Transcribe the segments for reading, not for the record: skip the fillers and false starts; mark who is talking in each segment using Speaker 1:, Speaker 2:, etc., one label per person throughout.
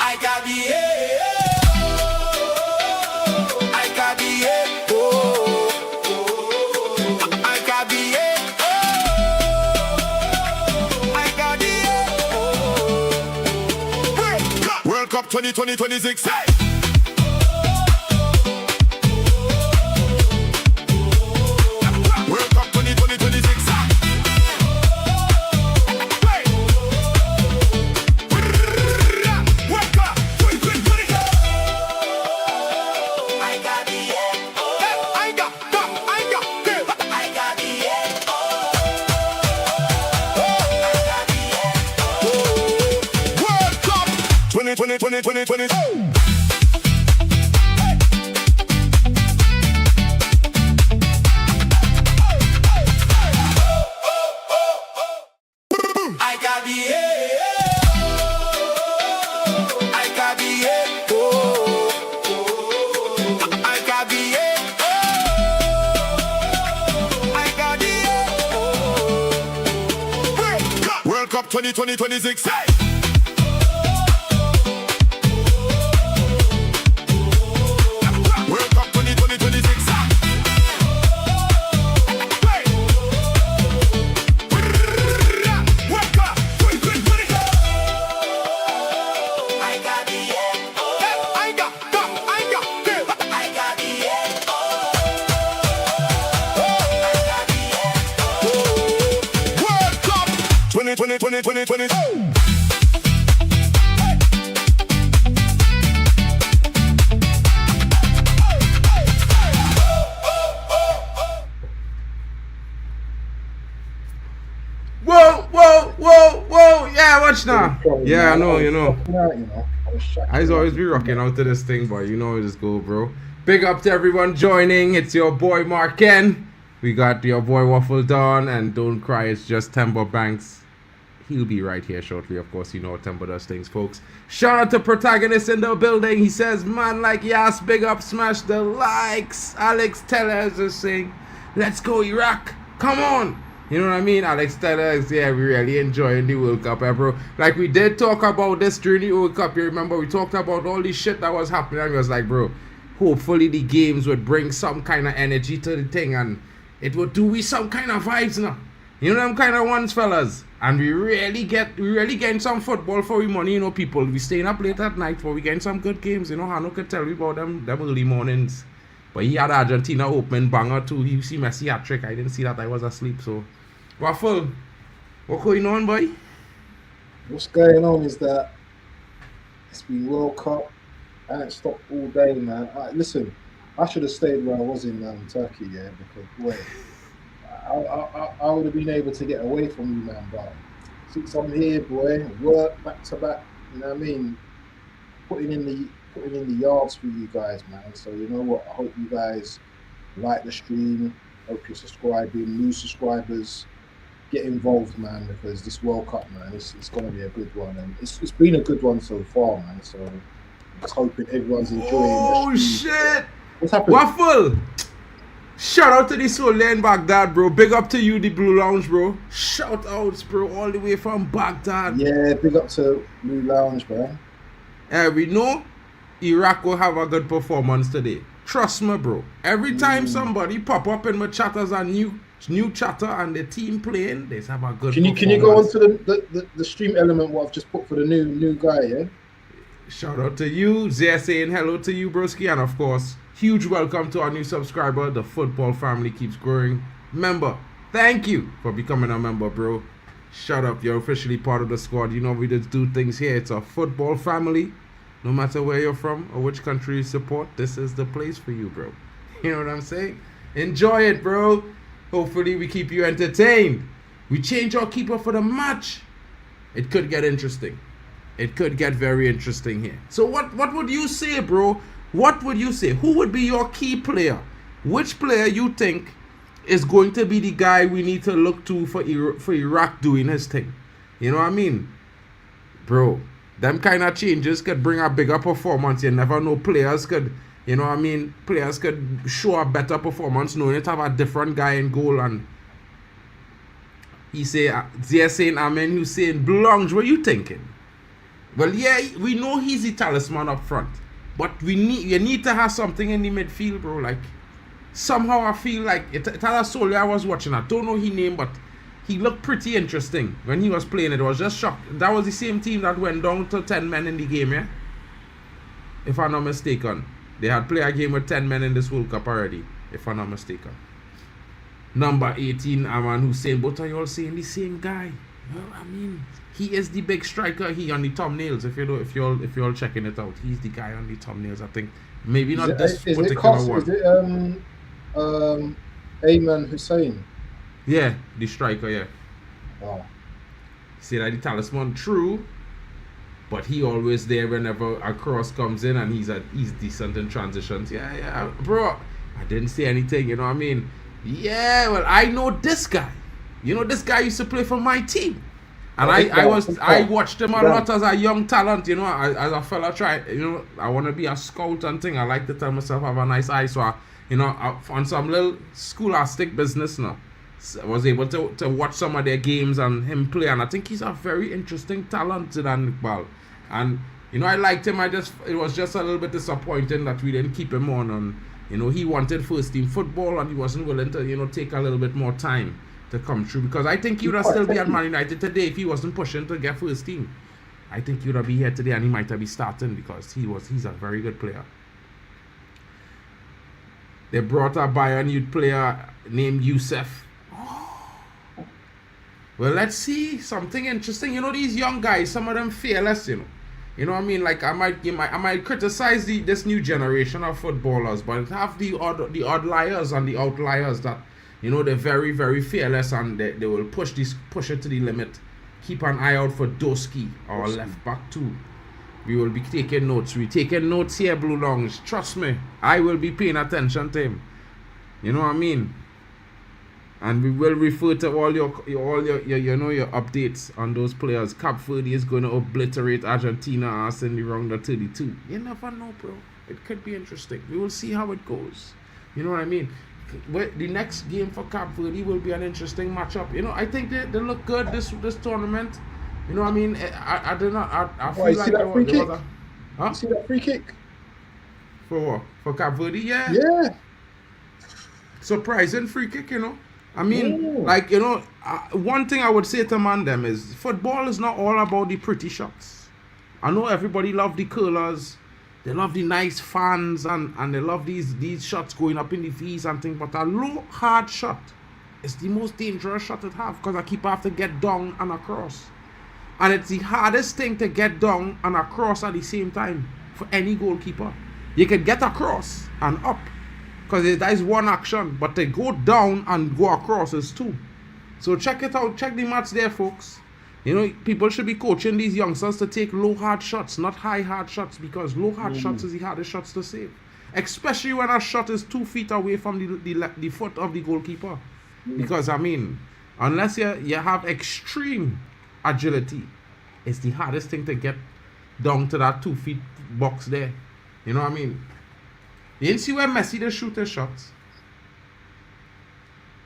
Speaker 1: I got the I got the I got the I got the World Cup 2026. Hey! World Cup 2026. World Cup 2026. Hey! World Cup 2026. Hey! World Cup 2026. I got the I got the World Cup 2020.
Speaker 2: Whoa. Yeah, watch now. Yeah, I know, you know. I always be rocking out to this thing, but you know it just go, bro. Big up to everyone joining. It's your boy Mark Ken. We got your boy Waffle Dawn, and don't cry, it's just Timber Banks. He'll be right here shortly. Of course, you know Timber does things, folks. Shout out to Protagonist in the building. He says, man like Yas, big up, smash the likes. Alex Teller is just saying, let's go Iraq. Come on. You know what I mean? Alex Teller is, yeah, we really enjoying the World Cup, bro. Like, we did talk about this during the World Cup. You remember, we talked about all this shit that was happening. And we was like, bro, hopefully the games would bring some kind of energy to the thing. And it would do we some kind of vibes now. You know them kind of ones, fellas. And we really getting some football for we money, you know, people. We staying up late at night, but we getting some good games. You know, Hano could tell me about them early mornings. But he had Argentina open banger too. He see Messi hat trick. I didn't see that. I was asleep. So, Waffle, what's going on, boy?
Speaker 3: What's going on is that it's been World Cup. I haven't stopped all day, man. Listen, I should have stayed where I was in Turkey, yeah, because boy, I would have been able to get away from you, man. But since I'm here, boy, work back to back. You know what I mean? Putting in the yards for you guys, man. So you know what? I hope you guys like the stream. Hope you're subscribing. New subscribers, get involved, man, because this World Cup, man, it's going to be a good one, and it's been a good one so far, man. So I'm just hoping everyone's enjoying.
Speaker 2: Oh shit!
Speaker 3: What's happening?
Speaker 2: Waffle! Shout out to the soul in Baghdad, bro. Big up to you, the Blue Lounge, bro. Shout outs, bro, all the way from Baghdad.
Speaker 3: Yeah, big up to Blue Lounge, bro.
Speaker 2: We know Iraq will have a good performance today. Trust me, bro. Every time somebody pop up in my chat as a new chatter and the team playing, they have a good performance.
Speaker 3: Can you go on to the stream element what I've just put for the new guy, yeah?
Speaker 2: Shout out to you. Zia saying hello to you, broski. And of course, huge welcome to our new subscriber. The football family keeps growing. Member, thank you for becoming a member, bro. Shut up, you're officially part of the squad. You know we just do things here. It's a football family. No matter where you're from or which country you support, this is the place for you, bro. You know what I'm saying? Enjoy it, bro. Hopefully we keep you entertained. We change our keeper for the match. It could get interesting. It could get very interesting here. So what would you say, bro? What would you say? Who would be your key player? Which player you think is going to be the guy we need to look to for Iraq doing his thing? You know what I mean? Bro, them kind of changes could bring a bigger performance. You never know. Players could, you know what I mean? Players could show a better performance knowing it have a different guy in goal. And he say, they're saying Amen Hussein Blanche. What are you thinking? Well, yeah, we know he's the talisman up front, but you need to have something in the midfield, bro. Like somehow I feel like Itala Sole I was watching. I don't know his name, but he looked pretty interesting when he was playing. It was just shocked. That was the same team that went down to 10 men in the game, yeah. If I'm not mistaken, they had played a game with 10 men in this World Cup already. If I'm not mistaken. Number 18, Aman Hussein. Both of you all saying the same guy. Well, I mean, he is the big striker. He on the thumbnails. If you're all checking it out, he's the guy on the thumbnails. I think maybe not this particular one.
Speaker 3: Is it Ayman Hussein?
Speaker 2: Yeah, the striker. Yeah.
Speaker 3: Oh.
Speaker 2: See that the talisman, true, but he always there whenever a cross comes in, and he's decent in transitions. Yeah, bro. I didn't say anything. You know what I mean? Yeah. Well, I know this guy. You know, this guy used to play for my team. And I watched him a lot as a young talent, you know, as a fella I want to be a scout and thing. I like to tell myself I have a nice eye, so I, on some little scholastic business now, I was able to watch some of their games and him play, and I think he's a very interesting talent in Iqbal. And, you know, I liked him. It was just a little bit disappointing that we didn't keep him on, and, you know, he wanted first team football and he wasn't willing to, you know, take a little bit more time to come through, because I think he would have still be at Man United today if he wasn't pushing to get first team. I think he would have been here today and he might have been starting, because he's a very good player. They brought a Bayern youth player named Youssef. Well, let's see something interesting. You know, these young guys, some of them fearless, you know. You know what I mean? Like I might criticize this new generation of footballers, but have the odd liars and the outliers that, you know, they're very, very fearless, and they will push it to the limit. Keep an eye out for Doski, our left back too. We will be taking notes. We're taking notes here, Blue Longs. Trust me, I will be paying attention to him. You know what I mean? And we will refer to all your updates on those players. Cape Verde is going to obliterate Argentina as in the round of 32. You never know, bro. It could be interesting. We will see how it goes. You know what I mean? The next game for Cape Verde will be an interesting matchup. You know, I think they look good this tournament. You know what I mean? I feel like there was a... Huh?
Speaker 3: You see that free kick?
Speaker 2: For what? For Cape Verde? Yeah.
Speaker 3: Yeah.
Speaker 2: Surprising free kick, you know. I mean, like, you know, one thing I would say to man them is football is not all about the pretty shots. I know everybody love the curlers. They love the nice fans and they love these shots going up in the V's and things, but a low, hard shot is the most dangerous shot it have, because a keeper have to get down and across. And it's the hardest thing to get down and across at the same time for any goalkeeper. You can get across and up, because that is one action, but to go down and go across is two. So check it out, check the match there, folks. You know, people should be coaching these youngsters to take low hard shots, not high hard shots, because low hard shots is the hardest shots to save. Especially when a shot is 2 feet away from the foot of the goalkeeper. Because, I mean, unless you have extreme agility, it's the hardest thing to get down to that 2 feet box there. You know what I mean? You didn't see where Messi does shoot his shots?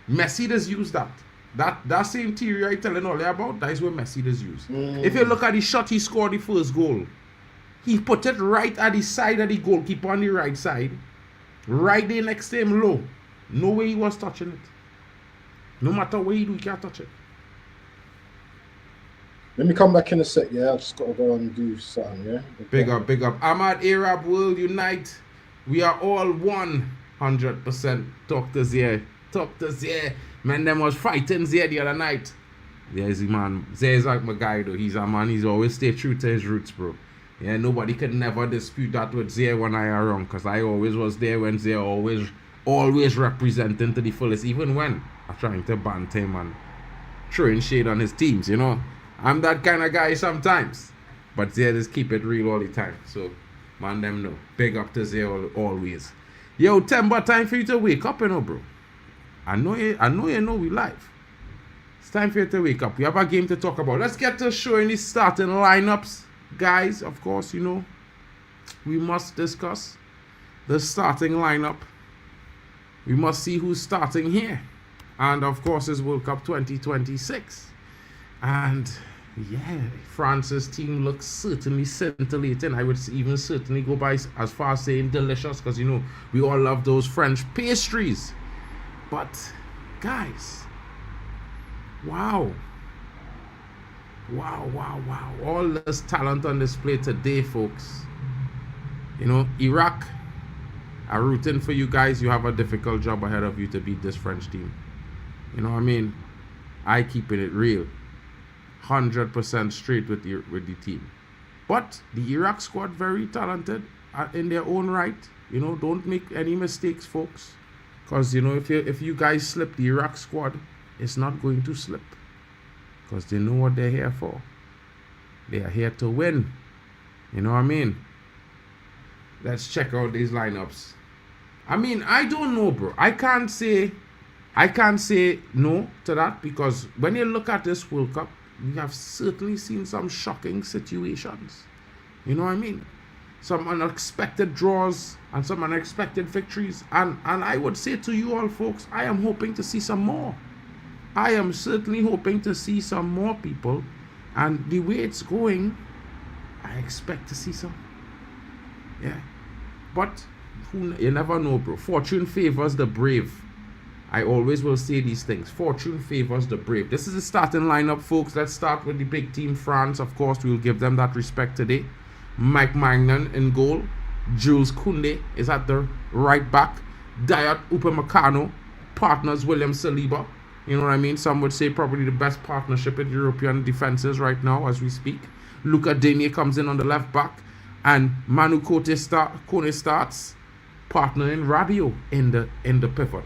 Speaker 2: Messi does use that. That same theory I telling all you about, that is what Messi does use. If you look at the shot he scored the first goal, he put it right at the side of the goalkeeper on the right side, right there next to him low. No way he was touching it. No matter what he do, he can't touch it.
Speaker 3: Let me come back in a sec, yeah? I just got to go and do something, yeah?
Speaker 2: Big up, big up. Ahmad Arab World Unite. We are all 100%. Talk to Zia. Talk to Zia. Man, them was fighting Zia the other night. There's the man. Zia is like my guy, though. He's a man. He's always stay true to his roots, bro. Yeah, nobody could never dispute that with Zia when I are wrong, because I always was there when Zia always representing to the fullest, even when I'm trying to banter him and throwing shade on his teams, you know. I'm that kind of guy sometimes, but Zia just keep it real all the time. So, man, them know. Big up to Zia always. Yo, Timber, time for you to wake up, you know, bro. I know you know we live. It's time for you to wake up. We have a game to talk about. Let's get to showing the starting lineups. Guys, of course, you know, we must discuss the starting lineup. We must see who's starting here. And, of course, it's World Cup 2026. And yeah, France's team looks certainly scintillating. I would even certainly go by as far as saying delicious, because, you know, we all love those French pastries. But, guys, wow. Wow, wow, wow. All this talent on display today, folks. You know, Iraq are rooting for you guys. You have a difficult job ahead of you to beat this French team. You know what I mean? I keeping it real. 100% straight with the team. But the Iraq squad, very talented in their own right. You know, don't make any mistakes, folks. Because, you know, if you guys slip, the Iraq squad is not going to slip. Because they know what they're here for. They are here to win. You know what I mean? Let's check out these lineups. I mean, I don't know, bro. I can't say no to that, because when you look at this World Cup, we have certainly seen some shocking situations. You know what I mean? Some unexpected draws and some unexpected victories. And I would say to you all, folks, I am hoping to see some more. I am certainly hoping to see some more, people. And the way it's going, I expect to see some. Yeah. But you never know, bro. Fortune favors the brave. I always will say these things. Fortune favors the brave. This is the starting lineup, folks. Let's start with the big team, France. Of course, we will give them that respect today. Mike Magnan in goal. Jules Koundé is at the right back. Dayot Upamecano partners William Saliba. You know what I mean? Some would say probably the best partnership in European defenses right now as we speak. Luca Digne comes in on the left back. And Manu Kone starts partnering Rabiot in the pivot.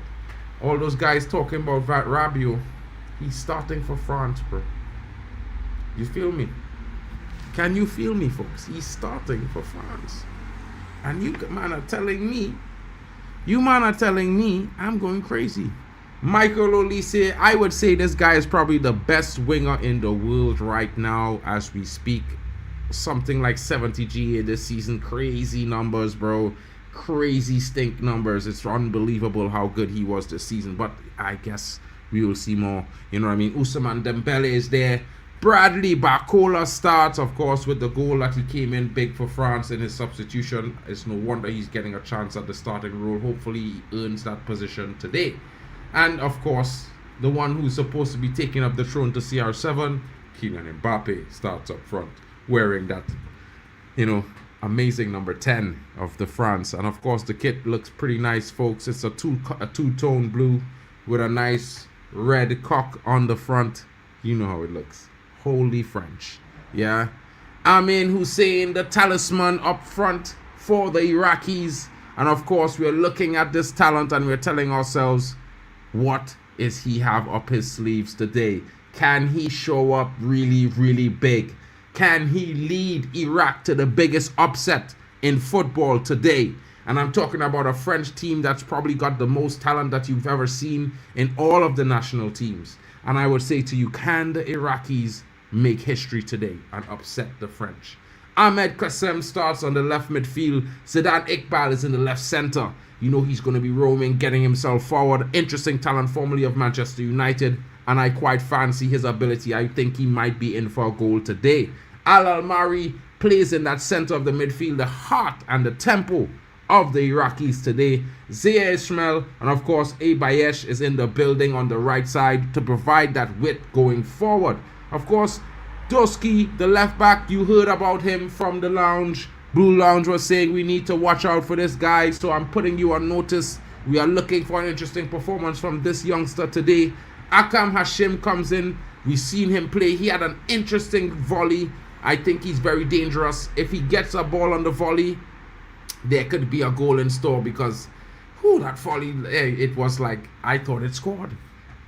Speaker 2: All those guys talking about Rabiot, he's starting for France, bro. You feel me? Can you feel me, folks? He's starting for France. And you man are telling me I'm going crazy. Michael Olise, I would say this guy is probably the best winger in the world right now as we speak. Something like 70 GA this season. Crazy numbers, bro. Crazy stink numbers. It's unbelievable how good he was this season, but I guess we will see more. You know what I mean? Ousmane Dembele is there. Bradley Barcola starts, of course, with the goal that he came in big for France in his substitution. It's no wonder he's getting a chance at the starting role. Hopefully he earns that position today. And of course, the one who's supposed to be taking up the throne to CR7, Kylian MBAPPÉ, starts up front, wearing that, you know, amazing number 10 of the France. And of course the kit looks pretty nice, folks. It's a two-tone blue with a nice red cock on the front. You know how it looks. Holy French. Yeah. Amin Hussein, the talisman up front for the Iraqis. And of course we're looking at this talent and we're telling ourselves, what is he have up his sleeves today? Can he show up really, really big? Can he lead Iraq to the biggest upset in football today? And I'm talking about a French team that's probably got the most talent that you've ever seen in all of the national teams. And I would say to you, can the Iraqis make history today and upset the French? Ahmed Kassem starts on the left midfield. Zidane Iqbal is in the left center. You know he's going to be roaming, getting himself forward. Interesting talent, formerly of Manchester United. And I quite fancy his ability. I think he might be in for a goal today. Al Almari plays in that center of the midfield, the heart and the tempo of the Iraqis today. Zia Ismail and of course Bayesh is in the building on the right side to provide that width going forward. Of course, Doski, the left back, you heard about him from the lounge. Blue Lounge was saying we need to watch out for this guy, so I'm putting you on notice. We are looking for an interesting performance from this youngster today. Akam Hashim comes in. We've seen him play. He had an interesting volley. I think he's very dangerous. If he gets a ball on the volley, there could be a goal in store, because that volley, it was like, I thought it scored.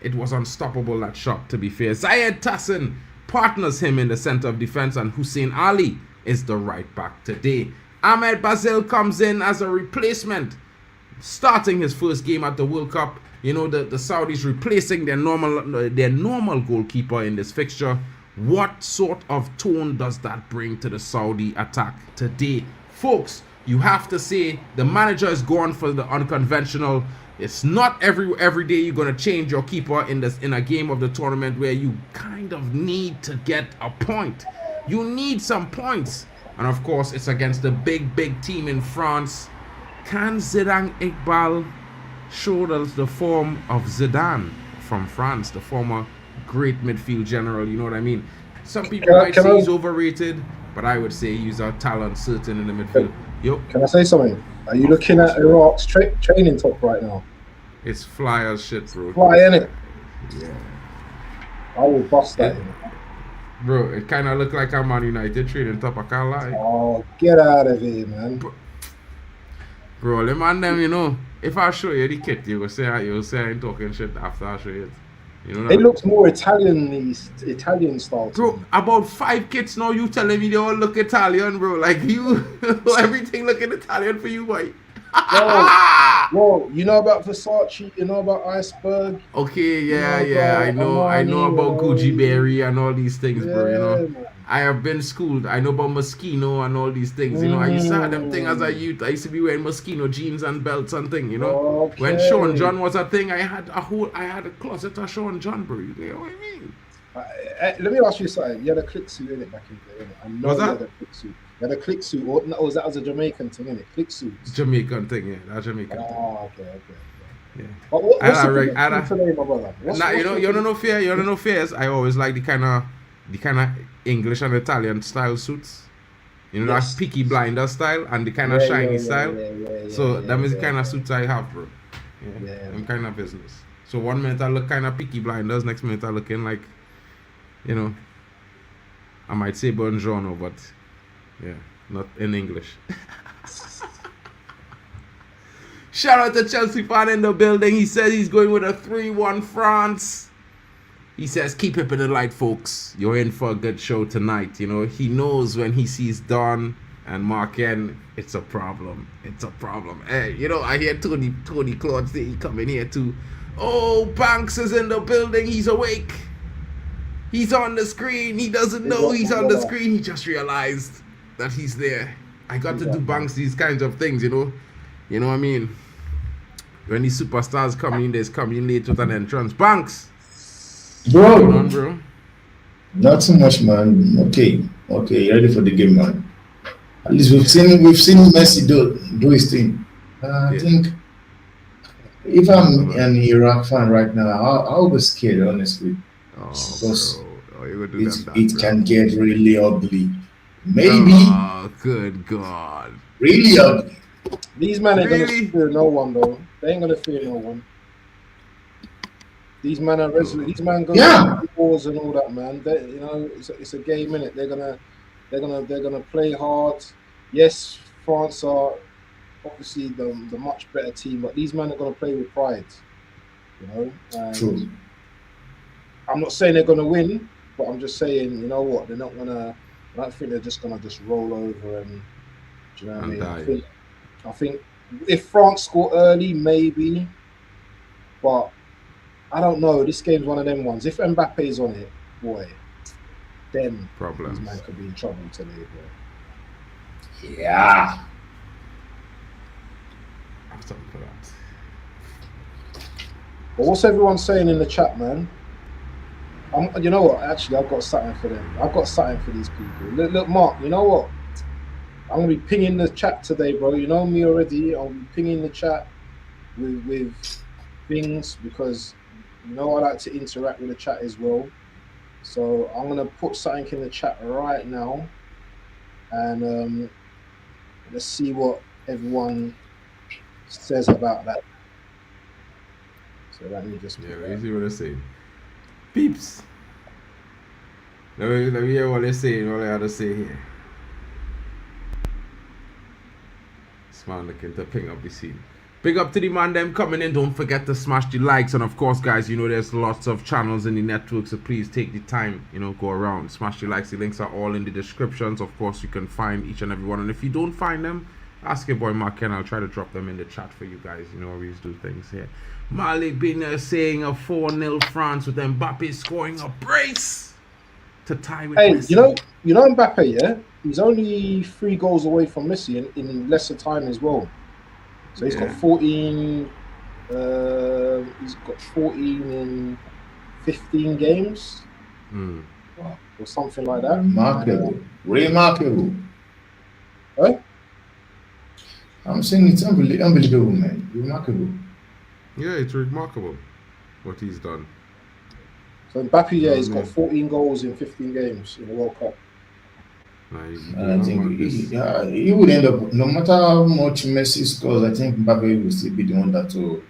Speaker 2: It was unstoppable, that shot, to be fair. Zayed Tassin partners him in the center of defense, and Hussein Ali is the right back today. Ahmed Bazil comes in as a replacement, starting his first game at the World Cup. You know, the Saudis replacing their normal goalkeeper in this fixture. What sort of tone does that bring to the Saudi attack today? Folks, You have to say the manager is going for the unconventional. It's not every day you're gonna change your keeper in a game of the tournament where you kind of need to get a point. You need some points, and of course it's against the big team in France. Can Zidane Iqbal show us the form of Zidane from France, the former great midfield general? You know what I mean? Some people might say he's overrated, but I would say he's a talent certain in the midfield.
Speaker 3: Can I say something? Are you looking at Iraq's training top right now?
Speaker 2: It's fly as shit, bro.
Speaker 3: Fly, innit?
Speaker 2: Yeah.
Speaker 3: I will bust that.
Speaker 2: Bro, it kind of look like I'm Man United training top, I can't lie.
Speaker 3: Oh, get out of here, man.
Speaker 2: Bro, them and them, you know, if I show you the kit, you'll say I ain't talking shit after I show you it. You know
Speaker 3: it looks more Italian style.
Speaker 2: Bro, about 5 kits now, you telling me they all look Italian, bro. Like you, everything looking Italian for you, boy.
Speaker 3: Whoa, you know about Versace, you know about Iceberg.
Speaker 2: Okay, yeah, I know about Gucci Berry and all these things, bro. You know,
Speaker 3: man.
Speaker 2: I have been schooled. I know about Moschino and all these things. You know, I used to have them thing as a youth. I used to be wearing Moschino jeans and belts and thing. You know, when Sean John was a thing, I had a closet of Sean John, bro. You know what I mean?
Speaker 3: Let me ask you something. You had a click suit in it back in the day, innit? I know
Speaker 2: What's
Speaker 3: you
Speaker 2: that?
Speaker 3: had a click suit. You had a click suit, or no, that was a Jamaican thing, innit? Click suits.
Speaker 2: Jamaican thing, yeah, that Jamaican thing.
Speaker 3: Oh, okay.
Speaker 2: Yeah.
Speaker 3: But what's the prediction today, my brother?
Speaker 2: You don't know fear. You don't know fears. I always like the kind of English and Italian style suits. You know, that Peaky Blinder style and the kind of shiny style. That is the kind of suits I have, bro. Yeah. I'm kind of business. So one minute I look kind of Peaky Blinders, next minute I looking like, you know, I might say Buongiorno, but yeah, not in English. Shout out to Chelsea fan in the building. He says he's going with a 3-1 France. He says, keep it in the light, folks. You're in for a good show tonight. You know, he knows when he sees Don and Mark N, it's a problem. It's a problem. Hey, you know, I hear Tony Claude say he coming here too. Oh, Banks is in the building. He's awake. He's on the screen. He doesn't know he's on the screen. He just realized that he's there. I got to do Banks these kinds of things, you know. You know what I mean? When these superstars come in, there's coming late with an entrance. Banks!
Speaker 4: Bro,
Speaker 2: What's going on, bro?
Speaker 4: Not so much, man. Okay, ready for the game, man. At least we've seen Messi do his thing. I think if I'm an Iraq fan right now, I'll be scared, honestly. Because it can get really ugly. Maybe.
Speaker 2: Oh, good God.
Speaker 4: Really ugly.
Speaker 3: These men ain't gonna fear no one, though. They ain't gonna fear no one. These men are resolute. These men gonna do wars and all that, man. They, you know, it's a game, innit? They're gonna play hard. Yes, France are obviously the much better team, but these men are gonna play with pride. You know. And
Speaker 4: true.
Speaker 3: I'm not saying they're gonna win, but I'm just saying, you know what? They're not gonna. I don't think they're just gonna roll over and. Do you know what I mean? I think if France score early, maybe, but I don't know. This game's one of them ones. If MBAPPÉ's on it, boy, then
Speaker 2: problems.
Speaker 3: This man could be in trouble today, bro.
Speaker 4: Yeah.
Speaker 2: I'm something for that.
Speaker 3: But what's everyone saying in the chat, man? You know what? Actually, I've got something for them. I've got something for these people. Look, Mark. You know what? I'm gonna be pinging the chat today, bro. You know me already. I'll be pinging the chat with things because you know I like to interact with the chat as well. So I'm gonna put something in the chat right now, and let's see what everyone says about that. So let me just
Speaker 2: let me see what they say. Peeps. Let me hear what they say and what they have to say here. This man looking to ping up the scene. Big up to the man them coming in. Don't forget to smash the likes, and of course, guys, you know there's lots of channels in the network, so please take the time, you know, go around, smash the likes. The links are all in the descriptions. Of course, you can find each and every one, and if you don't find them, ask your boy Mark and I'll try to drop them in the chat for you guys. You know, we used to do things here. Malik Bin saying a 4-0 France with MBAPPÉ scoring a brace to tie with
Speaker 3: Hey,
Speaker 2: Messi.
Speaker 3: you know MBAPPÉ, yeah? he's only 3 goals away from Messi in lesser time as well. So he's got
Speaker 2: Yeah.
Speaker 3: 14. He's got 14 in 15 games or something like that.
Speaker 4: Remarkable.
Speaker 3: Huh?
Speaker 4: I'm saying it's unbelievable, man. Remarkable.
Speaker 2: Yeah, it's remarkable what he's done.
Speaker 3: So MBAPPÉ, yeah, he's
Speaker 2: Yeah.
Speaker 3: got 14 goals in 15 games in the World Cup.
Speaker 2: Nah, he's
Speaker 4: And
Speaker 2: doing
Speaker 4: I think
Speaker 2: about this.
Speaker 4: he would end up, no matter how much Messi scores, I think Mbappe will still be the one that to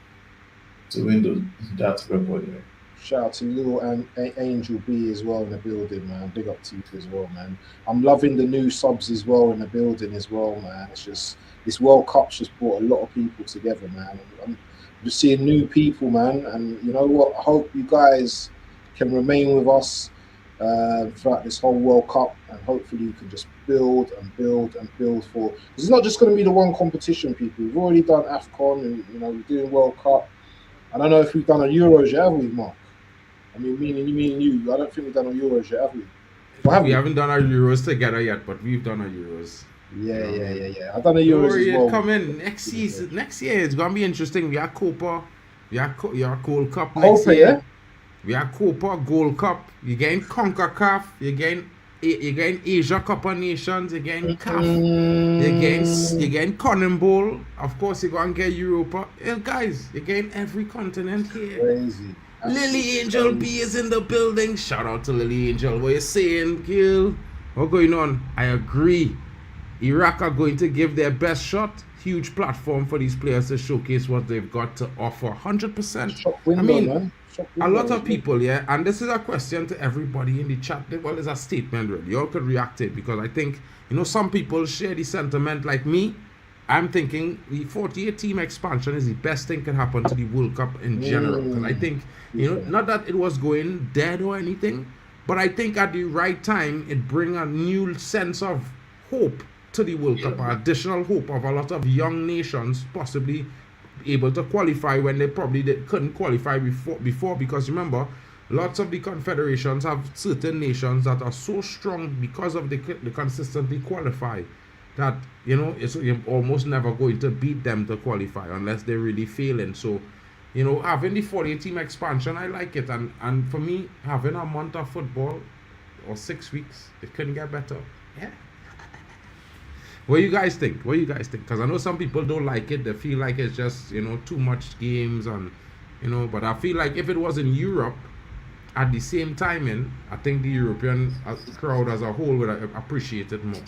Speaker 4: win that record. Man.
Speaker 3: Shout out to Lil and Angel B as well in the building, man. Big up to you as well, man. I'm loving the new subs as well in the building as well, man. It's just this World Cup's just brought a lot of people together, man. I'm just seeing new people, man. And you know what? I hope you guys can remain with us throughout this whole World Cup, and hopefully you can just build and build and build for. Because it's not just going to be the one competition, people. We've already done AFCON, and you know we're doing World Cup. I don't know if we've done a Euros yet, have we, Mark? I mean, me and you. I don't think we've done a Euros yet, have we? Or have
Speaker 2: We haven't done our Euros together yet, but we've done our Euros.
Speaker 3: Yeah. I've done a
Speaker 2: Don't
Speaker 3: Euros
Speaker 2: worry,
Speaker 3: as well.
Speaker 2: it come in next season. Next year it's gonna be interesting. We have Copa, we have Gold Cup next
Speaker 3: Copa,
Speaker 2: year.
Speaker 3: yeah?
Speaker 2: We have Copa, Gold Cup. You getting CONCACAF. You getting Asia Cup of Nations. You getting CAF. You getting Conan Bowl. Of course, you're gonna get Europa. Guys, you're getting every continent here.
Speaker 3: Crazy.
Speaker 2: Lily Angel B is in the building. Shout out to Lily Angel. What you saying, Gil? What's going on? I agree. Iraq are going to give their best shot. Huge platform for these players to showcase what they've got to offer. 100%.
Speaker 3: Shop window,
Speaker 2: I mean,
Speaker 3: man. Shop
Speaker 2: a
Speaker 3: window
Speaker 2: lot
Speaker 3: as
Speaker 2: of
Speaker 3: well.
Speaker 2: people, yeah, and this is a question to everybody in the chat. Well, it's a statement, really. You all could react to it because I think, you know, some people share the sentiment like me. I'm thinking the 48 team expansion is the best thing can happen to the World Cup in general. Because I think, you know, not that it was going dead or anything, but I think at the right time, it bring a new sense of hope to the World Cup, additional hope of a lot of young nations possibly able to qualify when they probably couldn't qualify before because remember, lots of the confederations have certain nations that are so strong because of the consistently qualify that, you know, you're almost never going to beat them to qualify unless they're really failing. So, you know, having the 48 team expansion, I like it. And for me, having a month of football or 6 weeks, it couldn't get better. Yeah. What do you guys think? Because I know some people don't like it. They feel like it's just, you know, too much games and, you know, but I feel like if it was in Europe at the same timing, I think the European crowd as a whole would appreciate it more.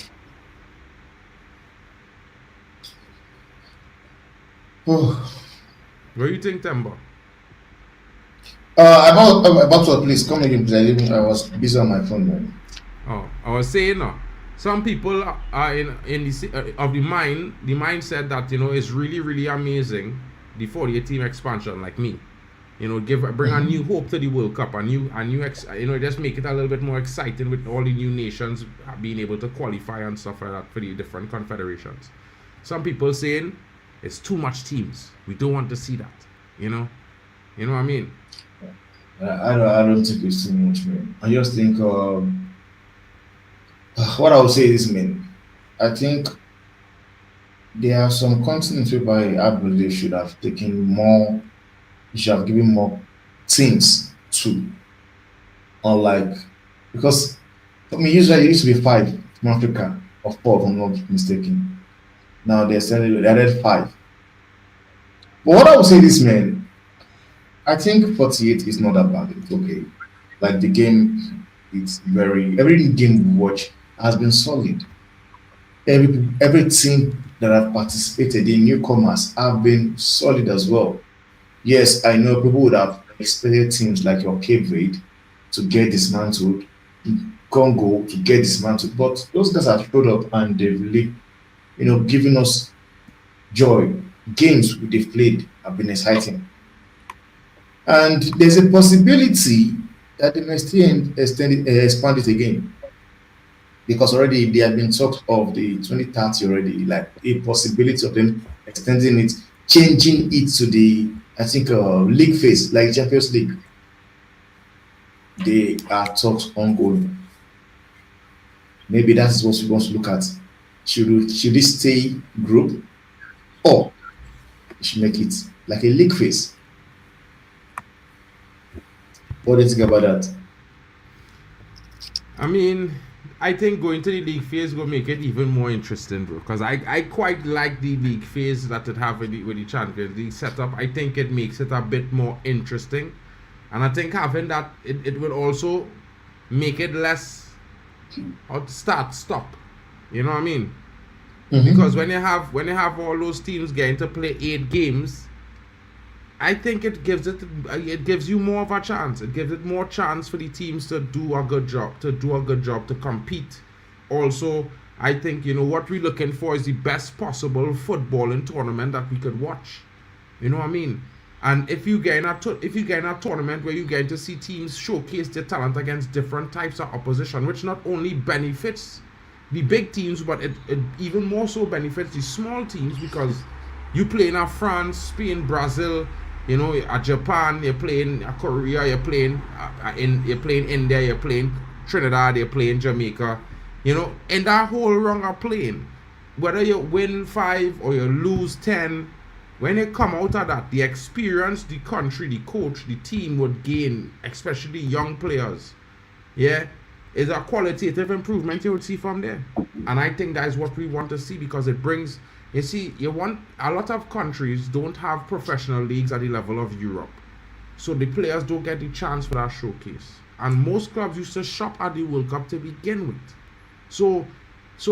Speaker 4: Oh.
Speaker 2: What do you think, Temba?
Speaker 4: About what? Please come again, please. I was busy on my phone, man.
Speaker 2: Oh, I was saying, some people are in the of the mindset that, you know, it's really, really amazing the 48 team expansion, like me. You know, bring a new hope to the World Cup, you know, just make it a little bit more exciting with all the new nations being able to qualify and stuff like that for the different confederations. Some people saying it's too much teams. We don't want to see that. You know what I mean?
Speaker 4: I don't think it's too much, man. I just think what I would say is, man, I think there are some continents whereby I believe they should have taken more. You should have given more teams to, unlike, because for me usually it used to be 5 from Africa or 4 if I'm not mistaken. Now they added 5. But what I would say is, man, I think 48 is not that bad. It's okay. Like the game, it's every game we watch has been solid. Every team that have participated in newcomers have been solid as well. Yes, I know people would have expected teams like your Cape Verde to get dismantled, Congo to get dismantled, but those guys have showed up and they've really, you know, given us joy. Games they've played have been exciting. And there's a possibility that they may still expand it again. Because already there have been talks of the 2030 already, like a possibility of them extending it, changing it to the, I think, league phase, like Champions League. They are talks ongoing. Maybe that's what we want to look at. Should it stay group, or we should make it like a league phase? What do you think about that?
Speaker 2: I mean, I think going to the league phase will make it even more interesting, bro. Because I quite like the league phase that it have with the Champions League setup. I think it makes it a bit more interesting. And I think having that, it will also make it less stop. You know what I mean? Because when you have all those teams getting to play 8 games, I think it gives you more of a chance. It gives it more chance for the teams to do a good job, to compete. Also, I think, you know, what we're looking for is the best possible footballing tournament that we could watch. You know what I mean? And if you get in a tournament where you get to see teams showcase their talent against different types of opposition, which not only benefits the big teams, but it even more so benefits the small teams, because you play in France, Spain, Brazil, you know, Japan, you're playing Korea, you're playing India, you're playing Trinidad, you're playing Jamaica, you know, in that whole run of playing, whether you win 5 or you lose 10, when you come out of that, the experience, the country, the coach, the team would gain, especially young players, yeah, is a qualitative improvement you would see from there. And I think that is what we want to see, because it brings, you see, a lot of countries don't have professional leagues at the level of Europe. So the players don't get the chance for that showcase. And most clubs used to shop at the World Cup to begin with. So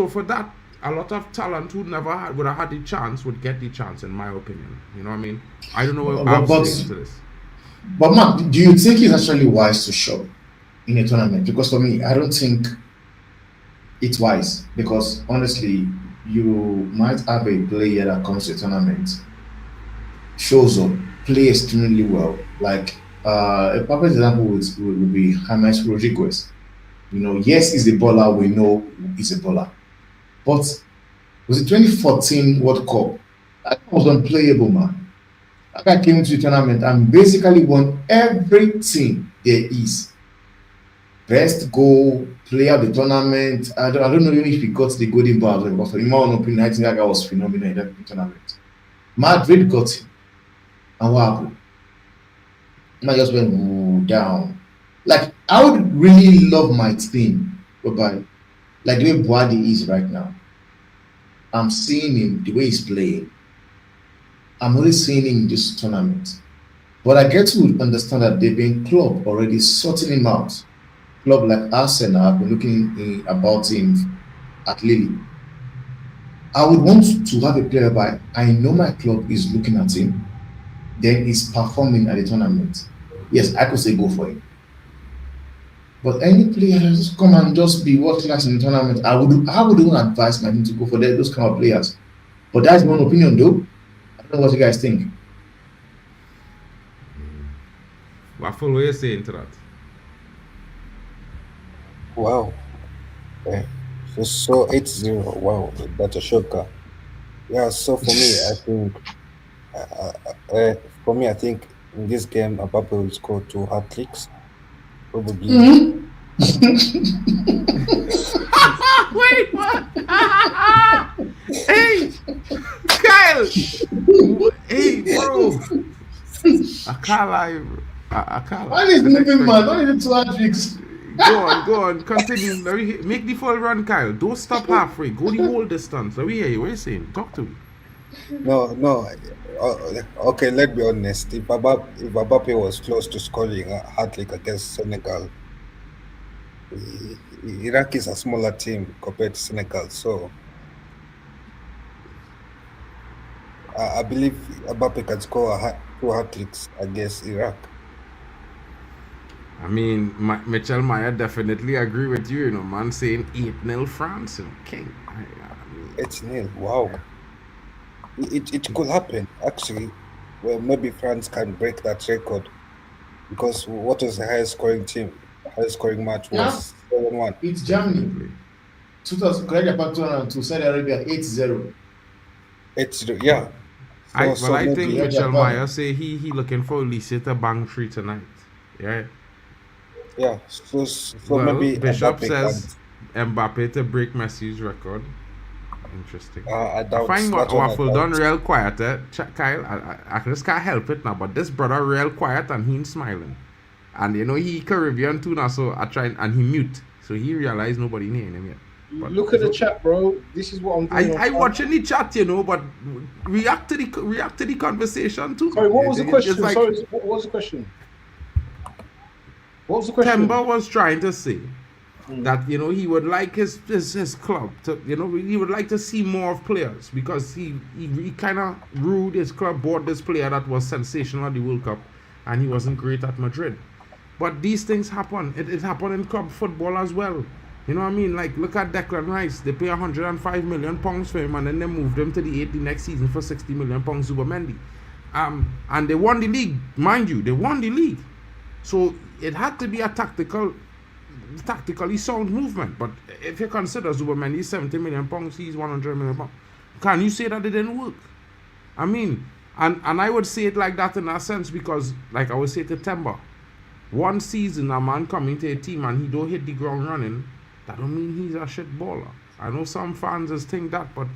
Speaker 2: for that, a lot of talent who never would have had the chance would get the chance, in my opinion. You know what I mean? I don't know what I'm saying to this.
Speaker 4: But Mark, do you think it's actually wise to shop in a tournament? Because for me, I don't think it's wise, because honestly, you might have a player that comes to a tournament, shows up, play extremely well. Like a perfect example would be James Rodriguez. You know, yes, he's a baller. We know he's a baller, but was it 2014 World Cup? That was unplayable, man. That guy came to the tournament and basically won everything there is. Best goal, player of the tournament. I don't know even if he got the golden ball, but in my own opinion, I think that guy was phenomenal in that tournament. Madrid got him, and what happened? And I just went down. Like, I would really love my team, whereby, like the way Boadi is right now, I'm seeing him, the way he's playing. I'm only seeing him in this tournament. But I get to understand that they've been club already sorting him out. Club like Arsenal have been looking about him at Lille. I would want to have a player by, I know my club is looking at him, then he's performing at the tournament. Yes, I could say go for him. But any player that just come and just be world class in the tournament, I wouldn't advise my team to go for those kind of players. But that's my own opinion, though. I don't know what you guys think.
Speaker 2: Waffle, what are you saying to that?
Speaker 5: Wow. So 8-0. Wow, that's a shocker. Yeah, so for me, I think in this game, Mbappe will score 2 hat-tricks. Probably.
Speaker 2: Wait, what? Hey, Kyle. Hey, bro. I can't lie, bro. I can't lie.
Speaker 4: Why is moving, man? Why is it 2 hat-tricks?
Speaker 2: Go on, continue. Make the full run, Kyle. Don't stop halfway. Go the whole distance. Let me hear you. What are you saying? Talk to me.
Speaker 5: No. Okay, let's be honest. If Mbappe was close to scoring a hat-trick against Senegal, Iraq is a smaller team compared to Senegal, so I believe Mbappe can score 2 hat-tricks against Iraq.
Speaker 2: I mean, Michel Meyer definitely agree with you, man, saying 8-0 France, king.
Speaker 5: 8-0, wow. It could happen, actually. Well, maybe France can break that record, because what was the highest scoring match was 7-1.
Speaker 4: It's Germany. 2002, Saudi Arabia, 8-0.
Speaker 5: 8-0, yeah.
Speaker 2: I think Michel Meyer say he looking for Lisa to bang 3 tonight. Yeah.
Speaker 5: Yeah, so
Speaker 2: Well,
Speaker 5: maybe
Speaker 2: Bishop
Speaker 5: Mbappe
Speaker 2: says Mbappe to break Messi's record. Interesting.
Speaker 5: I
Speaker 2: I
Speaker 5: doubt
Speaker 2: find
Speaker 5: that one. I
Speaker 2: Waffle
Speaker 5: doubt.
Speaker 2: done real quiet, Kyle. I just can't help it now, but this brother real quiet and he smiling. And you know he Caribbean too now, so I try and he mute. So he realized nobody near him yet. But
Speaker 3: Look at the chat, bro. This is what I'm doing.
Speaker 2: I watching the chat, you know, but react to the conversation too.
Speaker 3: Sorry, what was the question?
Speaker 2: Like,
Speaker 3: Sorry, what was the question? What was the question?
Speaker 2: Temba was trying to say that, you know, he would like his club to, you know, he would like to see more of players because he kind of ruled his club, bought this player that was sensational at the World Cup and he wasn't great at Madrid. But these things happen. It happened in club football as well. You know what I mean? Like, look at Declan Rice. They pay £105 million for him and then they moved him to the 8 the next season for £60 million, Zubomendi. And they won the league. Mind you, they won the league. So it had to be a tactically sound movement. But if you consider Zubomendi is £70 million, he's £100 million. Can you say that it didn't work? I mean, and I would say it like that in a sense because, like I would say to Temba, one season a man coming to a team and he don't hit the ground running, that don't mean he's a shit baller. I know some fans just think that, but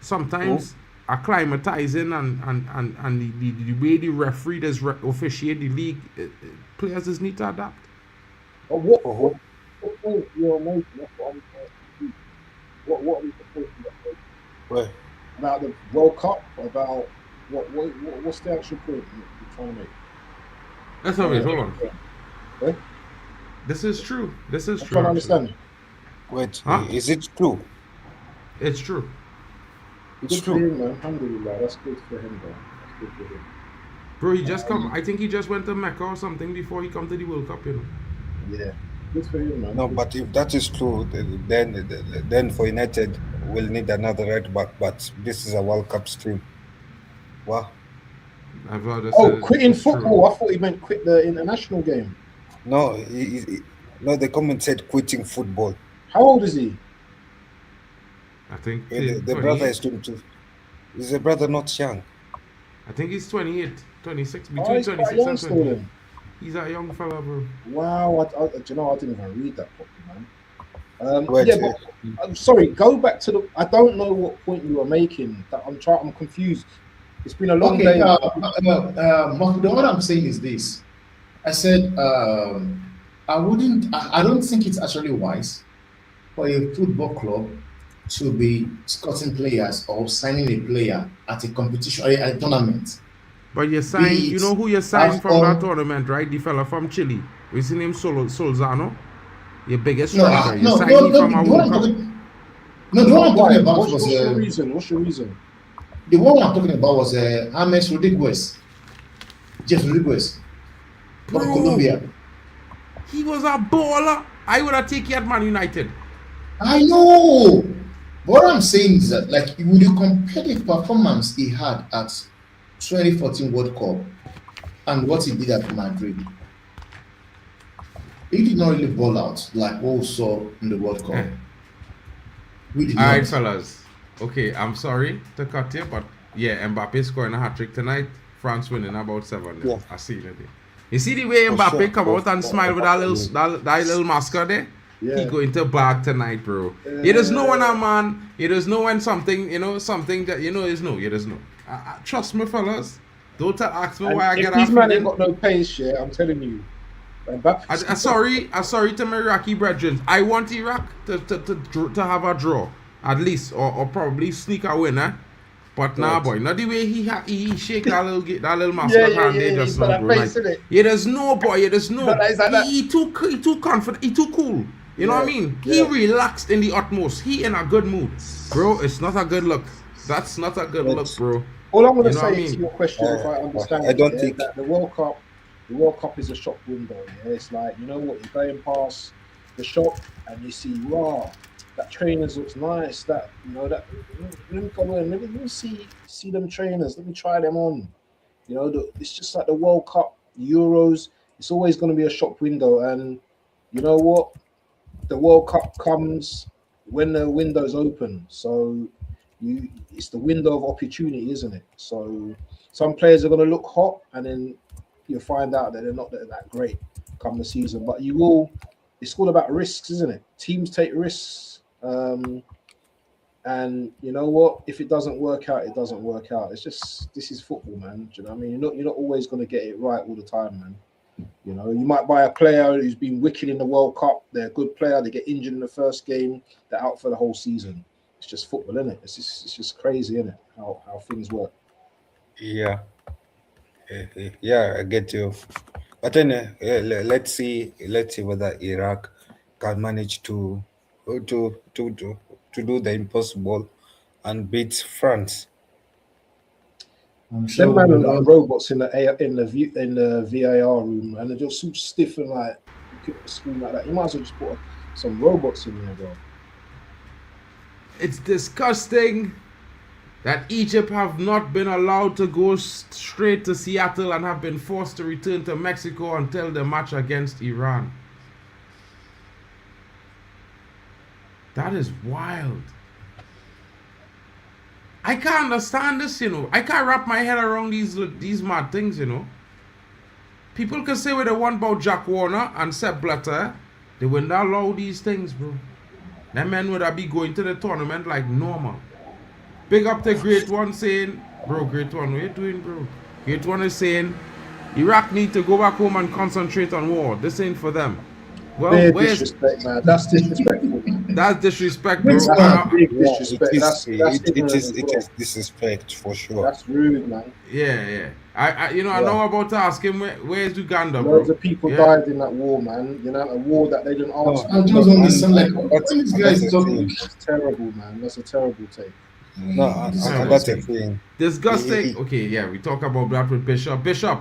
Speaker 2: sometimes acclimatizing and the way the referee does officiate the league, players just need to adapt.
Speaker 3: What point you're making? That's what I'm trying to do. What are you supposed to make?
Speaker 5: Where?
Speaker 3: About the World Cup? About what's the actual point you're trying to make?
Speaker 2: Let's have it. Hold on.
Speaker 3: Eh?
Speaker 2: This is true. This is
Speaker 3: I'm
Speaker 2: true.
Speaker 3: trying to understand.
Speaker 5: Wait,
Speaker 2: Huh?
Speaker 5: is it true?
Speaker 2: It's true.
Speaker 5: It's
Speaker 3: Good for
Speaker 5: true.
Speaker 3: him, man. Alhamdulillah. That's good for him, bro. That's good for him.
Speaker 2: Bro, he just come. I think he just went to Mecca or something before he come to the World Cup, you know.
Speaker 3: Yeah. Good for him, man.
Speaker 5: No, but if that is true, then for United we'll need another right back. But this is a World Cup stream. Wow.
Speaker 2: I've heard
Speaker 3: Quitting
Speaker 2: it's true.
Speaker 3: football. I thought he meant quit the international game.
Speaker 5: No, no. The comment said quitting football.
Speaker 3: How old is he?
Speaker 2: I think
Speaker 5: The brother is 22. Is the brother not young?
Speaker 2: I think he's 28, 26, between
Speaker 3: Oh, he's quite
Speaker 2: 26
Speaker 3: young
Speaker 2: and
Speaker 3: still
Speaker 2: 28.
Speaker 3: then.
Speaker 2: He's a young fella, bro.
Speaker 3: Wow, do you know, I didn't even read that properly, man.
Speaker 5: Wait,
Speaker 3: Yeah, but I'm sorry. Go back to the. I don't know what point you were making. I'm confused. It's been a long
Speaker 4: Okay,
Speaker 3: day.
Speaker 4: what I'm saying is this. I said I don't think it's actually wise for a football club to be scouting players or signing a player at a competition or a tournament.
Speaker 2: But you signed,
Speaker 4: Be
Speaker 2: you
Speaker 4: it
Speaker 2: know who you signed from
Speaker 4: AFCON.
Speaker 2: that tournament, right? The fella from Chile. What's his name? Solzano? Your biggest
Speaker 4: No,
Speaker 2: striker. You
Speaker 4: no,
Speaker 2: signed
Speaker 4: no,
Speaker 2: him
Speaker 4: no,
Speaker 2: from a
Speaker 4: the
Speaker 2: World Cup.
Speaker 4: one I'm talking about
Speaker 3: What's
Speaker 4: was
Speaker 3: your reason? What's your reason?
Speaker 4: the one I'm talking about was James Rodriguez, Jeff Rodriguez from
Speaker 2: Bro.
Speaker 4: Colombia.
Speaker 2: He was a baller. I would have taken him at Man United.
Speaker 4: I know. What I'm saying is that, like, when you compare the performance he had at 2014 World Cup and what he did at Madrid, he did not really ball out like what we saw in the World Cup.
Speaker 2: Eh.
Speaker 4: We did
Speaker 2: All right,
Speaker 4: not.
Speaker 2: fellas. Okay, I'm sorry to cut you, but yeah, Mbappe scoring a hat-trick tonight. France winning about 7.
Speaker 5: Yeah.
Speaker 2: I see it. You see the way
Speaker 5: For
Speaker 2: Mbappe
Speaker 5: sure.
Speaker 2: come out and smile with that little mascot there?
Speaker 3: Yeah.
Speaker 2: He going to bag tonight, bro. You just know when a man, you just know when something, you know, something that, you know, is no, you just know. Trust me, fellas. Don't ask me why I
Speaker 3: And
Speaker 2: get
Speaker 3: if these
Speaker 2: off.
Speaker 3: man ain't got no pace, yeah, I'm telling you.
Speaker 2: I'm sorry to my Iraqi brethren. I want Iraq to have a draw, at least, or probably sneak a winner. But nah, boy, not the way he shake that little mascot hand there just now, bro. Like, you just know, boy, you just know. He too confident, he too cool. You know what I mean? He relaxed in the utmost. He in a good mood, bro. It's not a good look. That's not a good look, bro.
Speaker 3: All I'm going to
Speaker 2: You know what I
Speaker 3: say
Speaker 2: mean?
Speaker 3: to your question, if I understand,
Speaker 5: I don't
Speaker 3: it,
Speaker 5: think-
Speaker 3: that the World Cup is a shop window. Yeah, it's like, you know what, you're going past the shop and you see, wow, that trainers looks nice. That, you know, that, let me go in, let me see them trainers. Let me try them on. You know, it's just like the World Cup, Euros. It's always going to be a shop window, and you know what, the World Cup comes when the window's open. So it's the window of opportunity, isn't it? So some players are going to look hot, and then you'll find out that they're not that great come the season. But it's all about risks, isn't it? Teams take risks. And you know what? If it doesn't work out, it doesn't work out. It's just, this is football, man. Do you know what I mean? You're not always going to get it right all the time, man. You know, you might buy a player who's been wicked in the World Cup. They're a good player. They get injured in the first game. They're out for the whole season. It's just football, isn't it? It's just crazy, isn't it? How things work.
Speaker 5: Yeah. Yeah, I get you. But then let's see whether Iraq can manage to do the impossible and beat France.
Speaker 4: I'm sure
Speaker 3: Them man are
Speaker 4: we'll
Speaker 3: like
Speaker 4: all-
Speaker 3: robots in the VAR room, and they're just so stiff and like screen like that. You might as well just put some robots in there, bro.
Speaker 2: It's disgusting that Egypt have not been allowed to go straight to Seattle and have been forced to return to Mexico until the match against Iran. That is wild. I can't understand this, you know. I can't wrap my head around these mad things, you know. People can say what they want about Jack Warner and Sepp Blatter. They wouldn't allow these things, bro. That men would have be going to the tournament like normal. Big up to Great One saying, bro, Great One, what you doing, bro? Great One is saying, Iraq need to go back home and concentrate on war. This ain't for them. Well,
Speaker 3: Big
Speaker 2: where's
Speaker 3: disrespect, man. That's disrespectful.
Speaker 2: that's disrespect, bro?
Speaker 4: Which one?
Speaker 3: Big
Speaker 5: Yeah,
Speaker 3: disrespect.
Speaker 5: it
Speaker 3: That's ignorant as well.
Speaker 5: is disrespect for sure.
Speaker 3: That's rude, man.
Speaker 2: Yeah. I know about to ask him where's Uganda, bro?
Speaker 3: Loads of people
Speaker 2: Yeah.
Speaker 3: died in that war, man. You know, a war that they didn't ask.
Speaker 4: I just understand, like, what this guy is
Speaker 5: That's the
Speaker 4: talking.
Speaker 5: thing.
Speaker 3: That's terrible, man. That's a terrible take.
Speaker 5: No, and that's the thing.
Speaker 2: Disgusting. Okay, yeah, we talk about that with Bishop. Bishop,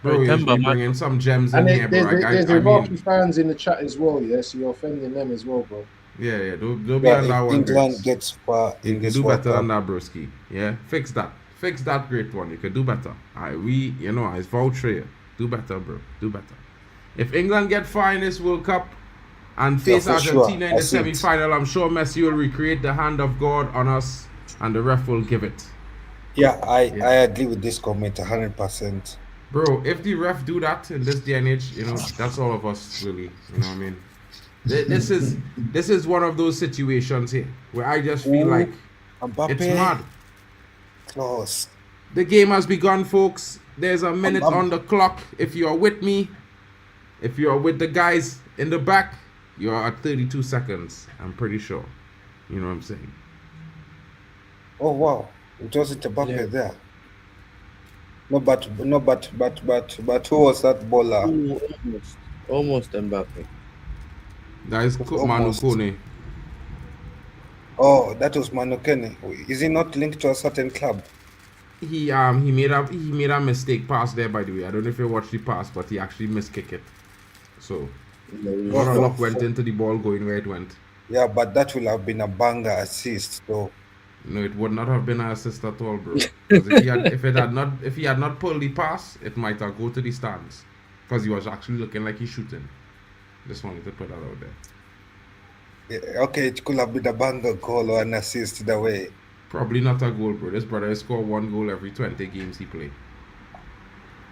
Speaker 2: bro, you
Speaker 6: Remember,
Speaker 2: should be
Speaker 6: man.
Speaker 2: bringing some gems in
Speaker 3: And
Speaker 2: here, bro.
Speaker 3: there's
Speaker 2: I
Speaker 3: Iraqi
Speaker 2: mean,
Speaker 3: fans in the chat as well, yeah. So you're offending them as well, bro.
Speaker 2: yeah, don't be
Speaker 5: Yeah,
Speaker 2: on that
Speaker 5: if
Speaker 2: one.
Speaker 5: England
Speaker 2: Grace.
Speaker 5: gets far
Speaker 2: You
Speaker 5: in
Speaker 2: can
Speaker 5: this
Speaker 2: do
Speaker 5: World
Speaker 2: better than
Speaker 5: Cup,
Speaker 2: that, broski. Yeah, fix that Great One. You could do better. I vouch for you. Do better, bro. Do better. If England get far in this World Cup and face
Speaker 5: for sure.
Speaker 2: Argentina in the
Speaker 5: That's it.
Speaker 2: semi-final, I'm sure Messi will recreate the hand of God on us, and the ref will give it.
Speaker 5: Yeah, I
Speaker 2: Yeah.
Speaker 5: agree with this comment 100%.
Speaker 2: Bro, if the ref do that in this day and age, you know, that's all of us really. You know what I mean? This is one of those situations here where I just feel
Speaker 5: Ooh,
Speaker 2: like
Speaker 5: MBAPPÉ,
Speaker 2: it's mad.
Speaker 5: close.
Speaker 2: The game has begun, folks. There's a minute
Speaker 5: I'm-
Speaker 2: on the clock. If you are with me, if you are with the guys in the back, you are at 32 seconds. I'm pretty sure. You know what I'm saying?
Speaker 5: Oh wow, it wasn't MBAPPÉ
Speaker 6: Yeah.
Speaker 5: there. No, but who was that bowler?
Speaker 6: Ooh, almost MBAPPÉ.
Speaker 2: That is Manu
Speaker 5: Almost.
Speaker 2: Kone.
Speaker 5: Oh, that was Manu Kone. Is he not linked to a certain club?
Speaker 2: He made a mistake pass there, by the way. I don't know if you watched the pass, but he actually miskicked it. So lot of luck went into the ball going where it went.
Speaker 5: Yeah, but that will have been a banger assist, though.
Speaker 2: No, it would not have been an assist at all, bro. 'Cause if he had not pulled the pass, it might have go to the stands. Because he was actually looking like he's shooting. Just wanted to put that out there.
Speaker 5: Yeah, okay, it could have been a banger goal or an assist either way.
Speaker 2: Probably not a goal, bro. This brother has scored 1 goal every 20 games he played.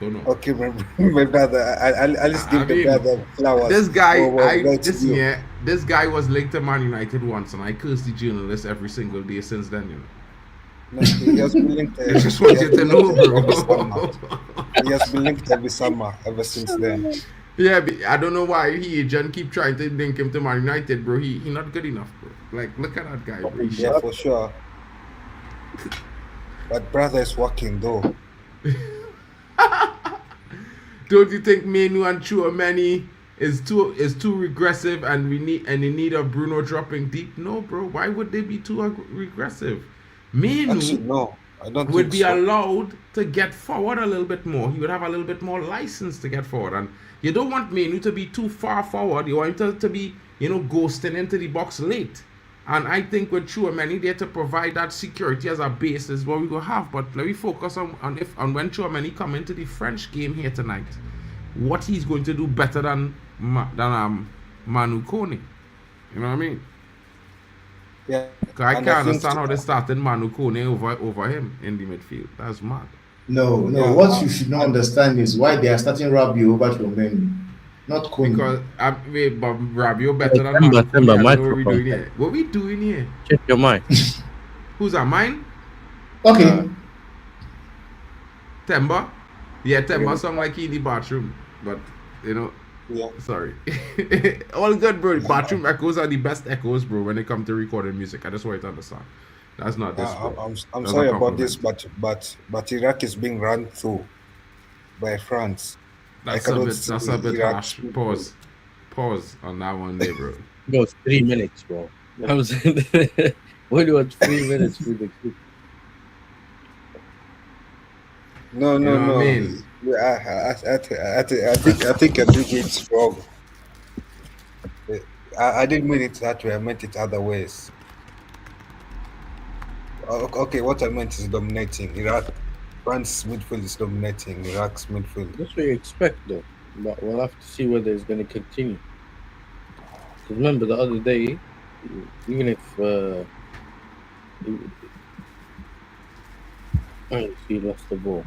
Speaker 2: Don't know.
Speaker 5: Okay, my brother, I'll just give the
Speaker 2: mean,
Speaker 5: brother flowers.
Speaker 2: This guy,
Speaker 5: for what he got to do.
Speaker 2: this guy was linked to Man United once, and I cursed the journalist every single day since then, you know.
Speaker 5: No, he has been linked.
Speaker 2: I just want you to know,
Speaker 5: every summer.
Speaker 2: bro.
Speaker 5: He has been linked every summer ever since then.
Speaker 2: Yeah, but I don't know why he agent keep trying to link him to Man United, bro. He not good enough, bro. Like, look at that guy, bro. He's
Speaker 5: Yeah, for sure. But brother is working though.
Speaker 2: Don't you think Menu and Chouameni is too regressive and in need of Bruno dropping deep? No, bro. Why would they be too regressive?
Speaker 5: Actually,
Speaker 2: Menu
Speaker 5: no, I don't
Speaker 2: would
Speaker 5: think
Speaker 2: be
Speaker 5: so.
Speaker 2: allowed to get forward a little bit more. He would have a little bit more license to get forward. And you don't want Menu to be too far forward. You want him to be, ghosting into the box late. And I think with Chouameni there to provide that security as a base is what we will have. But let me focus on when Chouameni come into the French game here tonight, what he's going to do better than Manu Kone. You know what I mean?
Speaker 5: Yeah.
Speaker 2: 'Cause I
Speaker 5: And
Speaker 2: can't
Speaker 5: think-
Speaker 2: understand how they started Manu Kone over him in the midfield. That's mad.
Speaker 4: No.
Speaker 5: Yeah.
Speaker 4: What you should not understand is why they are starting Rabiot over Chouameni. not Kone.
Speaker 2: Because wait, but Rob, you're better than
Speaker 6: Timber,
Speaker 2: man.
Speaker 6: Timber,
Speaker 2: I don't know what we
Speaker 6: microphone.
Speaker 2: doing here. What we doing here?
Speaker 6: Check your mic.
Speaker 2: Who's that? Mine?
Speaker 4: Okay.
Speaker 2: Temba? Yeah, Temba sound like he in the bathroom, but you know,
Speaker 5: Yeah.
Speaker 2: sorry. All good, bro. Bathroom echoes are the best echoes, bro. When it comes to recording music, I just want you to understand. That's not this, bro.
Speaker 5: I'm
Speaker 2: That's
Speaker 5: sorry
Speaker 2: a
Speaker 5: about this,
Speaker 2: compliment.
Speaker 5: but Iraq is being run through by France.
Speaker 2: That's
Speaker 5: I
Speaker 2: a
Speaker 5: cannot
Speaker 2: bit.
Speaker 5: see
Speaker 2: That's a bit
Speaker 5: Iraq
Speaker 2: harsh.
Speaker 5: football.
Speaker 2: Pause on that one, there, bro.
Speaker 6: Bro, it's 3 minutes, bro. I was what do you want 3 minutes for the clip?
Speaker 5: No,
Speaker 2: You know
Speaker 5: no.
Speaker 2: what I mean?
Speaker 5: I think you're doing it wrong. I didn't mean it that way. I meant it other ways. Okay, what I meant is dominating. Iraq, France midfield is dominating Iraq's midfield.
Speaker 6: That's what you expect, though. But we'll have to see whether it's going to continue. Because remember, the other day, even if he lost the ball,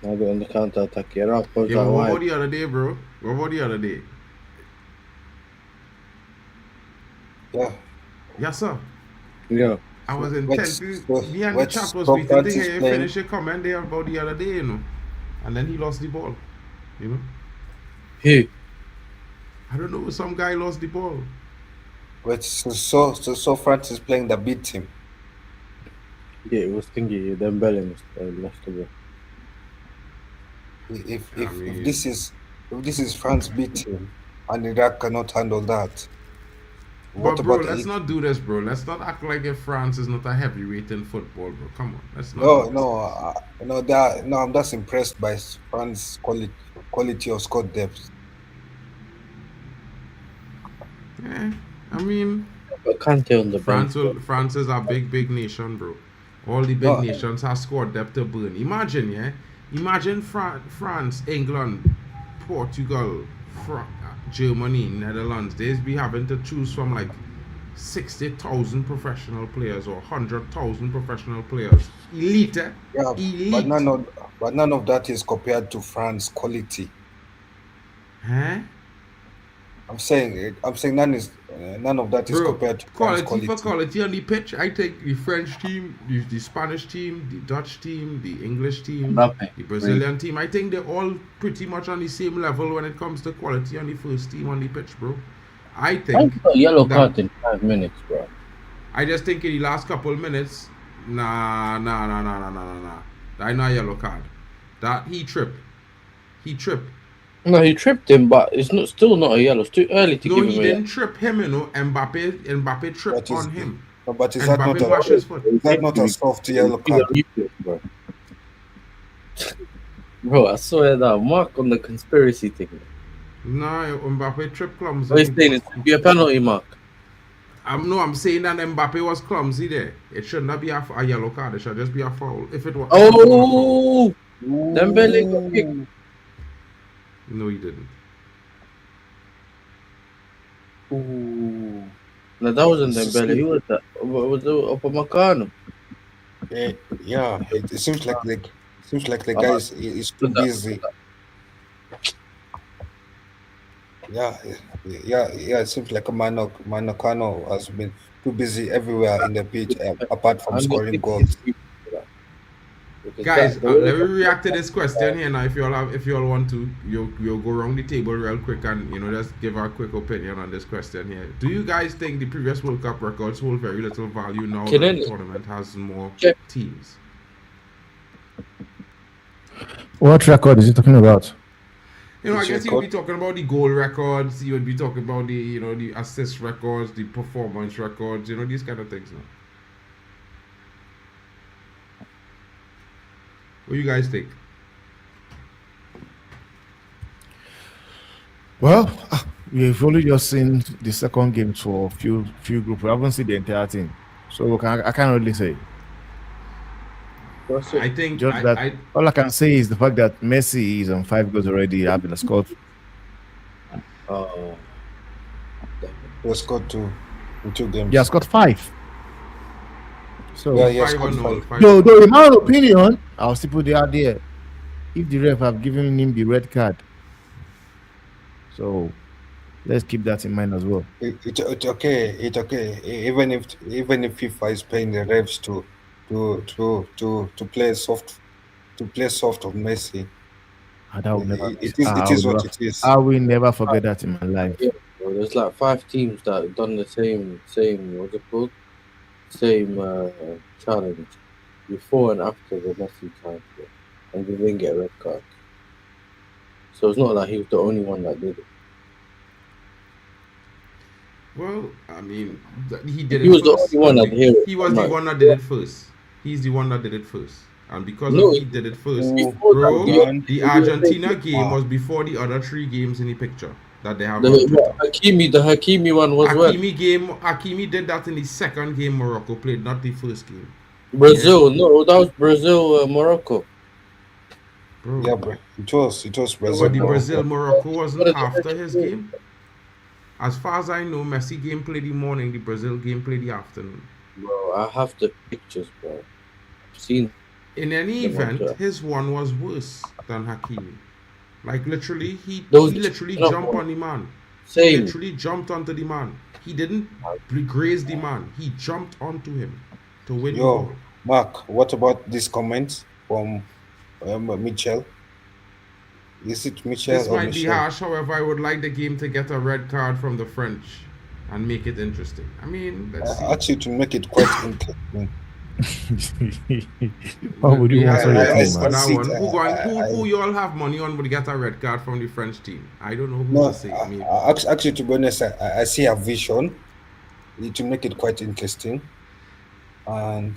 Speaker 6: now they're on the counter attack. Iraq goes
Speaker 2: Yeah, but
Speaker 6: out
Speaker 2: what about
Speaker 6: wide.
Speaker 2: the other day, bro? What about the other day?
Speaker 5: Yeah.
Speaker 2: Yes, sir.
Speaker 6: Yeah.
Speaker 2: I was
Speaker 5: Let's-
Speaker 2: intent.
Speaker 5: let's-
Speaker 2: Me and the
Speaker 5: let's
Speaker 2: chat was
Speaker 5: stop
Speaker 2: waiting to
Speaker 5: Francis
Speaker 2: hear you
Speaker 5: playing.
Speaker 2: finish your comment there about the other day, you know. And then he lost the ball. You know?
Speaker 6: Who?
Speaker 2: I don't know, some guy lost the ball.
Speaker 5: But so France is playing the B team.
Speaker 6: Yeah, it was thingy. Dembele must lost the ball.
Speaker 5: If
Speaker 2: I mean-
Speaker 5: this is France B team and Iraq cannot handle that. What
Speaker 2: But bro,
Speaker 5: about
Speaker 2: let's
Speaker 5: it?
Speaker 2: not do this, bro. Let's not act like if France is not a heavyweight in football, bro. Come on, let's not. do this.
Speaker 5: I'm just impressed by France quality of squad depth.
Speaker 2: Yeah, I mean,
Speaker 6: But Kante on the bench.
Speaker 2: France is a big nation, bro. All the big
Speaker 5: No.
Speaker 2: nations have squad depth to burn. Imagine France, England, Portugal, Germany, Netherlands. They'd be having to choose from like 60,000 professional players or 100,000 professional players. Elite, eh?
Speaker 5: Yeah,
Speaker 2: Elite.
Speaker 5: but none of that is compared to France quality.
Speaker 2: Huh?
Speaker 5: I'm saying none of that is
Speaker 2: Bro,
Speaker 5: compared to France
Speaker 2: quality
Speaker 5: quality.
Speaker 2: for quality on the pitch, I take the French team, the Spanish team, the Dutch team, the English team,
Speaker 6: MBAPPÉ.
Speaker 2: the Brazilian team. I think they're all pretty much on the same level when it comes to quality on the first team on the pitch, bro. I
Speaker 6: I
Speaker 2: think
Speaker 6: got a yellow
Speaker 2: that-
Speaker 6: card in 5 minutes, bro.
Speaker 2: I just think in the last couple of minutes, nah. That not a yellow card. That he tripped.
Speaker 6: No, he tripped him, but it's not still not a yellow. It's too early to
Speaker 2: No,
Speaker 6: give
Speaker 2: he
Speaker 6: him a
Speaker 2: didn't trip him, you know. Mbappe tripped
Speaker 5: That is-
Speaker 2: on him.
Speaker 5: No, but is
Speaker 2: And
Speaker 5: that not
Speaker 2: Mbappe washed his foot.
Speaker 5: a soft yellow card?
Speaker 6: Bro. Bro, I swear that mark on the conspiracy thing.
Speaker 2: Nah, Mbappe tripped clumsy.
Speaker 6: What he's saying is be a penalty mark.
Speaker 2: I'm saying that Mbappe was clumsy there. It should not be a yellow card. It should just be a foul. If it was.
Speaker 6: Oh, Dembele got kicked.
Speaker 2: No, he didn't.
Speaker 6: Ooh. No, that wasn't Dembele. Who was that? Was it Upamecano?
Speaker 5: Yeah, it seems like the guy is too busy. Yeah. It seems like Manokano has been too busy everywhere in the pitch, apart from scoring goals.
Speaker 2: Guys, let me react to this question here now. If you all want to, you'll go around the table real quick and just give our quick opinion on this question here. Do you guys think the previous World Cup records hold very little value now that the tournament has more teams?
Speaker 7: What record is he talking about?
Speaker 2: I guess you would be talking about the goal records. You would be talking about the assist records, the performance records. These kind of things now. What do you guys think?
Speaker 7: Well, we've only just seen the second game for a few groups. We haven't seen the entire thing, so I can't really say.
Speaker 2: I think
Speaker 7: Just that all I can say is the fact that Messi is on 5 goals already, having scored.
Speaker 5: He scored 2 in 2 games.
Speaker 7: He has got 5. So,
Speaker 5: Yeah, he has scored 5.
Speaker 7: though in my opinion, I'll still put the idea. If the ref have given him the red card, So let's keep that in mind as well.
Speaker 5: It's okay. It's okay. Even if FIFA is paying the refs to play soft on Messi,
Speaker 7: And I will never
Speaker 5: it is what it is.
Speaker 7: I will never forget that in my life.
Speaker 6: Yeah, bro, there's like 5 teams that have done the same what's it called? Same challenge before and after the Messi time, bro, and they didn't get a red card. So it's not like he was the only one that did it.
Speaker 2: Well, I mean, he did it
Speaker 6: He was the
Speaker 2: first.
Speaker 6: only one that did it.
Speaker 2: He was the one that did it first. He's the one that did it first. And because
Speaker 6: No,
Speaker 2: he did it first,
Speaker 6: before
Speaker 2: bro,
Speaker 6: that,
Speaker 2: the Argentina game was before the other 3 games in the picture that they have on
Speaker 6: the
Speaker 2: Twitter.
Speaker 6: Hakimi one was when
Speaker 2: Hakimi did that in the second game Morocco played, not the first game.
Speaker 6: Brazil. No, that was Brazil, Morocco.
Speaker 2: Bro.
Speaker 5: Yeah, bro. It was Brazil.
Speaker 2: But the
Speaker 5: Morocco.
Speaker 2: Brazil Morocco wasn't after his game. As far as I know, Messi game played the morning, the Brazil game played the afternoon.
Speaker 6: Bro, I have the pictures, bro. I've seen.
Speaker 2: In any event, his one was worse than Hakimi. Like literally, he literally jumped on the man. He literally jumped onto the man. He didn't graze the man. He jumped onto him to win the ball.
Speaker 5: Mark, what about this comment from Mitchell? Is it Mitchell?
Speaker 2: This might be harsh, however, I would like the game to get a red card from the French and make it interesting. I mean, let's see.
Speaker 5: Actually, to make it quite interesting.
Speaker 7: What would you want
Speaker 2: for
Speaker 7: to
Speaker 2: that one? Who you all have money on would get a red card from the French team? I don't know who to say.
Speaker 5: Actually, to be honest, I see a vision to make it quite interesting, and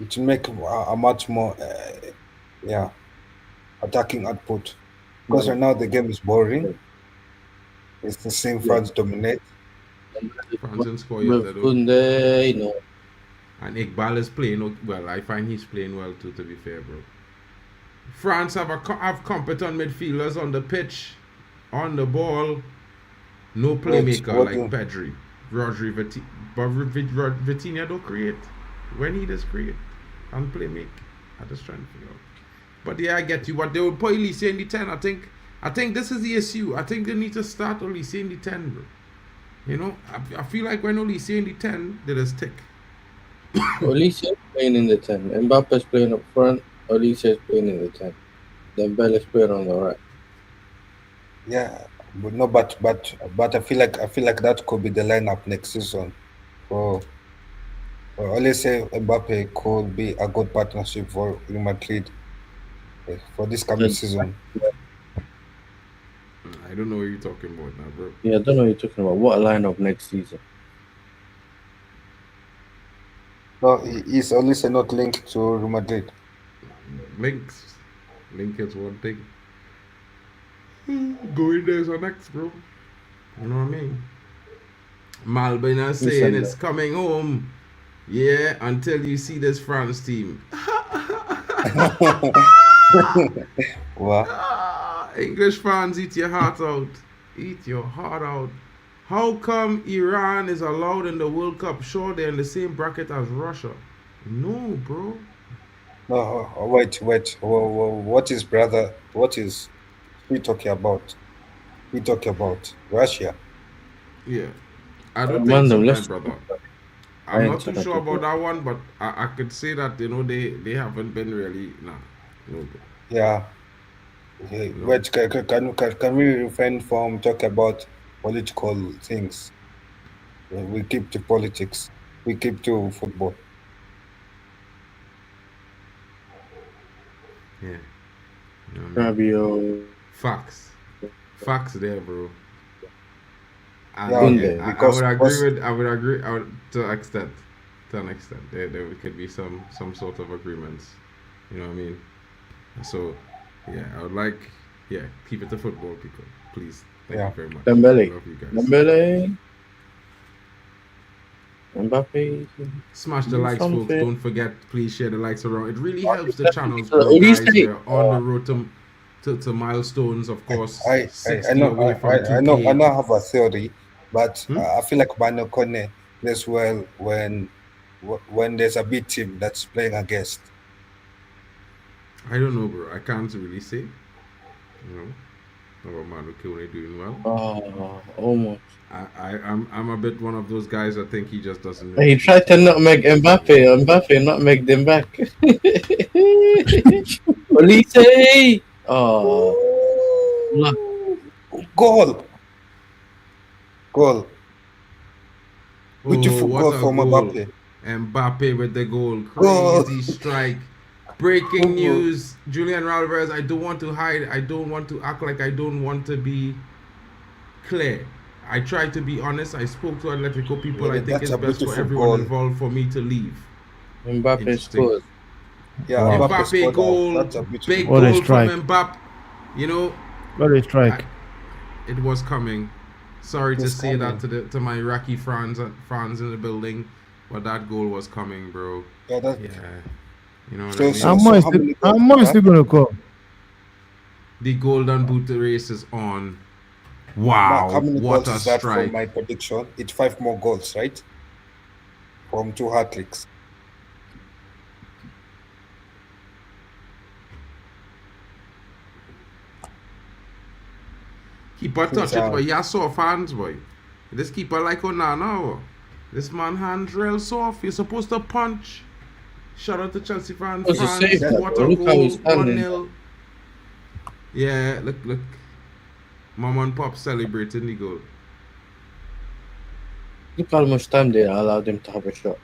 Speaker 5: to make a much more, attacking output. Because right now the game is boring. It's the same France dominate.
Speaker 2: France didn't score yet, though. And Iqbal is playing well. I find he's playing well too, to be fair, bro. France have competent midfielders on the pitch, on the ball. No playmaker like Pedri, Rodri, but Vitinha don't create. When he does create and play make, I just trying to figure out. But yeah, I get you. But they would put Olise in the 10. I think this is the issue. I think they need to start Olise in the 10, bro. You know, I feel like when Olise in the 10, they just tick.
Speaker 6: Olise is playing in the 10. MBAPPÉ is playing up front. Olise is playing in the 10. Dembele is playing on the right.
Speaker 5: Yeah, but no, but I feel like that could be the lineup next season. For Olise, MBAPPÉ could be a good partnership for Real Madrid for this coming season.
Speaker 2: I don't know what you're talking about now, bro.
Speaker 6: Yeah, I don't know what you're talking about. What lineup next season?
Speaker 5: No, is Olise not linked to Real Madrid?
Speaker 2: Link is one thing. Going there's a next, bro. You know what I mean? Malbina saying it's coming home. Yeah, until you see this France team.
Speaker 5: What?
Speaker 2: English fans, eat your heart out. Eat your heart out. How come Iran is allowed in the World Cup? Sure, they're in the same bracket as Russia. No, bro.
Speaker 5: No, wait. What is brother? What is he talking about? He talking about Russia.
Speaker 2: Yeah. I don't think so, my brother. I'm not too sure about that one, but I could say that, you know, they haven't been really, no, bro.
Speaker 5: Yeah. Wait, can we refrain from talking about political things? We keep to politics. We keep to football.
Speaker 2: Yeah.
Speaker 6: Fabio.
Speaker 2: Facts there, bro. And
Speaker 5: Yeah,
Speaker 2: I would agree to an extent. There could be some sort of agreements. You know what I mean? So yeah, I would like keep it to football, people. Please. Thank you very much.
Speaker 6: Dembele.
Speaker 2: Love you guys.
Speaker 6: Dembele. MBAPPÉ.
Speaker 2: Smash the likes, folks. Don't forget, please share the likes around. It really helps the channels grow, guys. We're on the road to milestones, of course.
Speaker 5: I know I have a theory, but I feel like Bano Kone plays well when there's a big team that's playing against.
Speaker 2: I don't know, bro. I can't really say. You know. Oh man, okay, we're doing well.
Speaker 6: Oh, almost.
Speaker 2: I'm a bit one of those guys. I think he just doesn't.
Speaker 6: He tried to nutmeg Mbappe. Mbappe nutmegged him back. Olise! Oh, look.
Speaker 5: Goal.
Speaker 2: Oh,
Speaker 5: Beautiful
Speaker 2: what
Speaker 5: goal
Speaker 2: a
Speaker 5: from
Speaker 2: goal.
Speaker 5: Mbappe.
Speaker 2: Mbappe with the goal.
Speaker 5: Goal.
Speaker 2: Crazy strike. Breaking news. Julian Alvarez, I don't want to hide. I don't want to act like I don't want to be clear. I tried to be honest. I spoke to Atletico people.
Speaker 5: Yeah,
Speaker 2: I think
Speaker 5: that's
Speaker 2: it's
Speaker 5: a
Speaker 2: best for
Speaker 5: beautiful
Speaker 2: everyone
Speaker 5: goal.
Speaker 2: involved for me to leave.
Speaker 6: Mbappe
Speaker 2: Interesting.
Speaker 6: scored.
Speaker 5: Yeah,
Speaker 7: Wow.
Speaker 5: Mbappe
Speaker 2: Mbappe
Speaker 5: scored
Speaker 2: goal.
Speaker 5: that. That's a beautiful
Speaker 2: Big
Speaker 7: What a
Speaker 2: goal from
Speaker 7: strike.
Speaker 2: Mbappe. You know,
Speaker 7: What a strike.
Speaker 2: it was coming. Sorry
Speaker 5: It
Speaker 2: to
Speaker 5: was
Speaker 2: say that
Speaker 5: coming.
Speaker 2: to my Iraqi fans in the building, but that goal was coming, bro.
Speaker 5: Yeah, that,
Speaker 2: Yeah, you know what
Speaker 5: So-
Speaker 2: I mean.
Speaker 5: so-
Speaker 7: How
Speaker 5: how
Speaker 7: much?
Speaker 5: many
Speaker 7: How
Speaker 5: goals
Speaker 7: much
Speaker 5: is
Speaker 7: is going to come?
Speaker 2: The golden boot race is on.
Speaker 5: Mark, how
Speaker 2: Wow,
Speaker 5: many
Speaker 2: what
Speaker 5: goals
Speaker 2: a
Speaker 5: is that
Speaker 2: strike!
Speaker 5: from my prediction? It's 5 more goals, right? From 2 hat-tricks.
Speaker 2: Keeper touch it,
Speaker 5: Sound.
Speaker 2: boy. You saw fans, boy. This keeper like Onana. This man hands real soft. You're supposed to punch. Shout out to Chelsea fans.
Speaker 6: What's the save,
Speaker 5: bro?
Speaker 2: What a
Speaker 6: Look how
Speaker 2: goal.
Speaker 6: he's standing.
Speaker 2: 1-0. Yeah, look. Mom and Pop celebrating the goal.
Speaker 6: Look how much time they allowed him to have a shot.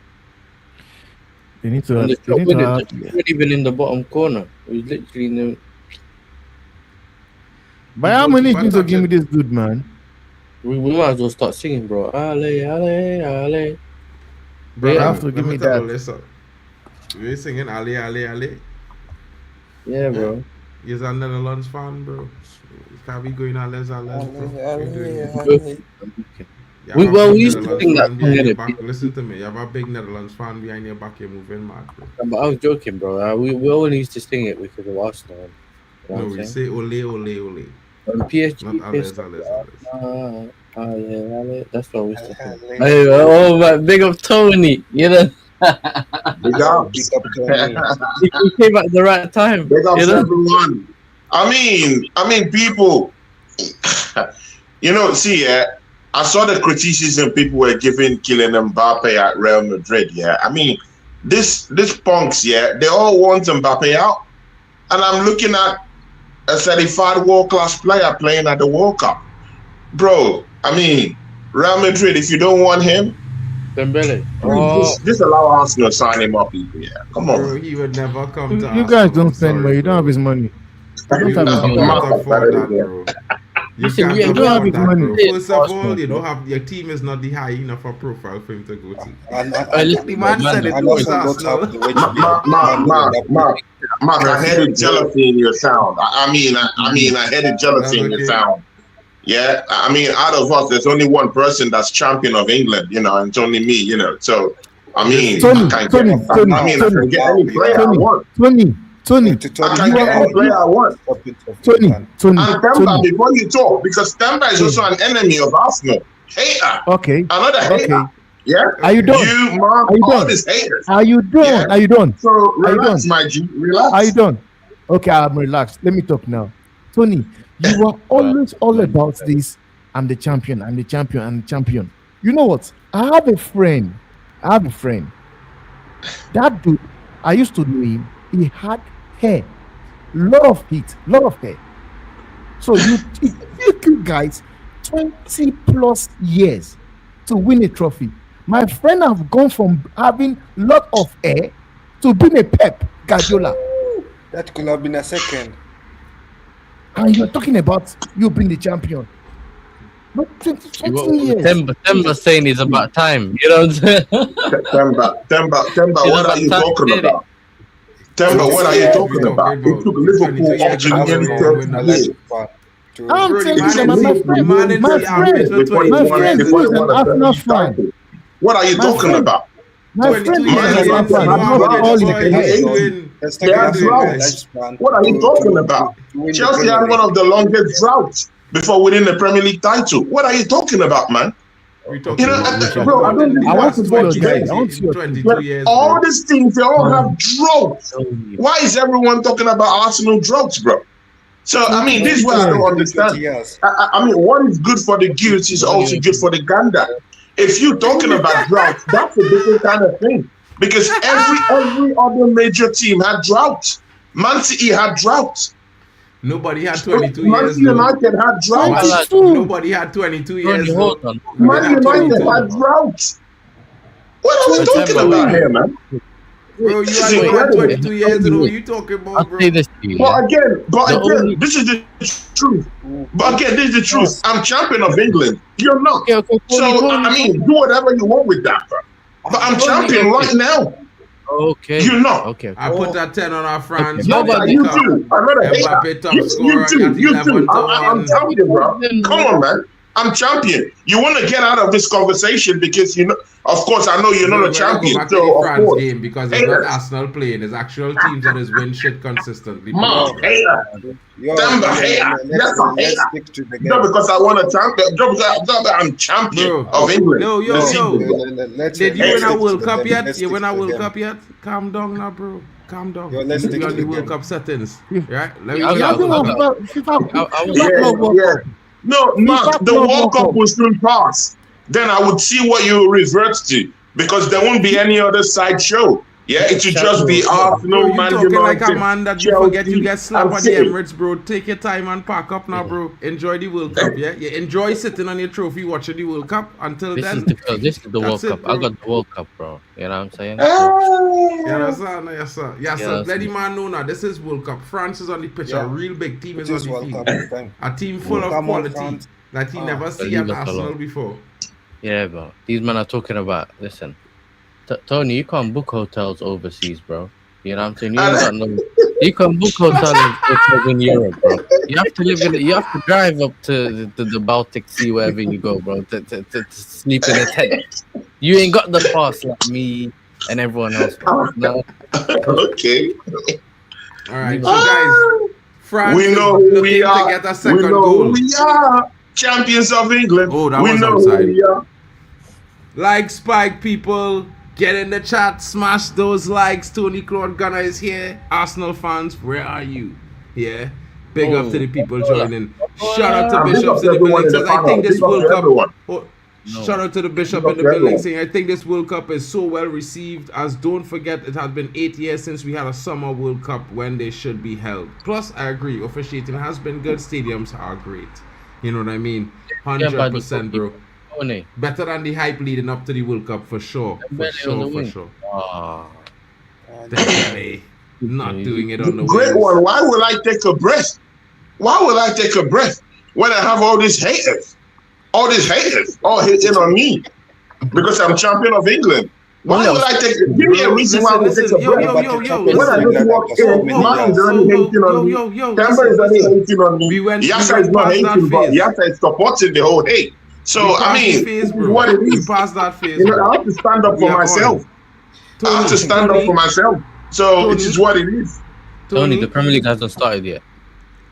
Speaker 7: They need to.
Speaker 6: And the
Speaker 7: They
Speaker 6: shot
Speaker 7: need to
Speaker 6: wasn't
Speaker 7: have,
Speaker 6: not even in the bottom corner. It was literally in the.
Speaker 7: But how many need to give me this good man?
Speaker 6: We might as well start singing, bro. Ale, ale, ale.
Speaker 2: Bro,
Speaker 6: Yeah.
Speaker 7: You have to give me that.
Speaker 2: Listen. We're singing Ali, Ali, Ali.
Speaker 6: Yeah, bro.
Speaker 2: You're a Netherlands fan, bro. You can't be going Alles, bro. You're doing it. You have a
Speaker 6: Well,
Speaker 2: big
Speaker 6: we used to
Speaker 2: Netherlands
Speaker 6: sing that
Speaker 2: fan behind
Speaker 6: song,
Speaker 2: your
Speaker 6: innit?
Speaker 2: back. Listen to me. You have a big Netherlands fan behind your back. You're moving mad, bro.
Speaker 6: But I was joking, bro. We only used to sing it because of Arsenal. You know
Speaker 2: No,
Speaker 6: what
Speaker 2: we
Speaker 6: I'm saying?
Speaker 2: say ole, ole, ole.
Speaker 6: And PSG
Speaker 2: Not Alles,
Speaker 6: pissed
Speaker 2: Alles,
Speaker 6: off.
Speaker 2: Alles.
Speaker 6: Ale, ale. That's what we used to sing.
Speaker 5: Ale.
Speaker 6: Hey, oh, my big up Tony. You know,
Speaker 8: Big ups.
Speaker 5: Big up Tony.
Speaker 6: he came at the right time.
Speaker 8: Big ups
Speaker 6: You know?
Speaker 8: everyone. I mean, people. You know, see, I saw the criticism people were giving Kylian Mbappe at Real Madrid. Yeah, I mean, this punks. Yeah, they all want Mbappe out, and I'm looking at a certified world-class player playing at the World Cup, bro. I mean, Real Madrid. If you don't want him,
Speaker 6: Dembele.
Speaker 8: just allow Arsenal to sign him up. Yeah, come
Speaker 2: Bro,
Speaker 8: on.
Speaker 2: he would never come to
Speaker 7: You guys don't spend money. You don't have his money.
Speaker 2: You
Speaker 7: don't have his
Speaker 2: can't
Speaker 7: money.
Speaker 2: afford that, bro. You
Speaker 6: Listen,
Speaker 2: can't
Speaker 6: we don't
Speaker 7: have
Speaker 2: afford
Speaker 7: his
Speaker 2: that,
Speaker 7: money.
Speaker 2: bro. First of
Speaker 6: Arsenal,
Speaker 2: all, you don't
Speaker 6: bro.
Speaker 2: have your team is not the high enough a profile for him to go to. The man said it
Speaker 5: And
Speaker 2: was
Speaker 5: also don't
Speaker 2: Arsenal.
Speaker 5: have the way to be
Speaker 8: Mark, I heard jealousy in your sound. I mean, I heard jealousy in your sound. Yeah, I mean, out of us, there's only one person that's champion of England, you know, and it's only me, you know. So, I mean,
Speaker 7: Tony,
Speaker 8: I can
Speaker 7: Tony,
Speaker 8: get,
Speaker 7: Tony,
Speaker 8: I mean, I
Speaker 7: Tony,
Speaker 8: can get any player I want.
Speaker 7: Tony,
Speaker 8: I can get any player I want.
Speaker 7: Tony.
Speaker 8: And Temba, before you talk, because Temba is also an enemy of Arsenal. Hater.
Speaker 7: Okay.
Speaker 8: Another hater.
Speaker 7: Okay.
Speaker 8: Yeah.
Speaker 7: Are you done?
Speaker 8: You, Mark,
Speaker 7: Are you
Speaker 8: all
Speaker 7: done?
Speaker 8: these haters.
Speaker 7: Are you done?
Speaker 8: Yeah.
Speaker 7: Are you done?
Speaker 8: So
Speaker 7: Are you
Speaker 8: relax,
Speaker 7: done?
Speaker 8: my G. Relax.
Speaker 7: Are you done? Okay, I'm relaxed. Let me talk now. Tony, you are always all about this. I'm the champion. I'm the champion. I'm the champion. You know what? I have a friend. That dude, I used to know him. He had hair, lot of hair. So it took you guys 20 plus years to win a trophy. My friend have gone from having lot of hair to being a Pep Guardiola.
Speaker 5: That could have been a second.
Speaker 7: And you're talking about you being the champion. Not 20 years.
Speaker 6: Temba saying it's about time. You know what I'm saying?
Speaker 8: Temba, what are you talking about? Temba, what are you talking about? It took Liverpool up to nearly 30 years.
Speaker 7: I'm
Speaker 2: Bro,
Speaker 7: telling
Speaker 2: the
Speaker 7: you,
Speaker 2: man
Speaker 7: my
Speaker 2: is- the man
Speaker 7: friend,
Speaker 2: is
Speaker 7: my
Speaker 2: the
Speaker 7: friend,
Speaker 2: average of
Speaker 8: Before he
Speaker 2: 20
Speaker 8: won-
Speaker 7: friend
Speaker 8: before he
Speaker 7: is an
Speaker 8: won a
Speaker 7: Arsenal
Speaker 8: Premier
Speaker 7: fan.
Speaker 8: title. What are you
Speaker 7: My
Speaker 8: talking
Speaker 7: friend-
Speaker 8: about?
Speaker 7: my
Speaker 2: 22
Speaker 7: friend is
Speaker 2: years,
Speaker 7: an
Speaker 8: Man,
Speaker 2: you
Speaker 7: Arsenal
Speaker 2: don't
Speaker 7: fan.
Speaker 2: know
Speaker 7: I'm
Speaker 2: how
Speaker 7: not
Speaker 2: many
Speaker 7: calling
Speaker 2: boys
Speaker 7: it
Speaker 8: Hey,
Speaker 7: hair.
Speaker 2: doing.
Speaker 5: Let's
Speaker 8: They are droughts. What are you talking about? Chelsea had one of the longest droughts before winning the Premier League title. What are you talking about, man?
Speaker 2: We talking
Speaker 8: You know,
Speaker 2: about
Speaker 8: bro, I don't-
Speaker 7: I want to
Speaker 8: go
Speaker 2: go
Speaker 8: to bed.
Speaker 7: I want to see your
Speaker 2: 22 years,
Speaker 8: All
Speaker 2: bro.
Speaker 8: these things, they all have droughts. Why is everyone talking about Arsenal droughts, bro? So I mean, this is what I don't understand. I mean, what is good for the goose is also good for the gander. If you're talking about drought, that's a different kind of thing. Because every other major team had drought. Man City had drought.
Speaker 2: Nobody had 22
Speaker 8: Man
Speaker 2: years.
Speaker 8: United had drought.
Speaker 2: Nobody had 22 years.
Speaker 6: Hold on.
Speaker 8: Man United had drought. What are we talking about here, man?
Speaker 2: Bro, you had 22 years and what you talking about, bro?
Speaker 6: I'll say this to you.
Speaker 8: But again, this is the truth. But again, this is the truth. I'm champion of England. You're not. So, I mean, do whatever you want with that, bro. But I'm champion right now.
Speaker 6: Okay.
Speaker 8: You're not.
Speaker 6: Okay.
Speaker 2: I put that 10 on our France.
Speaker 8: You too. I'm not a hater. You too. I'm champion, bro. Come on, man. I'm champion. You want to get out of this conversation because you know, of course, I know you're not a champion.
Speaker 2: Go back
Speaker 8: So,
Speaker 2: to the
Speaker 8: of
Speaker 2: France
Speaker 8: course.
Speaker 2: game because it's not Arsenal playing. It's actual teams that is win shit consistently.
Speaker 8: Man, hater. Damn the hater. Yes, I'm hater. No, because I want a champion. No, because I'm champion of England.
Speaker 2: Yo. Did you win a World Cup yet? You win a World Cup yet? Calm down now, bro. Calm down.
Speaker 5: Yo, let's stick
Speaker 2: on
Speaker 5: to
Speaker 2: the
Speaker 5: the
Speaker 2: World
Speaker 5: game.
Speaker 2: Cup settings. Right?
Speaker 8: Yeah. No, Mark, the World Cup will soon pass. Then I would see what you revert to because there won't be any other side show. Yeah, it should just be Arsenal,
Speaker 2: You
Speaker 8: Man
Speaker 2: talking
Speaker 8: United,
Speaker 2: like a man that you
Speaker 8: Chelsea,
Speaker 2: forget you get slapped
Speaker 8: and
Speaker 2: on the
Speaker 8: City.
Speaker 2: Emirates, bro. Take your time and pack up now, bro. Enjoy the World Cup, yeah? You enjoy sitting on your trophy watching the World Cup until
Speaker 6: This
Speaker 2: then.
Speaker 6: is the World
Speaker 2: it,
Speaker 6: Cup.
Speaker 2: bro.
Speaker 6: I got the World Cup, bro. You know what I'm saying?
Speaker 2: Yes, sir. No, yes, sir. Yes, sir.
Speaker 6: Yes,
Speaker 2: Let the
Speaker 6: sir.
Speaker 2: man know now. This is World Cup. France is on the pitch.
Speaker 5: Yeah.
Speaker 2: A real big team is
Speaker 5: It is
Speaker 2: on the
Speaker 5: World
Speaker 2: field.
Speaker 5: Cup this time.
Speaker 2: A team full of
Speaker 5: Come on,
Speaker 2: quality
Speaker 5: France.
Speaker 2: that he never see
Speaker 6: leave
Speaker 2: at
Speaker 6: us
Speaker 2: Arsenal
Speaker 6: alone.
Speaker 2: before.
Speaker 6: Yeah, bro. These men are talking about. Listen, Tony, you can't book hotels overseas, bro. You know what I'm saying? You ain't got no. You can book hotels in Europe, bro. You have to live in. You have to drive up to the Baltic Sea wherever you go, bro, to sleep in a tent. You ain't got the pass like me and everyone else. Bro. No.
Speaker 8: Okay.
Speaker 2: All right, so guys, France
Speaker 8: We know
Speaker 2: is
Speaker 8: who
Speaker 2: looking
Speaker 8: we are.
Speaker 2: to get a
Speaker 8: We
Speaker 2: second
Speaker 8: know
Speaker 2: goal.
Speaker 8: who we are. Champions of England.
Speaker 2: Oh, that
Speaker 8: we
Speaker 2: was
Speaker 8: know
Speaker 2: outside.
Speaker 8: who we are.
Speaker 2: Like Spike, people. Get in the chat. Smash those likes. Tony Claude Gunner is here. Arsenal fans, where are you? Yeah. Big up to the people joining. Shout out to
Speaker 8: Big up
Speaker 2: Bishops
Speaker 8: to
Speaker 2: in the
Speaker 8: everyone
Speaker 2: building.
Speaker 8: in the
Speaker 2: Says, I
Speaker 8: panel.
Speaker 2: think this
Speaker 8: Big up
Speaker 2: World
Speaker 8: to
Speaker 2: Cup.
Speaker 8: everyone.
Speaker 2: Oh, shout out to the Bishop
Speaker 8: Big
Speaker 2: in the
Speaker 8: up to
Speaker 2: building
Speaker 8: everyone.
Speaker 2: saying, I think this World Cup is so well received as don't forget it has been 8 years since we had a summer World Cup when they should be held. Plus, I agree, officiating has been good. Stadiums are great. You know what I mean? 100%, bro.
Speaker 6: Tony.
Speaker 2: Better than the hype leading up to the World Cup for sure. For sure.
Speaker 6: Ah.
Speaker 2: Definitely not doing it on the
Speaker 8: Great
Speaker 2: wings.
Speaker 8: one. Why would I take a breath? Why would I take a breath when I have all these haters? All hating on me because I'm champion of England. Why would I take? Give me a reason why I would take a breath. When I just walk in, man is already hating on me. Temper is already hating on me. Yasa is not hating, but Yasa is supporting the whole hate. So I mean, this is what it is.
Speaker 2: Past that phase,
Speaker 8: You know, I have to stand up for myself. I have to stand up for myself. So it is what it is.
Speaker 6: Tony, the Premier League hasn't started yet.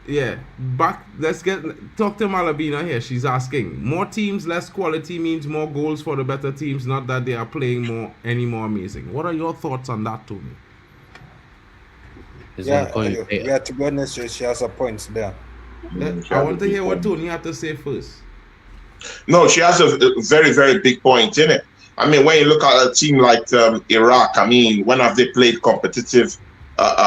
Speaker 2: Yeah, back. Let's talk to Malabina here. She's asking, more teams, less quality means more goals for the better teams. Not that they are playing any more amazing. What are your thoughts on that, Tony?
Speaker 5: Yeah, to be honest, she has a point there.
Speaker 2: I want to hear what Tony had to say first.
Speaker 8: No, she has a very, very big point in it. I mean, when you look at a team like Iraq, I mean, when have they played competitive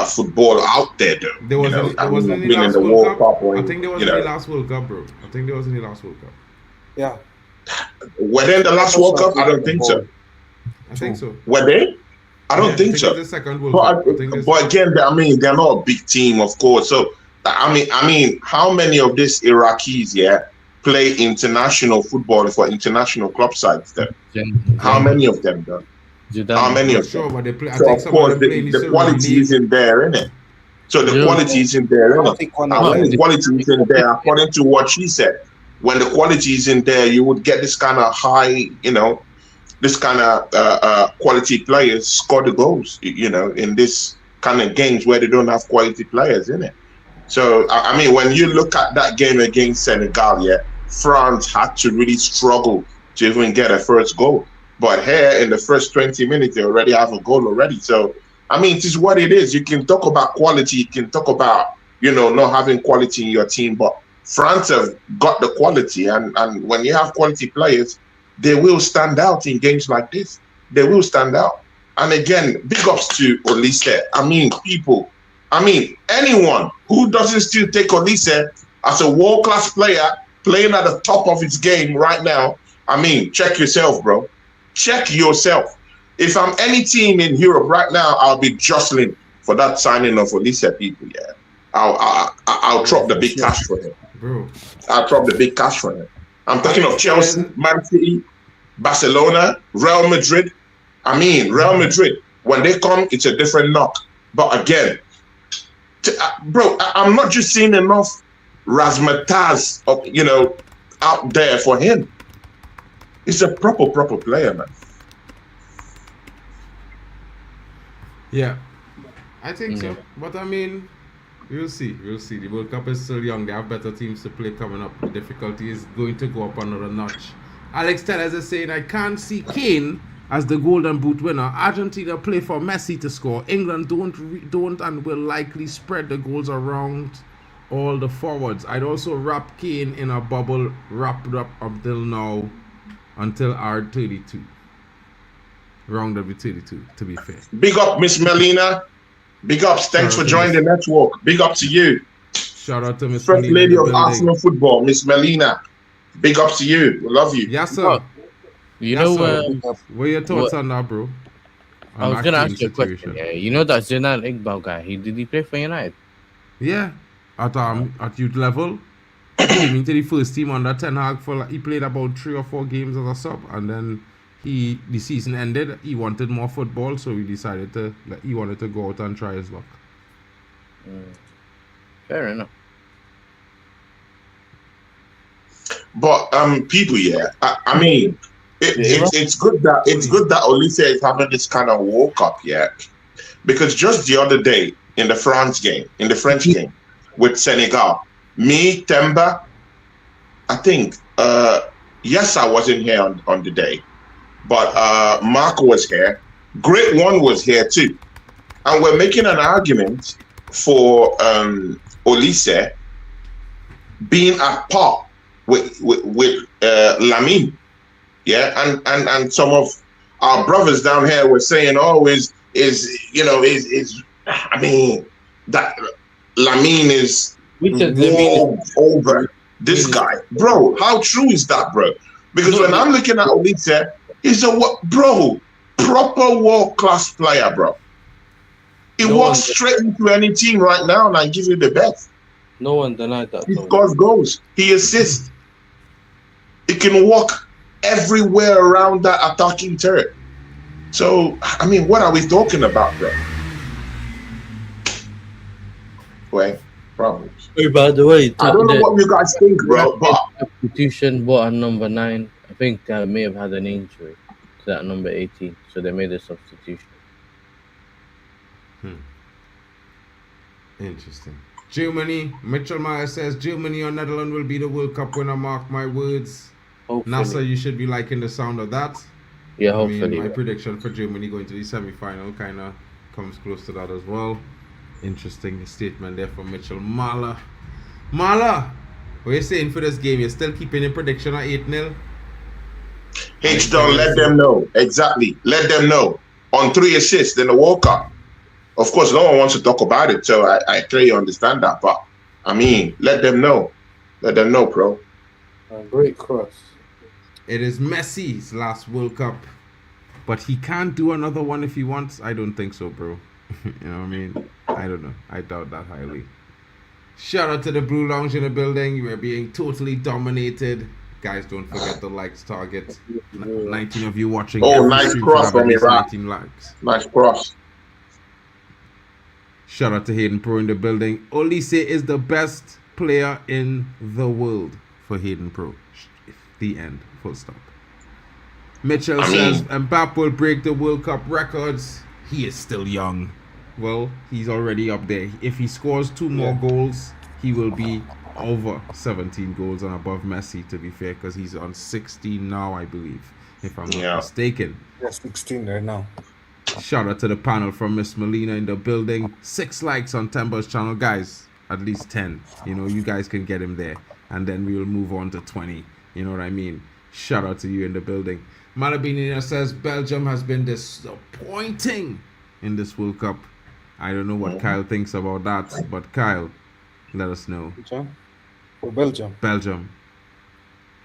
Speaker 8: football out there, though?
Speaker 2: There wasn't any last World Cup. I think there was any last World Cup, bro. I think there was any last World Cup.
Speaker 5: Yeah.
Speaker 8: Were they in the last World Cup? I don't think so.
Speaker 2: I think so.
Speaker 8: Were they? I don't think so.
Speaker 2: The second World Cup.
Speaker 8: But again, I mean, they're not a big team, of course. So, I mean, how many of these Iraqis, play international football for international club sides then? How many of them though? How many of them?
Speaker 2: Sure, but they play,
Speaker 8: so of course the quality isn't there, innit? So the quality isn't there, innit? And when the quality isn't there, according to what she said, when the quality isn't there, you would get this kind of high, this kind of quality players score the goals, in this kind of games where they don't have quality players, innit? So, I mean, when you look at that game against Senegal, France had to really struggle to even get a first goal. But here, in the first 20 minutes, they already have a goal already. So, I mean, it is what it is. You can talk about quality. You can talk about, not having quality in your team, but France have got the quality, and when you have quality players, they will stand out in games like this. They will stand out. And again, big ups to Olise. Anyone who doesn't still take Olise as a world-class player playing at the top of his game right now, check yourself, bro. Check yourself. If I'm any team in Europe right now, I'll be jostling for that signing of Olise, people. Yeah, I'll drop the big cash for him.
Speaker 2: Bro,
Speaker 8: I'll drop the big cash for him. I'm talking of Chelsea, Man City, Barcelona, Real Madrid. Real Madrid, when they come, it's a different knock. But again, bro, I'm not just seeing enough razzmatazz, out there for him. He's a proper player, man.
Speaker 2: yeah, I think so. But we'll see. The World Cup is still young. They have better teams to play coming up. The difficulty is going to go up another notch. Alex Tellez is saying, I can't see Kane as the Golden Boot winner. Argentina play for Messi to score. England don't and will likely spread the goals around all the forwards. I'd also wrap Kane in a bubble wrapped up until now, until R32. Round of 32, to be fair.
Speaker 8: Big up, Miss Melina. Big ups. Thanks for joining the network. Big up to you.
Speaker 2: Shout out to Miss
Speaker 8: First
Speaker 2: Melina
Speaker 8: lady
Speaker 2: in the
Speaker 8: of
Speaker 2: building.
Speaker 8: Arsenal football, Miss Melina. Big up to you. We love you.
Speaker 2: Yes, sir.
Speaker 6: You
Speaker 2: Yes,
Speaker 6: know,
Speaker 2: sir. What are your thoughts on that, bro?
Speaker 6: I was gonna ask you a question. Yeah, you know that Zenan Iqbal guy. Did he play for United?
Speaker 2: Yeah, at youth level, he came into the first team under Ten Hag he played about 3 or 4 games as a sub, and then the season ended. He wanted more football, so he decided he wanted to go out and try his luck.
Speaker 6: Fair enough.
Speaker 8: But people, it's good that Olise is having this kind of World Cup, because just the other day in the French game with Senegal, me, Temba, I think, yes, I wasn't here on the day, but Marco was here. Great One was here too, and we're making an argument for Olise being at par with Lamine, and some of our brothers down here were saying, that Lamine is over this guy, bro. How true is that, bro? Because when I'm looking at Olise, he's proper world-class player, bro. He walks straight into any team right now, and I give you the best.
Speaker 6: No one denied that.
Speaker 8: He scores goals. He assists. He can walk everywhere around that attacking turret. So, what are we talking about, bro? Well, problems.
Speaker 6: Oh, by the way,
Speaker 8: I don't know what you guys think, bro, but
Speaker 6: substitution bought a number 9. I think they may have had an injury to that number 18, so they made a substitution.
Speaker 2: Interesting. Germany, Mitchell Myers says Germany or Netherlands will be the World Cup winner. Mark my words.
Speaker 6: Hopefully.
Speaker 2: NASA, you should be liking the sound of that.
Speaker 6: Yeah, hopefully.
Speaker 2: My prediction for Germany going to the semi-final kind of comes close to that as well. Interesting statement there from Mitchell Mala. Mala, what are you saying for this game? You're still keeping your prediction at 8-0?
Speaker 8: H-Don, let them know. Exactly. Let them know. On 3 assists in the World Cup. Of course, no one wants to talk about it, so I clearly understand that. But, let them know. Let them know, bro.
Speaker 6: Great cross.
Speaker 2: It is Messi's last World Cup, but he can't do another one if he wants. I don't think so, bro. You know what I mean? I don't know. I doubt that highly. Shout out to the Blue Lounge in the building. You are being totally dominated. Guys, don't forget the likes target. 19 of you watching.
Speaker 8: Oh, nice cross from Iraq.
Speaker 2: 19 likes.
Speaker 8: Nice cross.
Speaker 2: Shout out to Hayden Pro in the building. Olise is the best player in the world for Hayden Pro. The end. Full stop. Mitchell says MBAPPÉ will break the World Cup records. He is still young. Well, he's already up there. If he scores 2 more goals, he will be over 17 goals and above Messi, to be fair, because he's on 16 now, I believe, if I'm not mistaken.
Speaker 5: Yeah, 16 right now.
Speaker 2: Shout out to the panel from Miss Melina in the building. 6 likes on Temba's channel. Guys, at least 10. You know, you guys can get him there, and then we will move on to 20. You know what I mean? Shout out to you in the building. Malabini says Belgium has been disappointing in this World Cup. I don't know what Kyle thinks about that, but Kyle, let us know.
Speaker 5: For Belgium.
Speaker 2: Belgium.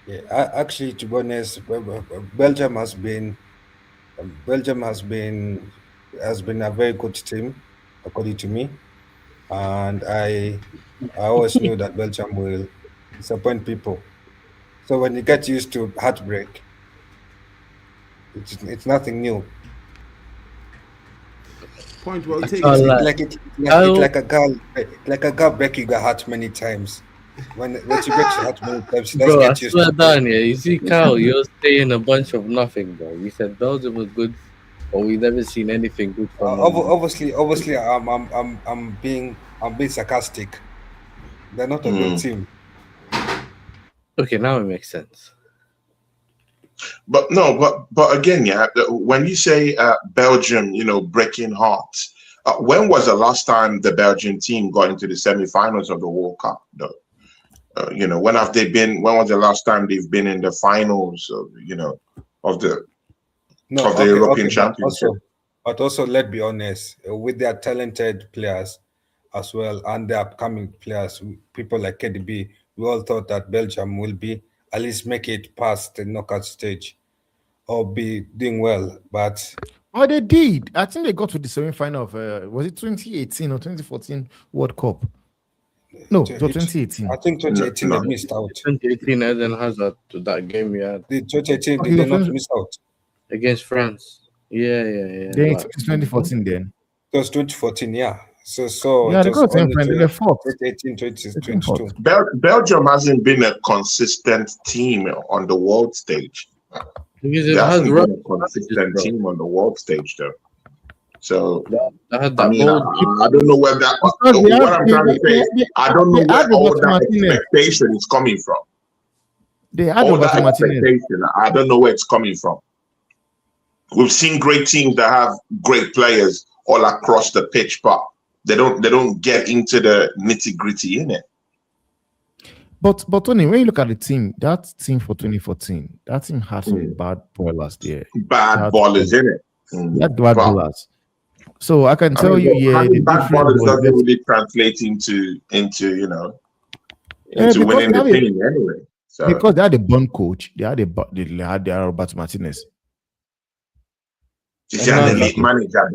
Speaker 5: Yeah, actually, to be honest, Belgium has been a very good team, according to me, and I always knew that Belgium will disappoint people. So when you get used to heartbreak, it's nothing new.
Speaker 2: Point well taken.
Speaker 5: It's like a girl breaking her heart many times. When she breaks her heart many times, she doesn't
Speaker 6: Bro, I
Speaker 5: get used to
Speaker 6: swear
Speaker 5: it.
Speaker 6: down here. You see, Kyle, you're saying a bunch of nothing, bro. You said Belgium was good, but we've never seen anything good from them.
Speaker 5: Obviously, I'm being sarcastic. They're not a good team.
Speaker 6: Okay, now it makes sense.
Speaker 8: But no, but again, yeah. When you say Belgium, you know, breaking hearts, when was the last time the Belgian team got into the semi-finals of the World Cup? Though, you know, when have they been? When was the last time they've been in the finals? Of, you know, of the European Championship?
Speaker 5: But also, let's be honest, with their talented players as well and the upcoming players, people like KDB, we all thought that Belgium will be at least make it past the knockout stage or be doing well. But
Speaker 7: they did. I think they got to the semi-final of was it 2018 or 2014 World Cup? No, it was 2018.
Speaker 5: I think 2018 they missed out.
Speaker 6: 2018 Eden Hazard to that game we had.
Speaker 5: The 2018 they did not miss out
Speaker 6: against France. Yeah.
Speaker 7: Then it was 2014 then.
Speaker 5: It was 2014, yeah. So
Speaker 7: yeah, they got to the fourth.
Speaker 5: 2018, 2022.
Speaker 8: Belgium hasn't been a consistent team on the world stage.
Speaker 6: Because
Speaker 8: They hasn't been a consistent team on the world stage, though. So I don't know where that. What I'm trying to say, I don't know where all that expectation is coming from. All that expectation, I don't know where it's coming from. We've seen great teams that have great players all across the pitch, but they don't get into the nitty-gritty in it.
Speaker 7: But Tony, when you look at the team, that team for 2014, that team had some bad ballers there.
Speaker 8: Bad ballers in it.
Speaker 7: Bad ballers. So I can tell you, the
Speaker 8: bad ballers doesn't really translate into you know, into winning the thing anyway. So
Speaker 7: because they had a born coach, they had their Roberto Martinez.
Speaker 8: He's an elite manager.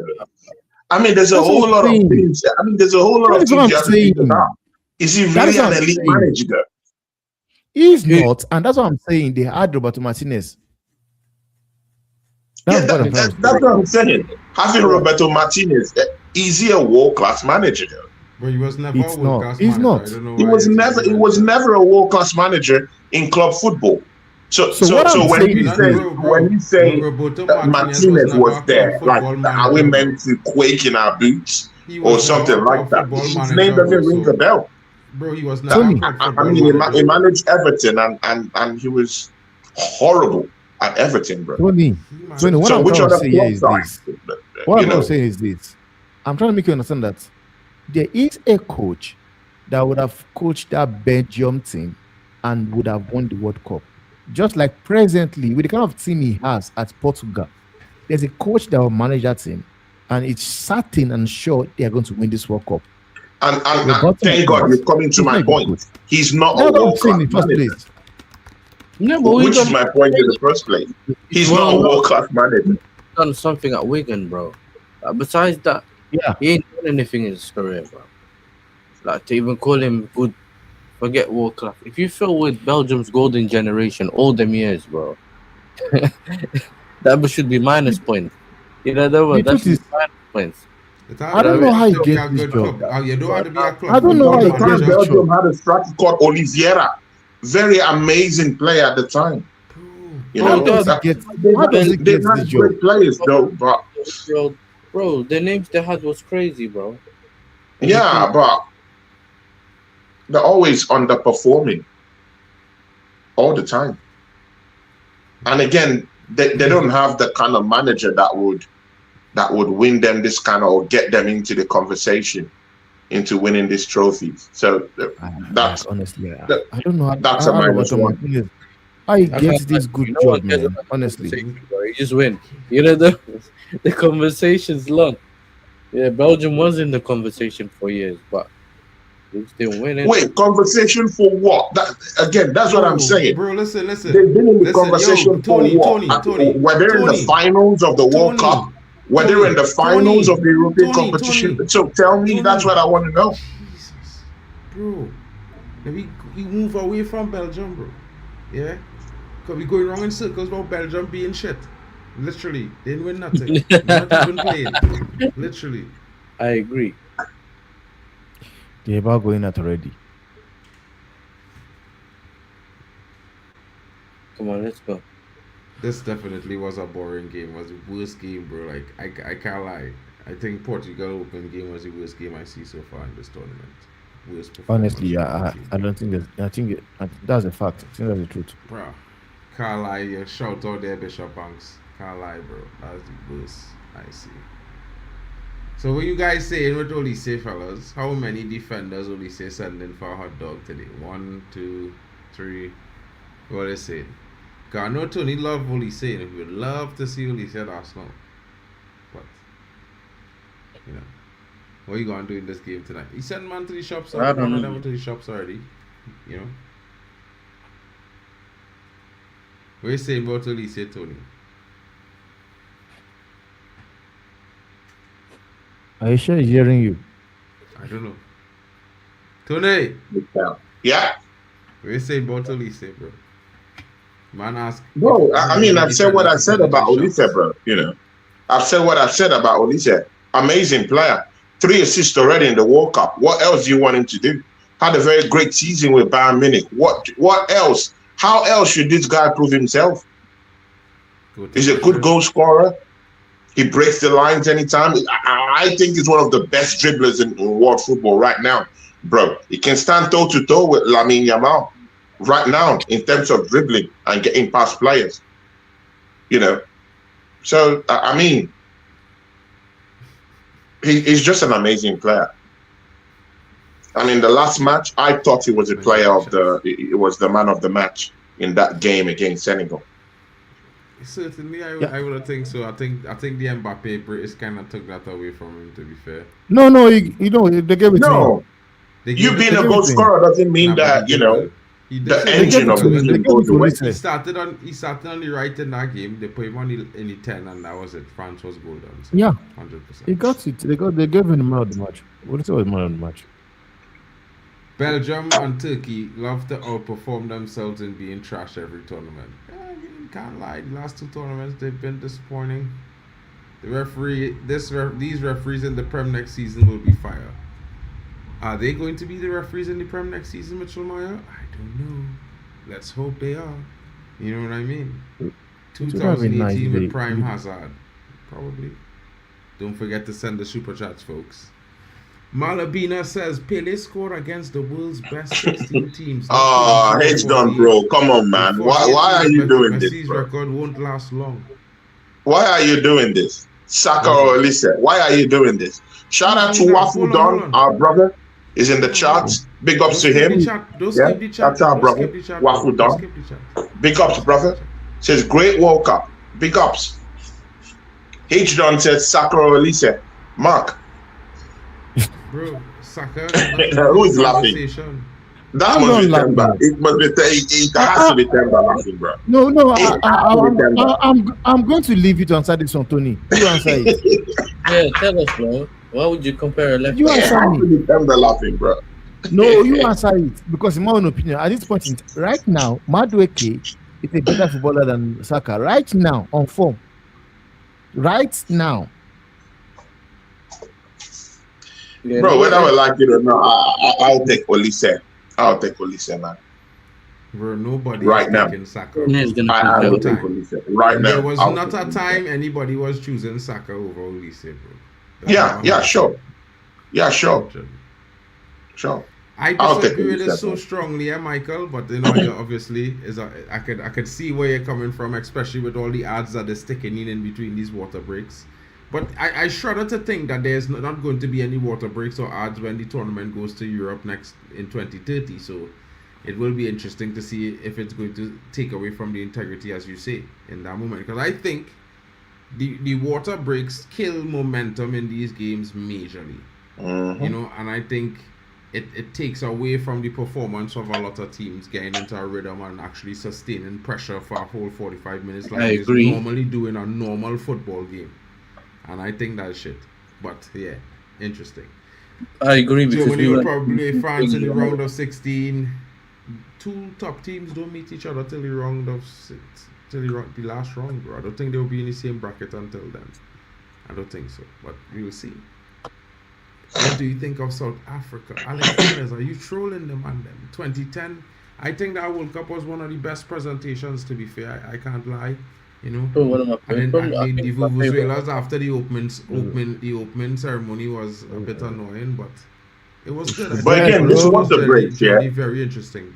Speaker 8: I mean, there's a whole lot of things. I mean, there's a whole lot of things you have to think about. Is he really an elite manager?
Speaker 7: He's not, and that's what I'm saying. They had Roberto Martinez.
Speaker 8: That's what I'm saying. Having Roberto Martinez, is he a world-class manager?
Speaker 2: But he was never a world-class
Speaker 7: manager. He's not.
Speaker 8: He was never a world-class manager in club football. So when you say that Martinez was there, like, are we meant to quake in our boots or something like that? His name doesn't ring a bell.
Speaker 2: Bro, he was not.
Speaker 8: I mean, he managed Everton and he was horrible at Everton, bro.
Speaker 7: Tony, what I'm trying to say here is this. What I'm trying to say is this. I'm trying to make you understand that there is a coach that would have coached that Belgium team and would have won the World Cup. Just like presently, with the kind of team he has at Portugal, there's a coach that will manage that team, and it's certain and sure they are going to win this World Cup.
Speaker 8: And thank God you're coming to my point. He's not a world-class manager. Which is my point in the first place. He's not a world-class manager.
Speaker 6: Done something at Wigan, bro. Besides that, he ain't done anything in his career, bro. Like, to even call him good, forget world class. If you feel with Belgium's golden generation all them years, bro, that should be minus points. You know that should be minus points.
Speaker 7: I don't know how he gets this job.
Speaker 2: I
Speaker 7: don't know how he gets this
Speaker 8: Belgium
Speaker 7: job.
Speaker 8: had a striker called Oliveira, very amazing player at the time. You know, they had great players though, but
Speaker 6: bro, the names they had was crazy, bro.
Speaker 8: Yeah, but they're always underperforming all the time. And again, they don't have the kind of manager that would win them this kind of, or get them into the conversation. into winning this trophy. So that's
Speaker 7: honestly,
Speaker 8: that-
Speaker 7: I don't know.
Speaker 8: that's a minus one.
Speaker 7: How he
Speaker 6: That's
Speaker 7: gets
Speaker 6: how-
Speaker 7: this good
Speaker 6: no one
Speaker 7: job,
Speaker 6: cares
Speaker 7: man.
Speaker 6: about the
Speaker 7: Honestly,
Speaker 6: conversation, bro. You just win. You know the conversation's long. Yeah, Belgium was in the conversation for years, but they just didn't win it.
Speaker 8: Wait, conversation for what? That again, that's what I'm saying.
Speaker 2: Bro, listen.
Speaker 8: They've been in the
Speaker 2: Listen,
Speaker 8: conversation
Speaker 2: yo, Tony,
Speaker 8: for what?
Speaker 2: Tony.
Speaker 8: Were they in the
Speaker 2: Tony,
Speaker 8: finals of the World Cup? Were they in the finals of the European competition?
Speaker 2: Tony,
Speaker 8: So tell me,
Speaker 2: Tony.
Speaker 8: that's what I want to know.
Speaker 2: Jesus, bro. Let me move away from Belgium, bro. Yeah? Because we going wrong in circles about Belgium being shit. Literally. They didn't win nothing. Not even playing. Literally.
Speaker 6: I agree.
Speaker 7: they're about going out already.
Speaker 6: Come on, let's go.
Speaker 2: This definitely was a boring game. It was the worst game, bro. Like, I can't lie. I think Portugal Open game was the worst game I see so far in this tournament. Worst performance.
Speaker 7: Honestly, I don't think that. That's a fact. I think that's the truth.
Speaker 2: Bro, can't lie. You shout out there, Bishop Banks. Can't lie, bro. That's the worst I see. So what you guys saying with Olise, fellas? How many defenders Olise sending for a hot dog today? 1, 2, 3. What is it? Cause I know Tony love Olise, and he would love to see Olise at Arsenal. But you know, what are you gonna do in this game tonight? He sent man to the shops.
Speaker 6: I don't know.
Speaker 2: Them to the shops already. You know. What are you saying about Olise, Tony?
Speaker 7: Are you sure he's hearing you?
Speaker 2: I don't know. Tony,
Speaker 8: Yeah.
Speaker 2: what are you saying about Olise, bro? Man, ask.
Speaker 8: Bro, I mean, I've said what I said about Olise, bro. You know, I've said what I've said about Olise. Amazing player. 3 assists already in the World Cup. What else do you want him to do? Had a very great season with Bayern Munich. What else? How else should this guy prove himself? He's a good goal scorer. He breaks the lines anytime. I think he's one of the best dribblers in world football right now, bro. He can stand toe to toe with Lamine Yamal right now in terms of dribbling and getting past players. You know, so I mean, he's just an amazing player. And in the last match, I thought he was a player of it was the man of the match in that game against Senegal.
Speaker 2: Certainly, I would think so. I think the MBAPPÉ British kind of took that away from him. To be fair,
Speaker 7: No, you know they gave it to him.
Speaker 2: They
Speaker 8: You
Speaker 2: gave
Speaker 8: being
Speaker 2: it
Speaker 8: a
Speaker 2: to
Speaker 8: goal
Speaker 2: him.
Speaker 8: scorer doesn't mean
Speaker 2: Nah, but
Speaker 8: that,
Speaker 2: he
Speaker 8: you
Speaker 2: did
Speaker 8: know,
Speaker 2: well. He did
Speaker 8: the
Speaker 2: say
Speaker 8: engine
Speaker 2: he
Speaker 8: of the
Speaker 2: did well.
Speaker 8: team goes away.
Speaker 2: He started on the right in that game. They put him on the 10, and that was it. France was golden. So
Speaker 7: Yeah,
Speaker 2: 100%.
Speaker 7: he got it. They gave him the man of the match. What is it? Man of the match.
Speaker 2: Belgium and Turkey love to outperform themselves in being trash every tournament. Can't lie. The last 2 tournaments they've been disappointing. These referees in the Prem next season will be fire. Are they going to be the referees in the Prem next season, Mitchell Meyer? I don't know. Let's hope they are. You know what I mean?
Speaker 7: It would have been
Speaker 2: 2018
Speaker 7: nice if
Speaker 2: with
Speaker 7: they-
Speaker 2: Prime Hazard. Probably. Don't forget to send the super chats, folks. Malabina says Pele scored against the world's best 16 teams.
Speaker 8: Oh, it's done, bro. Come on, man. Why are you doing this,
Speaker 2: Messi's
Speaker 8: bro?
Speaker 2: record won't last long.
Speaker 8: Why are you doing this? Saka or Olise, why are you doing this? Shout out to Wafu Don, our brother. Is in the charts. Big ups to him.
Speaker 2: Don't
Speaker 8: Yeah,
Speaker 2: skip the chat.
Speaker 8: that's our
Speaker 2: Don't
Speaker 8: brother.
Speaker 2: skip the chat.
Speaker 8: Wafu
Speaker 2: Don't
Speaker 8: Don.
Speaker 2: skip the chat.
Speaker 8: Big ups, brother. Says great World Cup. Big ups. H Don says Saka or Olise. Mark,
Speaker 2: Bro, Saka.
Speaker 8: Who is laughing? that
Speaker 7: I'm
Speaker 8: must be
Speaker 7: not
Speaker 8: Temba.
Speaker 7: laughing.
Speaker 8: It must be. It has to be Temba laughing, bro.
Speaker 7: No,
Speaker 8: Hey,
Speaker 7: I'm going to leave you to answer this one, Tony. You answer it.
Speaker 6: Yeah, tell us, bro. Why would you compare a left
Speaker 7: You
Speaker 6: back?
Speaker 8: It
Speaker 7: answer
Speaker 8: has to
Speaker 7: me.
Speaker 8: be Temba laughing, bro.
Speaker 7: No, you answer it because in my own opinion, at this point, right now, Madueke is a better footballer than Saka. Right now, on form. Right now.
Speaker 6: Yeah,
Speaker 8: Bro, whether we like it or not, I'll take Olise. I'll take Olise, man.
Speaker 2: Bro, nobody
Speaker 8: Right
Speaker 2: is
Speaker 8: now.
Speaker 2: taking Saka.
Speaker 6: He's gonna
Speaker 8: I will
Speaker 6: compare.
Speaker 8: take Olise. Right now.
Speaker 2: There was
Speaker 8: I'll
Speaker 2: not
Speaker 8: take
Speaker 2: a
Speaker 8: Olise.
Speaker 2: time anybody was choosing Saka over Olise, bro. That's
Speaker 8: Yeah,
Speaker 2: not
Speaker 8: yeah,
Speaker 2: how-
Speaker 8: sure. Yeah, sure. Sure.
Speaker 2: I
Speaker 8: I'll take
Speaker 2: disagree with
Speaker 8: Olise,
Speaker 2: it so
Speaker 8: bro.
Speaker 2: strongly, Michael. But you know, you obviously I could see where you're coming from, especially with all the ads that they're sticking in between these water breaks. But I shudder to think that there's not going to be any water breaks or odds when the tournament goes to Europe next in 2030. So it will be interesting to see if it's going to take away from the integrity, as you say, in that moment. Because I think the water breaks kill momentum in these games majorly. You know, and I think it takes away from the performance of a lot of teams getting into a rhythm and actually sustaining pressure for a whole 45 minutes like
Speaker 6: I
Speaker 2: they
Speaker 6: agree.
Speaker 2: normally do in a normal football game. And I think that's shit. But yeah, interesting.
Speaker 6: I agree because
Speaker 2: Germany
Speaker 6: we
Speaker 2: will
Speaker 6: went,
Speaker 2: probably play France in the round of 16. Two top teams don't meet each other till the round of the last round, bro. I don't think they'll be in the same bracket until then. I don't think so, but we will see. What do you think of South Africa? Alex Gomez, are you trolling them on them? 2010, I think that World Cup was one of the best presentations, to be fair. I can't lie, you know.
Speaker 6: one of my
Speaker 2: And
Speaker 6: probably,
Speaker 2: then
Speaker 6: I
Speaker 2: the
Speaker 6: think my favorite.
Speaker 2: Vuvuzelas after the opening ceremony was a bit annoying, but it was good. I
Speaker 8: But
Speaker 2: think
Speaker 8: again,
Speaker 2: it
Speaker 8: this
Speaker 2: was
Speaker 8: was the
Speaker 2: generally-
Speaker 8: break, yeah.
Speaker 2: generally very interesting.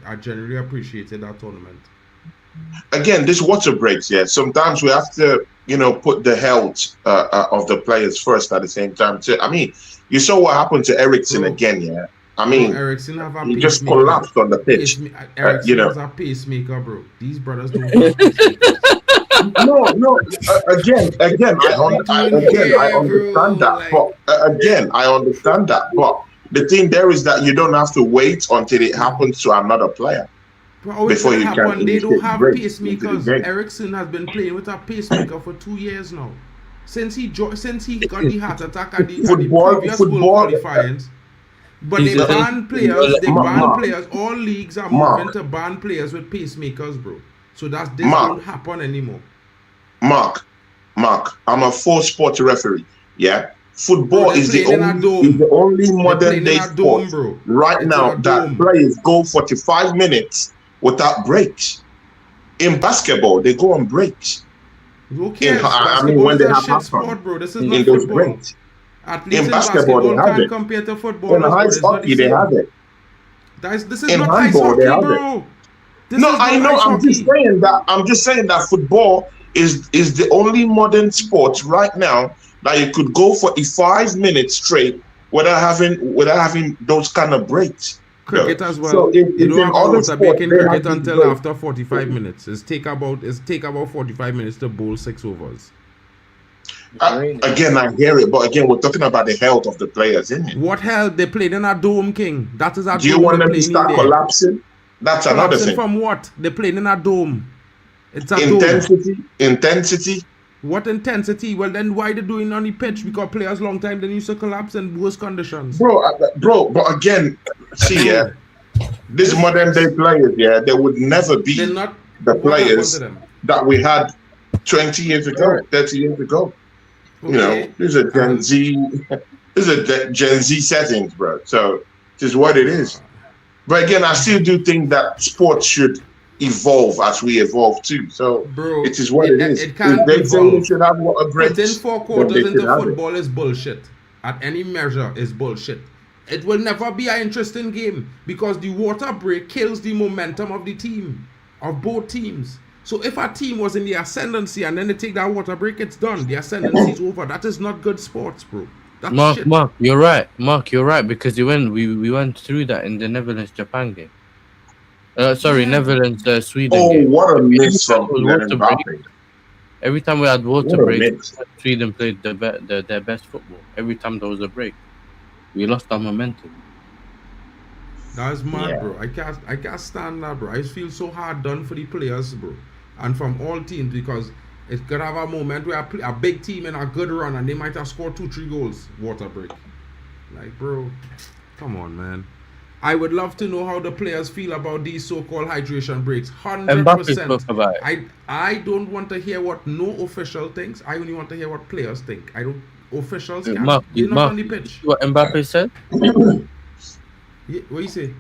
Speaker 2: I generally appreciated that tournament.
Speaker 8: Again, this water breaks, yeah. Sometimes we have to, you know, put the health of the players first at the same time too. I mean, you saw what happened to Ericsson
Speaker 2: Bro.
Speaker 8: again, yeah. I mean,
Speaker 2: Ericsson have a
Speaker 8: he just
Speaker 2: pacemaker.
Speaker 8: collapsed on the pitch.
Speaker 2: Ericsson
Speaker 8: you know.
Speaker 2: has a pacemaker, bro. These brothers don't have pacemakers.
Speaker 8: No. Again, I understand
Speaker 2: bro,
Speaker 8: that.
Speaker 2: like-
Speaker 8: But again, I understand that. But the thing there is that you don't have to wait until it happens to another player.
Speaker 2: Bro,
Speaker 8: Before you
Speaker 2: happen.
Speaker 8: can
Speaker 2: They don't
Speaker 8: initiate
Speaker 2: have
Speaker 8: breaks into the
Speaker 2: pacemakers.
Speaker 8: game.
Speaker 2: Ericsson has been playing with a pacemaker for 2 years now. Since he got the heart attack at the previous World qualifiers. But they
Speaker 6: He's a-
Speaker 2: ban players. They
Speaker 8: Mark,
Speaker 2: ban
Speaker 8: Mark.
Speaker 2: players. All leagues are
Speaker 8: Mark.
Speaker 2: moving to ban players with pacemakers, bro. So this
Speaker 8: Mark.
Speaker 2: won't happen anymore.
Speaker 8: Mark, I'm a full sport referee. Yeah, football
Speaker 2: Bro, they're
Speaker 8: is the
Speaker 2: playing in a dome.
Speaker 8: only modern
Speaker 2: playing in
Speaker 8: day
Speaker 2: a dome,
Speaker 8: sport
Speaker 2: bro.
Speaker 8: right
Speaker 2: It's
Speaker 8: now
Speaker 2: in a
Speaker 8: that
Speaker 2: dome.
Speaker 8: players go 45 minutes without breaks. In basketball, they go on breaks.
Speaker 2: Who cares?
Speaker 8: I mean, when
Speaker 2: Basketball is
Speaker 8: they
Speaker 2: a
Speaker 8: have
Speaker 2: shit
Speaker 8: halftime
Speaker 2: sport, bro. This is
Speaker 8: in
Speaker 2: not
Speaker 8: those
Speaker 2: football.
Speaker 8: breaks.
Speaker 2: Athletes
Speaker 8: In basketball, they have
Speaker 2: can't
Speaker 8: it.
Speaker 2: compare to football.
Speaker 8: In ice hockey, they have it.
Speaker 2: This is
Speaker 8: In
Speaker 2: not ice
Speaker 8: handball, they
Speaker 2: hockey,
Speaker 8: have it.
Speaker 2: bro. This
Speaker 8: No,
Speaker 2: is
Speaker 8: I
Speaker 2: not
Speaker 8: know.
Speaker 2: ice
Speaker 8: I'm just
Speaker 2: hockey.
Speaker 8: saying that. I'm just saying that football is the only modern sport right now that you could go for 5 minutes straight without having those kind of breaks.
Speaker 2: Cricket as well.
Speaker 8: So
Speaker 2: You
Speaker 8: if
Speaker 2: don't
Speaker 8: in
Speaker 2: have
Speaker 8: other
Speaker 2: a water break in
Speaker 8: sports, they
Speaker 2: cricket
Speaker 8: have
Speaker 2: until
Speaker 8: these
Speaker 2: after 45 minutes. It's take about 45 minutes to bowl 6 overs.
Speaker 8: Again, I hear it, but again, we're talking about the health of the players, isn't it?
Speaker 2: What hell? They played in a dome, King. That is a
Speaker 8: Do you
Speaker 2: dome
Speaker 8: want
Speaker 2: they
Speaker 8: them to
Speaker 2: playing in
Speaker 8: start
Speaker 2: there.
Speaker 8: collapsing? That's another
Speaker 2: Collapsing
Speaker 8: thing.
Speaker 2: from what? They played in a dome. It's a dome.
Speaker 8: Intensity.
Speaker 2: What intensity? Well, then why they doing on the pitch? Because players long time they used to collapse in worse conditions.
Speaker 8: Bro. But again, see, yeah, these modern day players, yeah, they would never be
Speaker 2: They're not
Speaker 8: the
Speaker 2: what happened
Speaker 8: players
Speaker 2: to them?
Speaker 8: that we had 20 years ago, 30 years ago. You know,
Speaker 2: Okay.
Speaker 8: these are Gen Z settings, bro. So it is what it is. But again, I still do think that sports should evolve as we evolve too. So
Speaker 2: Bro,
Speaker 8: it is what it is.
Speaker 2: It can't
Speaker 8: If they say
Speaker 2: evolve.
Speaker 8: we should have water breaks,
Speaker 2: Putting 4
Speaker 8: then
Speaker 2: quarters
Speaker 8: they should
Speaker 2: into
Speaker 8: have it.
Speaker 2: football is bullshit. At any measure is bullshit. It will never be an interesting game because the water break kills the momentum of the team, of both teams. So if a team was in the ascendancy and then they take that water break, it's done. The ascendancy is over. That is not good sports, bro. That's shit.
Speaker 6: Mark, you're right. Mark, you're right because we went through that in the Netherlands-Japan game. Netherlands-Sweden
Speaker 8: Oh,
Speaker 6: game.
Speaker 8: what a miss
Speaker 6: time
Speaker 8: from
Speaker 6: it was
Speaker 8: Kylian
Speaker 6: water break,
Speaker 8: Mbappe.
Speaker 6: Every time we had water
Speaker 8: What a
Speaker 6: break,
Speaker 8: miss.
Speaker 6: Sweden played their best football. Every time there was a break, we lost our momentum.
Speaker 2: That's mad,
Speaker 8: Yeah.
Speaker 2: bro. I can't stand that, bro. I feel so hard done for the players, bro, and from all teams because it could have a moment where a big team in a good run and they might have scored 2-3 goals. Water break, like, bro, come on, man. I would love to know how the players feel about these so-called hydration breaks.
Speaker 6: Mbappe
Speaker 2: 100%.
Speaker 6: spoke about it.
Speaker 2: I don't want to hear what no official thinks. I only want to hear what players think. I don't. Officials can't. They're not on the pitch.
Speaker 6: What Mbappe said?
Speaker 2: Yeah, what you say?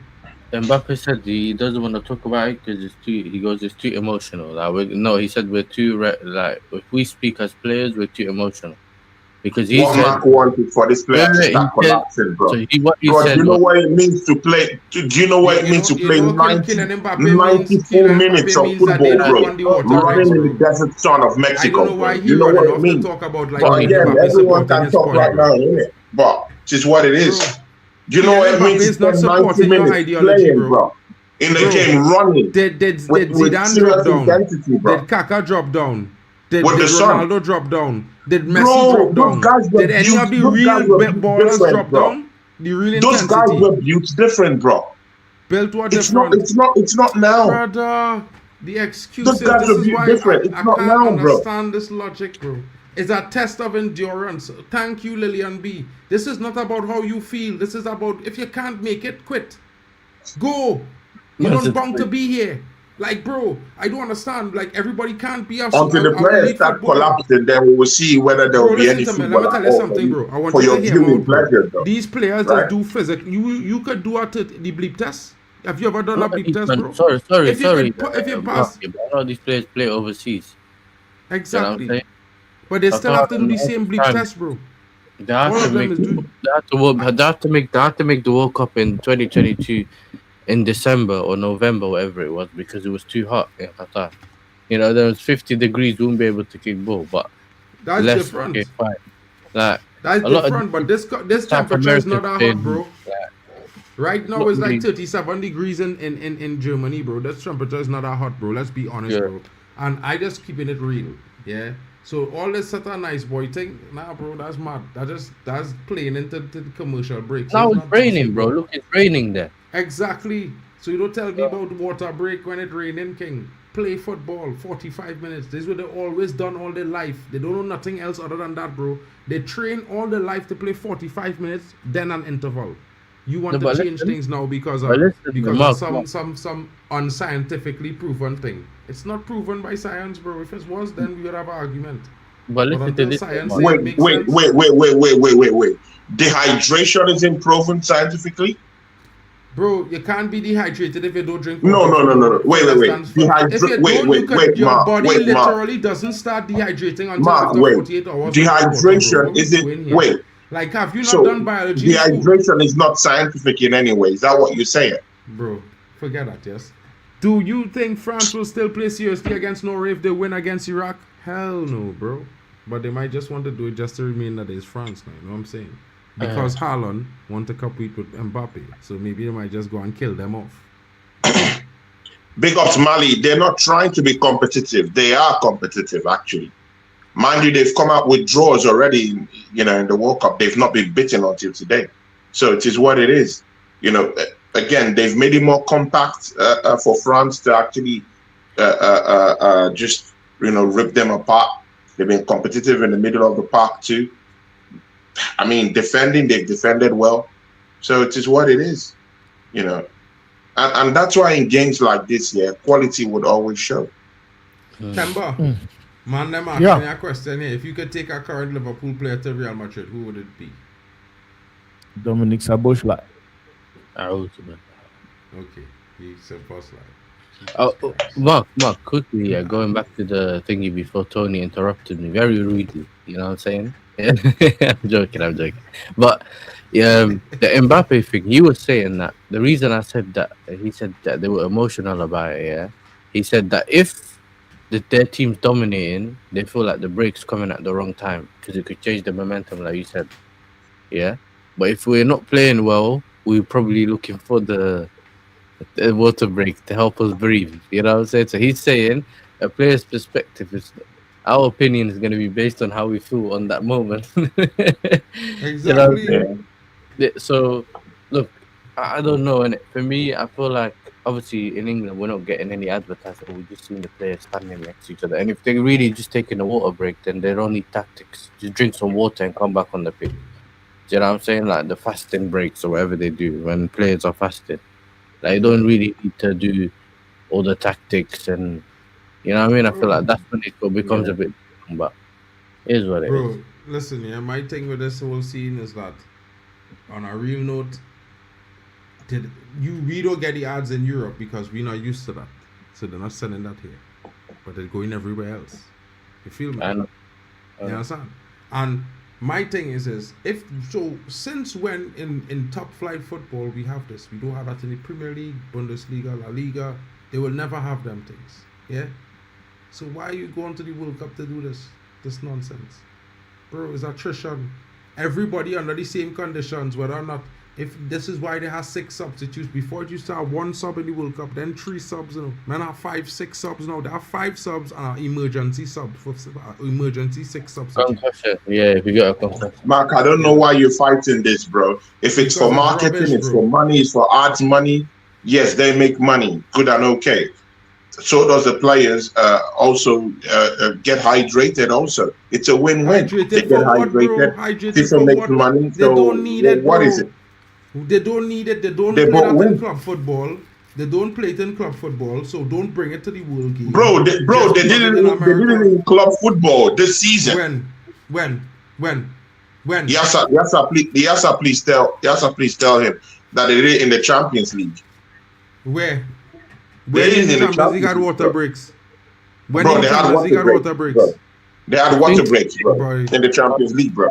Speaker 6: Mbappe said he doesn't want to talk about it because it's too emotional. He said we're too if we speak as players, we're too emotional. because he
Speaker 8: What
Speaker 6: said,
Speaker 8: Mark wanted for this player to
Speaker 6: he
Speaker 8: start
Speaker 6: said,
Speaker 8: collapsing, bro.
Speaker 6: so what he
Speaker 8: Bro, do
Speaker 6: said
Speaker 8: you know
Speaker 6: was,
Speaker 8: what it means to play? Do you know what it means to play 90,
Speaker 2: Kylian Mbappe
Speaker 8: 94 minutes of
Speaker 2: means that they
Speaker 8: football,
Speaker 2: don't
Speaker 8: bro?
Speaker 2: want the water breaks,
Speaker 8: Running in the
Speaker 2: bro.
Speaker 8: desert sun of
Speaker 2: I
Speaker 8: Mexico,
Speaker 2: don't know why
Speaker 8: bro.
Speaker 2: he
Speaker 8: You know
Speaker 2: running
Speaker 8: what it
Speaker 2: off to
Speaker 8: means?
Speaker 2: talk about like
Speaker 8: But
Speaker 2: being
Speaker 8: again,
Speaker 2: Mbappe
Speaker 8: everyone
Speaker 2: supporting
Speaker 8: can
Speaker 2: his
Speaker 8: talk
Speaker 2: point,
Speaker 8: right
Speaker 2: bro.
Speaker 8: now, innit? But it's just what it is.
Speaker 2: Bro,
Speaker 8: Do you know what it
Speaker 2: Kylian
Speaker 8: means
Speaker 2: Mbappe
Speaker 8: to
Speaker 2: is not
Speaker 8: spend 90
Speaker 2: supporting your
Speaker 8: minutes
Speaker 2: ideology,
Speaker 8: playing,
Speaker 2: bro.
Speaker 8: bro? In the
Speaker 2: Bro,
Speaker 8: game, running
Speaker 2: Did
Speaker 8: with
Speaker 2: Zidane
Speaker 8: serious
Speaker 2: drop down?
Speaker 8: intensity, bro.
Speaker 2: Did Kaká drop down? Did
Speaker 8: With the sun.
Speaker 2: Ronaldo drop down? Did Messi
Speaker 8: Bro,
Speaker 2: drop
Speaker 8: those
Speaker 2: down?
Speaker 8: guys were
Speaker 2: Did any
Speaker 8: built.
Speaker 2: of the
Speaker 8: Those guys
Speaker 2: real
Speaker 8: were built
Speaker 2: ballers
Speaker 8: different,
Speaker 2: drop
Speaker 8: bro.
Speaker 2: down? The real
Speaker 8: Those guys
Speaker 2: intensity.
Speaker 8: were built different, bro.
Speaker 2: Built what
Speaker 8: It's
Speaker 2: different?
Speaker 8: not. It's not now.
Speaker 2: Brother, the excuses.
Speaker 8: Those guys
Speaker 2: This
Speaker 8: were
Speaker 2: is
Speaker 8: built
Speaker 2: why
Speaker 8: different. It's
Speaker 2: I
Speaker 8: not
Speaker 2: can't
Speaker 8: now, bro.
Speaker 2: understand this logic, bro. It's a test of endurance. Thank you, Lillian B. This is not about how you feel. This is about if you can't make it, quit. Go. You're not bound to be here. Like, bro, I don't understand. Like, everybody can't be us.
Speaker 8: Until the players start collapsing, then we will see whether there will be any
Speaker 2: Listen to me.
Speaker 8: football
Speaker 2: Let me
Speaker 8: at
Speaker 2: tell you
Speaker 8: all
Speaker 2: something, bro. I want
Speaker 8: for
Speaker 2: you
Speaker 8: your
Speaker 2: to hear me
Speaker 8: viewing
Speaker 2: out, bro.
Speaker 8: pleasure, though.
Speaker 2: These players
Speaker 8: Right?
Speaker 2: just do physics. You could do the bleep test. Have you ever done a bleep test, bro?
Speaker 6: Sorry.
Speaker 2: If you pass,
Speaker 6: A lot of these players play overseas.
Speaker 2: exactly.
Speaker 6: You know what I'm saying?
Speaker 2: But they still have to do the
Speaker 6: All
Speaker 2: same
Speaker 6: the
Speaker 2: bleep
Speaker 6: time.
Speaker 2: test, bro.
Speaker 6: They have
Speaker 2: All
Speaker 6: to
Speaker 2: of them
Speaker 6: make
Speaker 2: is do.
Speaker 6: they have to make the World Cup in 2022 in December or November, whatever it was, because it was too hot in Qatar. You know, there was 50 degrees, we won't be able to kick ball, but
Speaker 2: That's
Speaker 6: less,
Speaker 2: different.
Speaker 6: okay, fine. Like,
Speaker 2: That's
Speaker 6: a lot of
Speaker 2: different. But this
Speaker 6: South
Speaker 2: temperature is not
Speaker 6: Americans
Speaker 2: that
Speaker 6: playing,
Speaker 2: hot, bro.
Speaker 6: like,
Speaker 2: Right now
Speaker 6: not
Speaker 2: it's like
Speaker 6: really-
Speaker 2: 37 degrees in Germany, bro. This temperature is not that hot, bro. Let's be honest,
Speaker 6: Yeah.
Speaker 2: bro. And I just keeping it real, yeah. So all this such a nice boy thing, nah, bro, that's mad. That's playing into the commercial breaks.
Speaker 6: now
Speaker 2: It's
Speaker 6: it's
Speaker 2: not
Speaker 6: raining, bro.
Speaker 2: basketball.
Speaker 6: Look, it's raining there.
Speaker 2: Exactly. So you don't tell me about water break when it's raining, king. Play football, 45 minutes. This is what they've always done all their life. They don't know nothing else other than that, bro. They train all their life to play 45 minutes, then an interval. You want
Speaker 6: No,
Speaker 2: to
Speaker 6: but
Speaker 2: change
Speaker 6: listen-
Speaker 2: things now because
Speaker 6: but
Speaker 2: of
Speaker 6: listen, Mark,
Speaker 2: some unscientifically proven thing. It's not proven by science, bro. If it was, then we would have an argument.
Speaker 6: But listen to
Speaker 2: until
Speaker 6: this.
Speaker 2: science
Speaker 6: Mark.
Speaker 2: say it
Speaker 8: Wait,
Speaker 2: makes
Speaker 8: wait,
Speaker 2: sense.
Speaker 8: wait. Dehydration isn't proven scientifically?
Speaker 2: Bro, you can't be dehydrated if you don't drink
Speaker 8: No.
Speaker 2: water.
Speaker 8: Wait.
Speaker 2: If you don't, your
Speaker 8: Mark,
Speaker 2: body
Speaker 8: wait, Mark.
Speaker 2: literally doesn't start dehydrating until
Speaker 8: Mark,
Speaker 2: after
Speaker 8: wait.
Speaker 2: 48 hours. without water, bro. What
Speaker 8: Dehydration
Speaker 2: we
Speaker 8: isn't.
Speaker 2: doing here?
Speaker 8: Wait.
Speaker 2: Like, have you not
Speaker 8: So
Speaker 2: done biology in school?
Speaker 8: dehydration is not scientific in any way. Is that what you're saying?
Speaker 2: Bro, forget that, yes. Do you think France will still play seriously against Norway if they win against Iraq? Hell no, bro. But they might just want to do it just to remain that it's France now, you know what I'm saying? Because Haaland want to compete with Mbappe. So maybe they might just go and kill them off.
Speaker 8: Big up to Mali. They're not trying to be competitive. They are competitive, actually. Mind you, they've come out with draws already, in the World Cup. They've not been beaten until today. So it is what it is. Again, they've made it more compact for France to actually just, rip them apart. They've been competitive in the middle of the park too. I mean, they've defended well. So it is what it is, And that's why in games like this, quality would always show.
Speaker 2: Kemba, man, them asking you a question here. If you could take a current Liverpool player to Real Madrid, who would it be?
Speaker 7: Dominic Szoboszlai.
Speaker 2: Okay, he's supposed like.
Speaker 6: Oh, Mark, quickly, going back to the thingy before Tony interrupted me very rudely. You know what I'm saying? I'm joking. But the Mbappe thing, he was saying that the reason I said that, he said that they were emotional about it. Yeah, he said that if their team's dominating, they feel like the break's coming at the wrong time because it could change the momentum, like you said. Yeah, but if we're not playing well, we're probably looking for the water break to help us breathe. You know what I'm saying? So he's saying a player's perspective is our opinion is going to be based on how we feel on that moment.
Speaker 2: Exactly.
Speaker 6: So look, I don't know, and for me, I feel like obviously in England we're not getting any advertisement. We're just seeing the players standing next to each other, and if they're really just taking a water break, then they don't need tactics. Just drink some water and come back on the pitch. Do you know what I'm saying? Like the fasting breaks or whatever they do when players are fasting. Like, you don't really need to do all the tactics and, you know what I mean? I feel like that's when it becomes a bit, but it is what it is.
Speaker 2: Bro, listen, my thing with this whole scene is that, on a real note, we don't get the ads in Europe because we're not used to that. So they're not selling that here. But they're going everywhere else. You feel me?
Speaker 6: I know.
Speaker 2: You understand? And my thing is if so, since when in top flight football we have this, we don't have that in the Premier League, Bundesliga, La Liga. They will never have them things. Yeah. So why are you going to the World Cup to do this nonsense, bro? It's attrition. Everybody under the same conditions, whether or not. If this is why they have 6 substitutes. Before it used to have 1 sub in the World Cup, then 3 subs. You know, man have 5, 6 subs now. They have 5 subs and an emergency sub for emergency 6 substitutes.
Speaker 6: Concussion. Yeah, if you got a concussion.
Speaker 8: Mark, I don't know why you're fighting this, bro. If it's for marketing,
Speaker 2: rubbish,
Speaker 8: it's
Speaker 2: bro.
Speaker 8: for money, it's for ads money. Yes, they make money, good and okay. So does the players also get hydrated also. It's a win-win.
Speaker 2: Hydrated
Speaker 8: They get
Speaker 2: for what, bro?
Speaker 8: hydrated.
Speaker 2: Hydrated
Speaker 8: FIFA
Speaker 2: for
Speaker 8: makes
Speaker 2: what?
Speaker 8: money.
Speaker 2: They
Speaker 8: So
Speaker 2: don't need it,
Speaker 8: what
Speaker 2: bro.
Speaker 8: is it?
Speaker 2: They don't need it. They don't
Speaker 8: They
Speaker 2: play
Speaker 8: both
Speaker 2: that in
Speaker 8: win.
Speaker 2: club football. They don't play it in club football, so don't bring it to the world game.
Speaker 8: Bro, they
Speaker 2: Just
Speaker 8: did
Speaker 2: put
Speaker 8: it
Speaker 2: in
Speaker 8: in
Speaker 2: America.
Speaker 8: club football this season.
Speaker 2: When?
Speaker 8: Yes, sir, please tell him that they did it in the Champions League.
Speaker 2: Where
Speaker 8: They did it in the
Speaker 2: Champions League had
Speaker 8: Champions
Speaker 2: water
Speaker 8: League,
Speaker 2: breaks? When
Speaker 8: Bro,
Speaker 2: in
Speaker 8: they had
Speaker 2: Champions League had
Speaker 8: water
Speaker 2: water
Speaker 8: breaks,
Speaker 2: breaks?
Speaker 8: bro. They had water breaks, bro,
Speaker 2: Bro.
Speaker 8: in the Champions League, bro.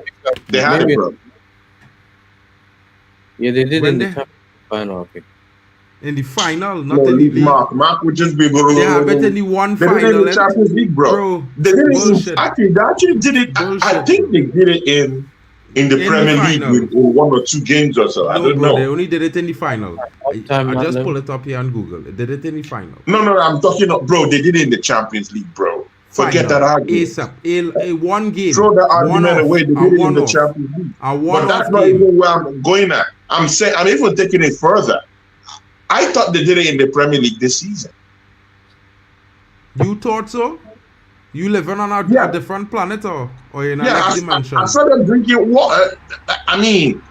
Speaker 8: They had
Speaker 6: Maybe-
Speaker 8: it, bro.
Speaker 6: Yeah, they did
Speaker 2: When
Speaker 6: in the
Speaker 2: they-
Speaker 6: Champions final. Okay.
Speaker 2: In the final, not
Speaker 8: No,
Speaker 2: in the
Speaker 8: league
Speaker 2: league.
Speaker 8: Mark would just be.
Speaker 2: They have it in the one
Speaker 8: They did it in
Speaker 2: final.
Speaker 8: the Champions League, bro.
Speaker 2: Bro,
Speaker 8: They did it
Speaker 2: bullshit.
Speaker 8: they actually did it. I
Speaker 2: Bullshit.
Speaker 8: think they did it in the
Speaker 2: the
Speaker 8: Premier League
Speaker 2: final.
Speaker 8: with 1 or 2 games or so. I
Speaker 2: No,
Speaker 8: don't
Speaker 2: bro, they
Speaker 8: know.
Speaker 2: only did it in the final.
Speaker 6: Time,
Speaker 2: I just
Speaker 6: man.
Speaker 2: pull it up here on Google. They did it in the final.
Speaker 8: No, I'm talking about, bro. They did it in the Champions League, bro. Forget
Speaker 2: Final.
Speaker 8: that argument.
Speaker 2: ASAP. A one game.
Speaker 8: Throw that argument
Speaker 2: One-off.
Speaker 8: away. They
Speaker 2: A
Speaker 8: did it in the
Speaker 2: one-off.
Speaker 8: Champions League.
Speaker 2: A
Speaker 8: But
Speaker 2: one-off
Speaker 8: that's not
Speaker 2: game.
Speaker 8: even where I'm going at. I'm saying I'm even taking it further. I thought they did it in the Premier League this season.
Speaker 2: You thought so? You living on
Speaker 8: Yeah.
Speaker 2: a different planet or in a
Speaker 8: Yeah,
Speaker 2: next
Speaker 8: I
Speaker 2: dimension?
Speaker 8: saw them drinking water. I mean,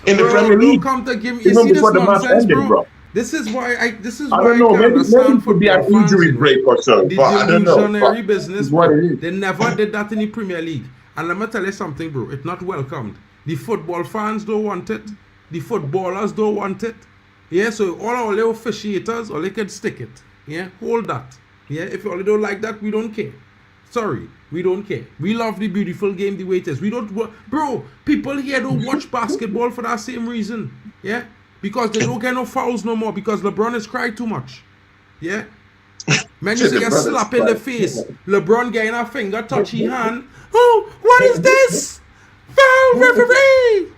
Speaker 8: in the
Speaker 2: Bro,
Speaker 8: Premier
Speaker 2: don't
Speaker 8: League,
Speaker 2: come to give me. You
Speaker 8: even
Speaker 2: see this
Speaker 8: before the match
Speaker 2: nonsense,
Speaker 8: ended, bro.
Speaker 2: This is why I
Speaker 8: I don't know.
Speaker 2: can
Speaker 8: Maybe
Speaker 2: understand
Speaker 8: it could be an
Speaker 2: football fans,
Speaker 8: injury
Speaker 2: you know.
Speaker 8: break or so,
Speaker 2: The
Speaker 8: but I don't know.
Speaker 2: delusionary
Speaker 8: But
Speaker 2: business,
Speaker 8: it's what
Speaker 2: bro.
Speaker 8: it is.
Speaker 2: They never did that in the Premier League. And let me tell you something, bro. It's not welcomed. The football fans don't want it. The footballers don't want it. Yeah, so all our little officiators, or they can stick it. Yeah, hold that. Yeah, if you don't like that, we don't care. Sorry, we don't care. We love the beautiful game the way it is. We don't, bro. People here don't watch basketball for that same reason. Yeah, because they don't get no fouls no more because LeBron has cried too much. Yeah. Man, you see a
Speaker 8: LeBron
Speaker 2: slap
Speaker 8: is
Speaker 2: in the
Speaker 8: crying.
Speaker 2: face. LeBron getting a finger touchy hand. Oh, what is this? Foul referee!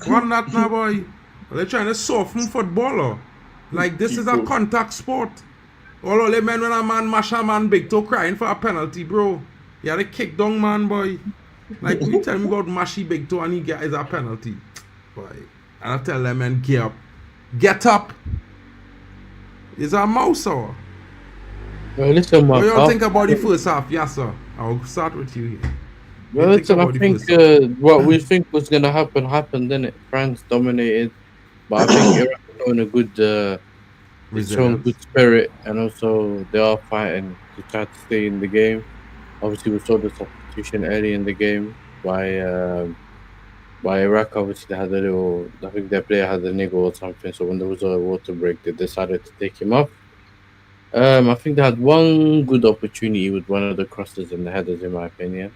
Speaker 2: What not now, boy? Are they trying to soften football or? Like this is a contact sport. All of the men when a man mash a man big toe crying for a penalty, bro. You had to kick down man, boy. Like you tell me about mashy big toe and he get is a penalty. Boy. And I tell them man, get up. Get up! Is a mouse or?
Speaker 6: Well, listen,
Speaker 2: What
Speaker 6: Mark.
Speaker 2: do you think about the first half? Yes, sir. I'll start with you here.
Speaker 6: Well,
Speaker 2: You
Speaker 6: listen, I
Speaker 2: about the
Speaker 6: think
Speaker 2: first half?
Speaker 6: what we think was gonna happen happened, didn't it? France dominated, but I think Iraq are showing a good, showing
Speaker 2: Resilience.
Speaker 6: good spirit, and also they are fighting to try to stay in the game. Obviously, we saw the substitution early in the game by Iraq. Obviously, they had a little. I think their player had a niggle or something. So when there was a water break, they decided to take him off. I think they had one good opportunity with one of the crosses and the headers, in my opinion.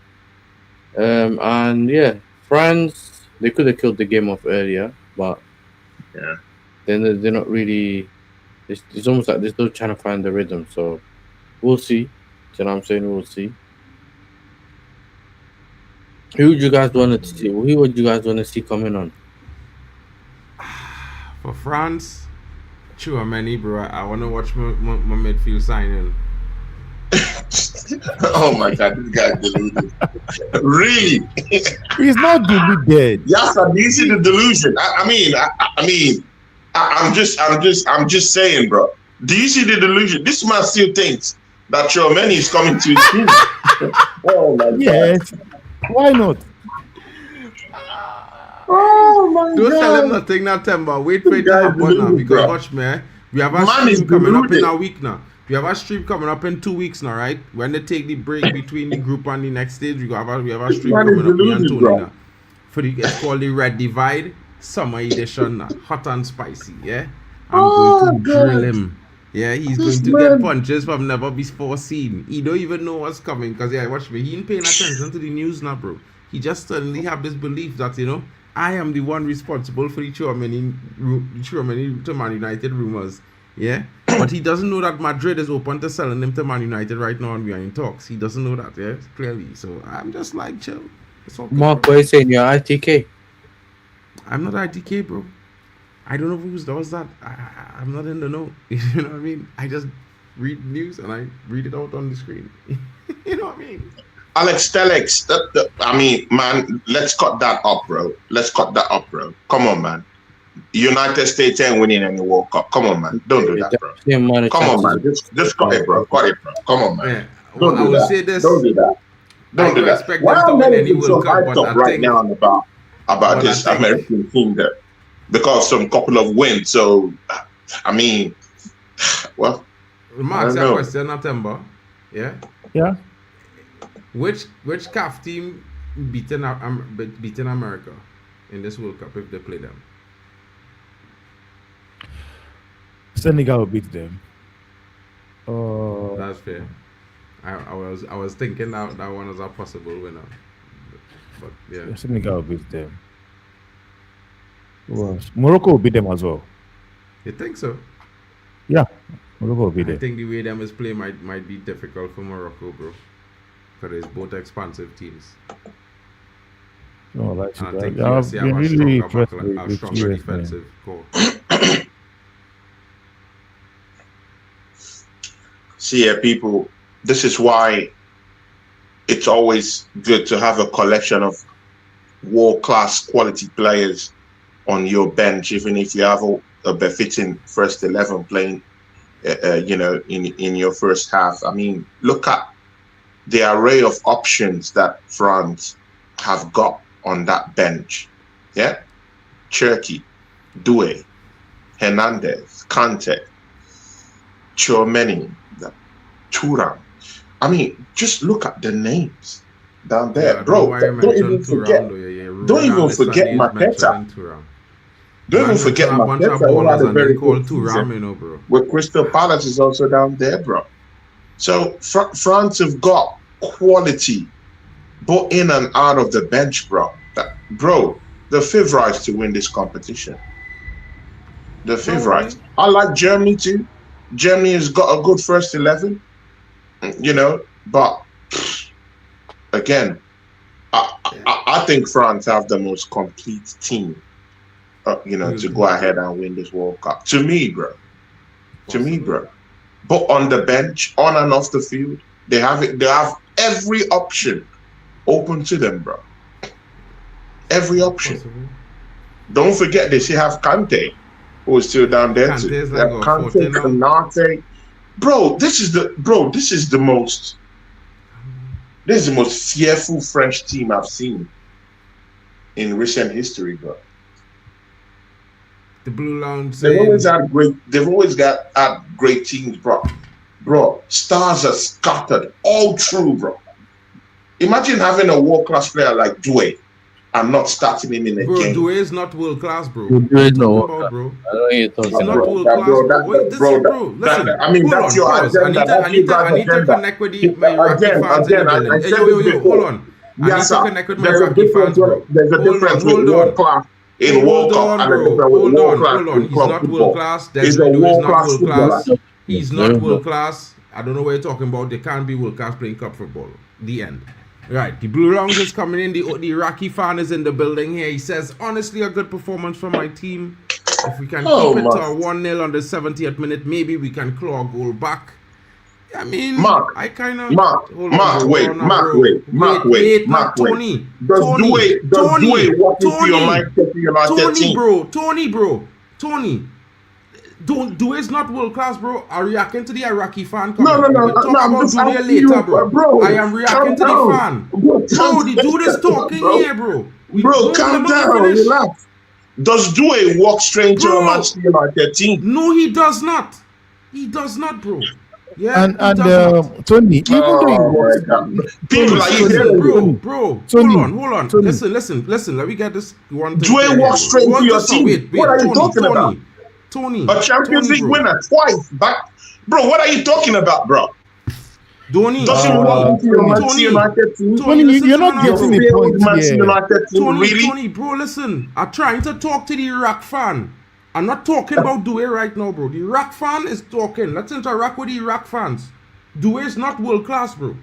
Speaker 6: And yeah, France, they could have killed the game off earlier, but
Speaker 8: Yeah.
Speaker 6: then they're not really. It's almost like they're still trying to find the rhythm. So we'll see. Do you know what I'm saying? We'll see. Who would you guys want to see? Who would you guys want to see coming on?
Speaker 2: For France, sure, many, bro. I want to watch my midfield signing.
Speaker 8: Oh my God, this guy's deluded. Really?
Speaker 7: He's not deluded.
Speaker 8: Yes, sir. Do you see the delusion? I'm just saying, bro. Do you see the delusion? This man still thinks that Chouameni is coming to his team. Oh my God.
Speaker 7: Yes. Why not?
Speaker 8: Oh my
Speaker 2: Don't tell him
Speaker 8: God.
Speaker 2: nothing, not Temba. Wait for it to
Speaker 8: Guys,
Speaker 2: happen now.
Speaker 8: deluded,
Speaker 2: Because
Speaker 8: bro.
Speaker 2: watch me, we have a
Speaker 8: Man is
Speaker 2: stream coming up in
Speaker 8: deluded.
Speaker 2: a week now. We have a stream coming up in 2 weeks now, right? When they take the break between the group and the next stage, we have a stream
Speaker 8: Man is
Speaker 2: coming up in
Speaker 8: deluded,
Speaker 2: Antonio
Speaker 8: bro.
Speaker 2: now. It's called the Red Divide Summer Edition now. Hot and spicy, yeah? I'm going to drill him. Yeah, he's
Speaker 8: This
Speaker 2: going to
Speaker 8: man-
Speaker 2: get punches from never before seen. He don't even know what's coming because, yeah, watch me. He ain't paying attention to the news now, bro. he just suddenly have this belief that, you know, I am the one responsible for the Tchouaméni to Man United rumors. Yeah? But he doesn't know that Madrid is open to selling him to Man United right now and we are in talks. He doesn't know that, yeah? Clearly. So I'm just like, chill. It's okay,
Speaker 6: Mark,
Speaker 2: bro.
Speaker 6: what are you saying? You're ITK?
Speaker 2: I'm not ITK, bro. I don't know who's does that. I'm not in the know. You know what I mean? I just read news and I read it out on the screen. You know what I mean?
Speaker 8: Alex Telex, I mean, man, let's cut that up, bro. Let's cut that up, bro. Come on, man. United States ain't winning any World Cup. Come on, man. Don't do that, bro. Come on, man. Just cut it, bro. Cut it, bro. Come on, man.
Speaker 2: Yeah. Well, I will say this.
Speaker 8: Don't do that. Don't do that.
Speaker 2: Expect
Speaker 8: Why
Speaker 2: them to
Speaker 8: am
Speaker 2: win
Speaker 8: I
Speaker 2: any
Speaker 8: so
Speaker 2: World Cup,
Speaker 8: hyped
Speaker 2: but
Speaker 8: up
Speaker 2: I
Speaker 8: right
Speaker 2: think,
Speaker 8: now about this American team there? Because some couple of wins. So, I mean, well,
Speaker 2: Remarks that question, September. Yeah.
Speaker 7: Yeah.
Speaker 2: Which CAF team beaten America in this World Cup if they play them?
Speaker 7: Senegal will beat them.
Speaker 2: That's fair. I was thinking that one was a possible winner. But yeah.
Speaker 7: Senegal will beat them. Who else? Morocco will beat them as well.
Speaker 2: You think so?
Speaker 7: Yeah. Morocco will beat
Speaker 2: I
Speaker 7: them.
Speaker 2: think the way them is play might be difficult for Morocco, bro. Because it's both expansive teams.
Speaker 7: No, like
Speaker 2: And I think
Speaker 7: I've
Speaker 2: USA
Speaker 7: been
Speaker 2: have
Speaker 7: really
Speaker 2: a
Speaker 7: impressed
Speaker 2: stronger
Speaker 7: with US,
Speaker 2: defensive core.
Speaker 8: see, people, this is why it's always good to have a collection of world-class quality players on your bench, even if you have a befitting first 11 playing, you know, in your first half. I mean, look at the array of options that France have got on that bench. Yeah, Cherki, Doué, Hernandez, Kante, Tchouaméni, Thuram. I mean, just look at the names down there,
Speaker 2: Yeah,
Speaker 8: bro. Don't even forget. Don't even forget Mateta. Don't even forget Mateta, who had a very good season.
Speaker 2: You know, bro.
Speaker 8: With Crystal Palace is also down there, bro. So France have got quality, both in and out of the bench, bro. Bro, the favourites to win this competition. The favourites. I like Germany too. Germany has got a good first 11, you know, but again, I think France have the most complete team, you know, to go ahead and win this World Cup. To me, bro. To me, bro. But on the bench, on and off the field, they have it. They have every option open to them, bro. Every option.
Speaker 2: Possible.
Speaker 8: Don't forget they still have Kante, who is still down there too.
Speaker 2: Kante's
Speaker 8: They have
Speaker 2: like
Speaker 8: Kante, Konate. Bro, this is the most fearful French team I've seen in recent history, bro.
Speaker 2: The Blue Lounge.
Speaker 8: They've always had great teams, bro. Bro, stars are scattered all through, bro. Imagine having a world-class player like Doué and not starting him in a game.
Speaker 2: Doué is not world-class, bro.
Speaker 6: Doué is not world-class.
Speaker 2: Bro.
Speaker 6: I know you're talking
Speaker 2: He's not
Speaker 6: about.
Speaker 2: world-class, bro. Listen,
Speaker 8: I mean, that's your agenda.
Speaker 2: I need to connect with my Iraqi fans in the building. Hey, yo, hold on. I need to connect with my Iraqi fans, bro.
Speaker 8: There's a difference with world-class in World Cup and a difference with world-class in
Speaker 2: He's
Speaker 8: club
Speaker 2: not
Speaker 8: football.
Speaker 2: world-class.
Speaker 8: He's a world-class footballer.
Speaker 2: He's not world-class. I don't know what you're talking about. They can't be world-class playing cup football. The end. Right, the Blue Lounge is coming in. The Iraqi fan is in the building here. He says, honestly, a good performance from my team. If we can keep it to a 1-0 on the 70th minute, maybe we can claw a goal back. I mean,
Speaker 8: Mark,
Speaker 2: I kind of...
Speaker 8: wait.
Speaker 2: Tony.
Speaker 8: Does Doué walk into your Manchester United team?
Speaker 2: Tony. Doué's not world class, bro. I reacting to the Iraqi fan.
Speaker 8: No.
Speaker 2: Talk about Doué later, bro. I am reacting to the fan. Bro, the dude is talking here, bro.
Speaker 8: Bro, calm down, relax. Does Doué walk straight to a Manchester United team?
Speaker 2: No, he does not. He does not, bro. Yeah,
Speaker 7: and Tony, even though
Speaker 8: people like you,
Speaker 2: bro.
Speaker 7: Tony,
Speaker 2: hold on.
Speaker 7: Tony.
Speaker 2: Listen. Let me get this one thing.
Speaker 8: Doué walks straight to your team.
Speaker 2: Wait,
Speaker 8: what are you talking about?
Speaker 2: Tony,
Speaker 8: a Champions League winner twice back, bro. What are you talking about, bro?
Speaker 2: Donny,
Speaker 8: Doesn't want to see your Manchester
Speaker 2: Tony,
Speaker 8: United team.
Speaker 7: Tony,
Speaker 2: listen
Speaker 7: you're
Speaker 2: to
Speaker 7: not
Speaker 2: me now,
Speaker 7: getting
Speaker 2: bro.
Speaker 7: the
Speaker 8: Fail with
Speaker 7: point
Speaker 8: Manchester
Speaker 7: here.
Speaker 8: United team, really?
Speaker 2: Tony, bro, listen. I'm trying to talk to the Iraq fan. I'm not talking about Doué right now, bro. The Iraq fan is talking. Let's interact with the Iraq fans. Doué is not world class, bro.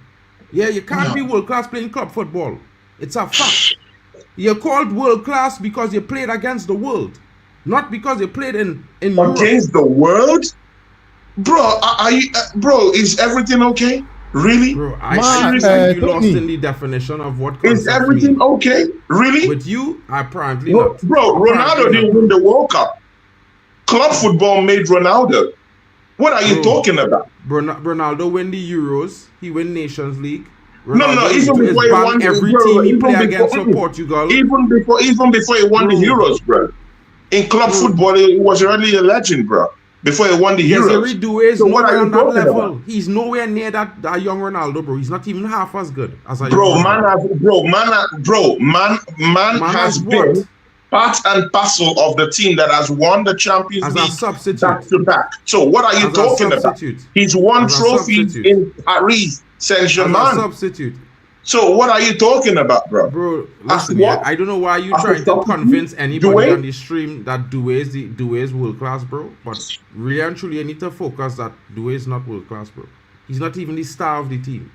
Speaker 2: Yeah, you can't be world class playing club football. It's a fact. You're called world class because you played against the world, not because you played in Europe.
Speaker 8: Against the world? Bro, are you, bro, is everything okay? Really?
Speaker 2: Bro,
Speaker 7: Man,
Speaker 2: I think you lost
Speaker 7: Tony.
Speaker 2: in the definition of what
Speaker 8: Is
Speaker 2: concept
Speaker 8: everything
Speaker 2: means.
Speaker 8: okay? Really?
Speaker 2: With you, apparently
Speaker 8: Bro,
Speaker 2: not.
Speaker 8: Ronaldo
Speaker 2: Apparently
Speaker 8: didn't
Speaker 2: not.
Speaker 8: win the World Cup. Club football made Ronaldo. What are you
Speaker 2: Bro.
Speaker 8: talking about?
Speaker 2: Ronaldo win the Euros. He win Nations League.
Speaker 8: No,
Speaker 2: Ronaldo
Speaker 8: even
Speaker 2: is
Speaker 8: before he
Speaker 2: bang
Speaker 8: won
Speaker 2: every
Speaker 8: bro,
Speaker 2: team he
Speaker 8: even
Speaker 2: play
Speaker 8: before-
Speaker 2: against for Portugal.
Speaker 8: Even before he won the
Speaker 2: Bro.
Speaker 8: Euros, bro. In club football, he was already a legend, bro. Before he won the Euros.
Speaker 2: Desiree Doué is
Speaker 8: So what
Speaker 2: nowhere
Speaker 8: are you
Speaker 2: on that
Speaker 8: talking
Speaker 2: level.
Speaker 8: about?
Speaker 2: He's nowhere near that young Ronaldo, bro. He's not even half as good as a young
Speaker 8: Bro, man
Speaker 2: Ronaldo.
Speaker 8: has
Speaker 2: has
Speaker 8: been
Speaker 2: what?
Speaker 8: part and parcel of the team that has won the Champions
Speaker 2: As a
Speaker 8: League
Speaker 2: substitute.
Speaker 8: back to back. So what are you
Speaker 2: As a
Speaker 8: talking about?
Speaker 2: substitute.
Speaker 8: He's won
Speaker 2: As a
Speaker 8: trophies
Speaker 2: substitute.
Speaker 8: in Paris
Speaker 2: As a
Speaker 8: Saint-Germain.
Speaker 2: substitute.
Speaker 8: So what are you talking about, bro?
Speaker 2: Bro,
Speaker 8: As
Speaker 2: listen,
Speaker 8: what?
Speaker 2: I don't know why you
Speaker 8: As a
Speaker 2: trying to
Speaker 8: substitute?
Speaker 2: convince anybody
Speaker 8: Doué?
Speaker 2: on the stream that Doué is world class, bro. But really and truly, you need to focus that Doué is not world class, bro. He's not even the star of the team.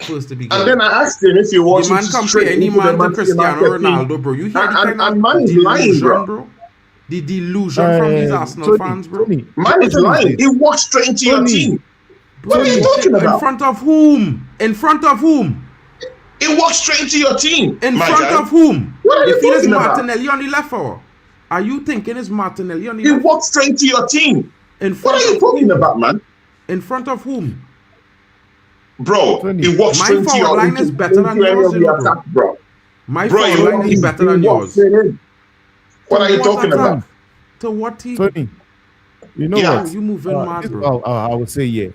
Speaker 2: First to begin.
Speaker 8: And then I asked him if he wants
Speaker 2: The man
Speaker 8: to
Speaker 2: compare
Speaker 8: straight
Speaker 2: any
Speaker 8: into the
Speaker 2: man to
Speaker 8: Manchester
Speaker 2: Cristiano
Speaker 8: United team.
Speaker 2: Ronaldo, bro. You hear the
Speaker 8: And
Speaker 2: kind of
Speaker 8: man is lying,
Speaker 2: delusion,
Speaker 8: bro.
Speaker 2: The delusion from these Arsenal fans, bro.
Speaker 8: Man is lying. He walked straight into your
Speaker 7: Tony.
Speaker 8: team.
Speaker 2: Bro,
Speaker 8: What are you talking
Speaker 2: in
Speaker 8: about?
Speaker 2: front of whom? In front of whom?
Speaker 8: He walked straight into your team.
Speaker 2: In
Speaker 8: my
Speaker 2: front
Speaker 8: guy.
Speaker 2: of whom?
Speaker 8: What are you
Speaker 2: feel it's
Speaker 8: talking about?
Speaker 2: Martinelli on the left, or are you thinking it's Martinelli on the
Speaker 8: He
Speaker 2: left?
Speaker 8: walked straight into your team.
Speaker 2: In
Speaker 8: What
Speaker 2: front
Speaker 8: are you
Speaker 2: of
Speaker 8: talking
Speaker 2: whom?
Speaker 8: about, man?
Speaker 2: In front of whom?
Speaker 8: Bro,
Speaker 7: Tony.
Speaker 8: he walked
Speaker 2: My
Speaker 8: straight into
Speaker 2: forward
Speaker 8: your
Speaker 2: line is better than
Speaker 8: into any
Speaker 2: yours,
Speaker 8: of
Speaker 2: you
Speaker 8: the
Speaker 2: know, bro.
Speaker 8: attack, bro.
Speaker 2: My
Speaker 8: Bro,
Speaker 2: forward line is better than
Speaker 8: walked
Speaker 2: yours.
Speaker 8: straight in. What are you
Speaker 2: What
Speaker 8: talking
Speaker 2: attack?
Speaker 8: about?
Speaker 2: To what team?
Speaker 7: Tony, you know
Speaker 8: Yeah.
Speaker 7: what?
Speaker 2: You moving mad,
Speaker 7: This-
Speaker 2: bro.
Speaker 7: I would say, yeah.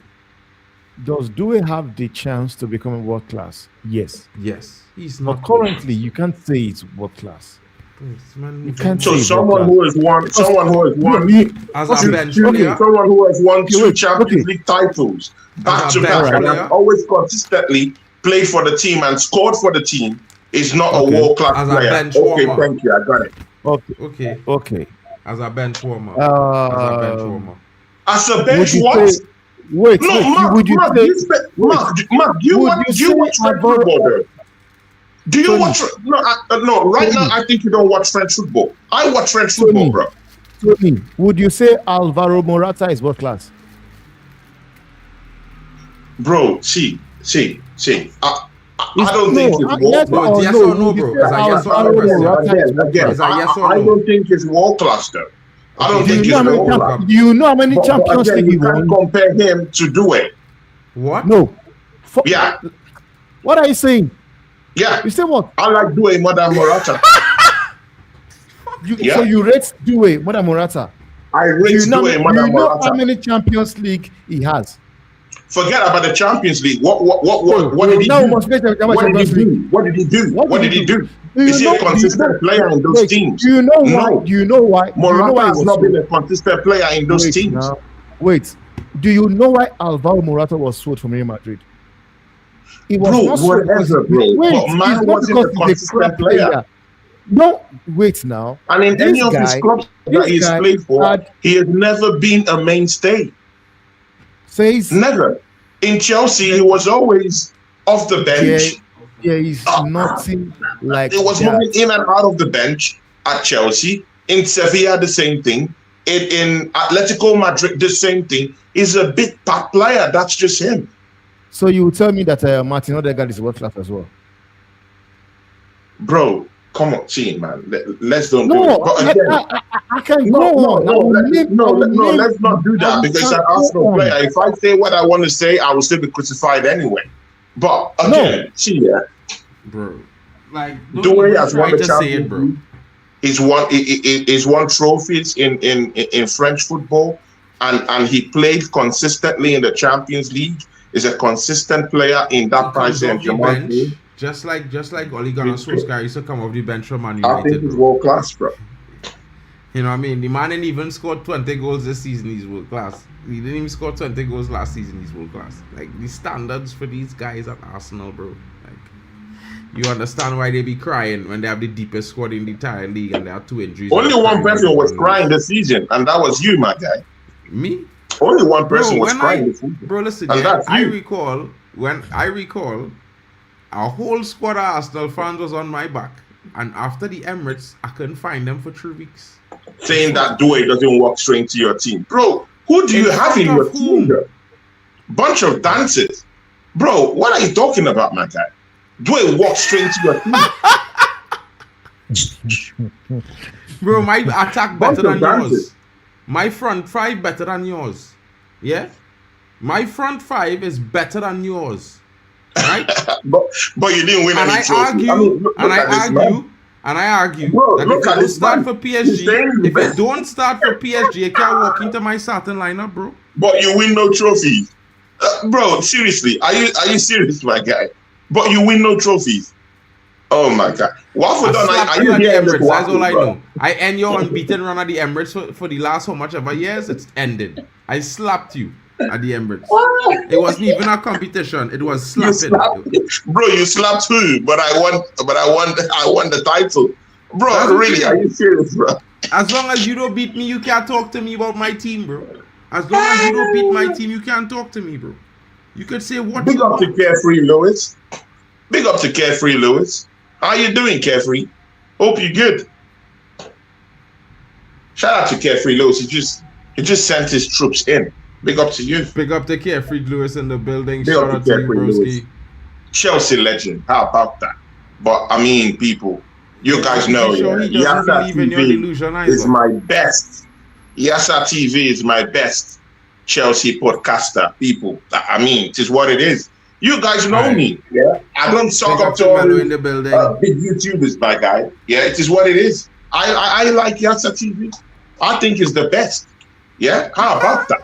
Speaker 7: Does Doué have the chance to become a world class? Yes.
Speaker 2: Yes, he's
Speaker 7: But
Speaker 2: not.
Speaker 7: currently, you can't say it's world class.
Speaker 2: This man
Speaker 7: You
Speaker 2: moving
Speaker 7: can't
Speaker 2: mad.
Speaker 8: So
Speaker 7: say
Speaker 8: someone who has won,
Speaker 2: As a bench
Speaker 8: someone
Speaker 2: player,
Speaker 8: who has won two
Speaker 7: wait,
Speaker 8: Champions
Speaker 7: okay.
Speaker 8: League titles back
Speaker 2: As
Speaker 8: to
Speaker 2: a
Speaker 8: back
Speaker 2: bench
Speaker 8: and
Speaker 2: player.
Speaker 8: has always consistently played for the team and scored for the team is not a
Speaker 7: Okay.
Speaker 8: world class
Speaker 2: As a
Speaker 8: player.
Speaker 2: bench
Speaker 8: Okay,
Speaker 2: warmer.
Speaker 8: thank you. I got it.
Speaker 7: Okay.
Speaker 2: okay,
Speaker 7: Okay.
Speaker 2: as a bench warmer. As a bench warmer.
Speaker 8: As a
Speaker 7: Would
Speaker 8: bench,
Speaker 7: you
Speaker 8: what?
Speaker 7: say? Wait.
Speaker 8: No,
Speaker 7: wait.
Speaker 8: Mark,
Speaker 7: Would you
Speaker 8: Mark,
Speaker 7: say?
Speaker 8: you spe- Mark, Mark, do you
Speaker 7: would
Speaker 8: watch?
Speaker 7: you
Speaker 8: Do you
Speaker 7: say
Speaker 8: watch French
Speaker 7: Alvaro-
Speaker 8: football, though? Do you
Speaker 7: Tony.
Speaker 8: watch? No, no. Right now, I think you don't watch French football. I watch French football,
Speaker 7: Tony.
Speaker 8: bro.
Speaker 7: Tony, would you say Alvaro Morata is world class?
Speaker 8: Bro, see. I don't
Speaker 7: No,
Speaker 8: think it's
Speaker 7: yes
Speaker 8: world
Speaker 2: No,
Speaker 8: class.
Speaker 2: it's yes or no, bro. It's a yes or no
Speaker 7: Alvaro
Speaker 2: question.
Speaker 7: Morata is
Speaker 8: Again,
Speaker 7: world
Speaker 8: again,
Speaker 2: It's a yes or
Speaker 8: I
Speaker 2: no.
Speaker 8: don't think it's world class, though. I don't
Speaker 2: Okay,
Speaker 8: think
Speaker 7: Do
Speaker 8: it's
Speaker 7: you know how
Speaker 8: world
Speaker 7: many
Speaker 8: class.
Speaker 7: do you know how many
Speaker 8: But
Speaker 7: Champions
Speaker 8: again,
Speaker 7: League he
Speaker 8: you can't
Speaker 7: won?
Speaker 8: compare him to Doué.
Speaker 2: What?
Speaker 7: No.
Speaker 8: Yeah,
Speaker 7: What are you saying?
Speaker 8: yeah.
Speaker 7: You say what?
Speaker 8: I like Doué more than Morata. Yeah.
Speaker 7: So you rate Doué more than Morata?
Speaker 8: I
Speaker 7: Do
Speaker 8: rate
Speaker 7: you know,
Speaker 8: Doué more
Speaker 7: do you
Speaker 8: than
Speaker 7: know how
Speaker 8: Morata.
Speaker 7: many Champions League he has?
Speaker 8: Forget about the Champions League. What did he
Speaker 7: Now we
Speaker 8: do?
Speaker 7: must make a
Speaker 8: What did he
Speaker 7: Champions League.
Speaker 8: do? What did he do? What did he do?
Speaker 7: Do you
Speaker 8: Is he
Speaker 7: know-
Speaker 8: a
Speaker 7: do you
Speaker 8: consistent
Speaker 7: know-
Speaker 8: player in those
Speaker 7: Wait,
Speaker 8: teams?
Speaker 7: Do you know why?
Speaker 8: No.
Speaker 7: Do you know why? Do you know
Speaker 8: Morata
Speaker 7: why he
Speaker 8: has
Speaker 7: was
Speaker 8: not
Speaker 7: so-
Speaker 8: been a consistent player in those
Speaker 7: Wait
Speaker 8: teams.
Speaker 7: now. Wait. Do you know why Alvaro Morata was sold from Real Madrid? He was
Speaker 8: Bro,
Speaker 7: not sold
Speaker 8: whatever,
Speaker 7: because-
Speaker 8: bro.
Speaker 7: Wait,
Speaker 8: But man
Speaker 7: it's not
Speaker 8: wasn't
Speaker 7: because
Speaker 8: a
Speaker 7: he's a
Speaker 8: consistent
Speaker 7: crap
Speaker 8: player.
Speaker 7: No, wait now.
Speaker 8: And in
Speaker 7: This
Speaker 8: any of his
Speaker 7: guy-
Speaker 8: clubs that
Speaker 7: this
Speaker 8: he's
Speaker 7: guy
Speaker 8: played for,
Speaker 7: had-
Speaker 8: he has never been a mainstay.
Speaker 7: Says
Speaker 8: Never. In Chelsea, he was always off the bench.
Speaker 7: there is nothing like
Speaker 8: He was
Speaker 7: that.
Speaker 8: moving in and out of the bench at Chelsea. In Sevilla, the same thing. In Atletico Madrid, the same thing. He's a big part player. That's just him.
Speaker 7: So you will tell me that Martin Odegaard is world class as well?
Speaker 8: Bro, come on, see, man. Let's don't do
Speaker 7: No,
Speaker 8: it. But again,
Speaker 7: I can
Speaker 8: no,
Speaker 7: go
Speaker 8: no,
Speaker 7: on.
Speaker 8: no,
Speaker 7: I will
Speaker 8: let,
Speaker 7: name-
Speaker 8: no,
Speaker 7: I will
Speaker 8: let, no,
Speaker 7: name-
Speaker 8: let's not do that
Speaker 7: I
Speaker 8: because
Speaker 7: can
Speaker 8: an
Speaker 7: go
Speaker 8: Arsenal
Speaker 7: on.
Speaker 8: player, if I say what I want to say, I will still be crucified anyway. But again, see, yeah,
Speaker 2: Bro. Like,
Speaker 8: Doué has won the
Speaker 2: to say it,
Speaker 8: Champions
Speaker 2: bro.
Speaker 8: League. He's won trophies in French football, and he played consistently in the Champions League. Is a consistent player in that
Speaker 2: He
Speaker 8: Paris
Speaker 2: comes off the
Speaker 8: Saint-Germain
Speaker 2: bench,
Speaker 8: team.
Speaker 2: just like Ole Gunnar Solskjaer used to come off the bench from Man
Speaker 8: I think
Speaker 2: United,
Speaker 8: he's
Speaker 2: bro.
Speaker 8: world class, bro.
Speaker 2: You know what I mean? The man didn't even score 20 goals this season. He's world class. He didn't even score 20 goals last season. He's world class. Like, the standards for these guys at Arsenal, bro. Like, you understand why they be crying when they have the deepest squad in the entire league and there are 2 injuries.
Speaker 8: Only one person was crying this season, and that was you, my guy.
Speaker 2: Me?
Speaker 8: Only one person was crying this season.
Speaker 2: Bro, listen,
Speaker 8: And
Speaker 2: yeah,
Speaker 8: that's
Speaker 2: I
Speaker 8: you.
Speaker 2: recall our whole squad of Arsenal fans was on my back. And after the Emirates, I couldn't find them for 3 weeks.
Speaker 8: Saying that Dwayne doesn't walk straight to your team. Bro, who do you have in your team? Bro? Bunch of dancers. Bro, what are you talking about, my guy? Dwayne walks straight to your team.
Speaker 2: Bro, my attack better
Speaker 8: Bunch of
Speaker 2: than yours.
Speaker 8: dancers.
Speaker 2: My front 5 better than yours. Yeah? My front 5 is better than yours. Right?
Speaker 8: but you didn't win
Speaker 2: And
Speaker 8: any
Speaker 2: I
Speaker 8: trophy.
Speaker 2: argue,
Speaker 8: I mean, look at this man.
Speaker 2: that
Speaker 8: Bro,
Speaker 2: if
Speaker 8: look
Speaker 2: you
Speaker 8: at
Speaker 2: don't
Speaker 8: this
Speaker 2: start
Speaker 8: man.
Speaker 2: for
Speaker 8: He's
Speaker 2: PSG,
Speaker 8: saying the
Speaker 2: if you
Speaker 8: best.
Speaker 2: don't start for PSG, you can't walk into my starting lineup, bro.
Speaker 8: But you win no trophies. Bro, seriously, are you serious, my guy? But you win no trophies. Oh my God. Watford done,
Speaker 2: slapped
Speaker 8: are
Speaker 2: you
Speaker 8: you
Speaker 2: at the
Speaker 8: here?
Speaker 2: Emirates, that's all I know. I end your unbeaten run at the Emirates for the last how much ever years, it's ended. I slapped you at the Emirates. It wasn't even a competition, it was
Speaker 8: You
Speaker 2: slapping.
Speaker 8: slapped, bro, you slapped who? But I won the title. Bro,
Speaker 2: That's
Speaker 8: really?
Speaker 2: okay.
Speaker 8: Are you serious, bro?
Speaker 2: As long as you don't beat me, you can't talk to me about my team, bro. As long as you don't beat my team, you can't talk to me, bro. You could say what
Speaker 8: Big
Speaker 2: you
Speaker 8: up to
Speaker 2: want.
Speaker 8: Carefree Lewis. Big up to Carefree Lewis. How you doing, Carefree? Hope you're good. Shout out to Carefree Lewis. He just sent his troops in. Big up to you.
Speaker 2: Big up to Carefree Lewis in the building.
Speaker 8: Big
Speaker 2: Shout
Speaker 8: up
Speaker 2: out
Speaker 8: to
Speaker 2: to you,
Speaker 8: Carefree Lewis.
Speaker 2: broski.
Speaker 8: Chelsea legend. How about that? But I mean, people, you guys know,
Speaker 2: Sure he
Speaker 8: yeah,
Speaker 2: doesn't believe in your delusion
Speaker 8: TV is
Speaker 2: either.
Speaker 8: my best. Yasa TV is my best Chelsea podcaster, people. I mean, it is what it is. You guys know
Speaker 2: Right.
Speaker 8: me, yeah? I don't talk
Speaker 2: Big
Speaker 8: up
Speaker 2: up
Speaker 8: to
Speaker 2: to
Speaker 8: all
Speaker 2: Melo in
Speaker 8: these
Speaker 2: the building.
Speaker 8: big YouTubers, my guy. Yeah, it is what it is. I like Yasa TV. I think it's the best. Yeah, how about that?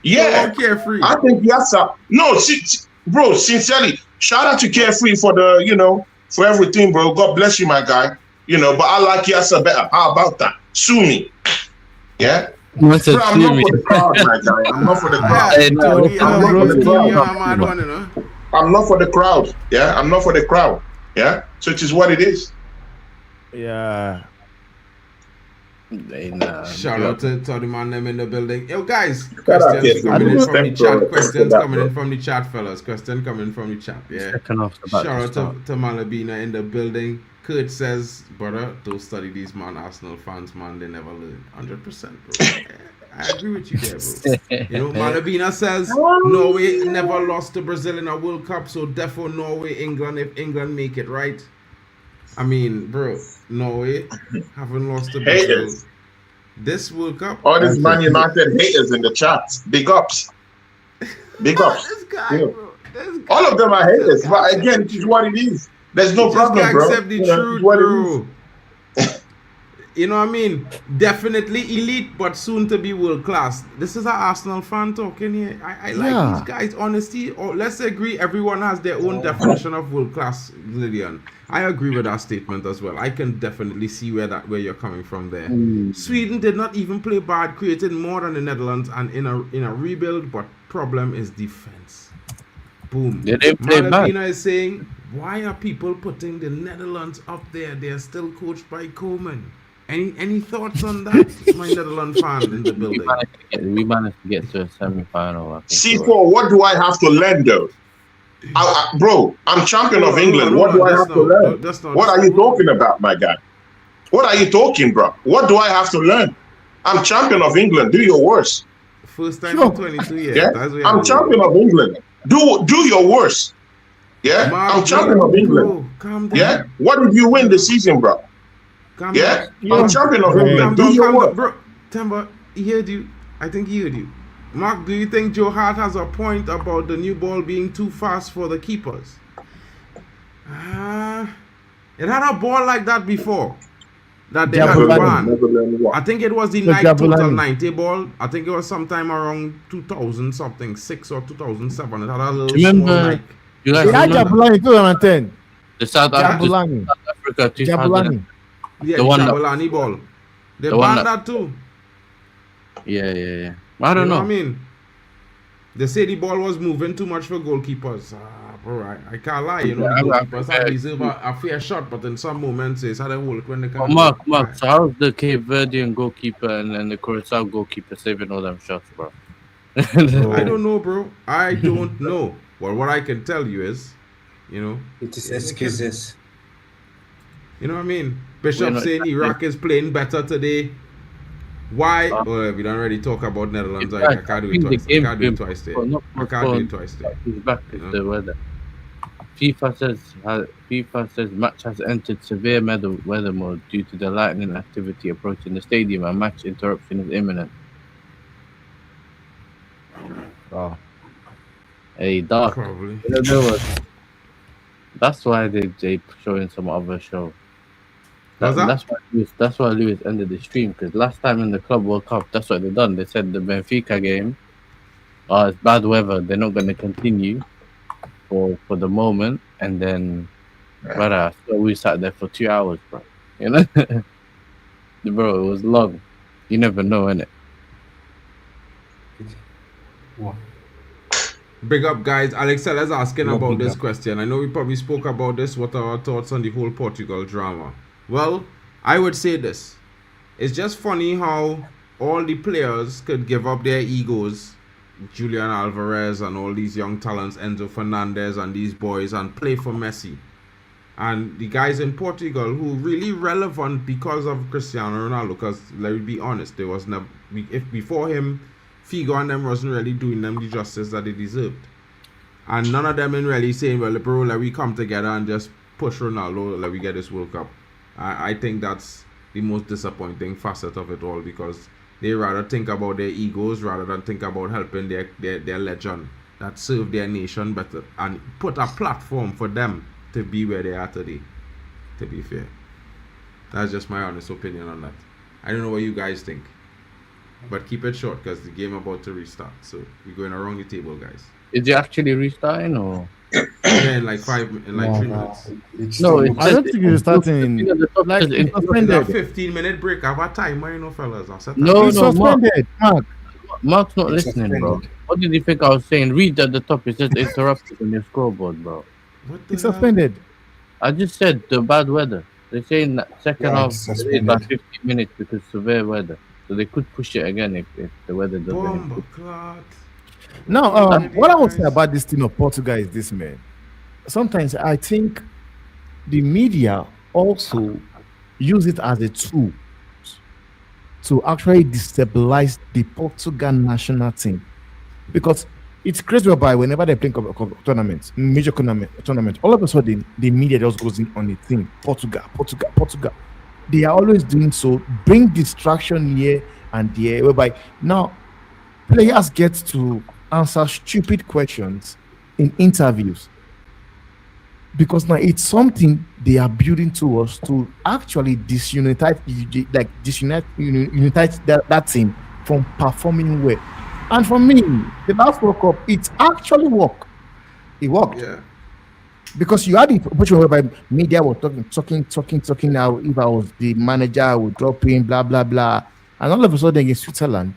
Speaker 8: Yeah,
Speaker 2: So Carefree.
Speaker 8: I think Yasa. No, bro, sincerely, shout out to Carefree for for everything, bro. God bless you, my guy. But I like Yasa better. How about that? Sue me. Yeah?
Speaker 6: What's
Speaker 8: Bro,
Speaker 6: a
Speaker 8: I'm not
Speaker 6: theory?
Speaker 8: for the crowd, my guy. I'm not for the crowd.
Speaker 6: Hey, no,
Speaker 2: Tony,
Speaker 8: I'm not for the crowd.
Speaker 2: mad one, you know.
Speaker 8: I'm not for the crowd. Yeah? I'm not for the crowd. Yeah? So it is what it is.
Speaker 7: Yeah.
Speaker 6: Hey, nah.
Speaker 2: Shout out to the man them in the building. Yo, guys,
Speaker 8: Shout out
Speaker 2: questions
Speaker 8: to
Speaker 2: coming in
Speaker 8: you.
Speaker 2: from the
Speaker 8: Respect, bro.
Speaker 2: chat. Questions
Speaker 8: Respect that,
Speaker 2: coming in
Speaker 8: bro.
Speaker 2: from the chat, fellas. Question coming from the chat. Yeah.
Speaker 6: Second half about
Speaker 2: Shout
Speaker 6: to
Speaker 2: out
Speaker 6: start.
Speaker 2: to Malabina in the building. Kurt says, brother, don't study these man Arsenal fans, man. They never learn. 100%, bro. Yeah, I agree with you there, bro. You know, Malabina says Norway never lost to Brazil in a World Cup, so therefore Norway, England, if England make it, right? I mean, bro, Norway haven't lost to Brazil
Speaker 8: Haters.
Speaker 2: this World Cup.
Speaker 8: All these Man United haters in the chat. Big ups. Big ups.
Speaker 2: This guy,
Speaker 8: Yeah.
Speaker 2: bro. This guy.
Speaker 8: All of them are haters. But again, it is what it is. There's no
Speaker 2: Just
Speaker 8: problem,
Speaker 2: gotta
Speaker 8: bro.
Speaker 2: accept the
Speaker 8: You know,
Speaker 2: truth,
Speaker 8: it's what it
Speaker 2: bro. You know what I mean? Definitely elite, but soon to be world class. This is an Arsenal fan talking here. I like
Speaker 7: Yeah.
Speaker 2: these guys, honesty. Or let's agree, everyone has their own definition of world class, Lillian. I agree with that statement as well. I can definitely see where you're coming from there. Sweden did not even play bad, created more than the Netherlands, and in a rebuild, but problem is defense. Boom.
Speaker 6: They didn't play bad.
Speaker 2: Malabina is saying, why are people putting the Netherlands up there? They're still coached by Coleman. Any thoughts on that, my Netherlands fan in the building?
Speaker 6: We managed to get to a semi-final.
Speaker 8: C4, what do I have to learn, though? Bro, I'm champion of England. What do I have to learn? What are you talking about, my guy? What are you talking, bro? What do I have to learn? I'm champion of England. Do your worst.
Speaker 2: First time
Speaker 7: Sure.
Speaker 2: in 22 years.
Speaker 8: Yeah,
Speaker 2: That's what
Speaker 8: I'm champion of England. Do your worst. Yeah,
Speaker 2: Mark,
Speaker 8: I'm champion of England.
Speaker 2: bro, calm down.
Speaker 8: Yeah, what did you win this season, bro?
Speaker 2: Calm
Speaker 8: Yeah,
Speaker 2: down.
Speaker 8: I'm champion of
Speaker 2: Calm
Speaker 8: England.
Speaker 2: down,
Speaker 8: Do your
Speaker 2: calm down.
Speaker 8: work.
Speaker 2: Bro, Temba, he heard you. I think he heard you. Mark, do you think Joe Hart has a point about the new ball being too fast for the keepers? It had a ball like that before. That they had
Speaker 7: Jabulani.
Speaker 2: one. I think it was the
Speaker 7: So
Speaker 2: Nike Total
Speaker 7: Jabulani.
Speaker 2: 90 ball. I think it was sometime around 2000 something, 6 or 2007. It had a little
Speaker 6: Remember-
Speaker 2: small Nike.
Speaker 6: You guys
Speaker 7: Yeah,
Speaker 6: remember
Speaker 7: Jabulani 2010.
Speaker 6: the South Africa
Speaker 7: Jabulani.
Speaker 6: 2000?
Speaker 7: Jabulani.
Speaker 2: Yeah,
Speaker 6: The
Speaker 2: the
Speaker 6: one that-
Speaker 2: Jabulani ball. They
Speaker 6: The one
Speaker 2: banned
Speaker 6: that-
Speaker 2: that too.
Speaker 6: Yeah. I don't
Speaker 2: You know
Speaker 6: know.
Speaker 2: what I mean? They say the ball was moving too much for goalkeepers. Bro, I can't lie. You know, the goalkeepers have deserve a fair shot, but in some moments, it's had a hold when they
Speaker 6: Oh,
Speaker 2: can't.
Speaker 6: Mark. So how's the Cape Verdean goalkeeper and the Curacao goalkeeper saving all them shots, bro?
Speaker 2: I don't know, bro. I don't know. Well, what I can tell you is, you know,
Speaker 5: It is excuses.
Speaker 2: you know what I mean?
Speaker 6: We're
Speaker 2: Bishop
Speaker 6: not-
Speaker 2: saying Iraq is playing better today. Why? Well, we don't already talk about Netherlands. I can't do it twice. I can't do it twice there. I can't do it twice there.
Speaker 6: He's back
Speaker 2: You know?
Speaker 6: with the weather. FIFA says match has entered severe weather mode due to the lightning activity approaching the stadium and match interruption is imminent.
Speaker 7: Oh.
Speaker 6: Hey, dark.
Speaker 2: Probably.
Speaker 6: You know what? That's why they showing some other show.
Speaker 2: What's that?
Speaker 6: That's why Lewis ended the stream, because last time in the Club World Cup, that's what they done. They said the Benfica game, it's bad weather. They're not going to continue for the moment, and then, so we sat there for 2 hours, bro. You know, bro, it was long. You never know, innit?
Speaker 2: Big up, guys. Alexella's asking
Speaker 5: No,
Speaker 2: about
Speaker 5: big
Speaker 2: this
Speaker 5: up.
Speaker 2: question. I know we probably spoke about this. What are our thoughts on the whole Portugal drama? Well, I would say this. It's just funny how all the players could give up their egos, Julian Alvarez and all these young talents, Enzo Fernandez and these boys, and play for Messi. And the guys in Portugal who really relevant because of Cristiano Ronaldo, because let me be honest, there was never, if before him, Figo and them wasn't really doing them the justice that they deserved. And none of them in really saying, well, bro, let we come together and just push Ronaldo, let we get this World Cup. I think that's the most disappointing facet of it all, because they rather think about their egos rather than think about helping their legend that serve their nation better and put a platform for them to be where they are today, to be fair. That's just my honest opinion on that. I don't know what you guys think, but keep it short because the game about to restart, so we're going around the table, guys.
Speaker 6: Is it actually restarting or?
Speaker 2: Yeah, in like 3 minutes.
Speaker 6: No, it's
Speaker 7: I don't think it's starting. Like, it's
Speaker 2: It's a
Speaker 7: suspended.
Speaker 2: 15-minute break. I have a timer, you know, fellas. I said
Speaker 6: No,
Speaker 7: It's
Speaker 6: no, Mark.
Speaker 7: suspended. Mark.
Speaker 6: Mark's not
Speaker 5: It's
Speaker 6: listening, bro.
Speaker 5: suspended.
Speaker 6: What did you think I was saying? Read at the top. It says interrupted on your scoreboard, bro.
Speaker 2: What the
Speaker 7: It's
Speaker 2: hell?
Speaker 7: suspended.
Speaker 6: I just said the bad weather. They're saying that second
Speaker 5: Yeah,
Speaker 6: half
Speaker 5: it's
Speaker 6: delayed
Speaker 5: suspended.
Speaker 6: by 15 minutes because severe weather. So they could push it again if the weather doesn't.
Speaker 2: Bomb clot.
Speaker 7: Now, what I would say about this thing of Portugal is this, man. Sometimes I think the media also use it as a tool to actually destabilize the Portugal national team, because it's crazy whereby whenever they play tournaments, major tournament, all of a sudden the media just goes in on the thing. Portugal. They are always doing so, bring distraction here and there, whereby now players get to answer stupid questions in interviews, because now it's something they are building towards to actually unite that team from performing well. And for me, the last World Cup, it actually worked. It worked.
Speaker 2: Yeah.
Speaker 7: Because you had the opportunity whereby media were talking now. If I was the manager, I would drop in, blah, blah, blah. And all of a sudden in Switzerland,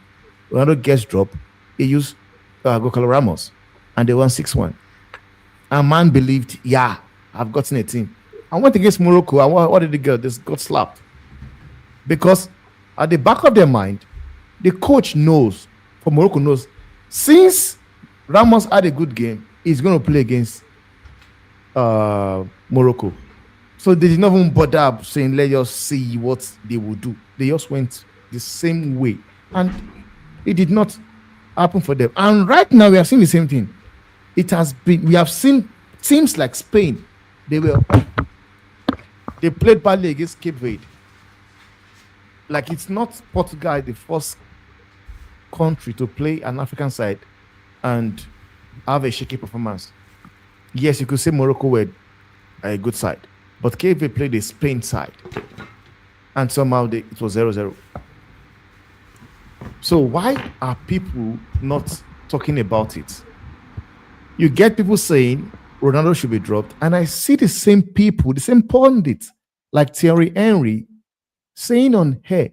Speaker 7: when another guest drop, he used Gonçalo Ramos and they won 6-1. A man believed, yeah, I've gotten a team. I went against Morocco, and what did they get? They got slapped. Because at the back of their mind, the coach knows, for Morocco knows, since Ramos had a good game, he's going to play against Morocco. So they did not even bother saying, let's just see what they will do. They just went the same way. And it did not happen for them. And right now, we are seeing the same thing. We have seen teams like Spain. They played badly against Cape Verde. Like, it's not Portugal, the first country to play an African side and have a shaky performance. Yes, you could say Morocco were a good side, but Cape Verde played a Spain side, and somehow it was 0-0. So why are people not talking about it? You get people saying Ronaldo should be dropped, and I see the same people, the same pundits like Thierry Henry saying on here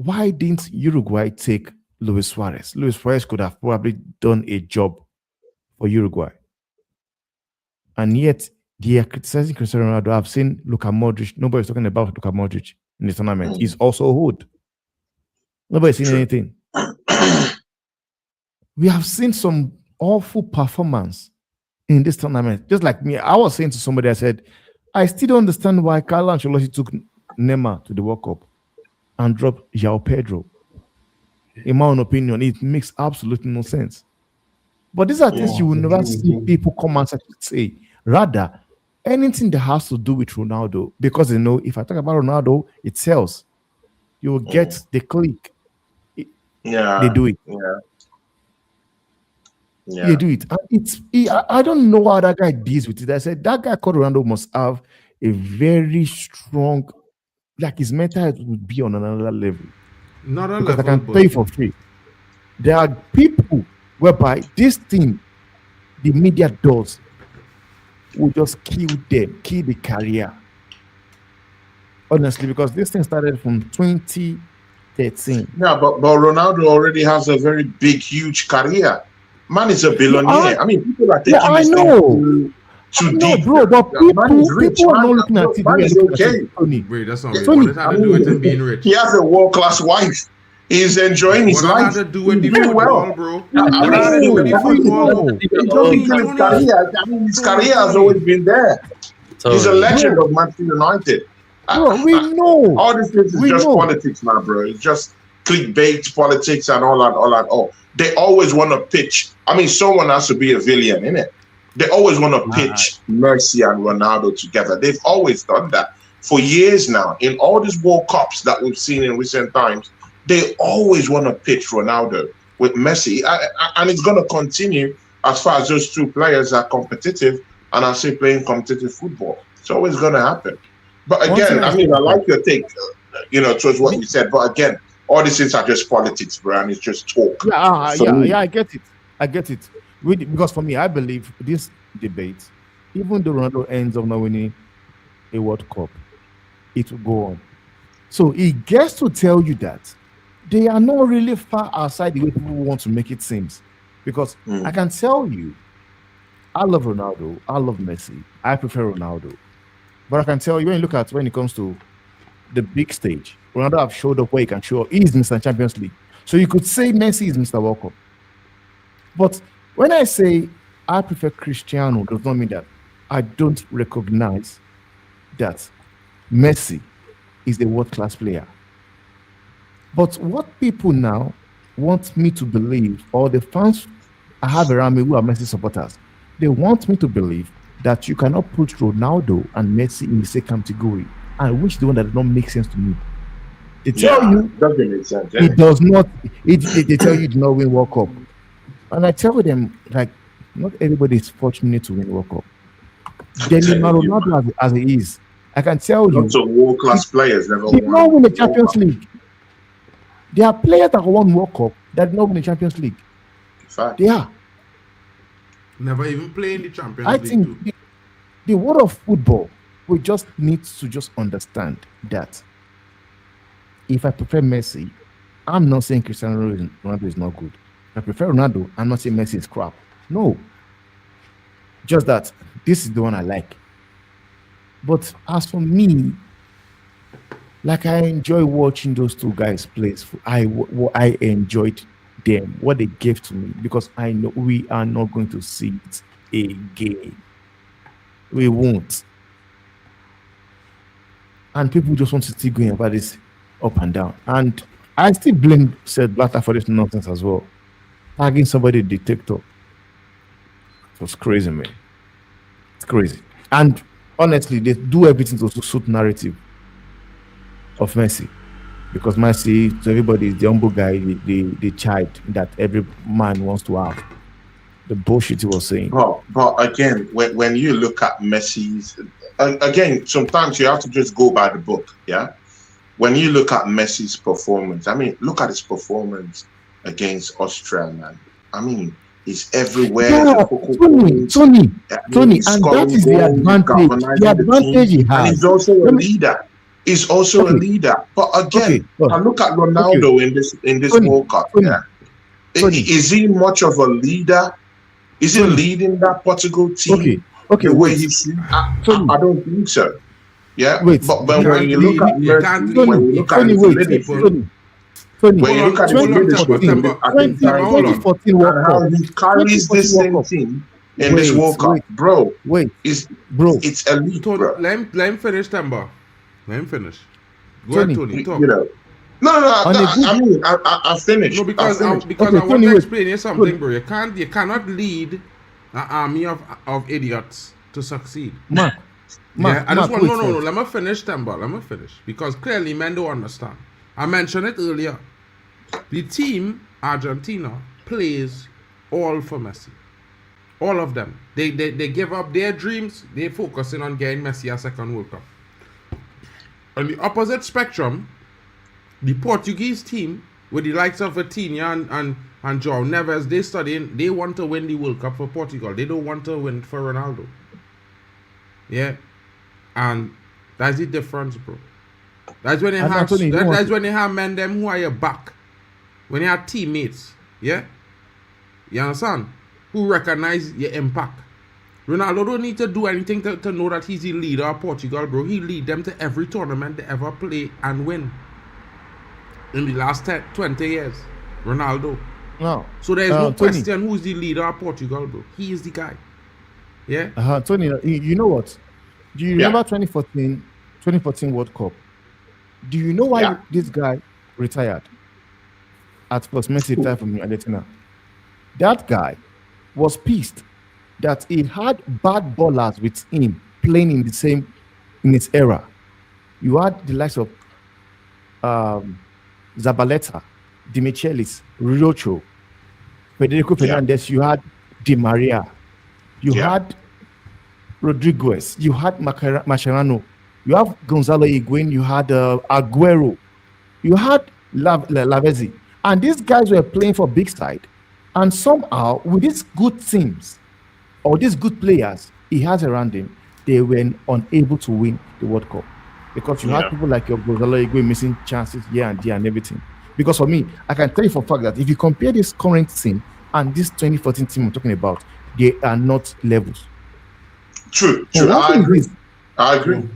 Speaker 7: why didn't Uruguay take Luis Suarez? Luis Suarez could have probably done a job for Uruguay. And yet, they are criticizing Cristiano Ronaldo. I've seen Luka Modric. Nobody's talking about Luka Modric in the tournament. He's also old. Nobody's seen anything. We have seen some awful performance in this tournament. Just like me, I was saying to somebody, I said, I still don't understand why Carlo Ancelotti took Neymar to the World Cup and dropped João Pedro. In my own opinion, it makes absolutely no sense. But these are things you will never see people come and say. Rather, anything that has to do with Ronaldo, because they know if I talk about Ronaldo, it sells. You will get the click. They do it. They do it. And I don't know how that guy deals with it. I said that guy called Ronaldo must have a very strong, like his mental health would be on another level.
Speaker 2: Not a
Speaker 7: because
Speaker 2: level,
Speaker 7: I can pay for free. There are people whereby this thing, the media does, will just kill them, kill the career. Honestly, because this thing started from 2013.
Speaker 8: Yeah, but Ronaldo already has a very big, huge career. Man is a billionaire. I mean, people are taking this thing too deep.
Speaker 7: Bro, but
Speaker 8: Man is rich.
Speaker 7: people are not looking at it.
Speaker 8: Man is okay.
Speaker 2: Wait, that's not what it had to do with him being rich.
Speaker 8: He has a world-class wife. He's enjoying his life.
Speaker 2: What had to do with the
Speaker 8: Very
Speaker 2: football,
Speaker 8: well.
Speaker 2: bro?
Speaker 8: I
Speaker 2: What had to do with the football?
Speaker 8: His career has always been there. He's a legend of Manchester United.
Speaker 7: Bro, we know.
Speaker 8: All this is just politics, man, bro. It's just clickbait politics and all. They always want to pitch. I mean, someone has to be a villain, innit? They always want to pitch Messi and Ronaldo together. They've always done that for years now. In all these World Cups that we've seen in recent times, they always want to pitch Ronaldo with Messi. And it's going to continue as far as those two players are competitive and are still playing competitive football. It's always going to happen. But again, I mean, I like your take, towards what you said. But again, all these things are just politics, bro, and it's just talk.
Speaker 7: Yeah, I get it. Because for me, I believe this debate, even though Ronaldo ends up not winning a World Cup, it will go on. So he gets to tell you that they are not really far outside the way people want to make it seem. Because I can tell you, I love Ronaldo, I love Messi, I prefer Ronaldo. But I can tell you, when it comes to the big stage, Ronaldo have showed up where he can show up. He is Mr. Champions League. So you could say Messi is Mr. World Cup. But when I say I prefer Cristiano, does not mean that I don't recognize that Messi is a world-class player. But what people now want me to believe, or the fans I have around me who are Messi supporters, they want me to believe that you cannot put Ronaldo and Messi in the same category, and which the one that does not make sense to me. They tell you
Speaker 8: doesn't make sense.
Speaker 7: It does not. They tell you do not win World Cup, and I tell them like not everybody is fortunate to win World Cup. Then Ronaldo as he is, I can tell you,
Speaker 8: lots of world-class players never
Speaker 7: won the Champions League. There are players that won World Cup that did not win the Champions League.
Speaker 8: Fact.
Speaker 7: They are.
Speaker 2: Never even playing the Champions
Speaker 7: I
Speaker 2: League.
Speaker 7: think the world of football, we just need to just understand that if I prefer Messi, I'm not saying Cristiano Ronaldo is not good. If I prefer Ronaldo, I'm not saying Messi is crap. No. Just that this is the one I like. But as for me, like I enjoy watching those two guys play. I enjoyed them, what they gave to me, because I know we are not going to see it again. We won't. And people just want to keep going about this up and down. And I still blame Sepp Blatter for this nonsense as well. Tagging somebody detector. It was crazy, man. It's crazy. And honestly, they do everything to suit narrative of Messi. Because Messi, to everybody, is the humble guy, the child that every man wants to have. The bullshit he was saying.
Speaker 8: But again, when you look at Messi's, again, sometimes you have to just go by the book, yeah? When you look at Messi's performance, I mean, look at his performance against Austria, man. I mean, he's everywhere.
Speaker 7: Yeah, Tony, and that is the advantage. The advantage he has.
Speaker 8: And he's also a leader. is also a leader. But again, I look at Ronaldo in this
Speaker 7: Tony,
Speaker 8: World Cup.
Speaker 7: Tony,
Speaker 8: Yeah,
Speaker 7: Tony.
Speaker 8: is he much of a leader? Is he leading that Portugal team the way he should? I don't think so. Yeah, but when you look at when you look at his leadership, I think
Speaker 7: 2014 World Cup,
Speaker 8: how he carries this same team in this World Cup, bro. It's elite, bro.
Speaker 2: Let him finish, Temba. Let him finish. Go ahead, Tony. Talk.
Speaker 8: You know, I finished.
Speaker 2: No, because I want to explain you something, bro. You cannot lead an army of idiots to succeed.
Speaker 7: Mark,
Speaker 2: let me finish, Temba. Let me finish. Because clearly men don't understand. I mentioned it earlier. The team, Argentina, plays all for Messi. All of them. They give up their dreams. They're focusing on getting Messi a second World Cup. On the opposite spectrum, the Portuguese team, with the likes of Vitinha and João Neves, they want to win the World Cup for Portugal. They don't want to win for Ronaldo. Yeah? And that's the difference, bro. That's when they have that's when they have men them who are your back. When you have teammates. Yeah? You understand? Who recognize your impact. Ronaldo don't need to do anything to know that he's the leader of Portugal, bro. He lead them to every tournament they ever play and win. In the last 20 years. Ronaldo.
Speaker 7: No.
Speaker 2: So there's no question who's the leader of Portugal, bro. He is the guy. Yeah?
Speaker 7: Tony, you know what? Do you remember 2014 World Cup? Do you know why this guy retired? At first, Messi retired from Argentina. That guy was pissed that he had bad ballers with him playing in his era. You had the likes of Zabaleta, Dimichelis, Rocho, Federico Fernandez. You had Di Maria. You had Rodriguez. You had Mascherano. You have Gonzalo Higuain. You had Aguero. You had Lavezzi. And these guys were playing for big side. And somehow, with these good teams, or these good players he has around him, they were unable to win the World Cup. Because you had people like your Gonzalo Higuain missing chances here and there and everything. Because for me, I can tell you for a fact that if you compare this current team and this 2014 team I'm talking about, they are not levels.
Speaker 8: True. I agree.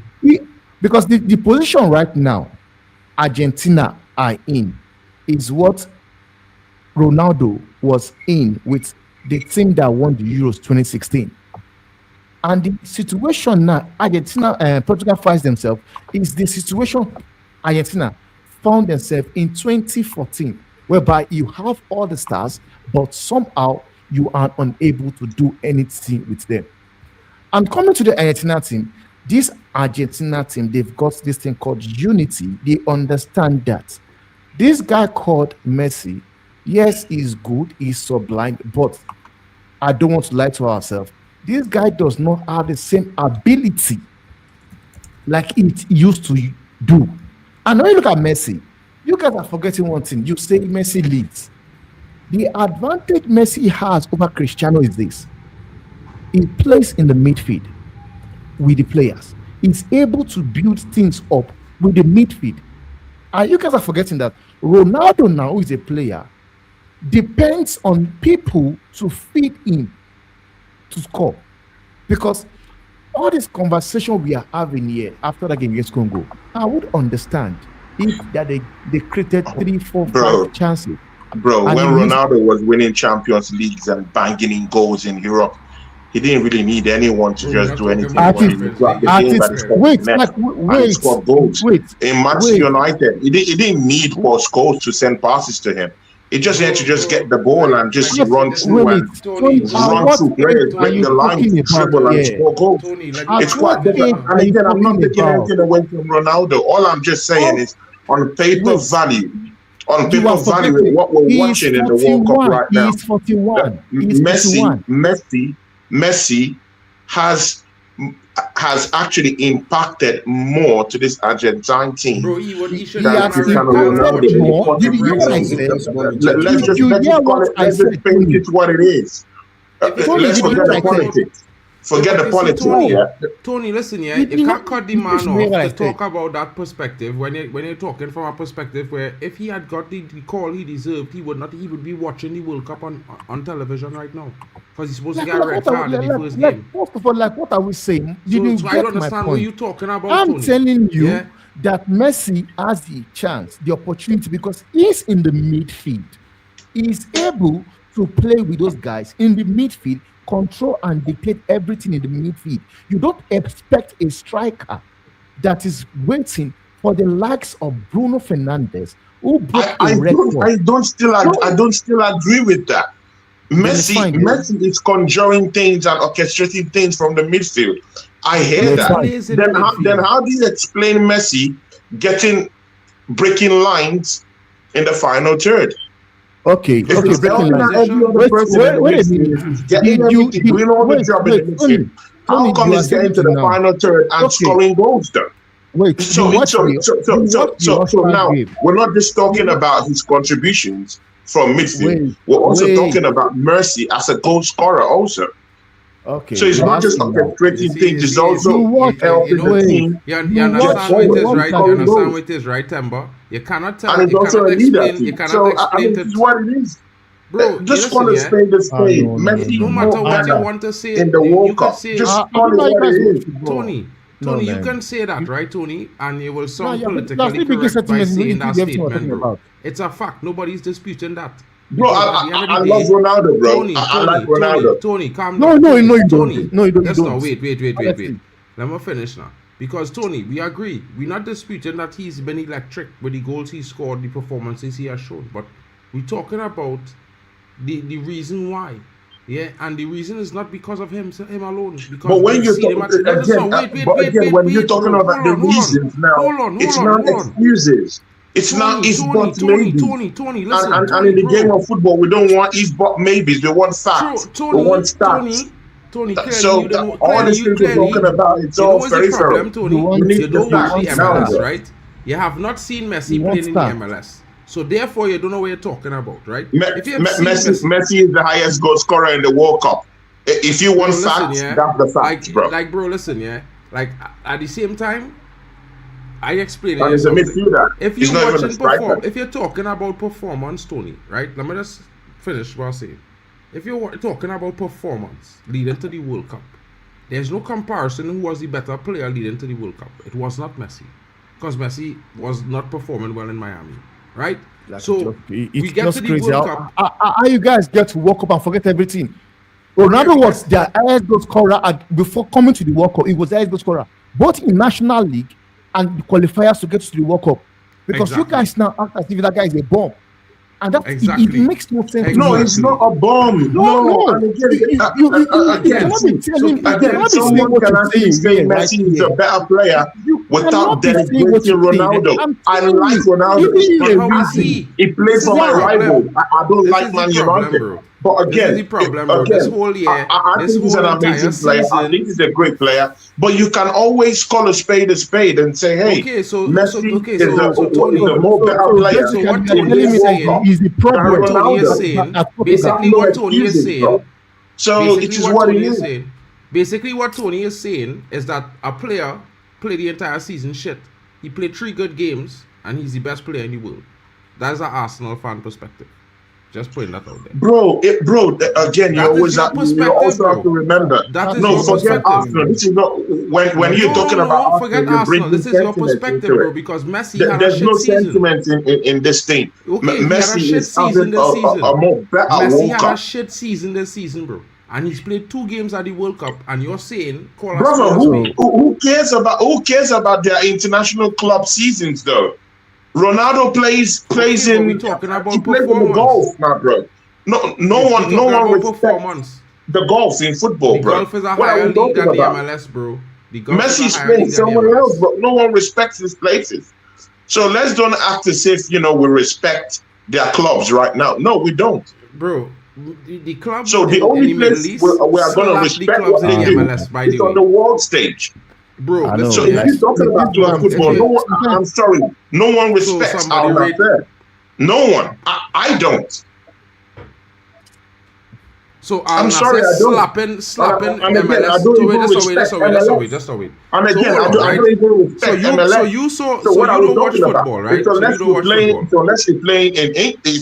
Speaker 7: Because the position right now Argentina are in is what Ronaldo was in with the team that won the Euros 2016. And the situation now Argentina and Portugal finds themselves is the situation Argentina found themselves in 2014, whereby you have all the stars, but somehow you are unable to do anything with them. And coming to the Argentina team, this Argentina team, they've got this thing called unity. They understand that this guy called Messi, yes, he's good, he's sublime, but I don't want to lie to ourselves. This guy does not have the same ability like it used to do. And when you look at Messi, you guys are forgetting one thing. You say Messi leads. The advantage Messi has over Cristiano is this. He plays in the midfield with the players. He's able to build things up with the midfield. And you guys are forgetting that Ronaldo now, who is a player, depends on people to feed in to score. Because all this conversation we are having here after that game against Congo, I would understand if that they created 3, 4, 5 chances.
Speaker 8: Bro, when Ronaldo was winning Champions Leagues and banging in goals in Europe, he didn't really need anyone to just do anything.
Speaker 7: Wait.
Speaker 8: In Manchester United, he didn't need Scholes to send passes to him. He just had to just get the ball and just run through players, break the line, dribble and score goals. It's quite different. And again, I'm not taking anything away from Ronaldo. All I'm just saying is, on paper value, what we're watching in the World Cup right now,
Speaker 7: he's 41.
Speaker 8: Messi has actually impacted more to this Argentine team.
Speaker 2: Bro, he should
Speaker 8: have Cristiano Ronaldo. Let's just paint it what it is. Let's forget the politics. Forget
Speaker 2: but
Speaker 8: the
Speaker 2: you see,
Speaker 8: politics.
Speaker 2: Tony,
Speaker 8: Yeah.
Speaker 2: Tony, listen, yeah,
Speaker 7: You
Speaker 2: you
Speaker 7: know,
Speaker 2: can't cut the
Speaker 7: you
Speaker 2: man
Speaker 7: should hear what
Speaker 2: off
Speaker 7: I
Speaker 2: to talk
Speaker 7: said.
Speaker 2: about that perspective when you're talking from a perspective where if he had got the call he deserved, he would be watching the World Cup on television right now. Because he's supposed to get a red card in the first game.
Speaker 7: First of all, like what are we saying? Did you
Speaker 2: So I
Speaker 7: get
Speaker 2: don't
Speaker 7: my
Speaker 2: understand what
Speaker 7: point?
Speaker 2: you're talking about,
Speaker 7: I'm
Speaker 2: Tony.
Speaker 7: telling you
Speaker 2: Yeah?
Speaker 7: that Messi has the chance, the opportunity, because he's in the midfield. He's able to play with those guys in the midfield, control and dictate everything in the midfield. You don't expect a striker that is waiting for the likes of Bruno Fernandes, who broke
Speaker 8: I
Speaker 7: a record.
Speaker 8: don't still agree with that. Messi is conjuring things and orchestrating things from the midfield. I hear that. Then how do you explain Messi breaking lines in the final third?
Speaker 7: Okay,
Speaker 8: If it's
Speaker 7: breaking
Speaker 8: helping
Speaker 7: lines.
Speaker 8: every other person in the
Speaker 7: Wait a
Speaker 8: midfield,
Speaker 7: minute.
Speaker 8: he's getting everything, doing all the job in the midfield. How come he's getting to the final third and scoring goals though?
Speaker 7: Wait,
Speaker 8: So now we're not just talking about his contributions from midfield. We're also talking about Messi as a goal scorer also.
Speaker 7: Okay.
Speaker 8: So it's not just orchestrating things, it's also helping the team.
Speaker 2: You understand what it is, right? You understand what it is, right, Temba? You cannot tell.
Speaker 8: And it's
Speaker 2: you
Speaker 8: also
Speaker 2: cannot
Speaker 8: a leader
Speaker 2: explain.
Speaker 8: team.
Speaker 2: You cannot
Speaker 8: So
Speaker 2: explain
Speaker 8: this is what it is.
Speaker 2: Bro,
Speaker 8: just call a spade a spade. Messi,
Speaker 2: no matter what you want to say
Speaker 8: in the World Cup, just call it what it is.
Speaker 2: Tony, you can say that, right, Tony? And you will sound politically correct
Speaker 7: correct
Speaker 2: by saying that statement, bro. It's a fact. Nobody's disputing that.
Speaker 8: Bro, I love Ronaldo, bro. I like Ronaldo.
Speaker 2: Tony, calm down.
Speaker 7: No, you
Speaker 2: Tony,
Speaker 7: don't. No, you don't.
Speaker 2: Wait. Let me finish now. Because, Tony, we agree. We're not disputing that he's been electric with the goals he scored, the performances he has shown. But we're talking about the reason why. Yeah, and the reason is not because of him alone. Because
Speaker 8: but when you're talking when you're talking about the reasons now, it's not excuses. It's not if but maybes.
Speaker 2: Tony, listen.
Speaker 8: And in the game of football, we don't want if but maybes. We want facts. We want stats.
Speaker 2: Tony,
Speaker 8: so all these things we're talking about, it's all very fair.
Speaker 2: Tony, you don't watch the MLS, right? You have not seen Messi playing in the MLS. So therefore, you don't know what you're talking about, right?
Speaker 8: Messi is the highest goal scorer in the World Cup. If you want facts, that's the facts, bro.
Speaker 2: Like, bro, listen, yeah. Like at the same time, I explain it.
Speaker 8: He's a midfielder.
Speaker 2: If you're talking about performance, Tony, right? Let me just finish what I'm saying. If you're talking about performance leading to the World Cup, there's no comparison who was the better player leading to the World Cup. It was not Messi, because Messi was not performing well in Miami, right? So we get to the World Cup.
Speaker 7: How you guys get to World Cup and forget everything? Ronaldo was the highest goal scorer before coming to the World Cup. He was the highest goal scorer, both in National League and the qualifiers to get to the World Cup. Because you guys now act as if that guy is a bomb. And that it makes no sense.
Speaker 8: No, it's not a bomb. No. And again, someone can actually say Messi is a better player without denigrating Ronaldo. I like Ronaldo. He plays for my rival. I don't like Man United. But again,
Speaker 2: this whole year,
Speaker 8: I think he's an amazing player. I think he's a great player. But you can always call a spade and say, hey, Messi is the more better player.
Speaker 2: So what Tony is saying
Speaker 7: is the problem.
Speaker 2: Tony is saying, basically what Tony is saying.
Speaker 8: So it is what he is.
Speaker 2: Basically what Tony is saying is that a player played the entire season shit. He played 3 good games and he's the best player in the world. That's an Arsenal fan perspective. Just putting that out there.
Speaker 8: Bro, again, you also have to remember. Forget Arsenal. This is not when you're talking about
Speaker 2: forget Arsenal. This is your perspective, bro, because Messi had a shit season.
Speaker 8: There's no sentiment in this thing. Messi is having a more better
Speaker 2: Messi
Speaker 8: World
Speaker 2: had a
Speaker 8: Cup.
Speaker 2: shit season this season, bro. And he's played 2 games at the World Cup, and you're saying,
Speaker 8: brother, who cares about their international club seasons though? Ronaldo plays in the golf now, bro. No one respects the golf in football, bro.
Speaker 2: Golf is a higher league than the MLS, bro.
Speaker 8: Messi's playing somewhere else, but no one respects his places. So let's don't act as if we respect their clubs right now. No, we don't,
Speaker 2: bro. The clubs.
Speaker 8: So the only place we are going to respect what they do is on the world stage.
Speaker 2: Bro,
Speaker 8: so if you're talking about club football, I'm sorry, no one respects our there. No one. I don't.
Speaker 2: So
Speaker 8: I'm sorry, I don't.
Speaker 2: slapping
Speaker 8: And again,
Speaker 2: MLS.
Speaker 8: I don't
Speaker 2: So
Speaker 8: even
Speaker 2: wait,
Speaker 8: respect MLS.
Speaker 2: just wait.
Speaker 8: And
Speaker 2: So
Speaker 8: again,
Speaker 2: hold on,
Speaker 8: I
Speaker 2: right?
Speaker 8: don't even respect MLS.
Speaker 2: So
Speaker 8: So what
Speaker 2: you
Speaker 8: are we
Speaker 2: don't watch
Speaker 8: talking about?
Speaker 2: football, right?
Speaker 8: It's
Speaker 2: So you
Speaker 8: unless
Speaker 2: don't
Speaker 8: you're
Speaker 2: watch
Speaker 8: playing.
Speaker 2: football.
Speaker 8: It's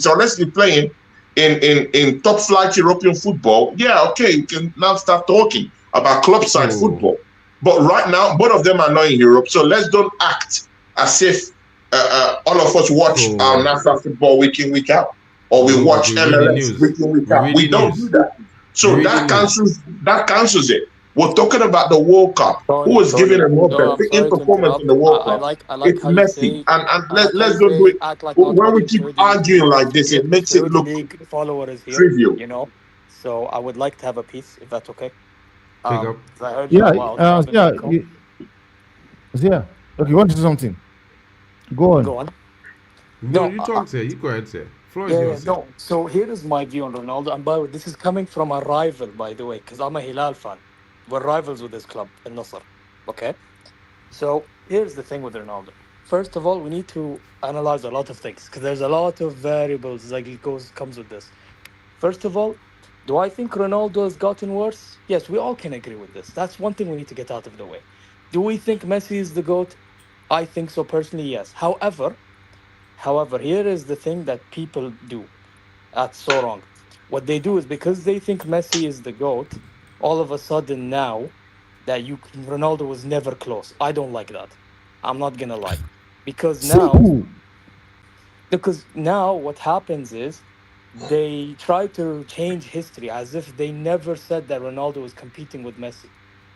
Speaker 8: unless you're playing in top flight European football. Yeah, okay, you can now start talking about club side
Speaker 2: So-
Speaker 8: football. But right now, both of them are not in Europe. So let's don't act as if all of us watch
Speaker 2: So-
Speaker 8: our national football week in, week out, or we
Speaker 2: No,
Speaker 8: watch
Speaker 2: but we read the
Speaker 8: MLS
Speaker 2: news.
Speaker 8: week in, week
Speaker 2: We
Speaker 8: out.
Speaker 2: read
Speaker 8: We
Speaker 2: the
Speaker 8: don't
Speaker 2: news.
Speaker 8: do that. So
Speaker 2: We read
Speaker 8: that
Speaker 2: the
Speaker 8: cancels it. We're talking about the World Cup. Who was given a more befitting performance in the World Cup?
Speaker 9: I like
Speaker 8: It's
Speaker 9: how you
Speaker 8: Messi.
Speaker 9: say,
Speaker 8: And
Speaker 9: I
Speaker 8: let's
Speaker 9: like how you
Speaker 8: don't do
Speaker 9: say,
Speaker 8: it.
Speaker 9: act like not
Speaker 8: When we
Speaker 9: watching
Speaker 8: keep
Speaker 9: Saudi League
Speaker 8: arguing
Speaker 9: because
Speaker 8: like this,
Speaker 9: we
Speaker 8: it
Speaker 9: have
Speaker 8: makes it
Speaker 9: Saudi
Speaker 8: look
Speaker 9: League followers here,
Speaker 8: trivial.
Speaker 9: you know. So I would like to have a piece, if that's okay.
Speaker 2: Big up.
Speaker 9: 'Cause I heard you
Speaker 7: Yeah,
Speaker 9: while traveling back home.
Speaker 7: yeah. Okay, you want to say something? Go on.
Speaker 9: Go on.
Speaker 2: No,
Speaker 9: No,
Speaker 2: you talk, say. You go ahead, say. Floor is
Speaker 9: Yeah,
Speaker 2: yours.
Speaker 9: no. So here is my view on Ronaldo. And by the way, this is coming from a rival, by the way, because I'm a Hilal fan. We're rivals with this club, Al Nasser. Okay. So here's the thing with Ronaldo. First of all, we need to analyze a lot of things because there's a lot of variables like it comes with this. First of all, do I think Ronaldo has gotten worse? Yes, we all can agree with this. That's one thing we need to get out of the way. Do we think Messi is the GOAT? I think so personally, yes. However, here is the thing that people do. That's so wrong. What they do is because they think Messi is the GOAT, all of a sudden now that Ronaldo was never close. I don't like that. I'm not gonna lie. Because now what happens is they try to change history as if they never said that Ronaldo was competing with Messi.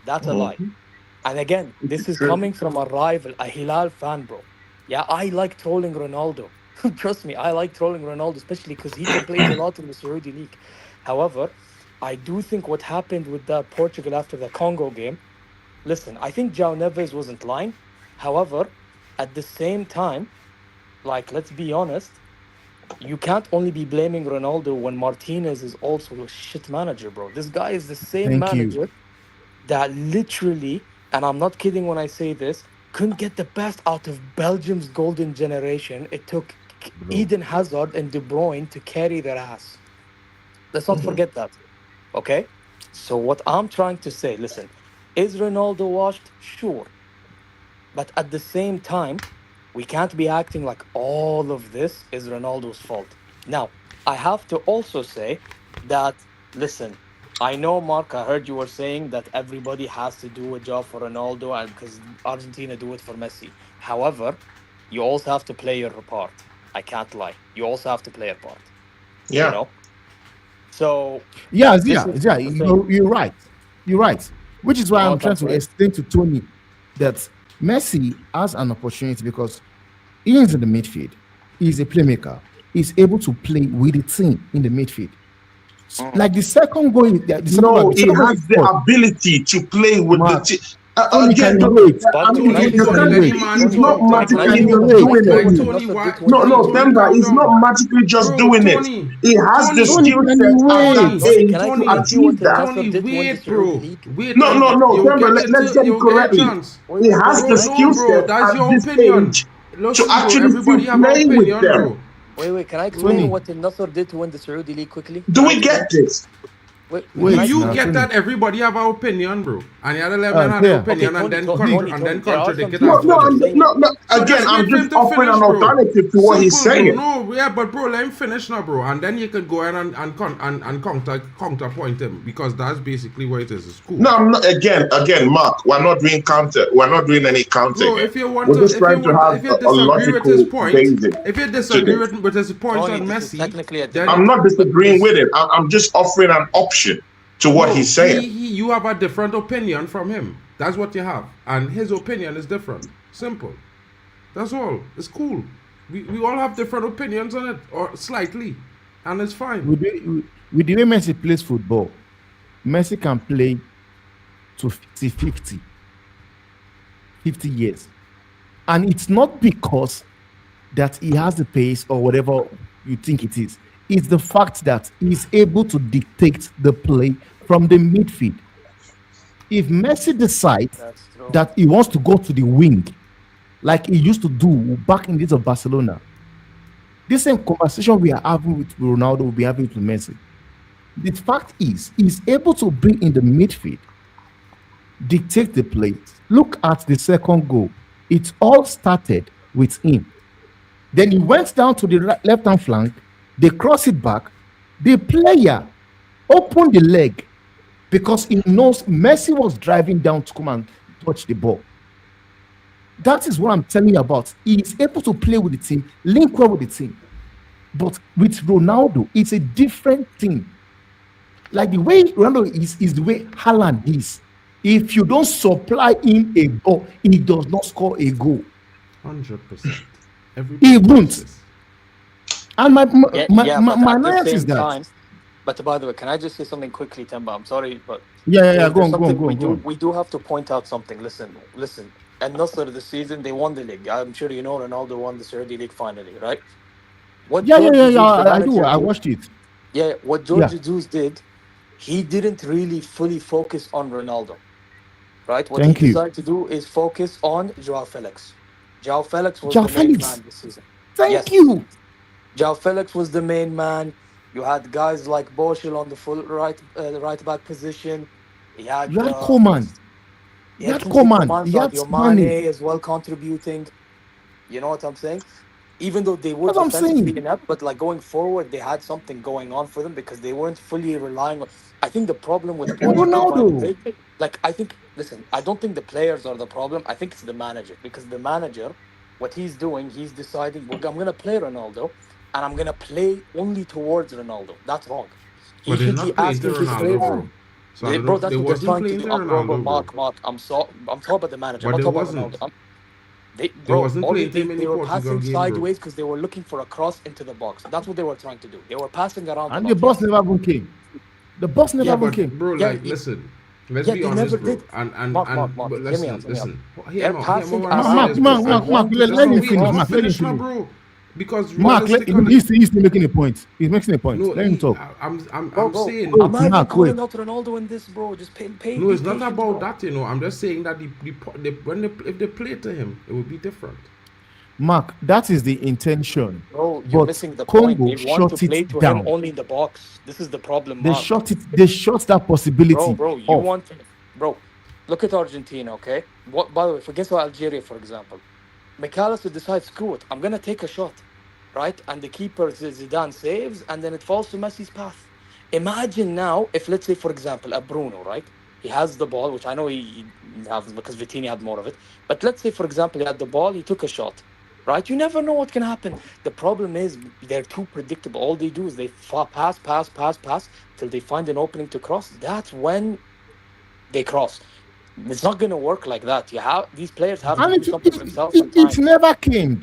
Speaker 9: That's a lie. And again, this is coming from a rival, a Hilal fan, bro. Yeah, I like trolling Ronaldo. Trust me, I like trolling Ronaldo, especially because he complains a lot in the Saudi League. However, I do think what happened with that Portugal after the Congo game, listen, I think João Neves wasn't lying. However, at the same time, like, let's be honest, you can't only be blaming Ronaldo when Martinez is also a shit manager, bro. This guy is the same manager that literally, and I'm not kidding when I say this, couldn't get the best out of Belgium's golden generation. It took Eden Hazard and De Bruyne to carry their ass. Let's not forget that. Okay? So what I'm trying to say, listen, is Ronaldo washed? Sure. But at the same time, we can't be acting like all of this is Ronaldo's fault. Now, I have to also say that, listen, I know, Mark, I heard you were saying that everybody has to do a job for Ronaldo and because Argentina do it for Messi. However, you also have to play your part. I can't lie. You also have to play a part.
Speaker 8: Yeah.
Speaker 9: You know? So
Speaker 7: Yeah,
Speaker 9: this is the thing.
Speaker 7: you're right. You're right. Which is why I'm trying to explain to Tony that Messi has an opportunity because he is in the midfield. He's a playmaker. He's able to play with the team in the midfield. Like the second goal,
Speaker 8: He has the ability to play with the team. Again, he's not magically doing it. No, Temba, he's not magically just doing it. He has the skill set at that age to achieve that.
Speaker 2: Wait, bro. Wait,
Speaker 8: No, Temba, let's get it correctly. He has the skill set
Speaker 2: that's
Speaker 8: at
Speaker 2: your
Speaker 8: this
Speaker 2: opinion.
Speaker 8: age
Speaker 2: Listen,
Speaker 8: to actually
Speaker 2: everybody
Speaker 8: still
Speaker 2: have an
Speaker 8: play with
Speaker 2: opinion,
Speaker 8: them.
Speaker 2: bro.
Speaker 9: Wait, can I explain what Al Nasser did to win the Saudi League quickly?
Speaker 8: Do we get this?
Speaker 9: Wait,
Speaker 2: Do you get that everybody have an opinion, bro? And the other 11 have an opinion and then contradict it after.
Speaker 8: No. Again, I'm just offering an alternative to what he's saying.
Speaker 2: No, yeah, but bro, let him finish now, bro. And then you can go ahead and counterpoint him because that's basically what it is. It's cool.
Speaker 8: No, I'm not, again, Mark, we're not doing counter. We're not doing any counter.
Speaker 2: Bro, if you want to, if you disagree with his point, if you disagree with his point on Messi, then
Speaker 8: I'm not disagreeing with it. I'm just offering an option to what he's saying.
Speaker 2: You have a different opinion from him. That's what you have. And his opinion is different. Simple. That's all. It's cool. We all have different opinions on it, or slightly. And it's fine.
Speaker 7: With the way Messi plays football, Messi can play to 50 years. And it's not because that he has the pace or whatever you think it is. It's the fact that he's able to dictate the play from the midfield. If Messi decides that he wants to go to the wing, like he used to do back in the days of Barcelona, this same conversation we are having with Ronaldo will be having with Messi. the fact is, he's able to be in the midfield, dictate the play. Look at the second goal. It all started with him. Then he went down to the left-hand flank. They cross it back. The player opened the leg because he knows Messi was driving down to come and touch the ball. That is what I'm telling you about. He is able to play with the team, link well with the team. But with Ronaldo, it's a different thing. Like the way Ronaldo is the way Haaland is. If you don't supply him a ball, he does not score a goal.
Speaker 2: 100%.
Speaker 7: He won't. And my
Speaker 9: annoyance
Speaker 7: is that.
Speaker 9: Time, but by the way, can I just say something quickly, Temba? I'm sorry, but
Speaker 7: yeah. Go on.
Speaker 9: We do have to point out something. Listen. At Nasser the season, they won the league. I'm sure you know Ronaldo won the Saudi league finally, right? What
Speaker 7: I do. I watched it.
Speaker 9: Yeah, what George Jesus did, he didn't really fully focus on Ronaldo, right? What he decided to do is focus on Joao Felix. Joao Felix was the main man this season.
Speaker 7: Thank you.
Speaker 9: Joao Felix was the main man. You had guys like Boschel on the full right back position. You had
Speaker 7: Coman. You had
Speaker 9: Mane as well contributing. You know what I'm saying? Even though they were defensively inept, but like going forward, they had something going on for them because they weren't fully relying on. I think the problem with
Speaker 7: Ronaldo,
Speaker 9: I don't think the players are the problem. I think it's the manager, because the manager, what he's doing, he's deciding, well, I'm gonna play Ronaldo, and I'm gonna play only towards Ronaldo. That's wrong.
Speaker 2: He should be asking his players.
Speaker 9: Bro, that's what they're trying to do. Mark, I'm talking about the manager. I'm not talking about Ronaldo. They were passing sideways because they were looking for a cross into the box. That's what they were trying to do. They were passing around.
Speaker 7: And the boss never even came.
Speaker 2: Bro, listen. Let's be honest, bro.
Speaker 9: Mark,
Speaker 2: listen.
Speaker 9: They're passing
Speaker 7: Mark, let me finish.
Speaker 2: Bro. Because
Speaker 7: Mark, he's making a point. He's making a point.
Speaker 2: No,
Speaker 7: let him talk.
Speaker 2: I'm saying.
Speaker 9: I'm not calling out Ronaldo in this, bro. Just pay.
Speaker 2: No, it's not about that, you know. I'm just saying that if they play to him, it will be different.
Speaker 7: Mark, that is the intention.
Speaker 9: Bro, you're missing the point. They want to play to him only in the box. This is the problem, Mark.
Speaker 7: They shot that possibility.
Speaker 9: Bro, look at Argentina, okay? By the way, forget about Algeria, for example. McAllister decides, screw it, I'm going to take a shot, right? And the keeper, Zidane, saves, and then it falls to Messi's path. Imagine now if, let's say, for example, a Bruno, right? He has the ball, which I know he has because Vitinha had more of it. But let's say, for example, he had the ball, he took a shot, right? You never know what can happen. The problem is they're too predictable. All they do is they pass till they find an opening to cross. That's when they cross. It's not going to work like that. These players have to do something for themselves.
Speaker 7: It never came.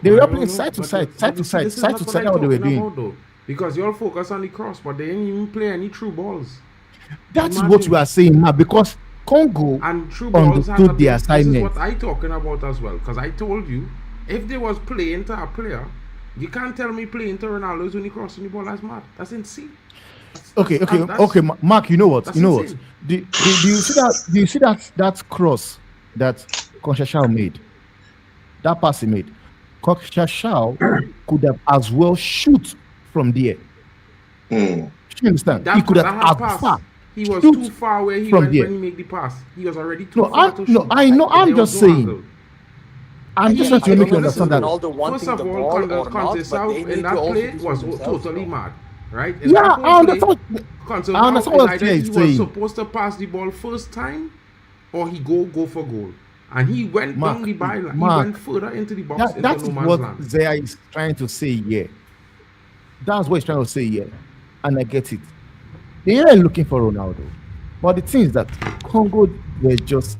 Speaker 7: They were playing side to side. How they were doing.
Speaker 2: Because you all focus on the cross, but they didn't even play any true balls.
Speaker 7: That's what we are saying now, because Congo
Speaker 2: and true balls
Speaker 7: understood the assignment.
Speaker 2: This is what I'm talking about as well. Because I told you, if they was playing to a player, you can't tell me playing to Ronaldo is only crossing the ball. That's mad. That's insane.
Speaker 7: Okay, Mark. You know what? Do you see that cross that CONCACAF made? That pass he made. CONCACAF could have as well shoot from there. You understand? He could have far.
Speaker 2: He was too far where he went when he made the pass. He was already too far to shoot.
Speaker 7: No, I know. I'm just saying. I'm just trying to make you understand that.
Speaker 2: First of all, CONCACAF in that play was totally mad. Right?
Speaker 7: I understand what
Speaker 2: he was supposed to pass the ball first time, or he go for goal, and he went down the byline. He went further into the box.
Speaker 7: That's what Zaya is trying to say here. That's what he's trying to say here, and I get it. They are looking for Ronaldo, but the thing is that Congo were just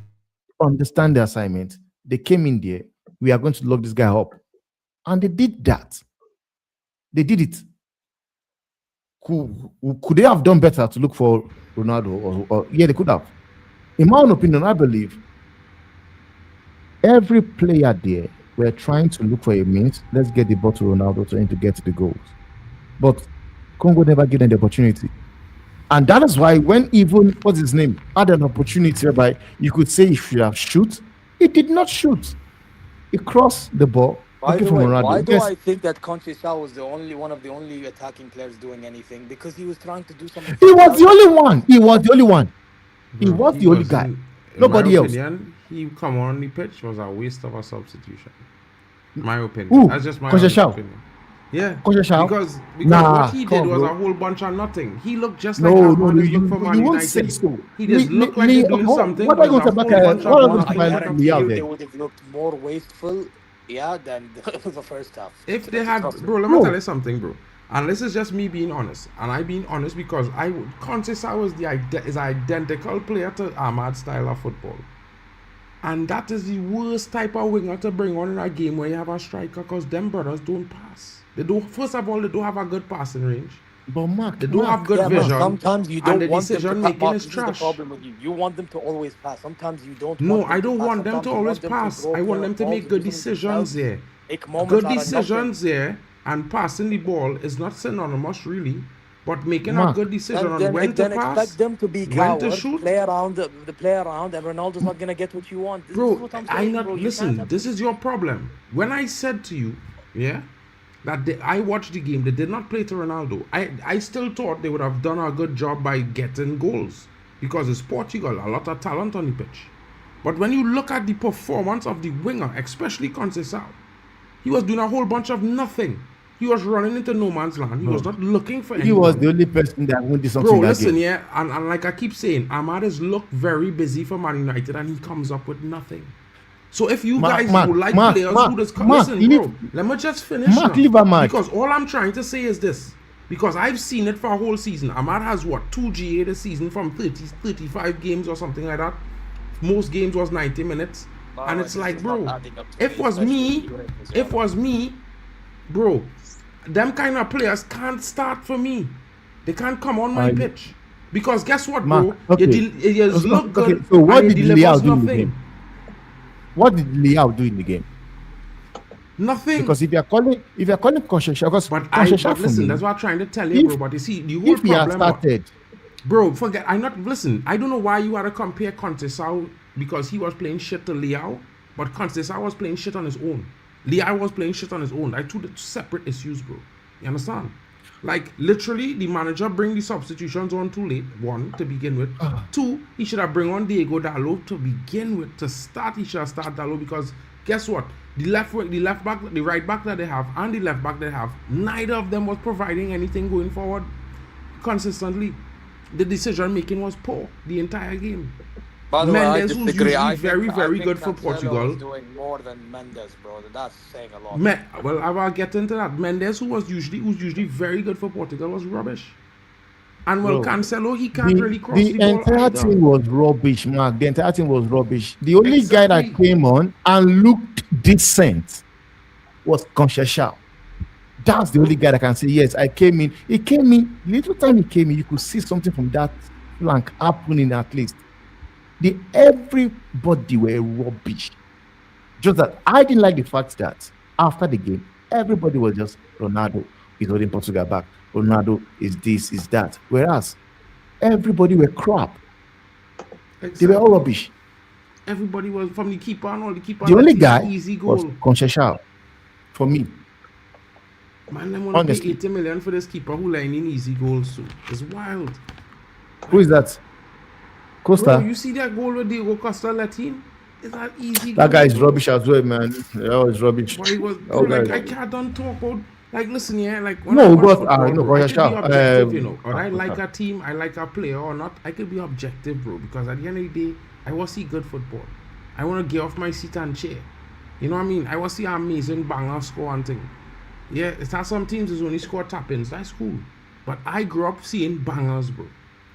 Speaker 7: understand the assignment. They came in there. We are going to lock this guy up, and they did that. They did it. Could they have done better to look for Ronaldo? Or yeah, they could have. In my own opinion, I believe every player there were trying to look for a means. Let's get the ball to Ronaldo trying to get to the goals. But Congo never gave them the opportunity. And that is why when even, what's his name, had an opportunity whereby you could say he should have shoot, he did not shoot. He crossed the ball
Speaker 9: By
Speaker 7: Okay,
Speaker 9: the
Speaker 7: from
Speaker 9: way,
Speaker 7: Ronaldo.
Speaker 9: why do
Speaker 7: Yes,
Speaker 9: I think that Conceição was the only one of the only attacking players doing anything? Because he was trying to do something.
Speaker 7: he was the only one. He was the only one. He
Speaker 2: Bro,
Speaker 7: was the only guy.
Speaker 2: wasn't- in
Speaker 7: Nobody
Speaker 2: my
Speaker 7: else.
Speaker 2: opinion, he come on the pitch was a waste of a substitution. My opinion.
Speaker 7: Who?
Speaker 2: That's just my
Speaker 7: Conceição?
Speaker 2: opinion. Yeah.
Speaker 7: Conceição?
Speaker 2: Because
Speaker 7: Nah,
Speaker 2: what he
Speaker 7: come
Speaker 2: did
Speaker 7: on,
Speaker 2: was
Speaker 7: bro.
Speaker 2: a whole bunch of nothing. He looked just
Speaker 7: No,
Speaker 2: like
Speaker 7: no,
Speaker 2: Armand
Speaker 7: you,
Speaker 2: looked for Man
Speaker 7: you won't say
Speaker 2: United.
Speaker 7: so.
Speaker 2: He just looked like they're doing something.
Speaker 7: What are you
Speaker 2: but
Speaker 7: going to
Speaker 2: it's a
Speaker 7: say
Speaker 2: whole
Speaker 7: about
Speaker 2: bunch of
Speaker 7: what are
Speaker 2: nothing.
Speaker 7: you
Speaker 9: I
Speaker 7: going to
Speaker 9: guarantee
Speaker 7: say
Speaker 9: you
Speaker 7: about
Speaker 9: they
Speaker 7: there?
Speaker 9: would have looked more wasteful, than the first half.
Speaker 2: If they
Speaker 9: That's a
Speaker 2: had,
Speaker 9: tough
Speaker 2: bro, let
Speaker 7: Bro.
Speaker 2: me tell you something, bro. And this is just me being honest. And I being honest because Conceição is an identical player to Ahmad's style of football. And that is the worst type of winger to bring on in a game where you have a striker because them brothers don't pass. They don't. First of all, they don't have a good passing range.
Speaker 7: But Mark,
Speaker 2: They don't have good
Speaker 9: Yeah, but
Speaker 2: vision.
Speaker 9: sometimes you
Speaker 2: and
Speaker 9: don't
Speaker 2: the
Speaker 9: want them to
Speaker 2: decision
Speaker 9: pass.
Speaker 2: making
Speaker 9: Mark,
Speaker 2: is
Speaker 9: this is the
Speaker 2: trash.
Speaker 9: problem with you. You want them to always pass. Sometimes you don't.
Speaker 2: No,
Speaker 9: want them
Speaker 2: I don't
Speaker 9: to pass.
Speaker 2: want them to
Speaker 9: Sometimes you
Speaker 2: always
Speaker 9: want them to
Speaker 2: pass.
Speaker 9: go
Speaker 2: I want
Speaker 9: play
Speaker 2: them to
Speaker 9: balls,
Speaker 2: make good
Speaker 9: do something
Speaker 2: decisions
Speaker 9: else,
Speaker 2: there.
Speaker 9: Make moments
Speaker 2: Good
Speaker 9: out of
Speaker 2: decisions there, and passing the ball is not synonymous really, but making a
Speaker 7: Mark.
Speaker 2: good decision
Speaker 9: nothing.
Speaker 2: on when to
Speaker 9: Then
Speaker 2: pass,
Speaker 9: expect them to be
Speaker 2: when to
Speaker 9: cowards,
Speaker 2: shoot.
Speaker 9: play around, and Ronaldo's not gonna get what you want. This is
Speaker 2: Bro,
Speaker 9: what I'm
Speaker 2: I
Speaker 9: saying,
Speaker 2: not
Speaker 9: bro. You
Speaker 2: listen.
Speaker 9: can't have
Speaker 2: This is your problem. When I said to you, yeah, that I watched the game, they did not play to Ronaldo. I still thought they would have done a good job by getting goals because it's Portugal, a lot of talent on the pitch. But when you look at the performance of the winger, especially Conceição, he was doing a whole bunch of nothing. He was running into no man's land. He was not looking for anyone.
Speaker 7: he was the only person that won this something
Speaker 2: Bro,
Speaker 7: that
Speaker 2: listen,
Speaker 7: game.
Speaker 2: yeah, and like I keep saying, Ahmad has looked very busy for Man United and he comes up with nothing. So if you guys would like players who just come, listen, bro, let me just finish now.
Speaker 7: Leave Ahmad.
Speaker 2: Because all I'm trying to say is this. Because I've seen it for a whole season. Ahmad has what, 2 GA this season from 35 games or something like that. Most games was 90 minutes. And it's like, bro, if it was me, bro, them kind of players can't start for me. They can't come on my pitch. Because guess what, bro?
Speaker 7: Mark, okay.
Speaker 2: You look good.
Speaker 7: So what
Speaker 2: and
Speaker 7: did
Speaker 2: you delivers
Speaker 7: Leao do in the
Speaker 2: nothing.
Speaker 7: game? What did Leao do in the game?
Speaker 2: Nothing.
Speaker 7: Because if you're calling Conceição, because
Speaker 2: But
Speaker 7: Conceição for
Speaker 2: listen,
Speaker 7: me,
Speaker 2: that's what I'm trying to tell you, bro. But you see, the whole
Speaker 7: if he had
Speaker 2: problem, what-
Speaker 7: started,
Speaker 2: bro, forget. Listen, I don't know why you had to compare Conceição because he was playing shit to Leao, but Conceição was playing shit on his own. Leao was playing shit on his own. Like two separate issues, bro. You understand? Like literally, the manager bring the substitutions on too late. 1, to begin with. 2, he should have bring on Diego Dalot to begin with. To start, he should have started Dalot because guess what? The left back, the right back that they have, and the left back they have, neither of them was providing anything going forward consistently. The decision making was poor the entire game.
Speaker 9: By the way, I
Speaker 2: Mendes, who's
Speaker 9: disagree.
Speaker 2: usually
Speaker 9: I think
Speaker 2: very good for
Speaker 9: Cancelo
Speaker 2: Portugal.
Speaker 9: is doing more than Mendes, bro. That's saying a lot.
Speaker 2: Well, I will get into that. Mendes, who's usually very good for Portugal, was rubbish. And well,
Speaker 7: Bro,
Speaker 2: Cancelo, he can't really cross the,
Speaker 7: the
Speaker 2: ball
Speaker 7: entire
Speaker 2: either.
Speaker 7: team was rubbish, Mark. The entire team was rubbish. The only guy that
Speaker 2: Exactly.
Speaker 7: came on and looked decent was Conceição. That's the only guy that can say, yes, I came in. He came in, little time he came in, you could see something from that flank happening at least. Everybody were rubbish. Just that I didn't like the fact that after the game, everybody was just Ronaldo is holding Portugal back. Ronaldo is this, is that. Whereas everybody were crap. They were all rubbish.
Speaker 2: Everybody was from the keeper and all the keeper.
Speaker 7: The only
Speaker 2: let
Speaker 7: guy
Speaker 2: in easy
Speaker 7: was
Speaker 2: goal.
Speaker 7: Conceição for me.
Speaker 2: Man, them want to pay
Speaker 7: Honestly.
Speaker 2: 80 million for this keeper who line in easy goals too. It's wild.
Speaker 7: Who is that? Costa.
Speaker 2: Bro, you see that goal with Diego Costa let in? It's an easy
Speaker 7: That
Speaker 2: goal.
Speaker 7: guy is rubbish as well, man. That was rubbish.
Speaker 2: But he was,
Speaker 7: That
Speaker 2: bro, like,
Speaker 7: guy-
Speaker 2: I can't talk about, like, listen, yeah, like, when
Speaker 7: No,
Speaker 2: I watch
Speaker 7: but,
Speaker 2: football,
Speaker 7: no,
Speaker 2: bro, I could be
Speaker 7: Conceição,
Speaker 2: objective, you know, or I like a team, I like a player or not, I could be objective, bro, because at the end of the day, I want to see good football. I want to get off my seat and cheer. You know what I mean? I want to see an amazing banger score and thing. Yeah, it's not some teams is only score tap-ins, that's cool. But I grew up seeing bangers, bro.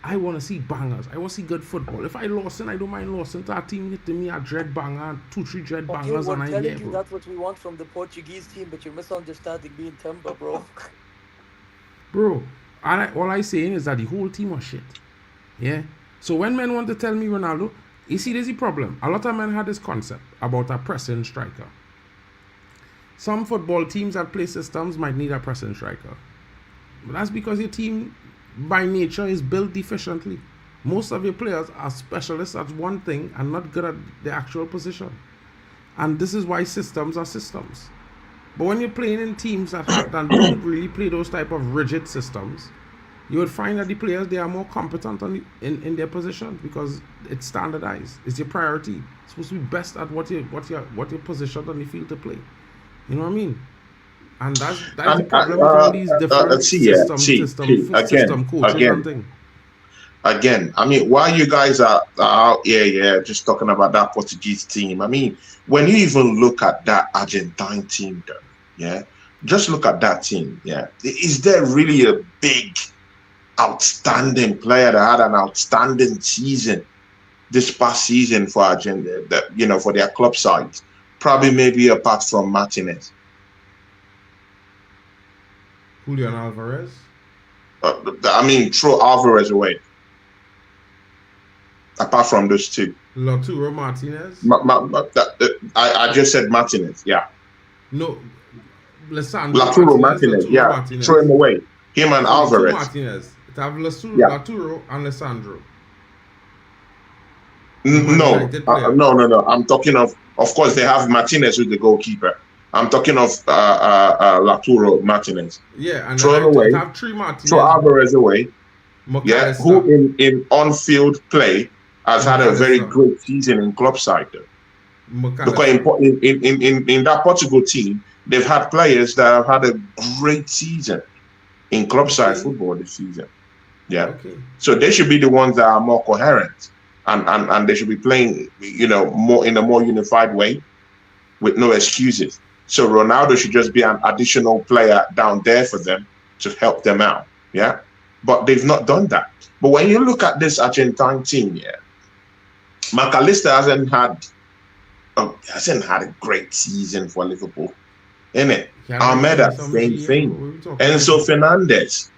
Speaker 2: I want to see bangers. I want to see good football. If I lost, I don't mind losing to a team hitting me a dread banger, 2-3 dread
Speaker 9: Okay,
Speaker 2: bangers,
Speaker 9: we're
Speaker 2: and I'm
Speaker 9: telling
Speaker 2: here,
Speaker 9: you
Speaker 2: bro.
Speaker 9: that's what we want from the Portuguese team, but you're misunderstanding me and Timber, bro.
Speaker 2: Bro, all I saying is that the whole team was shit. Yeah. So when men want to tell me Ronaldo, you see, there's a problem. A lot of men had this concept about a pressing striker. Some football teams that play systems might need a pressing striker. But that's because your team, by nature, is built deficiently. Most of your players are specialists at one thing and not good at the actual position. And this is why systems are systems. But when you're playing in teams that don't really play those type of rigid systems, you would find that the players, they are more competent in their position because it's standardized. It's your priority. It's supposed to be best at what you're positioned on the field to play. You know what I mean? And that's the problem with all these different system coaches and things.
Speaker 8: Again, I mean, while you guys are out here, just talking about that Portuguese team, I mean, when you even look at that Argentine team, though, yeah, just look at that team, yeah. Is there really a big, outstanding player that had an outstanding season this past season for Argentina, for their club sides? Probably, maybe apart from Martinez.
Speaker 2: Julian Alvarez?
Speaker 8: I mean, throw Alvarez away. Apart from those two.
Speaker 2: Lautaro Martinez?
Speaker 8: I just said Martinez, yeah.
Speaker 2: No, Lisandro
Speaker 8: Lautaro Martinez, yeah.
Speaker 2: Martinez.
Speaker 8: Throw him away. Him and Alvarez.
Speaker 2: Martinez. It have Lautaro and Lisandro.
Speaker 8: No. I'm talking of course, they have Martinez who's the goalkeeper. I'm talking of Lautaro Martinez.
Speaker 2: Yeah, and
Speaker 8: throw him away.
Speaker 2: Have three Martinez.
Speaker 8: Throw Alvarez away. Yeah, who in on-field play has had a very great season in club side though. Because in that Portugal team, they've had players that have had a great season in club side football this season. Yeah. Okay. So they should be the ones that are more coherent and they should be playing, more in a more unified way with no excuses. So Ronaldo should just be an additional player down there for them to help them out. Yeah. But they've not done that. But when you look at this Argentine team, yeah, McAllister hasn't had a great season for Liverpool, innit? Almeida, same thing. Enzo Fernandez,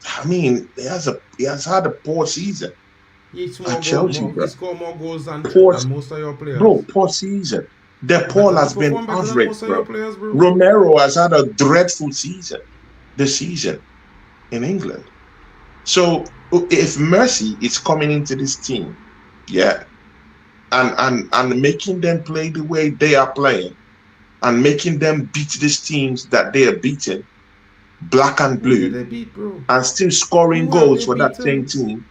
Speaker 8: I mean, he has had a poor season. At Chelsea,
Speaker 2: he scored more goals than most of your players.
Speaker 8: Bro, poor season. De Paul has been average, bro. Romero has had a dreadful season this season in England. So if Mercy is coming into this team, yeah, and making them play the way they are playing, and making them beat these teams that they are beating, black and blue, and still scoring goals for that same team,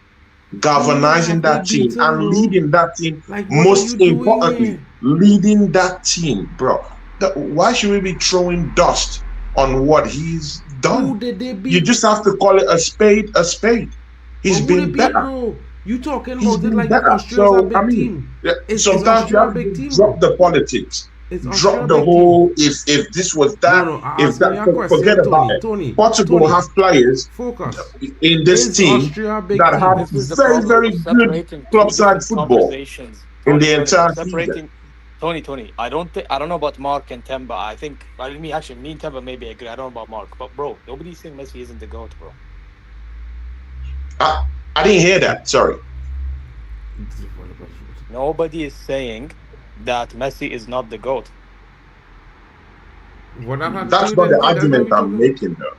Speaker 8: galvanizing that team and leading that team, most importantly, leading that team, bro. Why should we be throwing dust on what he's done? You just have to call it a spade a spade. He's been better.
Speaker 2: Bro? You talking about it like Australia's a big team.
Speaker 8: Sometimes you have to drop the politics. Drop the whole if this was that, if that, forget about it. Portugal have players in this team that have very, very good club side football in the entire season.
Speaker 9: Tony, I don't know about Mark and Temba. I think me and Temba maybe agree. I don't know about Mark, but bro, nobody's saying Messi isn't the GOAT, bro.
Speaker 8: I didn't hear that. Sorry.
Speaker 9: Nobody is saying that Messi is not the GOAT.
Speaker 8: That's not the argument I'm making, though.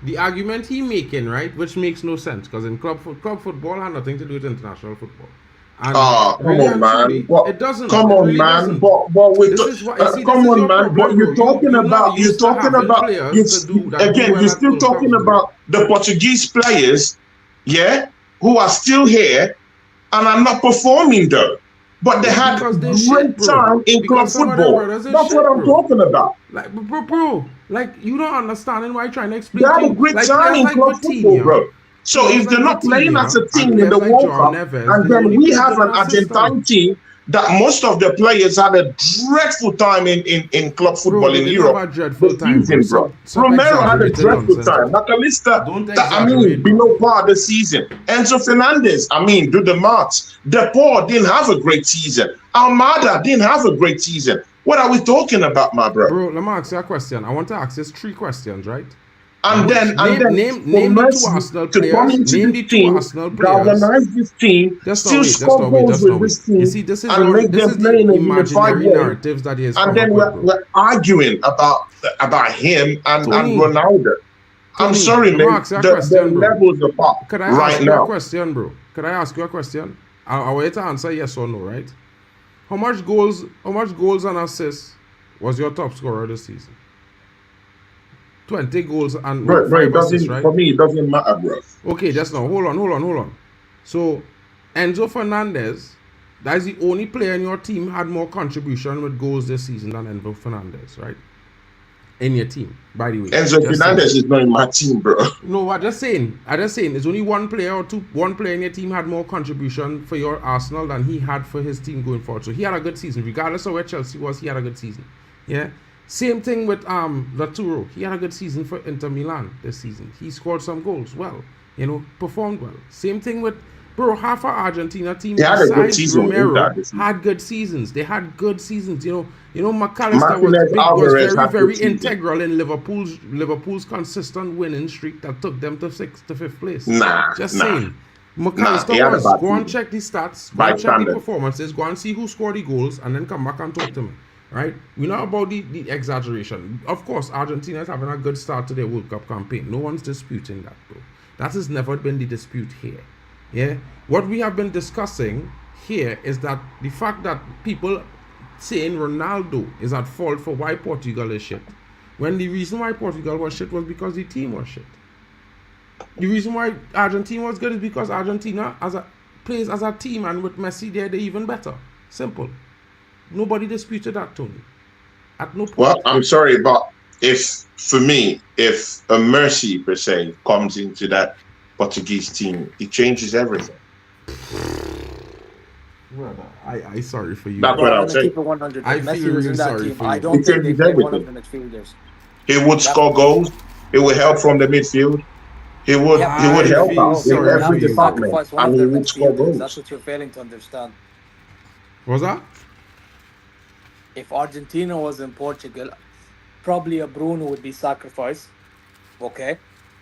Speaker 2: The argument he making, right, which makes no sense, because in club football has nothing to do with international football. And
Speaker 8: come on, man.
Speaker 2: It doesn't.
Speaker 8: Come on, man. But you're talking about you're still talking about the Portuguese players, yeah, who are still here and are not performing though. But they had great time in club football. That's what I'm talking about.
Speaker 2: Like, bro, like you don't understand why I'm trying to explain.
Speaker 8: They had a great time in club football, bro. So if they're not playing as a team in the World Cup, and then we have an Argentine team that most of the players had a dreadful time in club football in Europe. Romero had a dreadful time. McAllister, below par the season. Enzo Fernandez, do the maths. De Paul didn't have a great season. Almada didn't have a great season. What are we talking about, my bro?
Speaker 2: Bro, let me ask you a question. I want to ask you 3 questions, right?
Speaker 8: And then name the 2 Arsenal players. Name the 2 Arsenal players. Galvanize this team. Still score goals with this team.
Speaker 2: You see, this is
Speaker 8: and make them play in a unified way.
Speaker 2: Narratives that he has.
Speaker 8: And then we're arguing about him and Ronaldo. I'm sorry, man. The levels apart.
Speaker 2: Could I ask you a question, bro? Could I ask you a question? I'll wait to answer yes or no, right? How much goals and assists was your top scorer this season? 20 goals and
Speaker 8: Bro, it
Speaker 2: 5
Speaker 8: doesn't,
Speaker 2: assists, right?
Speaker 8: for me, it doesn't matter, bro.
Speaker 2: Okay, just now. Hold on. So, Enzo Fernandez, that is the only player in your team had more contribution with goals this season than Enzo Fernandez, right? In your team, by the way.
Speaker 8: Enzo Fernandez is not in my team, bro.
Speaker 2: No, I'm just saying. There's only one player in your team had more contribution for your Arsenal than he had for his team going forward. So he had a good season, regardless of where Chelsea was. He had a good season. Yeah. Same thing with Laturo. He had a good season for Inter Milan this season. He scored some goals. Well, performed well. Same thing with half our Argentina team.
Speaker 8: He had a good
Speaker 2: besides
Speaker 8: season with
Speaker 2: Romero,
Speaker 8: Inter this season.
Speaker 2: had good seasons. They had good seasons. McAllister
Speaker 8: Martinez,
Speaker 2: was
Speaker 8: Alvarez
Speaker 2: very,
Speaker 8: had
Speaker 2: very
Speaker 8: good season.
Speaker 2: integral in Liverpool's consistent winning streak that took them to 6th to 5th place. Just
Speaker 8: Nah.
Speaker 2: saying. McAllister
Speaker 8: he had a
Speaker 2: was.
Speaker 8: bad
Speaker 2: Go and
Speaker 8: season.
Speaker 2: check the stats. Go
Speaker 8: By
Speaker 2: and check
Speaker 8: standard.
Speaker 2: the performances. Go and see who scored the goals, and then come back and talk to me. Right? We're not about the exaggeration. Of course, Argentina is having a good start to their World Cup campaign. No one's disputing that, bro. That has never been the dispute here. Yeah? What we have been discussing here is that the fact that people saying Ronaldo is at fault for why Portugal is shit, when the reason why Portugal was shit was because the team was shit. The reason why Argentina was good is because Argentina plays as a team, and with Messi there, they're even better. Simple. Nobody disputed that, Tony. At no point.
Speaker 8: Well, I'm sorry, but if a Mercy per se comes into that Portuguese team, it changes everything.
Speaker 2: Brother, I sorry for you.
Speaker 8: That's what I'm saying.
Speaker 9: Keep it 100.
Speaker 2: I
Speaker 9: Messi
Speaker 2: feel
Speaker 9: was in
Speaker 2: really
Speaker 9: that
Speaker 2: sorry
Speaker 9: team.
Speaker 2: for
Speaker 9: I
Speaker 2: you.
Speaker 9: don't
Speaker 8: It
Speaker 9: think they
Speaker 8: changes
Speaker 9: played one of the
Speaker 8: everything.
Speaker 9: midfielders.
Speaker 8: He would score goals. He would help from the midfield. He would
Speaker 2: I
Speaker 8: help
Speaker 2: feel
Speaker 8: out in
Speaker 2: sorry
Speaker 8: every
Speaker 2: for you.
Speaker 8: department,
Speaker 9: Sacrifice one
Speaker 8: and
Speaker 9: of
Speaker 8: he
Speaker 9: their
Speaker 8: would score
Speaker 9: midfielders. That's
Speaker 8: goals.
Speaker 9: what you're failing to understand.
Speaker 2: What's that?
Speaker 9: If Argentina was in Portugal, probably a Bruno would be sacrificed, okay?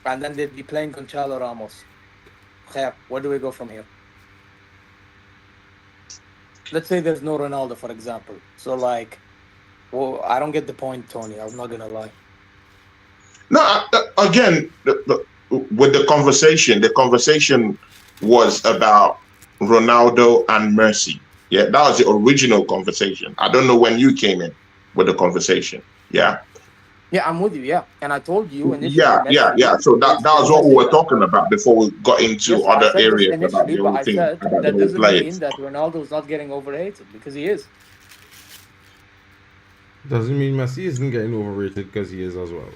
Speaker 9: And then they'd be playing Gonçalo Ramos. Okay, where do we go from here? Let's say there's no Ronaldo, for example. So, I don't get the point, Tony. I'm not going to lie.
Speaker 8: No, again, with the conversation was about Ronaldo and Mercy. Yeah, that was the original conversation. I don't know when you came in with the conversation. Yeah.
Speaker 9: Yeah, I'm with you, yeah. And I told you initially.
Speaker 8: Yeah. So that was what we were talking about before we got into
Speaker 9: Yes, I
Speaker 8: other
Speaker 9: said this
Speaker 8: areas about
Speaker 9: initially,
Speaker 8: the
Speaker 9: but
Speaker 8: whole
Speaker 9: I
Speaker 8: thing,
Speaker 9: said
Speaker 8: about the
Speaker 9: that
Speaker 8: whole
Speaker 9: doesn't
Speaker 8: players.
Speaker 9: mean that Ronaldo's not getting overrated, because he is.
Speaker 2: Doesn't mean Messi isn't getting overrated because he is as well.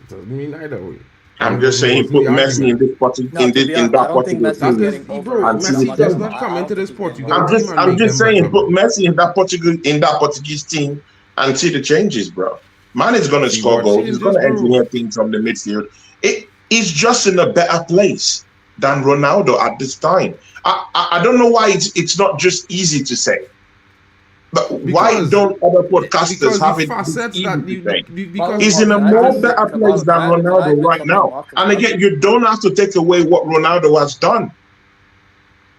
Speaker 2: It doesn't mean either way.
Speaker 8: I'm just saying, put Messi in this that Portugal
Speaker 9: Messi
Speaker 8: team.
Speaker 9: is getting
Speaker 2: Bro,
Speaker 8: And see
Speaker 2: Messi
Speaker 8: what
Speaker 2: does
Speaker 8: them.
Speaker 2: not come into this Portugal
Speaker 8: I'm
Speaker 2: team and
Speaker 8: just
Speaker 2: make them
Speaker 8: saying,
Speaker 2: better,
Speaker 8: put
Speaker 2: bro.
Speaker 8: Messi in that Portuguese team and see the changes, bro. Man is going to
Speaker 2: See
Speaker 8: score
Speaker 2: what
Speaker 8: goals.
Speaker 2: changes,
Speaker 8: He's going to
Speaker 2: bro.
Speaker 8: engineer things from the midfield. He's just in a better place than Ronaldo at this time. I don't know why it's not just easy to say. But why
Speaker 2: Because-
Speaker 8: don't other podcasters have
Speaker 2: the
Speaker 8: it
Speaker 2: facets
Speaker 8: easy
Speaker 2: that
Speaker 8: to say?
Speaker 2: because
Speaker 8: He's in a more better place than Ronaldo right now. And again, you don't have to take away what Ronaldo has done.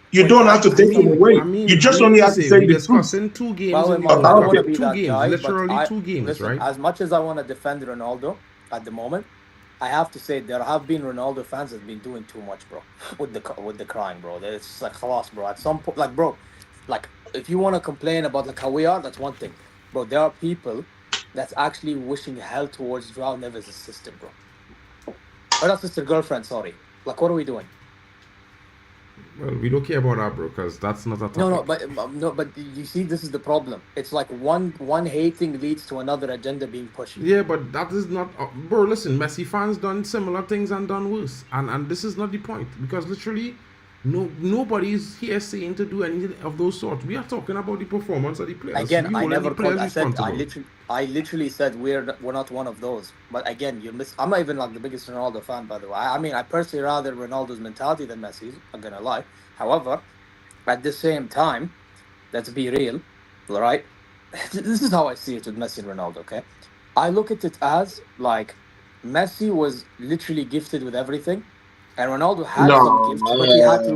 Speaker 8: You don't have to take him away. You just only have to say
Speaker 2: we
Speaker 8: the truth.
Speaker 2: discussing 2 games
Speaker 9: Well,
Speaker 2: in the
Speaker 9: I
Speaker 2: World
Speaker 9: don't
Speaker 2: Cup.
Speaker 9: want to be
Speaker 2: 2
Speaker 9: that
Speaker 2: games,
Speaker 9: guy,
Speaker 2: literally
Speaker 9: but
Speaker 2: 2 games,
Speaker 9: listen,
Speaker 2: right?
Speaker 9: as much as I want to defend Ronaldo at the moment, I have to say there have been Ronaldo fans that have been doing too much, bro, with the crying, bro. It's like khalas, bro. At some point, if you want to complain about how we are, that's one thing, bro. There are people that's actually wishing hell towards Joao Neves' sister, bro. Or not sister, girlfriend. Sorry. What are we doing?
Speaker 2: Well, we don't care about that, bro, because that's not a topic.
Speaker 9: But you see, this is the problem. It's like one hating leads to another agenda being pushed.
Speaker 2: Yeah, but that is not... bro, listen, Messi fans done similar things and done worse. And this is not the point. Because literally, nobody's here saying to do anything of those sorts. We are talking about the performance of the players.
Speaker 9: Again,
Speaker 2: You
Speaker 9: I
Speaker 2: hold
Speaker 9: never
Speaker 2: the players
Speaker 9: called.
Speaker 2: responsible.
Speaker 9: I literally said we're not one of those. But again, I'm not even like the biggest Ronaldo fan, by the way. I mean, I personally rather Ronaldo's mentality than Messi's. I'm gonna lie. However, at the same time, let's be real, all right? This is how I see it with Messi and Ronaldo. Okay, I look at it as like Messi was literally gifted with everything. And Ronaldo had some gifts, but he had to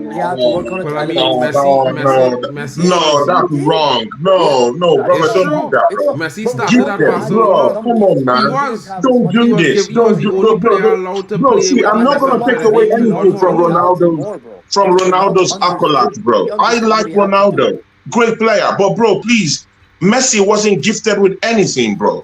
Speaker 9: work on it.
Speaker 2: Well, I mean, Messi.
Speaker 8: No, that's wrong. No, brother,
Speaker 2: It's
Speaker 8: don't
Speaker 2: true.
Speaker 8: do that, bro.
Speaker 2: Messi started at
Speaker 8: Bro,
Speaker 2: Barcelona.
Speaker 8: come on, man.
Speaker 2: He was.
Speaker 8: Don't do this.
Speaker 2: He was the only player allowed to play.
Speaker 8: See, I'm not gonna take away anything from Ronaldo's accolades, bro. I like Ronaldo, great player, but bro, please, Messi wasn't gifted with anything, bro.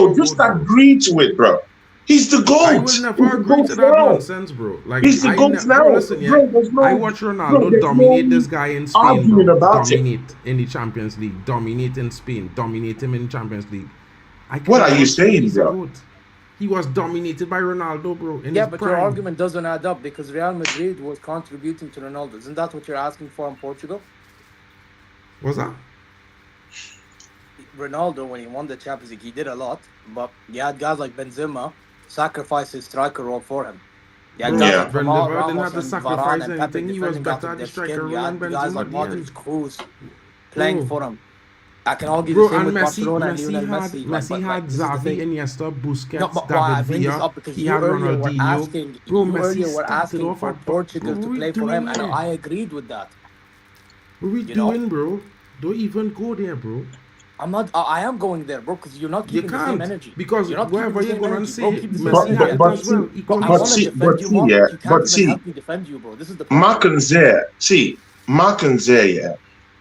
Speaker 8: bro. Just agree to it, bro. He's the GOAT.
Speaker 2: I will never
Speaker 8: He's the
Speaker 2: agree
Speaker 8: GOAT
Speaker 2: to that
Speaker 8: now.
Speaker 2: nonsense, bro. Like
Speaker 8: He's the
Speaker 2: I
Speaker 8: GOAT
Speaker 2: never,
Speaker 8: now.
Speaker 2: bro, listen, yeah.
Speaker 8: Bro, there's no,
Speaker 2: I watch Ronaldo
Speaker 8: bro, there's
Speaker 2: dominate
Speaker 8: no
Speaker 2: this guy in Spain,
Speaker 8: arguing
Speaker 2: bro.
Speaker 8: about it.
Speaker 2: Dominate in the Champions League, dominate in Spain, dominate him in Champions League.
Speaker 8: What are you saying,
Speaker 2: he's a
Speaker 8: bro?
Speaker 2: GOAT. He was dominated by Ronaldo, bro. In
Speaker 9: Yeah,
Speaker 2: his
Speaker 9: but
Speaker 2: prime.
Speaker 9: your argument doesn't add up because Real Madrid was contributing to Ronaldo. Isn't that what you're asking for in Portugal?
Speaker 2: What's that?
Speaker 9: Ronaldo, when he won the Champions League, he did a lot, but you had guys like Benzema sacrifice his striker role for him. You had
Speaker 2: Bro,
Speaker 9: guys
Speaker 8: Yeah.
Speaker 9: like Ramos
Speaker 2: Benzema didn't have to
Speaker 9: and
Speaker 2: sacrifice
Speaker 9: Varane and Pepe
Speaker 2: anything. He was
Speaker 9: defending out
Speaker 2: better
Speaker 9: of
Speaker 2: at the
Speaker 9: their
Speaker 2: striker
Speaker 9: skin. You
Speaker 2: role
Speaker 9: had
Speaker 2: than
Speaker 9: guys like
Speaker 2: Benzema.
Speaker 9: Modric, Kroos playing
Speaker 2: Bro.
Speaker 9: for him. I can argue
Speaker 2: Bro,
Speaker 9: the same
Speaker 2: and
Speaker 9: with
Speaker 2: Messi,
Speaker 9: Barcelona and
Speaker 2: Messi
Speaker 9: Lionel
Speaker 2: had,
Speaker 9: Messi.
Speaker 2: Messi had
Speaker 9: this is the
Speaker 2: Xavi,
Speaker 9: thing.
Speaker 2: Iniesta, Busquets,
Speaker 9: No, but why I
Speaker 2: David
Speaker 9: bring this
Speaker 2: Villa.
Speaker 9: up because
Speaker 2: He
Speaker 9: you
Speaker 2: had
Speaker 9: earlier were
Speaker 2: Ronaldinho.
Speaker 9: asking,
Speaker 2: Bro,
Speaker 9: you
Speaker 2: Messi
Speaker 9: earlier were
Speaker 2: started
Speaker 9: asking
Speaker 2: off
Speaker 9: for
Speaker 2: at
Speaker 9: Portugal
Speaker 2: what
Speaker 9: to
Speaker 2: we
Speaker 9: play for
Speaker 2: doing
Speaker 9: him, and
Speaker 2: here?
Speaker 9: I agreed with that.
Speaker 2: What we
Speaker 9: You know?
Speaker 2: doing, bro? Don't even go there, bro.
Speaker 9: I'm not. I am going there, bro, because you're not
Speaker 2: You
Speaker 9: keeping the same
Speaker 2: can't,
Speaker 9: energy.
Speaker 2: because
Speaker 9: You're not keeping
Speaker 2: wherever
Speaker 9: the
Speaker 2: you're
Speaker 9: same
Speaker 2: gonna
Speaker 9: energy,
Speaker 2: say,
Speaker 9: bro. Keep the same
Speaker 2: Messi
Speaker 9: energy.
Speaker 2: had it
Speaker 8: but
Speaker 2: as well.
Speaker 8: see,
Speaker 9: Bro, I
Speaker 2: Equally.
Speaker 8: but
Speaker 9: want to
Speaker 8: see,
Speaker 9: defend
Speaker 8: but
Speaker 9: you
Speaker 8: see,
Speaker 9: more,
Speaker 8: yeah,
Speaker 9: but you can't
Speaker 8: but
Speaker 9: even
Speaker 8: see,
Speaker 9: help me defend you, bro. This is the
Speaker 8: Mark
Speaker 9: problem.
Speaker 8: and Zaire, see, Mark and Zaire, yeah,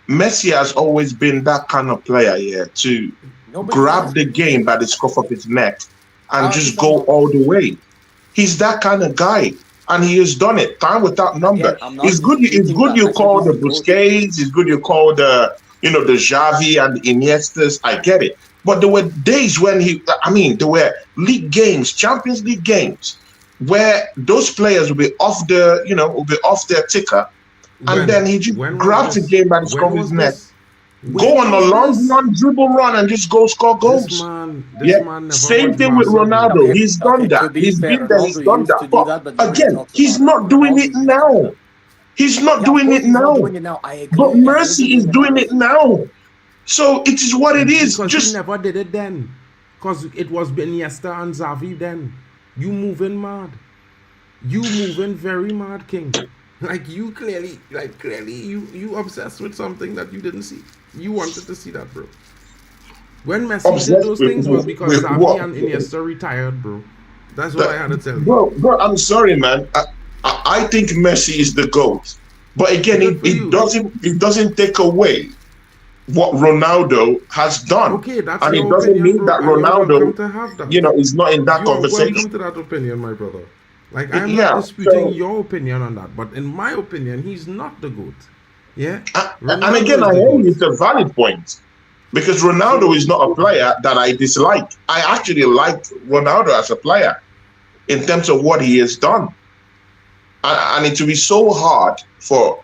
Speaker 8: Messi has always been that kind of player, yeah, to
Speaker 9: Nobody's
Speaker 8: grab the
Speaker 9: disputing
Speaker 8: game by
Speaker 9: that.
Speaker 8: the scruff of his neck and
Speaker 9: How
Speaker 8: just
Speaker 9: is that
Speaker 8: go
Speaker 9: not?
Speaker 8: all the way. He's that kind of guy, and he has done it time without number.
Speaker 9: Again, I'm not
Speaker 8: It's good. It's
Speaker 9: disputing
Speaker 8: good
Speaker 9: that.
Speaker 8: you
Speaker 9: I said
Speaker 8: call
Speaker 9: he's
Speaker 8: the
Speaker 9: the GOAT.
Speaker 8: Busquets. It's good you call the the Xavi and the Iniestas. I get it, but there were days when there were league games, Champions League games, where those players will be off their ticker, and then he just
Speaker 2: When was
Speaker 8: grabs the
Speaker 2: this?
Speaker 8: game by the scruff
Speaker 2: When
Speaker 8: of his
Speaker 2: was
Speaker 8: neck,
Speaker 2: this?
Speaker 8: go
Speaker 2: When
Speaker 8: on a
Speaker 2: was
Speaker 8: long
Speaker 2: this?
Speaker 8: run, dribble run, and just go score goals.
Speaker 2: This
Speaker 8: Yeah,
Speaker 2: man never
Speaker 8: same
Speaker 2: watched
Speaker 8: thing with
Speaker 2: Barca, bro.
Speaker 8: Ronaldo.
Speaker 9: Okay,
Speaker 8: He's
Speaker 9: okay.
Speaker 8: done that.
Speaker 9: To be
Speaker 8: He's
Speaker 9: fair,
Speaker 8: been there. He's
Speaker 9: Ronaldo
Speaker 8: done
Speaker 9: used
Speaker 8: that.
Speaker 9: to do
Speaker 8: But
Speaker 9: that, but nobody
Speaker 8: again,
Speaker 9: talks
Speaker 8: he's
Speaker 9: about it.
Speaker 8: not doing
Speaker 9: Ronaldo
Speaker 8: it
Speaker 9: used to do
Speaker 8: now.
Speaker 9: it.
Speaker 8: He's not
Speaker 9: Yeah, of
Speaker 8: doing
Speaker 9: course
Speaker 8: it
Speaker 9: he's not
Speaker 8: now.
Speaker 9: doing it now. I agree.
Speaker 8: But
Speaker 9: And the
Speaker 8: Mercy
Speaker 9: reason
Speaker 8: is
Speaker 9: being
Speaker 8: doing
Speaker 9: that
Speaker 8: it now. So it is what it is.
Speaker 2: Because he
Speaker 8: Just
Speaker 2: never did it then. Because it was Iniesta and Xavi then. You moving mad. You moving very mad, King. Like you clearly, you obsessed with something that you didn't see. You wanted to see that, bro. When Messi did
Speaker 8: obsessed
Speaker 2: those things was because
Speaker 8: with
Speaker 2: Xavi
Speaker 8: what?
Speaker 2: and Iniesta retired, bro. That's what I had to tell you.
Speaker 8: Bro, I'm sorry, man. I think Messi is the GOAT. But again,
Speaker 2: Good for you.
Speaker 8: it doesn't take away what Ronaldo has done.
Speaker 2: Okay, that's
Speaker 8: And it
Speaker 2: your
Speaker 8: doesn't
Speaker 2: opinion,
Speaker 8: mean
Speaker 2: bro.
Speaker 8: that
Speaker 2: And you're welcome
Speaker 8: Ronaldo,
Speaker 2: to have that.
Speaker 8: is not in that
Speaker 2: You're welcome
Speaker 8: conversation.
Speaker 2: to that opinion, my brother. Like I'm
Speaker 8: Yeah,
Speaker 2: not disputing
Speaker 8: so-
Speaker 2: your opinion on that, but in my opinion, he's not the GOAT. Yeah.
Speaker 8: And
Speaker 2: Ronaldo
Speaker 8: again,
Speaker 2: is
Speaker 8: I
Speaker 2: the
Speaker 8: hear
Speaker 2: GOAT.
Speaker 8: it's a valid point. Because Ronaldo is not a player that I dislike. I actually like Ronaldo as a player in terms of what he has done. And it will be so hard for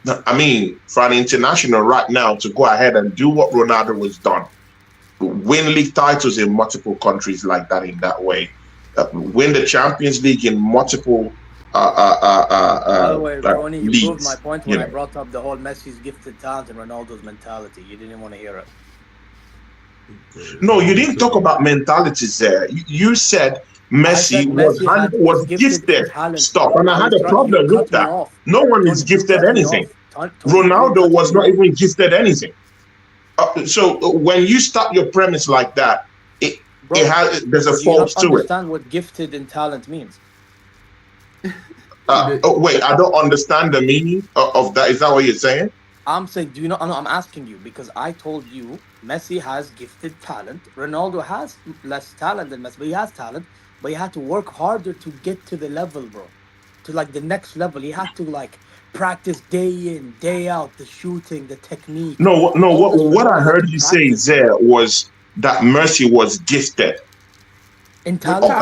Speaker 8: an international right now to go ahead and do what Ronaldo has done. Win league titles in multiple countries like that in that way. Win the Champions League in multiple
Speaker 9: By the way, Ronnie, you
Speaker 8: leagues,
Speaker 9: proved my point
Speaker 8: you
Speaker 9: when I
Speaker 8: know.
Speaker 9: brought up the whole Messi's gifted talent and Ronaldo's mentality. You didn't want to hear it.
Speaker 8: No, you didn't talk about mentalities there. You said Messi
Speaker 9: said Messi
Speaker 8: was
Speaker 9: gifted
Speaker 8: gifted
Speaker 9: talent,
Speaker 8: stuff,
Speaker 9: bro.
Speaker 8: and I had a
Speaker 9: you
Speaker 8: problem with
Speaker 9: cut me
Speaker 8: that.
Speaker 9: off.
Speaker 8: No one is
Speaker 9: Tony, you
Speaker 8: gifted
Speaker 9: cut me
Speaker 8: anything.
Speaker 9: off. Tony, you
Speaker 8: Ronaldo
Speaker 9: cut
Speaker 8: was
Speaker 9: me
Speaker 8: not
Speaker 9: off.
Speaker 8: even gifted anything. So when you start your premise like that,
Speaker 9: Bro,
Speaker 8: there's a
Speaker 9: do you not
Speaker 8: fault to it.
Speaker 9: understand what gifted in talent means?
Speaker 8: Wait, I don't understand the meaning of that. Is that what you're saying?
Speaker 9: I'm saying, do you not? No, I'm asking you because I told you Messi has gifted talent. Ronaldo has less talent than Messi, but he has talent. But he had to work harder to get to the level, bro. To like the next level. He had to like practice day in, day out, the shooting, the technique.
Speaker 8: No.
Speaker 9: All this
Speaker 8: What I
Speaker 9: Ronaldo
Speaker 8: heard
Speaker 9: had to
Speaker 8: you say
Speaker 9: practice.
Speaker 8: there was that Mercy was gifted.
Speaker 9: In talent,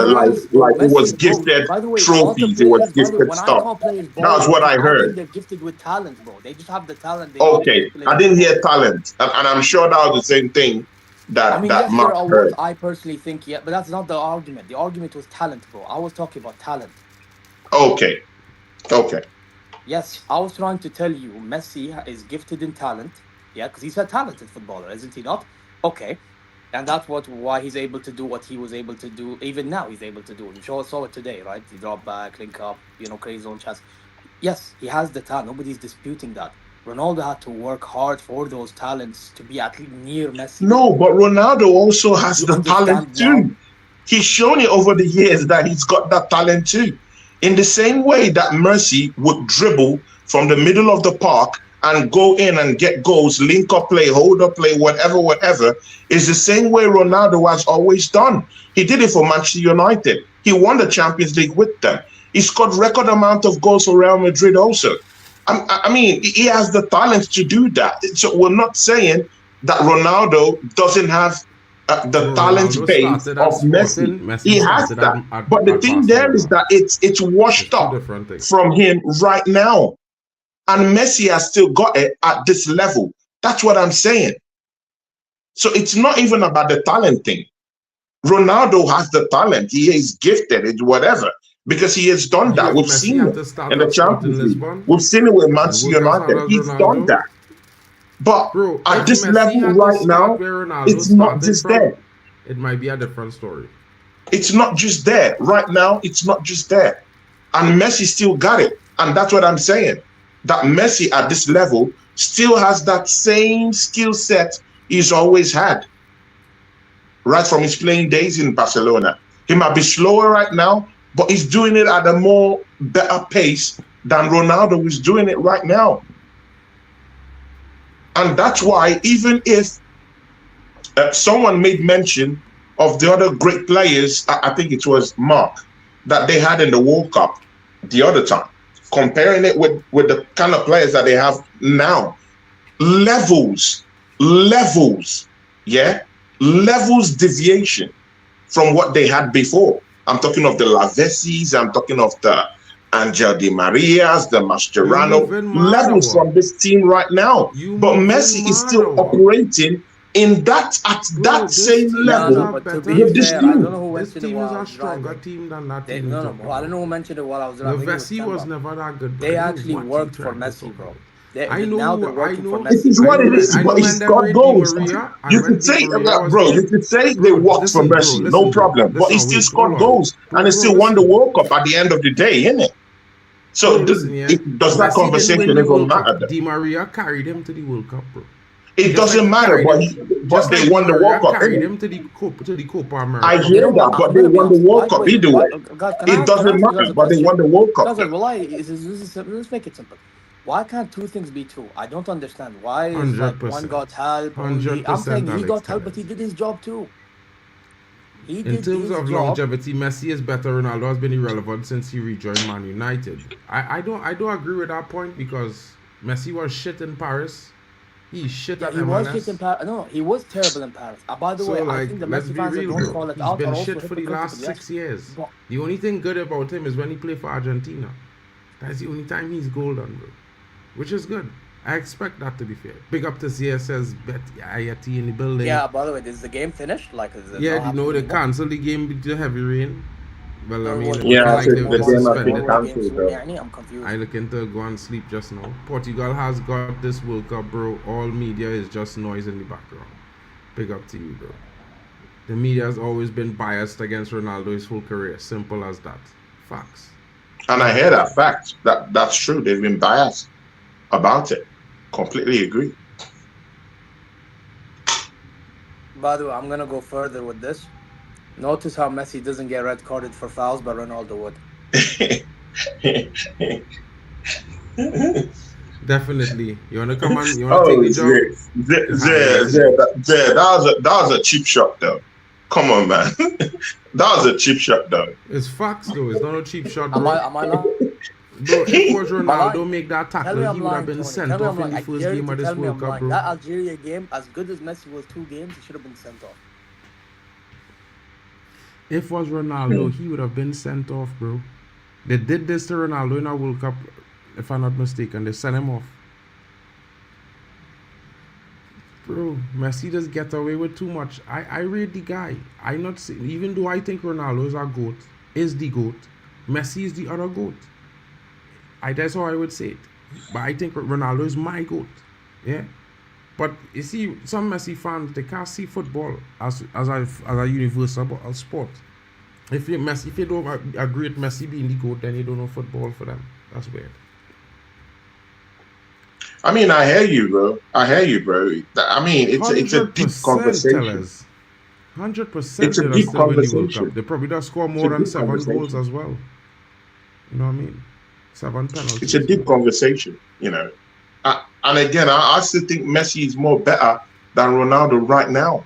Speaker 8: Like it was
Speaker 9: Messi, bro,
Speaker 8: gifted
Speaker 9: by the way, a lot of
Speaker 8: trophies. It was
Speaker 9: players, by the way,
Speaker 8: gifted
Speaker 9: when I
Speaker 8: stuff.
Speaker 9: call players
Speaker 8: That was
Speaker 9: ballers,
Speaker 8: what I
Speaker 9: I think
Speaker 8: heard.
Speaker 9: they're gifted with talent, bro. They just have the talent. They
Speaker 8: Okay, I didn't hear talent, and I'm sure that was the same thing that
Speaker 9: I mean,
Speaker 8: that
Speaker 9: yes,
Speaker 8: Mark
Speaker 9: there are
Speaker 8: heard.
Speaker 9: awards I personally think, yeah, but that's not the argument. The argument was talent, bro. I was talking about talent.
Speaker 8: Okay.
Speaker 9: Yes, I was trying to tell you, Messi is gifted in talent, yeah, because he's a talented footballer, isn't he not? Okay, and that's why he's able to do what he was able to do. Even now, he's able to do. We saw it today, right? He dropped back, link up, crazy zone chess. Yes, he has the talent. Nobody's disputing that. Ronaldo had to work hard for those talents to be at least near Messi.
Speaker 8: No, but Ronaldo also has
Speaker 9: You
Speaker 8: the talent
Speaker 9: understand now?
Speaker 8: too. He's shown it over the years that he's got that talent too. In the same way that Mercy would dribble from the middle of the park and go in and get goals, link up play, hold up play, whatever, is the same way Ronaldo has always done. He did it for Manchester United. He won the Champions League with them. He scored record amount of goals for Real Madrid also. I mean, he has the talent to do that. So we're not saying that Ronaldo doesn't have the talent base of Messi. He has that. But the thing there is that it's washed up from him right now. And Messi has still got it at this level. That's what I'm saying. So it's not even about the talent thing. Ronaldo has the talent. He is gifted, it's whatever. Because he has done that. We've seen it in the Champions League. We've seen it with Manchester United. He's done that. But at this level right now, it's not just there.
Speaker 2: It might be a different story.
Speaker 8: It's not just there. Right now, it's not just there. And Messi still got it. And that's what I'm saying. That Messi at this level still has that same skill set he's always had. Right from his playing days in Barcelona. He might be slower right now, but he's doing it at a more better pace than Ronaldo is doing it right now. And that's why even if someone made mention of the other great players, I think it was Mark, that they had in the World Cup the other time, comparing it with the kind of players that they have now, levels, deviation from what they had before. I'm talking of the Lavezzi's, I'm talking of the Angel Di Marias, the Mascherano, levels from this team right now. But Messi is still operating in that that same level with this team.
Speaker 2: I don't know who went to the wall. This team is a stronger team than that team.
Speaker 10: I don't know who mentioned it while I was driving.
Speaker 2: Messi was never that good.
Speaker 10: They actually worked for Messi, bro.
Speaker 2: I know.
Speaker 8: This is what it is, but it's got goals. You could say, bro, you could say they worked for Messi, no problem. But he still scored goals and he still won the World Cup at the end of the day, innit? So does that conversation even matter?
Speaker 2: Di Maria carried him to the World Cup, bro.
Speaker 8: It doesn't matter, but they won the World Cup.
Speaker 2: Carried him to the Copa America.
Speaker 8: I hear that, but they won the World Cup either way. It doesn't matter, but they won the World Cup.
Speaker 10: Let's make it simple. Why can't two things be true? I don't understand. Why is like one got help? I'm saying he got help, but he did his job too.
Speaker 2: In terms of longevity, Messi is better. Ronaldo has been irrelevant since he rejoined Man United. I don't agree with that point because Messi was shit in Paris. He's shit at MLS.
Speaker 10: He was shit in Paris. No, he was terrible in Paris. By the way, I think the Messi fans don't call it out.
Speaker 2: He's been shit for the last 6 years. The only thing good about him is when he played for Argentina. That's the only time he's golden, bro. Which is good. I expect that to be fair. Big up to CSS Ayati in the building.
Speaker 10: Yeah, by the way, is the game finished? Like, is it
Speaker 2: they canceled the game due to heavy rain. Well, I mean,
Speaker 8: yeah, the game has been cancelled though.
Speaker 10: I'm confused.
Speaker 2: I looking to go and sleep just now. Portugal has got this World Cup, bro. All media is just noise in the background. Big up to you, bro. The media has always been biased against Ronaldo his whole career. Simple as that. Facts.
Speaker 8: And I hear that fact. That's true. They've been biased about it. Completely agree.
Speaker 10: By the way, I'm gonna go further with this. Notice how Messi doesn't get red carded for fouls, but Ronaldo would.
Speaker 2: Definitely. You wanna come on? You wanna take
Speaker 8: the job? That was a cheap shot though. Come on, man. That was a cheap shot though.
Speaker 2: It's facts though. It's not a cheap shot.
Speaker 10: Am I not?
Speaker 2: Bro, if was Ronaldo make that tackle, he would have been sent off in the first game of this World Cup, bro.
Speaker 10: That Algeria game, as good as Messi was 2 games, he should have been sent off.
Speaker 2: If was Ronaldo, he would have been sent off, bro. They did this to Ronaldo in our World Cup, if I'm not mistaken. They sent him off. Bro, Messi just get away with too much. I rate the guy. I not say, even though I think Ronaldo is our GOAT, is the GOAT, Messi is the other GOAT. That's how I would say it. But I think Ronaldo is my GOAT. Yeah. But you see, some Messi fans, they can't see football as a universal sport. If you don't agree with Messi being the GOAT, then you don't know football for them. That's weird.
Speaker 8: I mean, I hear you, bro. I mean, it's a deep conversation.
Speaker 2: 100%.
Speaker 8: It's a deep conversation.
Speaker 2: They probably just score more than 7 goals as well. You know what I mean? 7 penalties.
Speaker 8: It's a deep conversation, you know. And again, I still think Messi is more better than Ronaldo right now.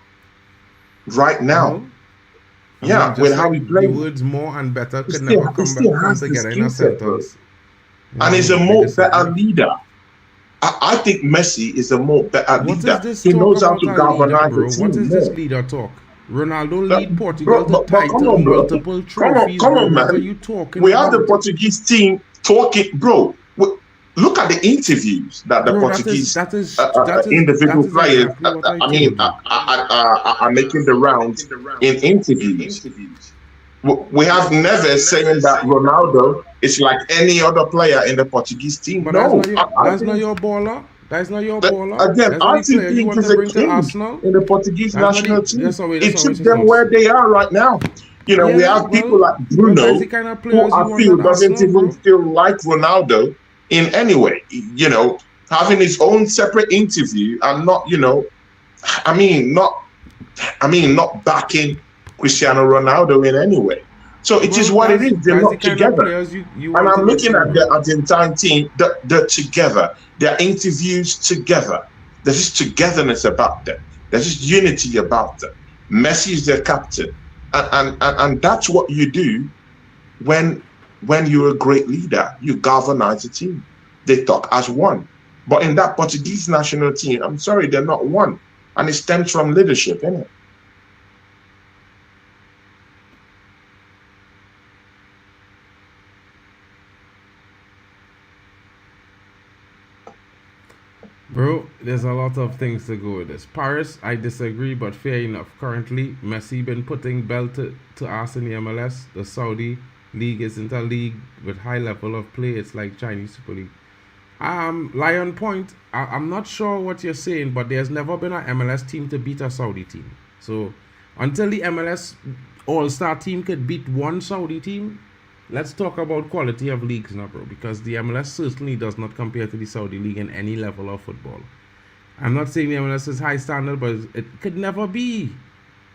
Speaker 8: Right now. Yeah, with how he plays.
Speaker 2: The words more and better could never come together in a sentence.
Speaker 8: And he's a more better leader. I think Messi is a more better leader. He knows how to galvanize the team.
Speaker 2: What is this leader talk? Ronaldo lead Portugal to title multiple trophies.
Speaker 8: Come on, man.
Speaker 2: What are you talking
Speaker 8: we
Speaker 2: about?
Speaker 8: have the Portuguese team talking, bro. Look at the interviews that the Portuguese individual players, are making the rounds in interviews. We have never said that Ronaldo is like any other player in the Portuguese team.
Speaker 2: But
Speaker 8: no,
Speaker 2: that's not your baller. That's not your baller.
Speaker 8: Again, I think he's a king in the Portuguese national team. It took them where they are right now. You know, we have people like Bruno, who I feel doesn't even feel like Ronaldo in any way. You know, having his own separate interview and not, you know, not backing Cristiano Ronaldo in any way. So it is what it is. They're not together. And I'm looking at the Argentine team, they're together. Their interviews together. There's just togetherness about them. There's just unity about them. Messi is their captain. And that's what you do when you're a great leader. You galvanize a team. They talk as one. But in that Portuguese national team, I'm sorry, they're not one. And it stems from leadership, isn't it?
Speaker 2: Bro, there's a lot of things to go with this. Paris, I disagree, but fair enough. Currently, Messi been putting belt to ass in the MLS. The Saudi League isn't a league with high level of play. It's like Chinese Super League. Lion Point, I'm not sure what you're saying, but there's never been an MLS team to beat a Saudi team. So until the MLS All-Star team could beat one Saudi team, let's talk about quality of leagues now, bro, because the MLS certainly does not compare to the Saudi League in any level of football. I'm not saying the MLS is high standard, but it could never be.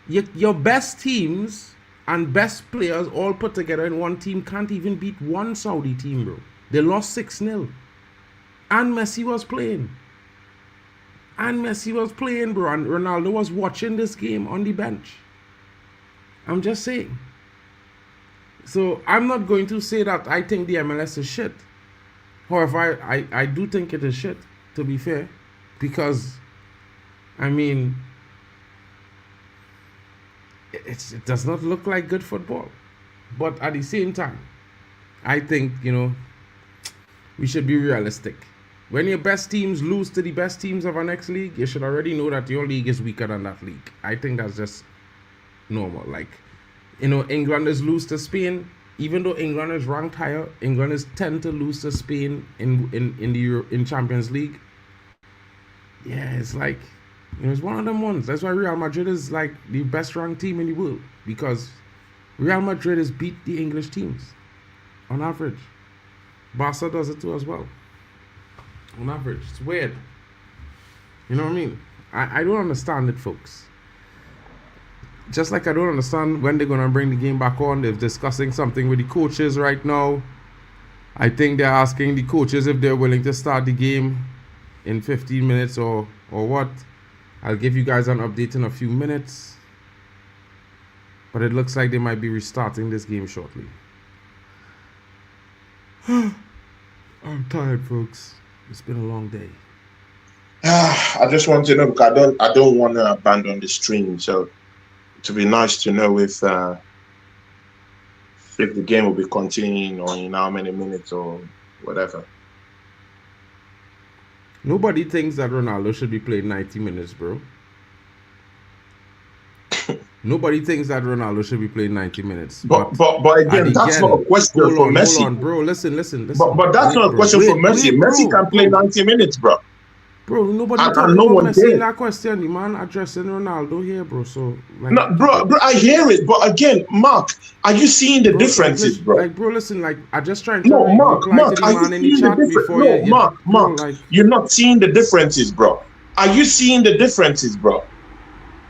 Speaker 2: Your best teams and best players all put together in one team can't even beat one Saudi team, bro. They lost 6-0. And Messi was playing. Bro. And Ronaldo was watching this game on the bench. I'm just saying. So I'm not going to say that I think the MLS is shit. However, I do think it is shit, to be fair. Because, I mean, it does not look like good football. But at the same time, I think, you know, we should be realistic. When your best teams lose to the best teams of our next league, you should already know that your league is weaker than that league. I think that's just normal. Like, you know, England is lose to Spain. Even though England is ranked higher, England is tend to lose to Spain in Champions League. Yeah, it's like, you know, it's one of them ones. That's why Real Madrid is like the best ranked team in the world, because Real Madrid has beat the English teams on average. Barca does it too as well. On average, it's weird. You know what I mean? I don't understand it, folks. Just like I don't understand when they're going to bring the game back on. They're discussing something with the coaches right now. I think they're asking the coaches if they're willing to start the game in 15 minutes or what. I'll give you guys an update in a few minutes. But it looks like they might be restarting this game shortly. I'm tired, folks. It's been a long day.
Speaker 8: I just want to know, because I don't want to abandon the stream. So it would be nice to know if the game will be continuing or in how many minutes or whatever.
Speaker 2: Nobody thinks that Ronaldo should be played 90 minutes, bro. Nobody thinks that Ronaldo should be played 90 minutes.
Speaker 8: But again, that's not a question for Messi.
Speaker 2: Hold on, bro. Listen.
Speaker 8: But that's not a question for Messi. Messi can play 90 minutes, bro.
Speaker 2: Bro, nobody talking about Messi in that question. The man addressing Ronaldo here, bro. So, like,
Speaker 8: no, bro, I hear it. But again, Mark, are you seeing the differences, bro?
Speaker 2: Like, bro, listen, like, I just trying to
Speaker 8: Mark, are you seeing the differences? No, Mark,
Speaker 2: like,
Speaker 8: you're not seeing the differences, bro. Are you seeing the differences, bro?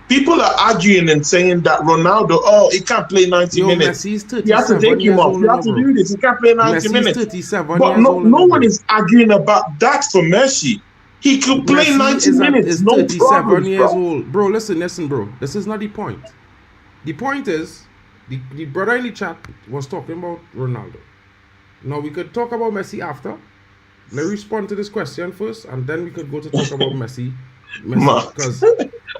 Speaker 8: People are arguing and saying that Ronaldo, he can't play 90 minutes.
Speaker 2: Messi's 37
Speaker 8: you have to take him off. You have to do this. He can't play 90 minutes. But no one is arguing about that for Messi. He could play
Speaker 2: Messi
Speaker 8: 90 minutes,
Speaker 2: is
Speaker 8: no
Speaker 2: 37
Speaker 8: problems,
Speaker 2: years
Speaker 8: bro.
Speaker 2: old. Bro, listen, bro. This is not the point. The point is, the brother in the chat was talking about Ronaldo. Now, we could talk about Messi after. Let me respond to this question first, and then we could go to talk about Messi. Because...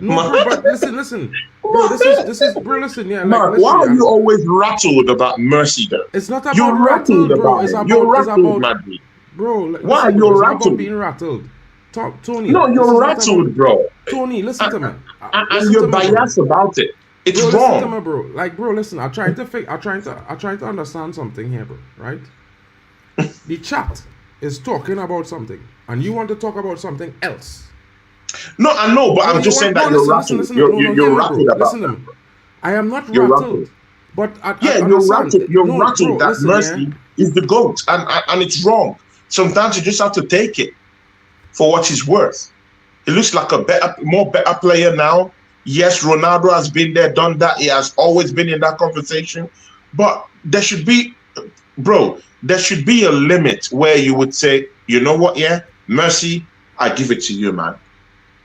Speaker 2: No, bro, but listen. Bro, this is, bro, listen, yeah.
Speaker 8: Mark,
Speaker 2: listen,
Speaker 8: why are you always rattled about Mercy, though?
Speaker 2: It's not about
Speaker 8: You're
Speaker 2: rattled, bro.
Speaker 8: about it. You're rattled, man.
Speaker 2: Bro,
Speaker 8: why are
Speaker 2: listen,
Speaker 8: you
Speaker 2: it's not
Speaker 8: rattled?
Speaker 2: about being rattled. Tony.
Speaker 8: No, you're rattled, bro.
Speaker 2: Tony, listen to me.
Speaker 8: And you're biased about it. It's
Speaker 2: bro,
Speaker 8: wrong.
Speaker 2: Listen to me, bro. Like, bro, listen. I'm trying to understand something here, bro. Right? The chat is talking about something, and you want to talk about something else.
Speaker 8: No, I know, but I'm just saying that you're rattled. You're rattled about it.
Speaker 2: I am not rattled. But
Speaker 8: you're rattled. You're rattled that Mercy is the GOAT, and it's wrong. Sometimes you just have to take it for what it's worth. He looks like a more better player now. Yes, Ronaldo has been there, done that. He has always been in that conversation. But there should be, bro, there should be a limit where you would say, you know what, yeah, Mercy, I give it to you, man.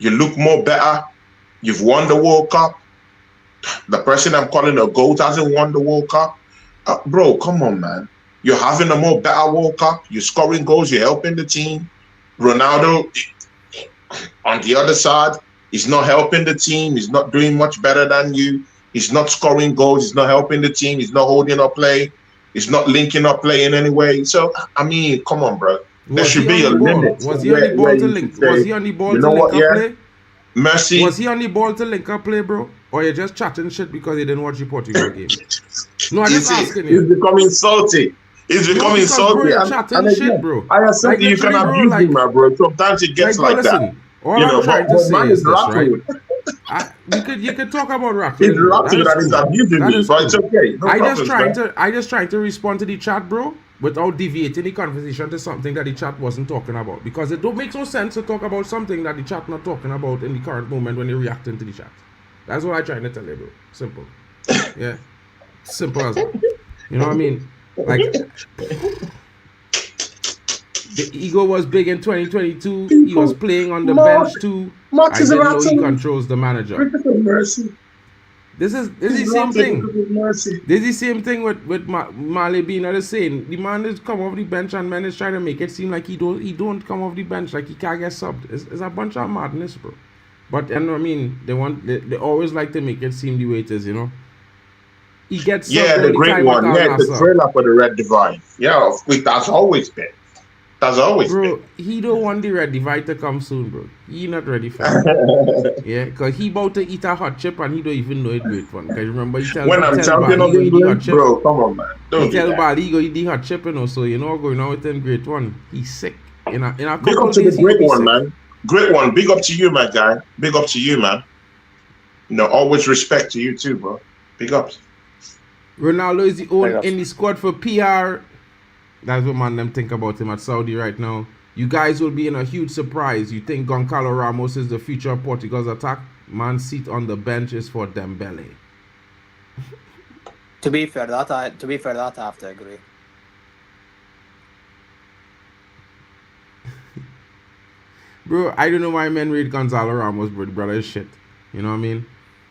Speaker 8: You look more better. You've won the World Cup. The person I'm calling a GOAT hasn't won the World Cup. Bro, come on, man. You're having a more better World Cup. You're scoring goals. You're helping the team. Ronaldo, on the other side, he's not helping the team. He's not doing much better than you. He's not scoring goals. He's not helping the team. He's not holding up play. He's not linking up play in any way. So, I mean, come on, bro. There should be a limit.
Speaker 2: Was he on the ball to link? Was he on the ball to link up play?
Speaker 8: Mercy.
Speaker 2: Was he on the ball to link up play, bro? Or you're just chatting shit because you didn't watch the Portugal game? No, I'm just asking you.
Speaker 8: He's becoming salty. He's becoming salty.
Speaker 2: Bro, chatting shit, bro.
Speaker 8: I accept you can abuse him, my bro. Sometimes it gets like that.
Speaker 2: All I'm trying to say is this, right? You could talk about rattled.
Speaker 8: He's rattled and he's abusing me, but it's okay.
Speaker 2: I just trying to respond to the chat, bro, without deviating the conversation to something that the chat wasn't talking about. Because it don't make no sense to talk about something that the chat not talking about in the current moment when you're reacting to the chat. That's what I'm trying to tell you, bro. Simple. Yeah. Simple as that. You know what I mean? Like, the ego was big in 2022. He was playing on the bench too. I didn't know he controls the manager. This is the same thing. This is the same thing with Mali being the same. The man is come off the bench and man is trying to make it seem like he don't come off the bench, like he can't get subbed. It's a bunch of madness, bro. But you know what I mean, they always like to make it seem the way it is, you know. He gets
Speaker 8: the great one. Yeah, the trailer for the Red Divide. Yeah, that's always been. That's always
Speaker 2: bro,
Speaker 8: been.
Speaker 2: He don't want the Red Divide to come soon, bro. He not ready for it. Yeah, because he about to eat a hot chip and he don't even know it great one. Because remember, he tell
Speaker 8: when I'm champion of England, bro, come on, man.
Speaker 2: He tell Bali he go eat the hot chip, you know, so you know going on with him great one. He's sick. In a
Speaker 8: couple big up to days, the great one, sick. Man. Great one. Big up to you, my guy. Big up to you, man. You know, always respect to you too, bro. Big ups.
Speaker 2: Ronaldo is the only in the squad for PR. That's what man them think about him at Saudi right now. You guys will be in a huge surprise. You think Goncalo Ramos is the future of Portugal's attack? Man's seat on the bench is for Dembele.
Speaker 10: To be fair, that I have to agree.
Speaker 2: Bro, I don't know why men rate Gonzalo Ramos, bro. The brother is shit. You know what I mean?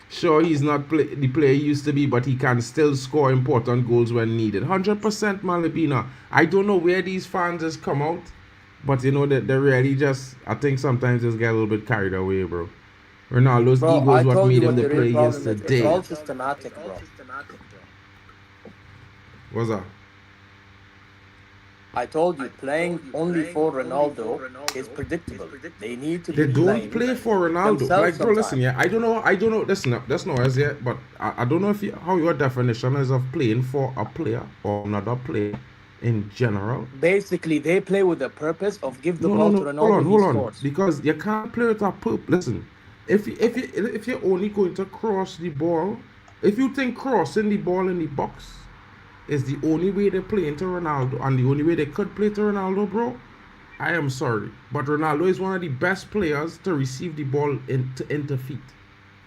Speaker 2: Sure, he's not the player he used to be, but he can still score important goals when needed. 100% Malibina. I don't know where these fans just come out, but you know that they really just, I think sometimes just get a little bit carried away, bro. Ronaldo's ego is what made him the player he is today.
Speaker 10: It's all systematic, bro.
Speaker 2: What's that?
Speaker 10: I told you, playing only for Ronaldo is predictable. They need to.
Speaker 2: They don't play for Ronaldo. Like, bro, listen, yeah, I don't know. That's no as yet, but I don't know how your definition is of playing for a player or another player in general.
Speaker 10: Basically, they play with the purpose of give the ball to Ronaldo.
Speaker 2: Hold on, because you can't play with a purpose. Listen, if you're only going to cross the ball, if you think crossing the ball in the box is the only way they play into Ronaldo and the only way they could play to Ronaldo, bro, I am sorry. But Ronaldo is one of the best players to receive the ball into feet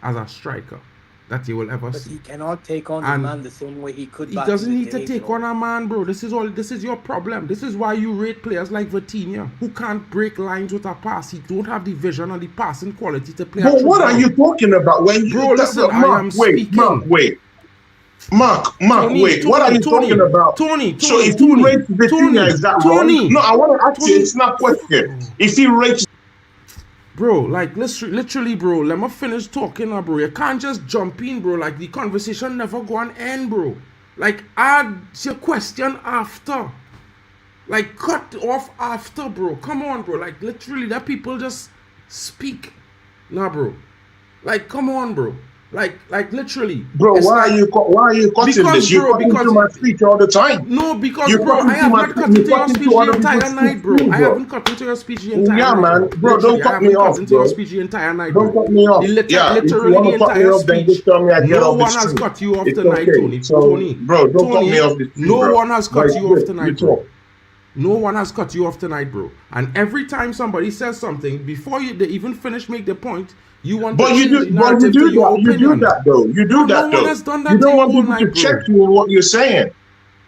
Speaker 2: as a striker. that you will ever
Speaker 10: But
Speaker 2: see.
Speaker 10: he cannot take on the
Speaker 2: And
Speaker 10: man the same way he could.
Speaker 2: He
Speaker 10: back
Speaker 2: doesn't
Speaker 10: in the
Speaker 2: need to
Speaker 10: day,
Speaker 2: take
Speaker 10: bro.
Speaker 2: on a man, bro. This is your problem. This is why you rate players like Vitinha, who can't break lines with a pass. He don't have the vision and the passing quality to play.
Speaker 8: But what are you talking about when you
Speaker 2: Bro, listen, I am speaking.
Speaker 8: Mark,
Speaker 2: Tony,
Speaker 8: wait. What are you talking about?
Speaker 2: Tony,
Speaker 8: So if he rates Vitinha, is that wrong? No, I want to ask you. It's not a question. If he rates,
Speaker 2: bro, like literally, bro, let me finish talking now, bro. You can't just jump in, bro. Like the conversation never go on end, bro. Like add your question after. Like cut off after, bro. Come on, bro. Like literally, let people just speak. Nah, bro. Like come on, bro. Like literally,
Speaker 8: bro. Why are you cutting this? You're cutting to my speech all the time.
Speaker 2: No, because bro, I have not cut into your speech the entire night, bro. I haven't cut into your speech the entire night.
Speaker 8: Yeah, man, bro, don't cut me off,
Speaker 2: into your speech the entire night,
Speaker 8: bro. Don't cut me off.
Speaker 2: Literally the entire speech. No one has cut you off tonight, Tony. Tony,
Speaker 8: bro, don't cut me off.
Speaker 2: No one has cut you off tonight, bro. No one has cut you off tonight, bro. And every time somebody says something, before they even finish make the point, you want to change the narrative to your opinion.
Speaker 8: You do that, though. You do that, though.
Speaker 2: No one has done that.
Speaker 8: You don't want people to check you on what you're saying.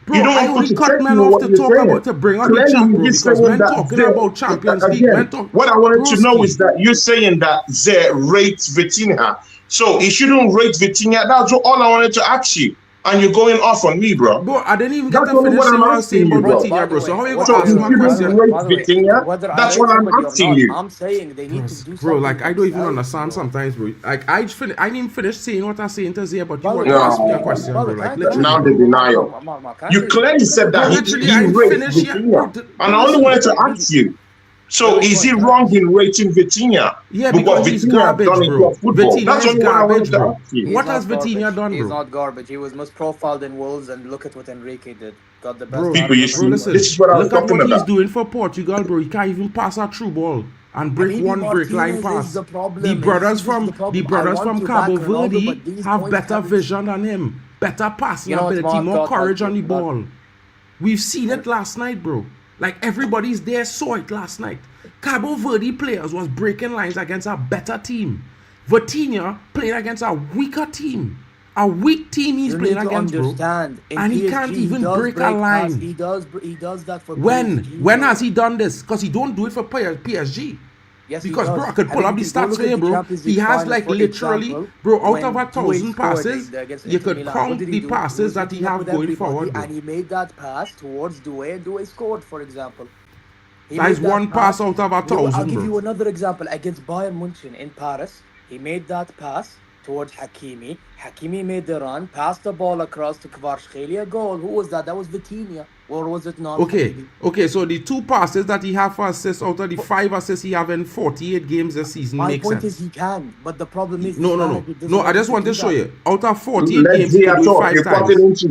Speaker 2: Bro, you don't want people to cut men off to talk about, to bring on the chat, bro, because men talking about Champions League.
Speaker 8: What I wanted to know is that you're saying that Zé rates Vitinha. So he shouldn't rate Vitinha. That's all I wanted to ask you. And you're going off on me, bro.
Speaker 2: Bro, I didn't even get to finish what I'm saying about Vitinha, bro. So how are you going to ask my question?
Speaker 8: That's what I'm asking you.
Speaker 10: I'm saying they need to do something.
Speaker 2: Bro, like, I don't even understand sometimes, bro. Like, I didn't even finish saying what I'm saying to Zé, but you want to ask me a question, bro. Like, literally.
Speaker 8: Now the denial. You clearly said that he rates Vitinha. And I only wanted to ask you. So is he wrong in rating Vitinha?
Speaker 2: Yeah, because he's garbage, bro. Vitinha is garbage, bro. What has Vitinha done, bro?
Speaker 10: He's not garbage. He was most profiled in Wolves, and look at what Enrique did. Got the best.
Speaker 2: Bro,
Speaker 8: listen, this is what I was talking about.
Speaker 2: Look at what he's doing for Portugal, bro. He can't even pass a true ball and break one break line pass. The brothers from Cabo Verde have better vision than him, better passing ability, more courage on the ball. We've seen it last night, bro. Like everybody's there saw it last night. Cabo Verde players was breaking lines against a better team. Vitinha playing against a weaker team. A weak team he's playing against, bro. And he can't even break a line.
Speaker 10: He does that for
Speaker 2: when? PSG, when has he done this? Because he don't do it for PSG.
Speaker 10: Yes,
Speaker 2: because bro, I could pull up the stats for you, bro. He has like literally, bro, out of 1,000 passes, you could count the passes that he have going forward.
Speaker 10: And he made that pass towards Doué, and Doué scored, for example.
Speaker 2: That is one pass out of 1,000,
Speaker 10: I'll give you another example. Against Bayern Munich in Paris, he made that pass towards Hakimi. Hakimi made the run, passed the ball across to Kvaratskhelia, goal. Who was that? That was Vitinha. Or was it not?
Speaker 2: Okay, so the 2 passes that he have for assists out of the 5 assists he have in 48 games this season makes sense.
Speaker 10: My point is he can, but the problem is...
Speaker 2: No, I just want to show you. Out of 48 games, he could do it 5 times.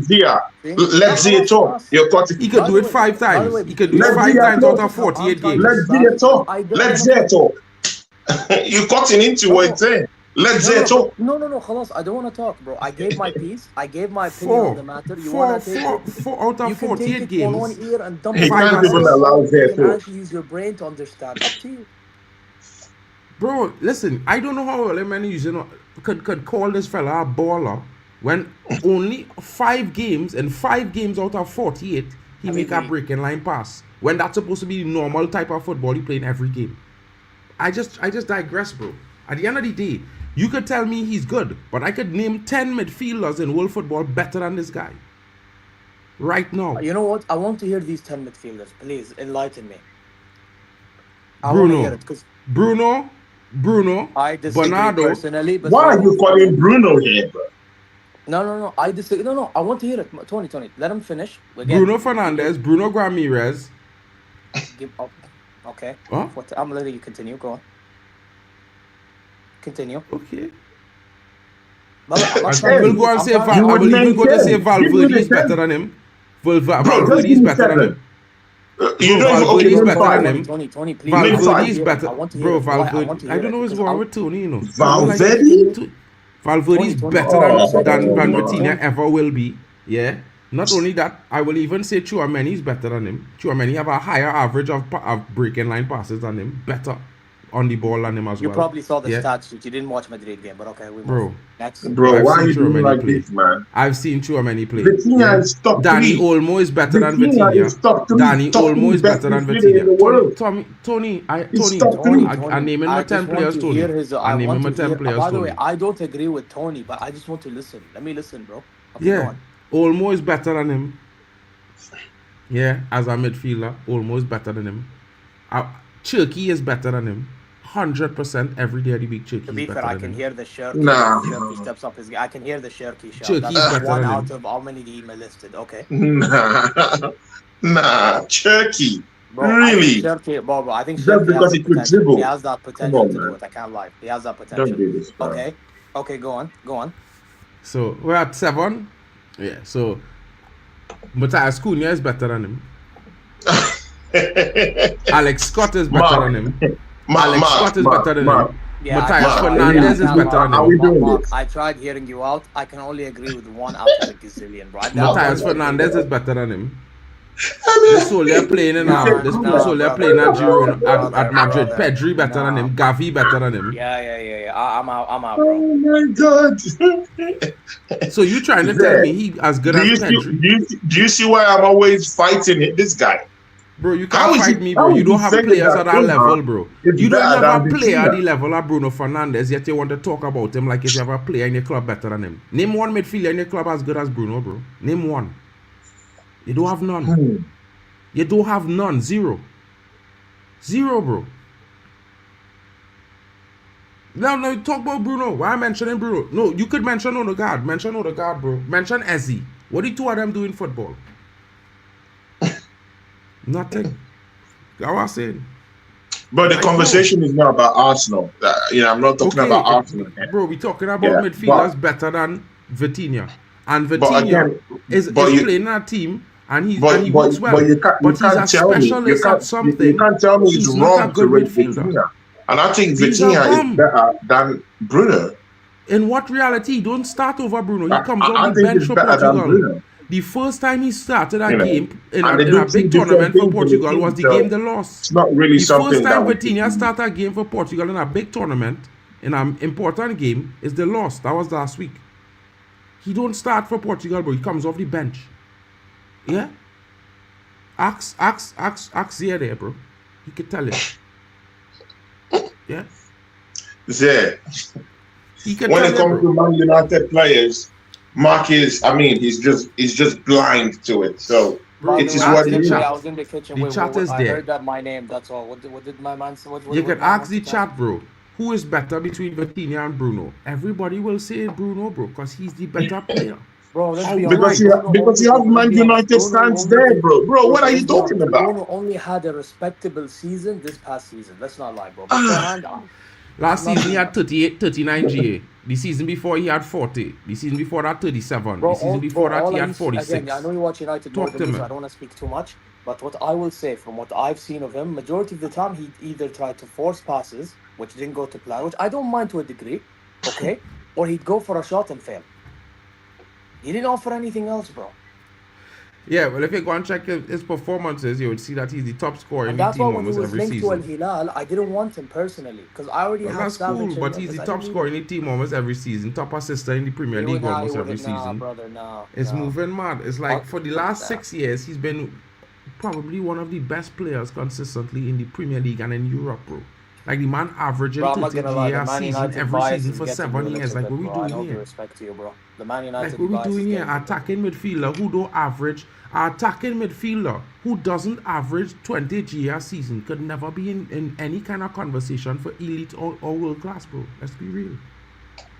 Speaker 8: Let's see it talk.
Speaker 2: He could do it 5 times. He could do it 5 times out of 48 games.
Speaker 8: Let's see it talk. Let's see it talk. You're cutting into what it's saying. Let's talk.
Speaker 10: No, خلاص. I don't want to talk, bro. I gave my piece. I gave my opinion on the matter. You want to take it?
Speaker 2: 4 out of 48 games.
Speaker 10: You can take it for 1 ear and dump
Speaker 8: it. You can't even allow
Speaker 10: that. You can actually use your brain to understand. Up to you.
Speaker 2: Bro, listen. I don't know how many could call this fella a baller when only 5 games and 5 games out of 48 he make a breaking line pass when that's supposed to be the normal type of football he play in every game. I just digress, bro. At the end of the day, you could tell me he's good, but I could name 10 midfielders in world football better than this guy. Right now.
Speaker 10: You know what? I want to hear these 10 midfielders. Please, enlighten me.
Speaker 2: Bruno,
Speaker 10: I disagree personally. But
Speaker 8: why are you calling Bruno here, bro?
Speaker 10: No, I disagree. No, I want to hear it. Tony, let him finish.
Speaker 2: Again. Bruno Fernandes, Bruno Ramirez.
Speaker 10: Okay.
Speaker 2: Huh?
Speaker 10: I'm letting you continue. Go on. Continue.
Speaker 2: Okay.
Speaker 10: I
Speaker 2: will go and say Valverde is better than him. Valverde is better than him. Valverde is better than him.
Speaker 10: Tony, please.
Speaker 2: Valverde is better. Bro, Valverde. I don't know what's wrong with Tony, you know.
Speaker 8: Valverde?
Speaker 2: Valverde is better than Vitinha ever will be. Yeah. Not only that, I will even say Tchouaméni is better than him. Tchouaméni have a higher average of breaking line passes than him. Better. on the ball than him as
Speaker 10: You
Speaker 2: well.
Speaker 10: probably saw the
Speaker 2: Yeah.
Speaker 10: stats. You didn't watch Madrid game, but okay, we move.
Speaker 2: Bro.
Speaker 10: Next.
Speaker 8: Bro,
Speaker 2: I've
Speaker 8: why are
Speaker 2: seen
Speaker 8: you
Speaker 2: through
Speaker 8: doing
Speaker 2: many
Speaker 8: like
Speaker 2: play.
Speaker 8: this, man?
Speaker 2: I've seen through many play.
Speaker 8: Vitinha
Speaker 2: Yeah.
Speaker 8: is top
Speaker 2: Danny
Speaker 8: 3.
Speaker 2: Olmo is better than
Speaker 8: Vitinha
Speaker 2: Vitinha.
Speaker 8: is top 3.
Speaker 2: Danny
Speaker 8: top
Speaker 2: Olmo
Speaker 8: 3
Speaker 2: is
Speaker 8: best
Speaker 2: better than
Speaker 8: midfielder in the
Speaker 2: Vitinha.
Speaker 8: world.
Speaker 2: Tony,
Speaker 8: He's top
Speaker 10: Tony,
Speaker 8: 3.
Speaker 2: I name him
Speaker 10: I
Speaker 2: my 10
Speaker 10: just want
Speaker 2: players,
Speaker 10: to
Speaker 2: Tony.
Speaker 10: hear his.
Speaker 2: I
Speaker 10: I
Speaker 2: name
Speaker 10: want
Speaker 2: him my
Speaker 10: to
Speaker 2: 10
Speaker 10: hear.
Speaker 2: players,
Speaker 10: By the way,
Speaker 2: Tony.
Speaker 10: I don't agree with Tony, but I just want to listen. Let me listen, bro. Okay, go
Speaker 2: Yeah.
Speaker 10: on.
Speaker 2: Olmo is better than him. Yeah, as a midfielder, Olmo is better than him. Cherky is better than him. 100% every day of the week, Cherky
Speaker 10: To be
Speaker 2: is
Speaker 10: fair,
Speaker 2: better
Speaker 10: I
Speaker 2: than
Speaker 10: can
Speaker 2: him.
Speaker 10: hear the Shirky.
Speaker 8: Nah.
Speaker 10: Shirky steps up his. I can hear the Shirky shout.
Speaker 2: Cherky is
Speaker 10: That's
Speaker 2: better
Speaker 10: one
Speaker 2: than
Speaker 10: out
Speaker 2: him.
Speaker 10: of how many he listed. Okay.
Speaker 8: Nah, Turkey.
Speaker 10: Bro,
Speaker 8: Really?
Speaker 10: I think Shirky, bro, I think
Speaker 8: Just
Speaker 10: Shirky has
Speaker 8: because
Speaker 10: the
Speaker 8: he could
Speaker 10: potential.
Speaker 8: dribble.
Speaker 10: He has that
Speaker 8: Come
Speaker 10: potential
Speaker 8: on,
Speaker 10: to do
Speaker 8: man.
Speaker 10: it. I can't lie. He has that potential.
Speaker 8: Don't do this, man.
Speaker 10: Okay, go on.
Speaker 2: So we're at 7. Yeah, so Matthias Cunha is better than him. Alex Scott is better than him. Alex Scott is better than him.
Speaker 10: Yeah,
Speaker 2: Matthias
Speaker 10: I-
Speaker 2: Fernandez is better than
Speaker 8: Are
Speaker 2: him.
Speaker 8: we doing
Speaker 10: Mark,
Speaker 8: this?
Speaker 10: I tried hearing you out. I can only agree with one out of a gazillion, bro.
Speaker 2: Matthias Fernandez is better than him.
Speaker 8: I mean,
Speaker 2: This Soler playing in Soler playing at Girona at Madrid. Pedri better than him. Gavi better than him.
Speaker 10: Yeah. I'm out,
Speaker 8: oh
Speaker 10: bro.
Speaker 8: my God.
Speaker 2: So you trying to tell me he as good as Pedri?
Speaker 8: Do you see why I'm always fighting this guy?
Speaker 2: Bro, you
Speaker 8: How
Speaker 2: can't
Speaker 8: is
Speaker 2: fight
Speaker 8: it-
Speaker 2: me,
Speaker 8: how
Speaker 2: bro. You
Speaker 8: is
Speaker 2: don't
Speaker 8: he
Speaker 2: have
Speaker 8: saying
Speaker 2: players
Speaker 8: that
Speaker 2: at that
Speaker 8: Cunha
Speaker 2: level, bro.
Speaker 8: is
Speaker 2: You don't
Speaker 8: better
Speaker 2: have a
Speaker 8: than
Speaker 2: player at
Speaker 8: Vitinha?
Speaker 2: the level of Bruno Fernandes, yet you want to talk about him like if you have a player in your club better than him. Name one midfielder in your club as good as Bruno, bro. Name one. You don't have none. You don't have none. Zero, bro. Now talk about Bruno. Why am I mentioning Bruno? No, you could mention Odegaard. Mention Odegaard, bro. Mention Ezzy. What do the two of them do in football? Nothing. That's what I'm saying.
Speaker 8: But the
Speaker 2: Like,
Speaker 8: conversation is not about Arsenal. I'm not talking about Arsenal.
Speaker 2: Bro, we're talking about
Speaker 8: Yeah,
Speaker 2: midfielders better than Vitinha. And
Speaker 8: But
Speaker 2: Vitinha
Speaker 8: again,
Speaker 2: is
Speaker 8: but you-
Speaker 2: playing in a team and he
Speaker 8: But
Speaker 2: works well.
Speaker 8: you can't
Speaker 2: But he's a
Speaker 8: tell me.
Speaker 2: specialist at something.
Speaker 8: You can't tell me it's
Speaker 2: He's not a
Speaker 8: wrong to
Speaker 2: good
Speaker 8: rate
Speaker 2: midfielder.
Speaker 8: Vitinha. And I think
Speaker 2: He's a
Speaker 8: Vitinha
Speaker 2: bum.
Speaker 8: is better than Bruno.
Speaker 2: In what reality? He don't start over Bruno. He comes
Speaker 8: I
Speaker 2: off the
Speaker 8: think
Speaker 2: bench
Speaker 8: it's
Speaker 2: for
Speaker 8: better than
Speaker 2: Portugal.
Speaker 8: Bruno.
Speaker 2: The first time he started a
Speaker 8: You know,
Speaker 2: game in
Speaker 8: and they
Speaker 2: a
Speaker 8: do
Speaker 2: big
Speaker 8: two different
Speaker 2: tournament for
Speaker 8: things in the
Speaker 2: Portugal
Speaker 8: team,
Speaker 2: was the
Speaker 8: so
Speaker 2: game they lost.
Speaker 8: It's not really
Speaker 2: The
Speaker 8: something
Speaker 2: first time
Speaker 8: that
Speaker 2: Vitinha started a game for Portugal in a big tournament, in an important game, is the loss. That was last week. He don't start for Portugal, bro. He comes off the bench. Yeah? Ask there, bro. He could tell you. Yeah?
Speaker 8: Yeah.
Speaker 2: He could
Speaker 8: When
Speaker 2: tell
Speaker 8: it
Speaker 2: you,
Speaker 8: comes
Speaker 2: bro.
Speaker 8: to Man United players, Mark is, he's just blind to it. So
Speaker 10: By
Speaker 8: it
Speaker 10: the
Speaker 8: is
Speaker 10: way,
Speaker 8: what it is.
Speaker 10: I was in the kitchen.
Speaker 2: The chat is
Speaker 10: I
Speaker 2: there.
Speaker 10: heard that my name. That's all. What did my man say? What
Speaker 2: You
Speaker 10: what
Speaker 2: can
Speaker 10: my
Speaker 2: ask
Speaker 10: man
Speaker 2: the
Speaker 10: say?
Speaker 2: chat, bro. Who is better between Vitinha and Bruno? Everybody will say Bruno, bro, because he's the better player.
Speaker 10: Bro, let's be
Speaker 8: Because
Speaker 10: honest.
Speaker 8: because you have Man United fans there, bro. Bro, what are you talking about?
Speaker 10: Bruno only had a respectable season this past season. Let's not lie, bro. Beforehand,
Speaker 2: Last season he had 39 GA. The season before he had 40. The season before that 37.
Speaker 10: bro,
Speaker 2: The season before that
Speaker 10: all
Speaker 2: he
Speaker 10: I
Speaker 2: had
Speaker 10: used-
Speaker 2: 46.
Speaker 10: Again, I know you watch United more
Speaker 2: Talk
Speaker 10: than
Speaker 2: to
Speaker 10: me,
Speaker 2: me.
Speaker 10: so I don't want to speak too much. But what I will say, from what I've seen of him, majority of the time he either tried to force passes, which didn't go to plan, which I don't mind to a degree, okay, or he'd go for a shot and fail. He didn't offer anything else, bro.
Speaker 2: Yeah, well, if you go and check his performances, you would see that he's the top scorer in
Speaker 10: And
Speaker 2: the
Speaker 10: that's why
Speaker 2: team
Speaker 10: when he
Speaker 2: almost
Speaker 10: was
Speaker 2: every
Speaker 10: linked to Al
Speaker 2: season.
Speaker 10: Hilal, I didn't want him personally because I already
Speaker 2: Well,
Speaker 10: have
Speaker 2: that's
Speaker 10: Savage.
Speaker 2: cool, but he's the top scorer in the team almost every season. Top assister in the Premier League almost every season.
Speaker 10: Brother, no.
Speaker 2: It's
Speaker 10: no.
Speaker 2: moving mad. It's like for the last
Speaker 10: Nah.
Speaker 2: 6 years, he's been probably one of the best players consistently in the Premier League and in Europe, bro. Like the man averaging
Speaker 10: Bro, I'm not
Speaker 2: 30
Speaker 10: gonna lie,
Speaker 2: GA
Speaker 10: the Man
Speaker 2: season
Speaker 10: United
Speaker 2: every
Speaker 10: bias
Speaker 2: season
Speaker 10: is
Speaker 2: for
Speaker 10: getting
Speaker 2: 7
Speaker 10: me a
Speaker 2: years.
Speaker 10: little
Speaker 2: Like
Speaker 10: bit,
Speaker 2: what we
Speaker 10: bro. I
Speaker 2: doing
Speaker 10: know the
Speaker 2: here?
Speaker 10: respect to you, bro. The Man United
Speaker 2: Like what we
Speaker 10: bias is
Speaker 2: doing here?
Speaker 10: getting me.
Speaker 2: Attacking midfielder who don't average, attacking midfielder who doesn't average 20 GA a season could never be in any kind of conversation for elite or world class, bro. Let's be real.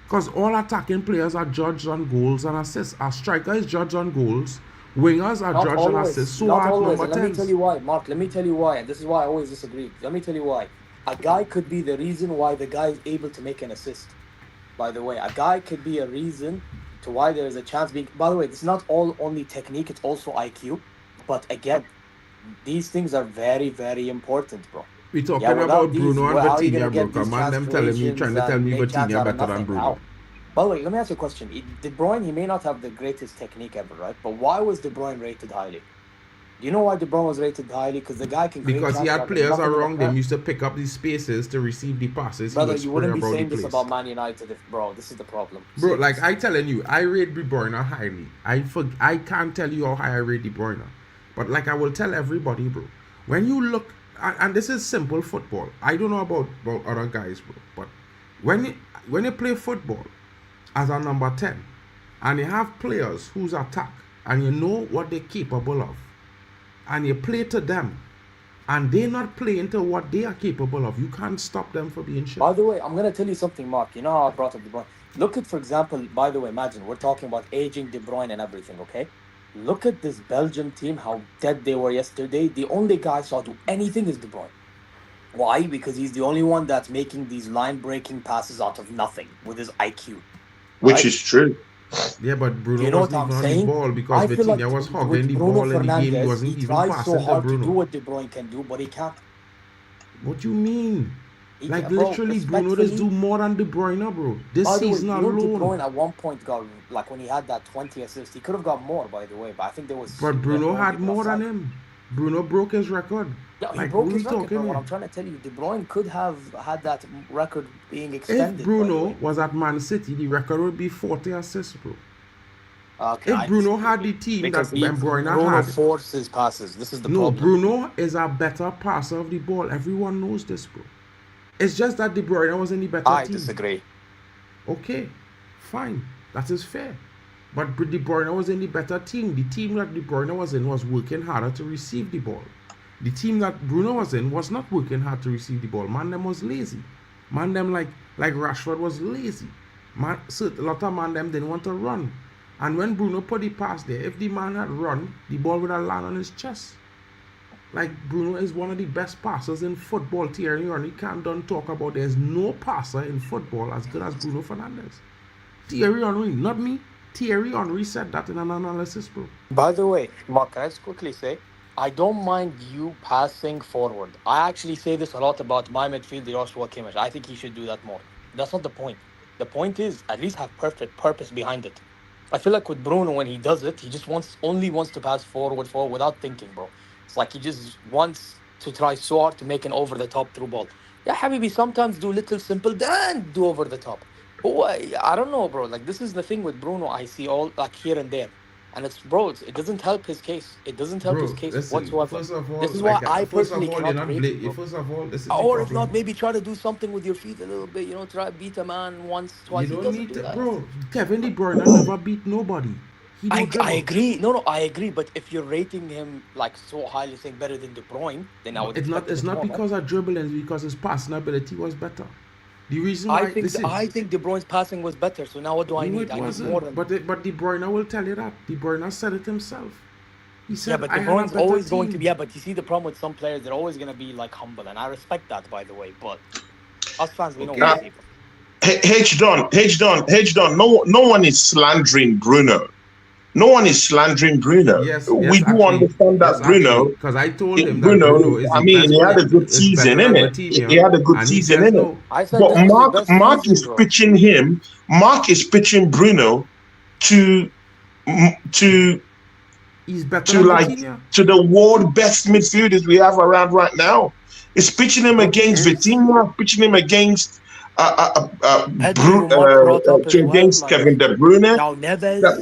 Speaker 2: Because all attacking players are judged on goals and assists. A striker is judged on goals. Wingers are
Speaker 10: Not
Speaker 2: judged on
Speaker 10: always.
Speaker 2: assists. So
Speaker 10: Not
Speaker 2: are
Speaker 10: always.
Speaker 2: number
Speaker 10: And let me
Speaker 2: 10s.
Speaker 10: tell you why, Mark. Let me tell you why. And this is why I always disagree. Let me tell you why. A guy could be the reason why the guy is able to make an assist. By the way, a guy could be a reason to why there is a chance being. By the way, it's not all only technique, it's also IQ. But again, these things are very, very important, bro.
Speaker 2: We talking
Speaker 10: Yeah, without
Speaker 2: about
Speaker 10: these,
Speaker 2: Bruno and
Speaker 10: how are you
Speaker 2: Vitinha,
Speaker 10: gonna
Speaker 2: bro.
Speaker 10: get these
Speaker 2: Come on, them telling me, trying to tell me
Speaker 10: make chance
Speaker 2: Vitinha
Speaker 10: out of
Speaker 2: better than
Speaker 10: nothing?
Speaker 2: Bruno.
Speaker 10: How? By the way, let me ask you a question. De Bruyne, he may not have the greatest technique ever, right? But why was De Bruyne rated highly? Do you know why De Bruyne was rated highly? Because the guy can create
Speaker 2: Because he
Speaker 10: chances
Speaker 2: had
Speaker 10: out of
Speaker 2: players
Speaker 10: nothing in the
Speaker 2: around them
Speaker 10: Prem.
Speaker 2: used to pick up these spaces to receive the passes.
Speaker 10: Brother,
Speaker 2: he
Speaker 10: you
Speaker 2: would
Speaker 10: wouldn't
Speaker 2: spray
Speaker 10: be
Speaker 2: around the
Speaker 10: saying this
Speaker 2: place.
Speaker 10: about Man United if, bro, this is the problem.
Speaker 2: Bro, like
Speaker 10: Seriously.
Speaker 2: I telling you, I rate De Bruyne highly. I can't tell you how high I rate De Bruyne. But like I will tell everybody, bro, when you look, and this is simple football. I don't know about other guys, bro, but when you play football as a number 10, and you have players who's attack, and you know what they're capable of, and you play to them, and they're not playing to what they are capable of, you can't stop them from being shit.
Speaker 10: By the way, I'm going to tell you something, Mark. You know how I brought up De Bruyne? Look at, for example, by the way, imagine we're talking about aging De Bruyne and everything, okay? Look at this Belgium team, how dead they were yesterday. The only guy saw do anything is De Bruyne. Why? Because he's the only one that's making these line-breaking passes out of nothing with his IQ.
Speaker 8: Which
Speaker 10: right?
Speaker 8: is true.
Speaker 2: Yeah, but Bruno
Speaker 10: You know what
Speaker 2: wasn't
Speaker 10: I'm
Speaker 2: even on the
Speaker 10: saying?
Speaker 2: ball because
Speaker 10: I feel like
Speaker 2: Vitinha was hogging
Speaker 10: with
Speaker 2: the
Speaker 10: Bruno
Speaker 2: ball in the game. He
Speaker 10: Fernandes,
Speaker 2: wasn't
Speaker 10: he
Speaker 2: even
Speaker 10: tries
Speaker 2: passing
Speaker 10: so
Speaker 2: to
Speaker 10: hard to do
Speaker 2: Bruno.
Speaker 10: what De Bruyne can do, but he can't.
Speaker 2: What you mean?
Speaker 10: He
Speaker 2: Like
Speaker 10: bro,
Speaker 2: literally, Bruno does do
Speaker 10: respectfully.
Speaker 2: more than De Bruyne, bro. This
Speaker 10: By the way,
Speaker 2: season
Speaker 10: you know, De
Speaker 2: alone.
Speaker 10: Bruyne at one point got, like, when he had that 20 assists, he could have got more, by the way, but I think there was
Speaker 2: But Bruno
Speaker 10: no
Speaker 2: had
Speaker 10: people
Speaker 2: more
Speaker 10: offside.
Speaker 2: than him. Bruno broke his record.
Speaker 10: Yeah, he
Speaker 2: Like,
Speaker 10: broke
Speaker 2: what are we
Speaker 10: his record,
Speaker 2: talking
Speaker 10: but what
Speaker 2: here?
Speaker 10: I'm trying to tell you, De Bruyne could have had that record being
Speaker 2: If
Speaker 10: extended, by the
Speaker 2: Bruno
Speaker 10: way.
Speaker 2: was at Man City, the record would be 40 assists, bro.
Speaker 10: Okay,
Speaker 2: If
Speaker 10: I
Speaker 2: Bruno
Speaker 10: disagree.
Speaker 2: had the team
Speaker 10: Because
Speaker 2: that De Bruyne
Speaker 10: Bruno
Speaker 2: had,
Speaker 10: forces passes. This is the
Speaker 2: no,
Speaker 10: problem.
Speaker 2: Bruno is a better passer of the ball. Everyone knows this, bro. It's just that De Bruyne was in the better
Speaker 10: I
Speaker 2: team.
Speaker 10: disagree.
Speaker 2: Okay, fine. That is fair. But De Bruyne was in the better team. The team that De Bruyne was in was working harder to receive the ball. The team that Bruno was in was not working hard to receive the ball. Man, them was lazy. Man, them like Rashford was lazy. Man, so a lot of man them didn't want to run. And when Bruno put the pass there, if the man had run, the ball would have landed on his chest. Like, Bruno is one of the best passers in football. Thierry Henry can't done talk about there's no passer in football as good as Bruno Fernandes. Thierry Henry, not me. Thierry Henry said that in an analysis, bro.
Speaker 10: By the way, Mark, can I just quickly say, I don't mind you passing forward. I actually say this a lot about my midfield, Joshua Kimmich. I think he should do that more. That's not the point. The point is at least have perfect purpose behind it. I feel like with Bruno, when he does it, he just only wants to pass forward without thinking, bro. It's like he just wants to try so hard to make an over-the-top through ball. Yeah, Habibi, sometimes do little simple, then do over the top. Oh, I don't know, bro. Like, this is the thing with Bruno. I see all, like, here and there. And it's, bro, it doesn't help his case. It doesn't help his case
Speaker 2: listen,
Speaker 10: whatsoever.
Speaker 2: first of all,
Speaker 10: This is why I
Speaker 2: first of
Speaker 10: personally
Speaker 2: all,
Speaker 10: cannot rate it, bro.
Speaker 2: first of all, this is the
Speaker 10: Or if
Speaker 2: problem.
Speaker 10: not, maybe try to do something with your feet a little bit. You know, try beat a man once, twice.
Speaker 2: You
Speaker 10: He
Speaker 2: don't
Speaker 10: doesn't
Speaker 2: need
Speaker 10: do
Speaker 2: to,
Speaker 10: that.
Speaker 2: bro. Kevin De Bruyne never beat nobody. He don't
Speaker 10: I
Speaker 2: dribble.
Speaker 10: agree. No, I agree. But if you're rating him like so highly, saying better than De Bruyne, then I would expect
Speaker 2: It's
Speaker 10: it
Speaker 2: not
Speaker 10: more, no?
Speaker 2: because of dribbling, it's because his passing ability was better. The reason why
Speaker 10: I think De Bruyne's passing was better. So now what do I
Speaker 2: no,
Speaker 10: need?
Speaker 2: it
Speaker 10: I need
Speaker 2: wasn't.
Speaker 10: more than.
Speaker 2: But De Bruyne will tell you that. De Bruyne said it himself. He said,
Speaker 10: Yeah, but
Speaker 2: I
Speaker 10: De
Speaker 2: had a
Speaker 10: Bruyne's
Speaker 2: better
Speaker 10: always
Speaker 2: team.
Speaker 10: going to be. Yeah, but you see the problem with some players, they're always going to be like humble, and I respect that, by the way. But us fans, we know
Speaker 2: Okay.
Speaker 10: what we see.
Speaker 8: H Don. No one is slandering Bruno. No one is slandering Bruno.
Speaker 2: Yes,
Speaker 8: We do
Speaker 2: actually,
Speaker 8: understand that Bruno.
Speaker 2: because I told him that Bruno is
Speaker 8: I
Speaker 2: the
Speaker 8: mean,
Speaker 2: best
Speaker 8: he had
Speaker 2: player,
Speaker 8: a good
Speaker 2: is
Speaker 8: season
Speaker 2: better
Speaker 8: in
Speaker 2: than
Speaker 8: it.
Speaker 2: Vitinha,
Speaker 8: He had a good
Speaker 2: and he
Speaker 8: season
Speaker 2: says
Speaker 8: in it.
Speaker 2: no.
Speaker 10: I said
Speaker 8: But
Speaker 10: this was his best
Speaker 8: Mark
Speaker 10: season,
Speaker 8: is
Speaker 10: bro.
Speaker 8: pitching him. Mark is pitching Bruno to
Speaker 2: He's better than Vitinha.
Speaker 8: to the world best midfielders we have around right now. It's pitching him
Speaker 2: But
Speaker 8: against
Speaker 2: he is.
Speaker 8: Vitinha, pitching him against
Speaker 10: Pedro, Mark brought up as well,
Speaker 8: against
Speaker 10: like
Speaker 8: Kevin De Bruyne.
Speaker 10: João Neves.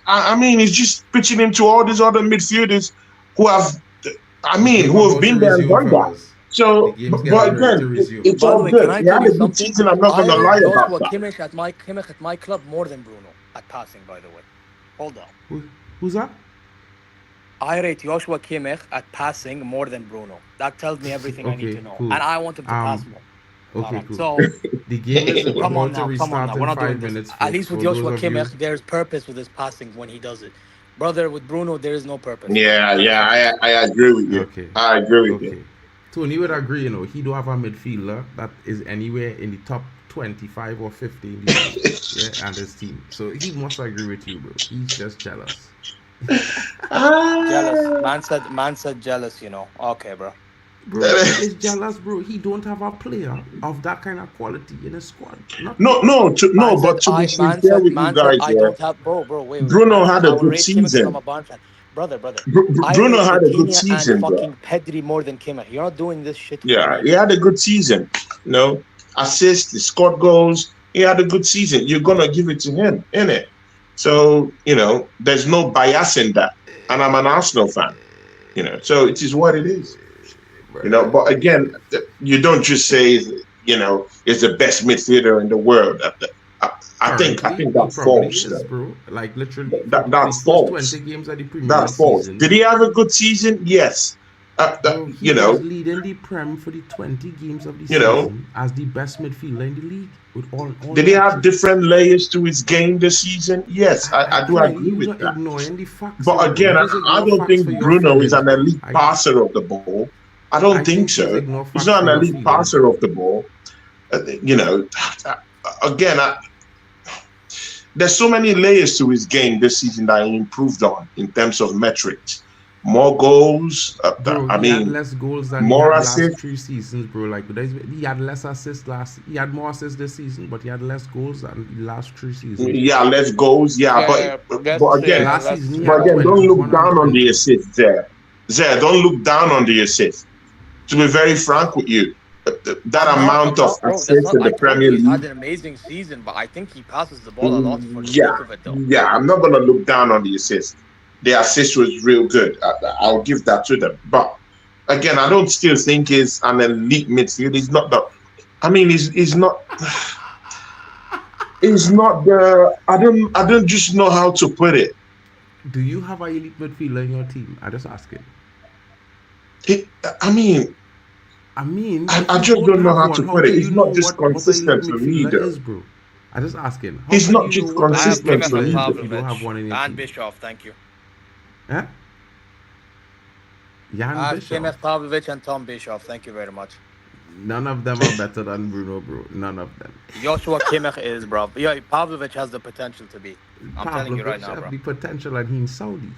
Speaker 8: I mean, it's just pitching him to all these other midfielders who have,
Speaker 2: Game
Speaker 8: who have
Speaker 2: about
Speaker 8: been
Speaker 2: to
Speaker 8: there and
Speaker 2: resume,
Speaker 8: done that.
Speaker 2: fellas.
Speaker 8: So,
Speaker 2: The game's
Speaker 8: but
Speaker 2: getting ready to
Speaker 8: again,
Speaker 2: resume.
Speaker 8: it's
Speaker 10: By the
Speaker 8: all
Speaker 10: way,
Speaker 8: good.
Speaker 10: can I
Speaker 8: He
Speaker 10: tell
Speaker 8: had
Speaker 10: you
Speaker 8: a good
Speaker 10: something?
Speaker 8: season. I'm not
Speaker 10: I
Speaker 8: going to lie
Speaker 10: rate
Speaker 8: about
Speaker 10: Joshua
Speaker 8: that.
Speaker 10: Kimmich at my club more than Bruno at passing, by the way. Hold on.
Speaker 2: Who's that?
Speaker 10: I rate Joshua Kimmich at passing more than Bruno. That tells me everything I need
Speaker 2: Okay,
Speaker 10: to know.
Speaker 2: cool.
Speaker 10: And I want him to pass more.
Speaker 2: Okay,
Speaker 10: Alright,
Speaker 2: cool.
Speaker 10: so
Speaker 2: The game is
Speaker 10: come on
Speaker 2: about to
Speaker 10: now.
Speaker 2: restart
Speaker 10: We're
Speaker 2: in
Speaker 10: not doing
Speaker 2: 5
Speaker 10: this.
Speaker 2: minutes.
Speaker 10: At least with
Speaker 2: for those
Speaker 10: Joshua
Speaker 2: of you.
Speaker 10: Kimmich, there's purpose with his passing when he does it. Brother, with Bruno, there is no purpose.
Speaker 8: I agree with you.
Speaker 2: Okay.
Speaker 8: I agree with you.
Speaker 2: Okay. Tony would agree, he don't have a midfielder that is anywhere in the top 25 or 50 in the league, yeah, and his team. So he must agree with you, bro. He's just jealous.
Speaker 10: Jealous. Man said jealous, Okay, bro.
Speaker 2: Bro, he is jealous, bro. He don't have a player of that kind of quality in his squad.
Speaker 8: But to be sincere with you guys,
Speaker 10: I don't have, bro, wait.
Speaker 8: Bruno
Speaker 10: man,
Speaker 8: had
Speaker 10: I
Speaker 8: a
Speaker 10: will
Speaker 8: good
Speaker 10: rate Kimmich because I'm
Speaker 8: season.
Speaker 10: a Bayern fan.
Speaker 9: brother. I
Speaker 8: Bruno
Speaker 9: rate
Speaker 8: had a good
Speaker 9: Vitinha
Speaker 8: season,
Speaker 9: and
Speaker 8: bro.
Speaker 9: fucking Pedri more than Kimmich. You're not doing this shit.
Speaker 8: Yeah, he had a good season. You know, assists, he scored goals. He had a good season. You're gonna give it to him, innit? So, you know, there's no bias in that. And I'm an Arsenal fan. You know, so it is what it is. You know, but again, you don't just say, you know, is the best midfielder in the world. I think that's false.
Speaker 2: Is, bro. Like literally,
Speaker 8: That's false.
Speaker 2: 20 games of the Premier
Speaker 8: That's false.
Speaker 2: season.
Speaker 8: Did he have a good season? Yes.
Speaker 2: Bro, he
Speaker 8: you know,
Speaker 2: was leading the Prem for the 20 games of the
Speaker 8: you
Speaker 2: season
Speaker 8: know,
Speaker 2: as the best midfielder in the league. With all
Speaker 8: did he have different layers to his game this season? Yes, I do agree with that.
Speaker 2: Ignoring the facts,
Speaker 8: But again, I don't think Bruno is an elite passer of the ball. I don't think so. He's not an elite passer of the ball. You know, again, there's so many layers to his game this season that he improved on in terms of metrics. More goals.
Speaker 2: Bro,
Speaker 8: I
Speaker 2: he
Speaker 8: mean,
Speaker 2: had less goals than
Speaker 8: more
Speaker 2: he had last
Speaker 8: assists.
Speaker 2: 3 seasons, bro. Like he had less assists last. He had more assists this season, but he had less goals than the last 3 seasons.
Speaker 8: Yeah, less goals. Yeah, but again,
Speaker 2: last season,
Speaker 8: don't look down on the assists there. Don't look down on the assists. To be very frank with you, that amount of assists in the Premier League.
Speaker 10: He's had an amazing season, but I think he passes the ball a lot for the sake of it, though.
Speaker 8: Yeah, I'm not gonna look down on the assist. The assist was real good. I'll give that to them. But again, I don't still think he's an elite midfielder. He's not the. I mean, he's not. He's not the. I don't just know how to put it.
Speaker 2: Do you have an elite midfielder in your team? I just asking.
Speaker 8: I mean, I just don't know how to put it. It's not just consistent for me, though.
Speaker 2: Bro. I just asking.
Speaker 8: He's not just consistent for me.
Speaker 2: You don't have one in your
Speaker 10: and
Speaker 2: team.
Speaker 10: Bischoff, thank you.
Speaker 2: Huh? Jan Bischoff.
Speaker 10: Kimmich, Pavlovic, and Tom Bischoff. Thank you very much.
Speaker 2: None of them are better than Bruno, bro. None of them.
Speaker 10: Joshua Kimmich is, bro. Yeah, Pavlovic has the potential to be. I'm telling you right now, bro.
Speaker 2: The potential, and he's in Saudi.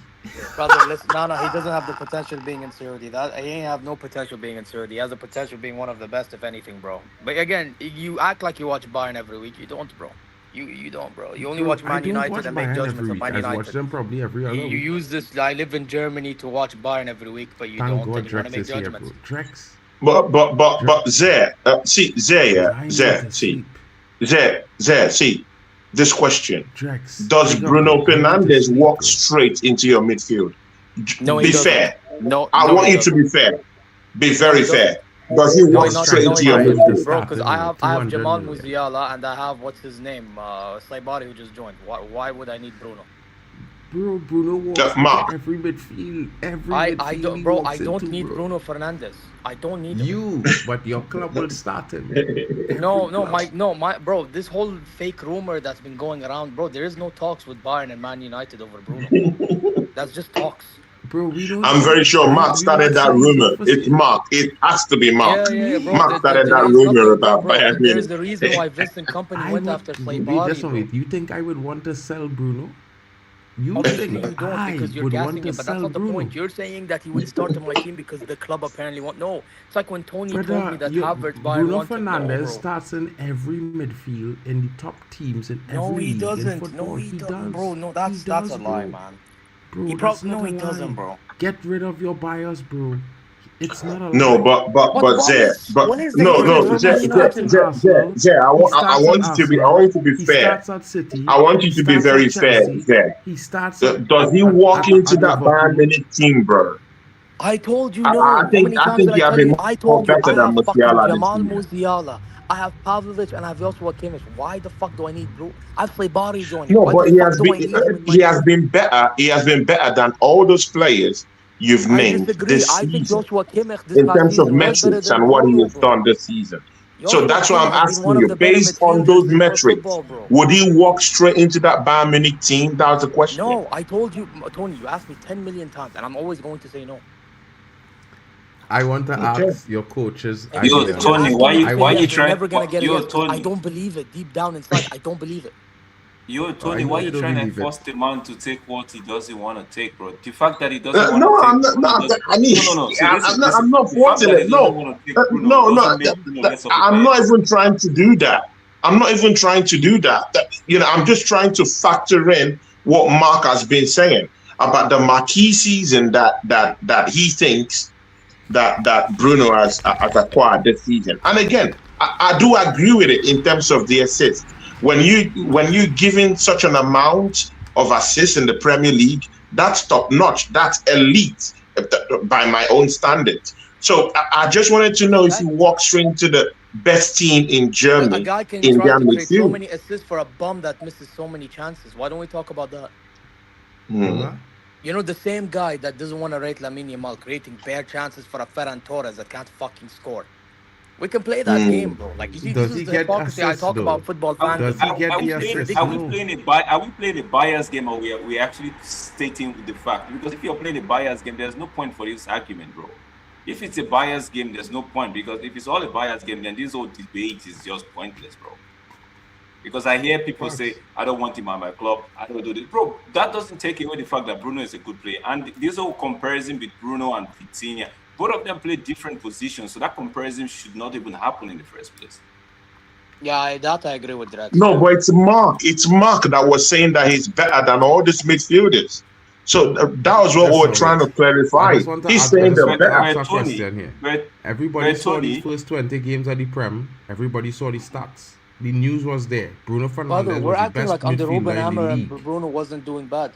Speaker 10: Brother, listen, no, he doesn't have the potential being in Saudi. He ain't have no potential being in Saudi. He has the potential being one of the best, if anything, bro. But again, you act like you watch Bayern every week. You don't, bro. You don't, bro. You only watch Man United and make judgments on Man United.
Speaker 2: I watch them probably every other week.
Speaker 10: You use this. I live in Germany to watch Bayern every week, but you don't want to make judgments.
Speaker 2: Drex.
Speaker 8: But Zé, see, this question.
Speaker 2: Drex.
Speaker 8: Does Bruno Fernandes walk straight into your midfield?
Speaker 10: No,
Speaker 8: be fair.
Speaker 10: No,
Speaker 8: I want you to be fair. Be very fair. Does he walk straight into your midfield?
Speaker 10: Bro, because I have Jamal Musiala and I have, what's his name? Slaybari, who just joined. Why would I need Bruno?
Speaker 2: Bro, Bruno walks every midfield.
Speaker 10: I don't need Bruno Fernandes. I don't need him.
Speaker 2: But your club will start him.
Speaker 10: My bro, this whole fake rumor that's been going around, bro, there is no talks with Bayern and Man United over Bruno. That's just talks.
Speaker 2: Bro,
Speaker 8: I'm very sure Mark started that rumor. It's Mark. It has to be Mark.
Speaker 10: Yeah, bro.
Speaker 8: Mark started that rumor about Bayern.
Speaker 10: There's the reason why Vincent Company went after Slaybari.
Speaker 2: You think I would want to sell Bruno?
Speaker 10: You think you don't because you're gassing him, but that's not the point. You're saying that he would start on my team because the club apparently won't. No, it's like when Tony told me that Havertz Bayern
Speaker 2: Bruno Fernandes starts in every midfield in the top teams in every league.
Speaker 10: No, he doesn't, bro. No, that's a lie, man.
Speaker 2: Bro,
Speaker 10: he doesn't, bro.
Speaker 2: Get rid of your bias, bro. It's not a
Speaker 8: no,
Speaker 2: lie.
Speaker 8: but Zé, I want you to be fair. I want you to be very fair, Zé.
Speaker 2: He starts.
Speaker 8: Does he walk into that Bayern Munich team, bro?
Speaker 10: I told you no.
Speaker 8: I think he has been better than Musiala.
Speaker 10: Jamal Musiala. I have Pavlovic and I have Joshua Kimmich. Why the fuck do I need Bruno? I play Bari joining.
Speaker 8: No, but he has been better. He has been better than all those players you've named this season in terms of metrics and what he has done this season. So that's why I'm asking you, based on those metrics, would he walk straight into that Bayern Munich team? That was the question.
Speaker 10: No, I told you, Tony, you asked me 10 million times, and I'm always going to say no.
Speaker 2: I want to ask your coaches.
Speaker 11: Yo, Tony, why you trying?
Speaker 10: Never gonna get
Speaker 11: Yo,
Speaker 10: it.
Speaker 11: Tony,
Speaker 10: I don't believe it. Deep down inside, I don't believe it.
Speaker 11: Yo, Tony, why you trying to force the man to take what he doesn't want to take, bro? The fact that he doesn't want to take...
Speaker 8: I'm not forcing it. I'm not even trying to do that. I'm just trying to factor in what Mark has been saying. about the marquee season that he thinks that Bruno has acquired this season. And again, I do agree with it in terms of the assists. When you giving such an amount of assists in the Premier League, that's top notch. That's elite by my own standards. So I just wanted to know if you walk straight into the best team in Germany.
Speaker 10: A guy can
Speaker 8: in
Speaker 10: try
Speaker 8: their
Speaker 10: to create so
Speaker 8: midfield.
Speaker 10: many assists for a bum that misses so many chances. Why don't we talk about that?
Speaker 8: Mm.
Speaker 10: You know, the same guy that doesn't want to rate Lamine Yamal creating bare chances for a Ferran Torres that can't fucking score. We can play that game, bro. Like, you see,
Speaker 2: Does
Speaker 10: this
Speaker 2: he
Speaker 10: is the
Speaker 2: get
Speaker 10: hypocrisy I
Speaker 2: assists,
Speaker 10: talk
Speaker 2: though?
Speaker 10: about football fans.
Speaker 2: Does he get the assists?
Speaker 11: Are we playing a biased game, or we actually stating the fact? Because if you're playing a biased game, there's no point for this argument, bro. If it's a biased game, there's no point, because if it's all a biased game, then this whole debate is just pointless, bro. Because I hear people say, I don't want him at my club, I don't do this. Bro, that doesn't take away the fact that Bruno is a good player. And this whole comparison with Bruno and Vitinha, both of them play different positions, so that comparison should not even happen in the first place.
Speaker 10: Yeah, that I agree with that.
Speaker 8: No, but it's Mark. It's Mark that was saying that he's better than all these midfielders. So that was what we were trying to clarify. He's saying they're better.
Speaker 2: Everybody saw the first 20 games of the Prem. Everybody saw the stats. The news was there. Bruno Fernandes
Speaker 10: We're
Speaker 2: was the
Speaker 10: acting
Speaker 2: best
Speaker 10: like under Ruben
Speaker 2: midfielder in the
Speaker 10: Hammer and
Speaker 2: league.
Speaker 10: Bruno wasn't doing bad.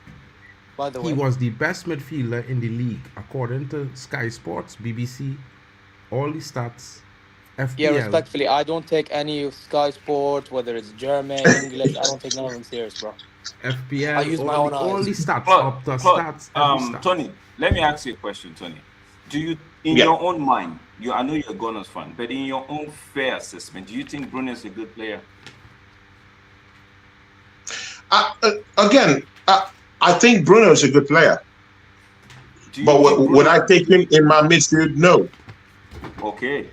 Speaker 10: By the way,
Speaker 2: He was the best midfielder in the league, according to Sky Sports, BBC, all the stats, FPL.
Speaker 10: yeah, respectfully, I don't take any of Sky Sports, whether it's German, English. I don't take none of them serious, bro.
Speaker 2: FPL,
Speaker 10: I use my own
Speaker 2: all
Speaker 10: eyes.
Speaker 2: the stats,
Speaker 11: Claude,
Speaker 2: up the stats, every stat.
Speaker 11: Tony, let me ask you a question, Tony. Do you, in your own mind, I know you're a Gunners fan, but in your own fair assessment, do you think Bruno is a good player?
Speaker 8: I think Bruno is a good player. But would I take him in my midfield? No.
Speaker 11: Okay.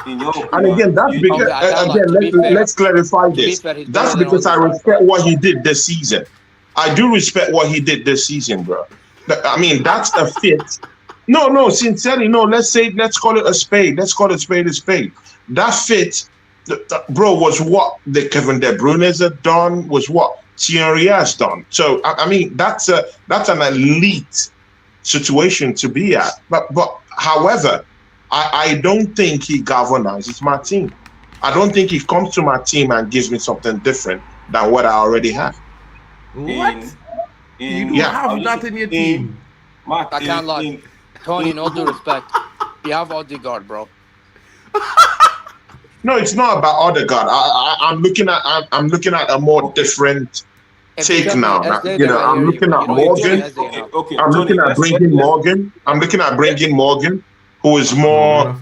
Speaker 11: In your opinion,
Speaker 8: And again, that's because let's clarify this. That's because I respect what he did this season. I do respect what he did this season, bro. I mean, that's a fit. No, sincerely, no. Let's call it a spade. Let's call it a spade. That fit, bro, was what the Kevin De Bruyne had done. Was what Thierry has done. So I mean, that's an elite situation to be at. But however, I don't think he galvanizes my team. I don't think he comes to my team and gives me something different than what I already have.
Speaker 2: What? You don't have that in your team.
Speaker 11: Mark,
Speaker 10: I can't lie. Tony, no due respect. You have Odegaard, bro.
Speaker 8: No, it's not about Odegaard. I'm looking at a more different take now. I'm looking at Morgan. I'm looking at bringing Morgan. I'm looking at bringing Morgan, who is more,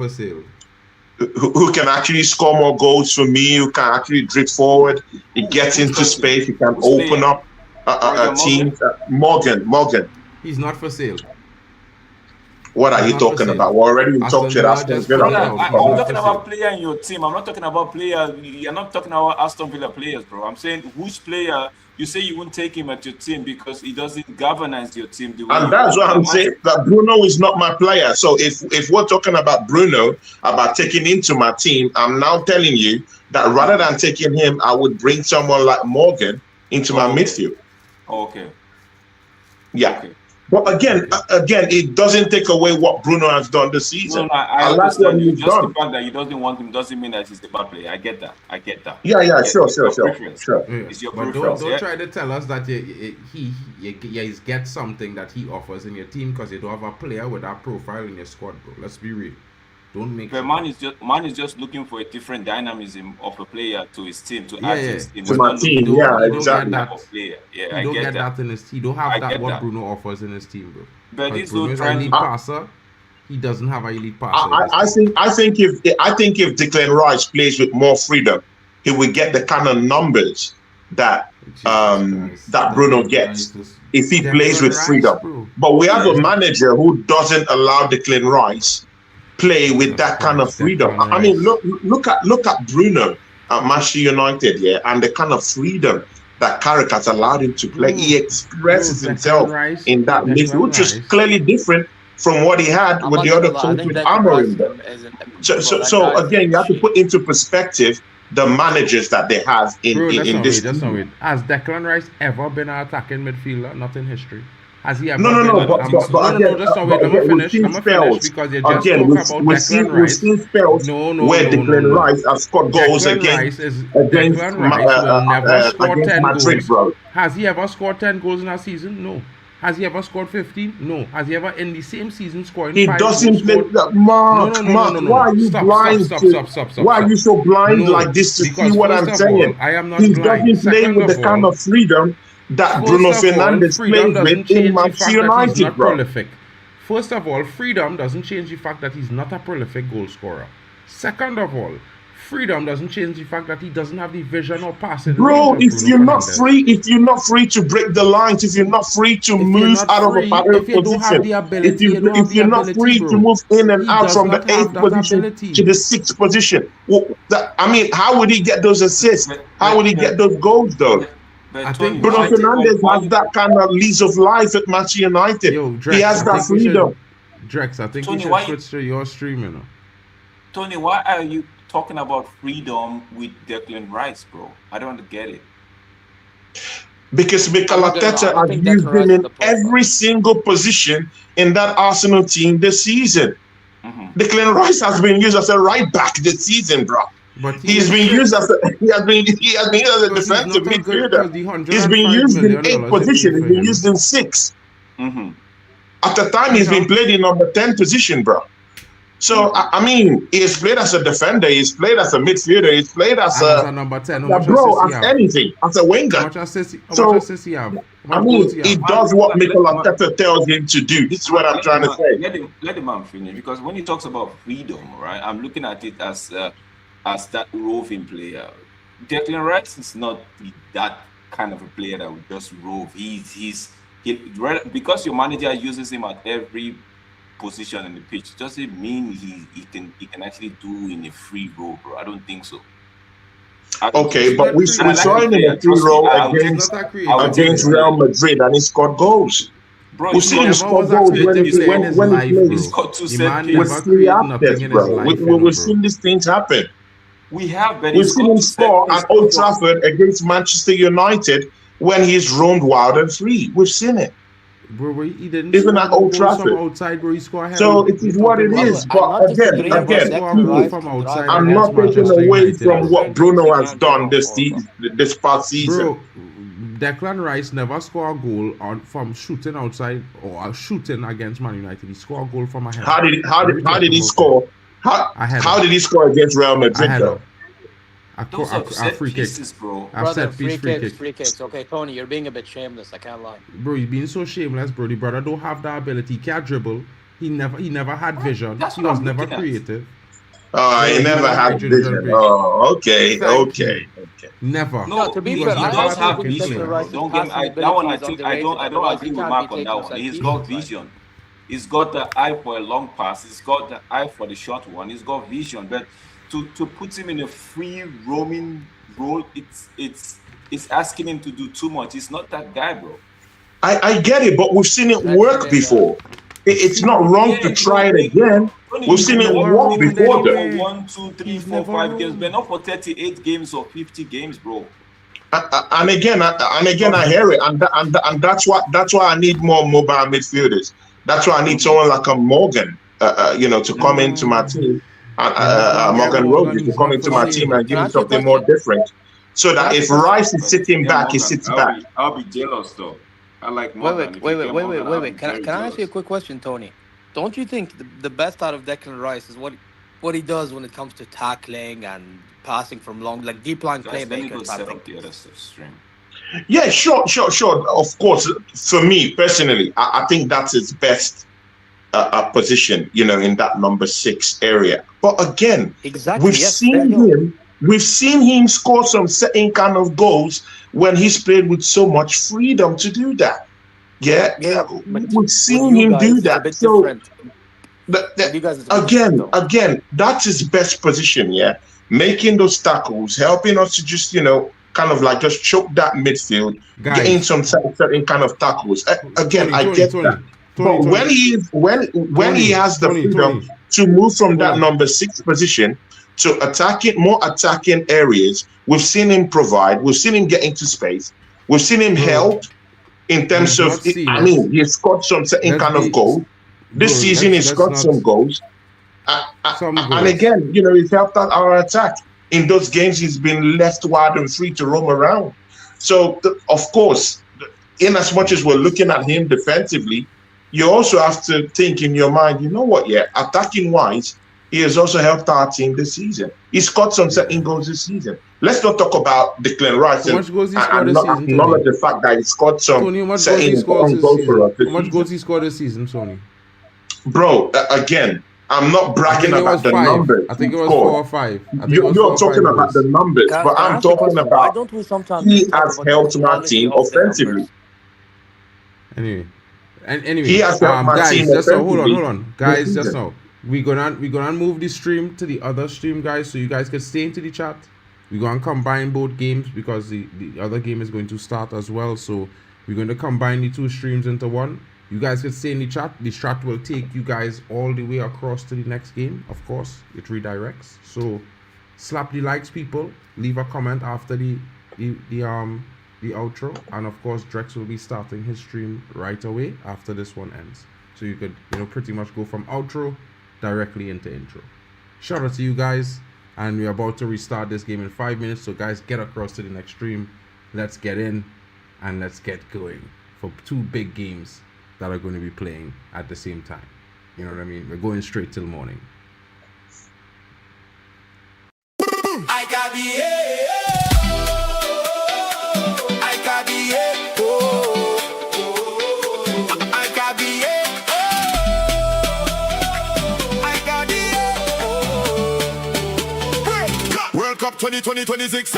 Speaker 8: who can actually score more goals for me, who can actually drift forward. He gets into space. He can open up a team. Morgan.
Speaker 2: He's not for sale.
Speaker 8: What are you talking about? We already talked to Aston Villa.
Speaker 11: I'm talking about player in your team. I'm not talking about player. You're not talking about Aston Villa players, bro. I'm saying which player. You say you won't take him at your team because he doesn't galvanize your team.
Speaker 8: And that's what I'm saying. That Bruno is not my player. So if we're talking about Bruno, about taking into my team, I'm now telling you that rather than taking him, I would bring someone like Morgan into my midfield.
Speaker 11: Okay.
Speaker 8: Yeah.
Speaker 11: Okay.
Speaker 8: But again, it doesn't take away what Bruno has done this season.
Speaker 11: No, I understand you. Just the fact that he doesn't want him doesn't mean that he's a bad player. I get that.
Speaker 8: Yeah, sure.
Speaker 11: It's your
Speaker 2: But
Speaker 11: preference.
Speaker 2: don't try to tell us that you get something that he offers in your team because you don't have a player with that profile in your squad, bro. Let's be real. Don't make.
Speaker 11: But man is just looking for a different dynamism of a player to his team to add to his team.
Speaker 8: To my team,
Speaker 11: exactly. Yeah, I get that.
Speaker 2: In his team. He don't have that what Bruno offers in his team, bro.
Speaker 11: But he's
Speaker 2: Bruno's an elite passer. He doesn't have an elite passer.
Speaker 8: I think if Declan Rice plays with more freedom, he will get the kind of numbers that Bruno gets if he plays with freedom. But we have a manager who doesn't allow Declan Rice play with that kind of freedom. I mean, look at Bruno at Manchester United, and the kind of freedom that Carrick has allowed him to play. He expresses himself in that midfield, which is clearly different from what he had with the other coach with Amorim. So again, you have to put into perspective the managers that they have in this.
Speaker 2: Just not wait. Has Declan Rice ever been an attacking midfielder? Not in history. Has he ever
Speaker 8: No,
Speaker 2: been?
Speaker 8: again,
Speaker 2: Just not wait. Let me finish because you just
Speaker 8: again,
Speaker 2: talk about Declan Rice.
Speaker 8: We've seen spells where Declan Rice has scored goals against
Speaker 2: Declan Rice will never score 10
Speaker 8: Madrid,
Speaker 2: goals.
Speaker 8: bro.
Speaker 2: Has he ever scored 10 goals in a season? No. Has he ever scored 15? No. Has he ever in the same season scoring 5 goals?
Speaker 8: He doesn't play that. Mark, why are you blind? Why are you so blind like this to see what I'm saying?
Speaker 2: I am not
Speaker 8: he
Speaker 2: blind.
Speaker 8: Doesn't play with the kind of freedom that Bruno Fernandes plays with in Manchester United, bro.
Speaker 2: Prolific. First of all, freedom doesn't change the fact that he's not a prolific goal scorer. Second of all, freedom doesn't change the fact that he doesn't have the vision or passing.
Speaker 8: Bro, if you're not free to break the lines, if you're not free to move out of a pattern position, if you're not free to move in and out from the 8th position to the 6th position, how would he get those assists? How would he get those goals, though?
Speaker 11: I
Speaker 8: think Bruno Fernandes has that kind of lease of life at Manchester United. He has that freedom.
Speaker 2: Drex, I think
Speaker 11: Tony,
Speaker 2: you should switch to your stream, you know.
Speaker 11: Tony, why are you talking about freedom with Declan Rice, bro? I don't get it.
Speaker 8: Because Mikel Arteta has used him in every single position in that Arsenal team this season. Declan Rice has been used as a right back this season, bro.
Speaker 2: But
Speaker 8: he's been used as a defensive midfielder. He's been used in 8th position. He's been used in 6. At the time, he's been played in number 10 position, bro. So he's played as a defender. He's played as a midfielder. He's played as a
Speaker 2: number 10.
Speaker 8: As anything, as a winger. He does what Mikel Arteta tells him to do. This is what I'm trying to say.
Speaker 11: Let the man finish, because when he talks about freedom, right, I'm looking at it as that roving player. Declan Rice is not that kind of a player that would just rove. Because your manager uses him at every position in the pitch, doesn't mean he can actually do in a free role, bro. I don't think so.
Speaker 8: Okay, but we saw him in a free role against Real Madrid, and he scored goals.
Speaker 11: Bro,
Speaker 8: we've seen him score goals when he played.
Speaker 11: He's got 2 set
Speaker 8: with 3 athletes, bro. We've seen these things happen. We've seen him score at Old Trafford against Manchester United when he's roamed wild and free. We've seen it.
Speaker 2: Bro, he didn't
Speaker 8: even at Old Trafford.
Speaker 2: Outside, bro, he scored
Speaker 8: so it is what it is. But again, I'm not taking away from what Bruno has done this past season.
Speaker 2: Bro, Declan Rice never scored a goal from shooting outside or shooting against Man United. He scored a goal from a header.
Speaker 8: How did he score? How did he score against Real Madrid, though?
Speaker 2: A free kick,
Speaker 11: bro.
Speaker 2: Free
Speaker 10: kicks. Okay, Tony, you're being a bit shameless. I can't lie.
Speaker 2: Bro, you're being so shameless, bro. The brother don't have the ability. He can't dribble. He never had vision. He was never creative.
Speaker 8: He never had vision. Oh, okay.
Speaker 2: Never.
Speaker 10: No, to be fair,
Speaker 11: he does have vision. Don't get me. That one, I don't agree with Mark on that one. He's got vision. He's got the eye for a long pass. He's got the eye for the short one. He's got vision, but to put him in a free roaming role, it's asking him to do too much. He's not that guy, bro.
Speaker 8: I get it, but we've seen it work before. It's not wrong to try it again. We've seen it work before, though.
Speaker 11: 1, 2, 3, 4, 5 games, but not for 38 games or 50 games, bro.
Speaker 8: And again, I hear it, and that's why I need more mobile midfielders. That's why I need someone like a Morgan, to come into my team. Morgan Rogers to come into my team and give me something more different, so that if Rice is sitting back, he sits back.
Speaker 11: I'll be jealous though. I like
Speaker 10: Morgan. Wait. Can I ask you a quick question, Tony? Don't you think the best out of Declan Rice is what he does when it comes to tackling and passing from long, like deep line playmaker type thing?
Speaker 8: Yeah, sure. Of course, for me personally, I think that's his best position, in that number 6 area. But again, we've seen him score some certain kind of goals when he's played with so much freedom to do that. Yeah. We've seen him do that. So again, that's his best position. Yeah, making those tackles, helping us to just kind of like just choke that midfield, getting some certain kind of tackles. Again, I get that. But when he has the freedom to move from that number 6 position to more attacking areas. We've seen him provide. We've seen him get into space. We've seen him help in terms
Speaker 2: We've
Speaker 8: of.
Speaker 2: not seen
Speaker 8: I
Speaker 2: it.
Speaker 8: mean, he's scored some certain
Speaker 2: Let's
Speaker 8: kind
Speaker 2: be-
Speaker 8: of goal. This
Speaker 2: Bro,
Speaker 8: season, he's
Speaker 2: let's
Speaker 8: scored
Speaker 2: not-
Speaker 8: some goals.
Speaker 2: Some
Speaker 8: And
Speaker 2: goals.
Speaker 8: again, you know, he's helped out our attack. In those games, he's been left wide and free to roam around. So, of course, in as much as we're looking at him defensively, you also have to think in your mind, you know what, yeah, attacking-wise, he has also helped our team this season. He scored some certain goals this season. Let's not talk about Declan Rice
Speaker 2: How much goals he scored
Speaker 8: and
Speaker 2: this
Speaker 8: not
Speaker 2: season,
Speaker 8: acknowledge
Speaker 2: Tony?
Speaker 8: the fact that he scored some
Speaker 2: Tony, how much goals
Speaker 8: certain
Speaker 2: he scored
Speaker 8: important
Speaker 2: this
Speaker 8: goals for us
Speaker 2: season?
Speaker 8: this
Speaker 2: How much
Speaker 8: season.
Speaker 2: goals he scored this season, Tony?
Speaker 8: Bro, again, I'm not
Speaker 2: I
Speaker 8: bragging
Speaker 2: think it was
Speaker 8: about the
Speaker 2: 5.
Speaker 8: numbers.
Speaker 2: I think it
Speaker 8: he
Speaker 2: was
Speaker 8: scored.
Speaker 2: 4 or 5. I think it
Speaker 8: You're
Speaker 2: was 4 or 5
Speaker 8: talking about
Speaker 2: goals.
Speaker 8: the numbers,
Speaker 10: Can,
Speaker 8: but
Speaker 10: can I
Speaker 8: I'm
Speaker 10: ask you a
Speaker 8: talking
Speaker 10: question? Why
Speaker 8: about
Speaker 10: don't we sometimes
Speaker 8: he
Speaker 10: just talk
Speaker 8: has
Speaker 10: about the
Speaker 8: helped my
Speaker 10: quality
Speaker 8: team
Speaker 10: of the
Speaker 8: offensively.
Speaker 10: numbers?
Speaker 2: Anyway, and anyway,
Speaker 8: He has helped my
Speaker 2: guys,
Speaker 8: team
Speaker 2: just now, hold
Speaker 8: offensively
Speaker 2: on, guys,
Speaker 8: this
Speaker 2: just
Speaker 8: season.
Speaker 2: now. We gonna move the stream to the other stream, guys, so you guys can stay into the chat. We're gonna combine both games because the other game is going to start as well. So we're going to combine the 2 streams into one. You guys can stay in the chat. The chat will take you guys all the way across to the next game. Of course, it redirects. So slap the likes, people. Leave a comment after the outro, and of course Drex will be starting his stream right away after this one ends. So you could, you know, pretty much go from outro directly into intro. Shout out to you guys, and we're about to restart this game in 5 minutes. So guys, get across to the next stream. Let's get in and let's get going for 2 big games that are going to be playing at the same time. You know what I mean? We're going straight till morning.
Speaker 1: I got the I got the I got the I got the World Cup 2026.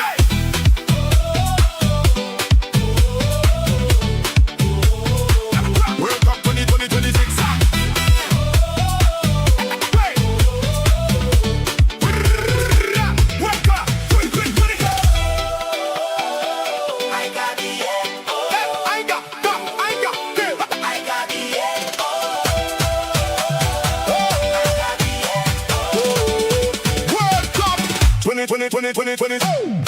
Speaker 1: World Cup 2026. World Cup 2020.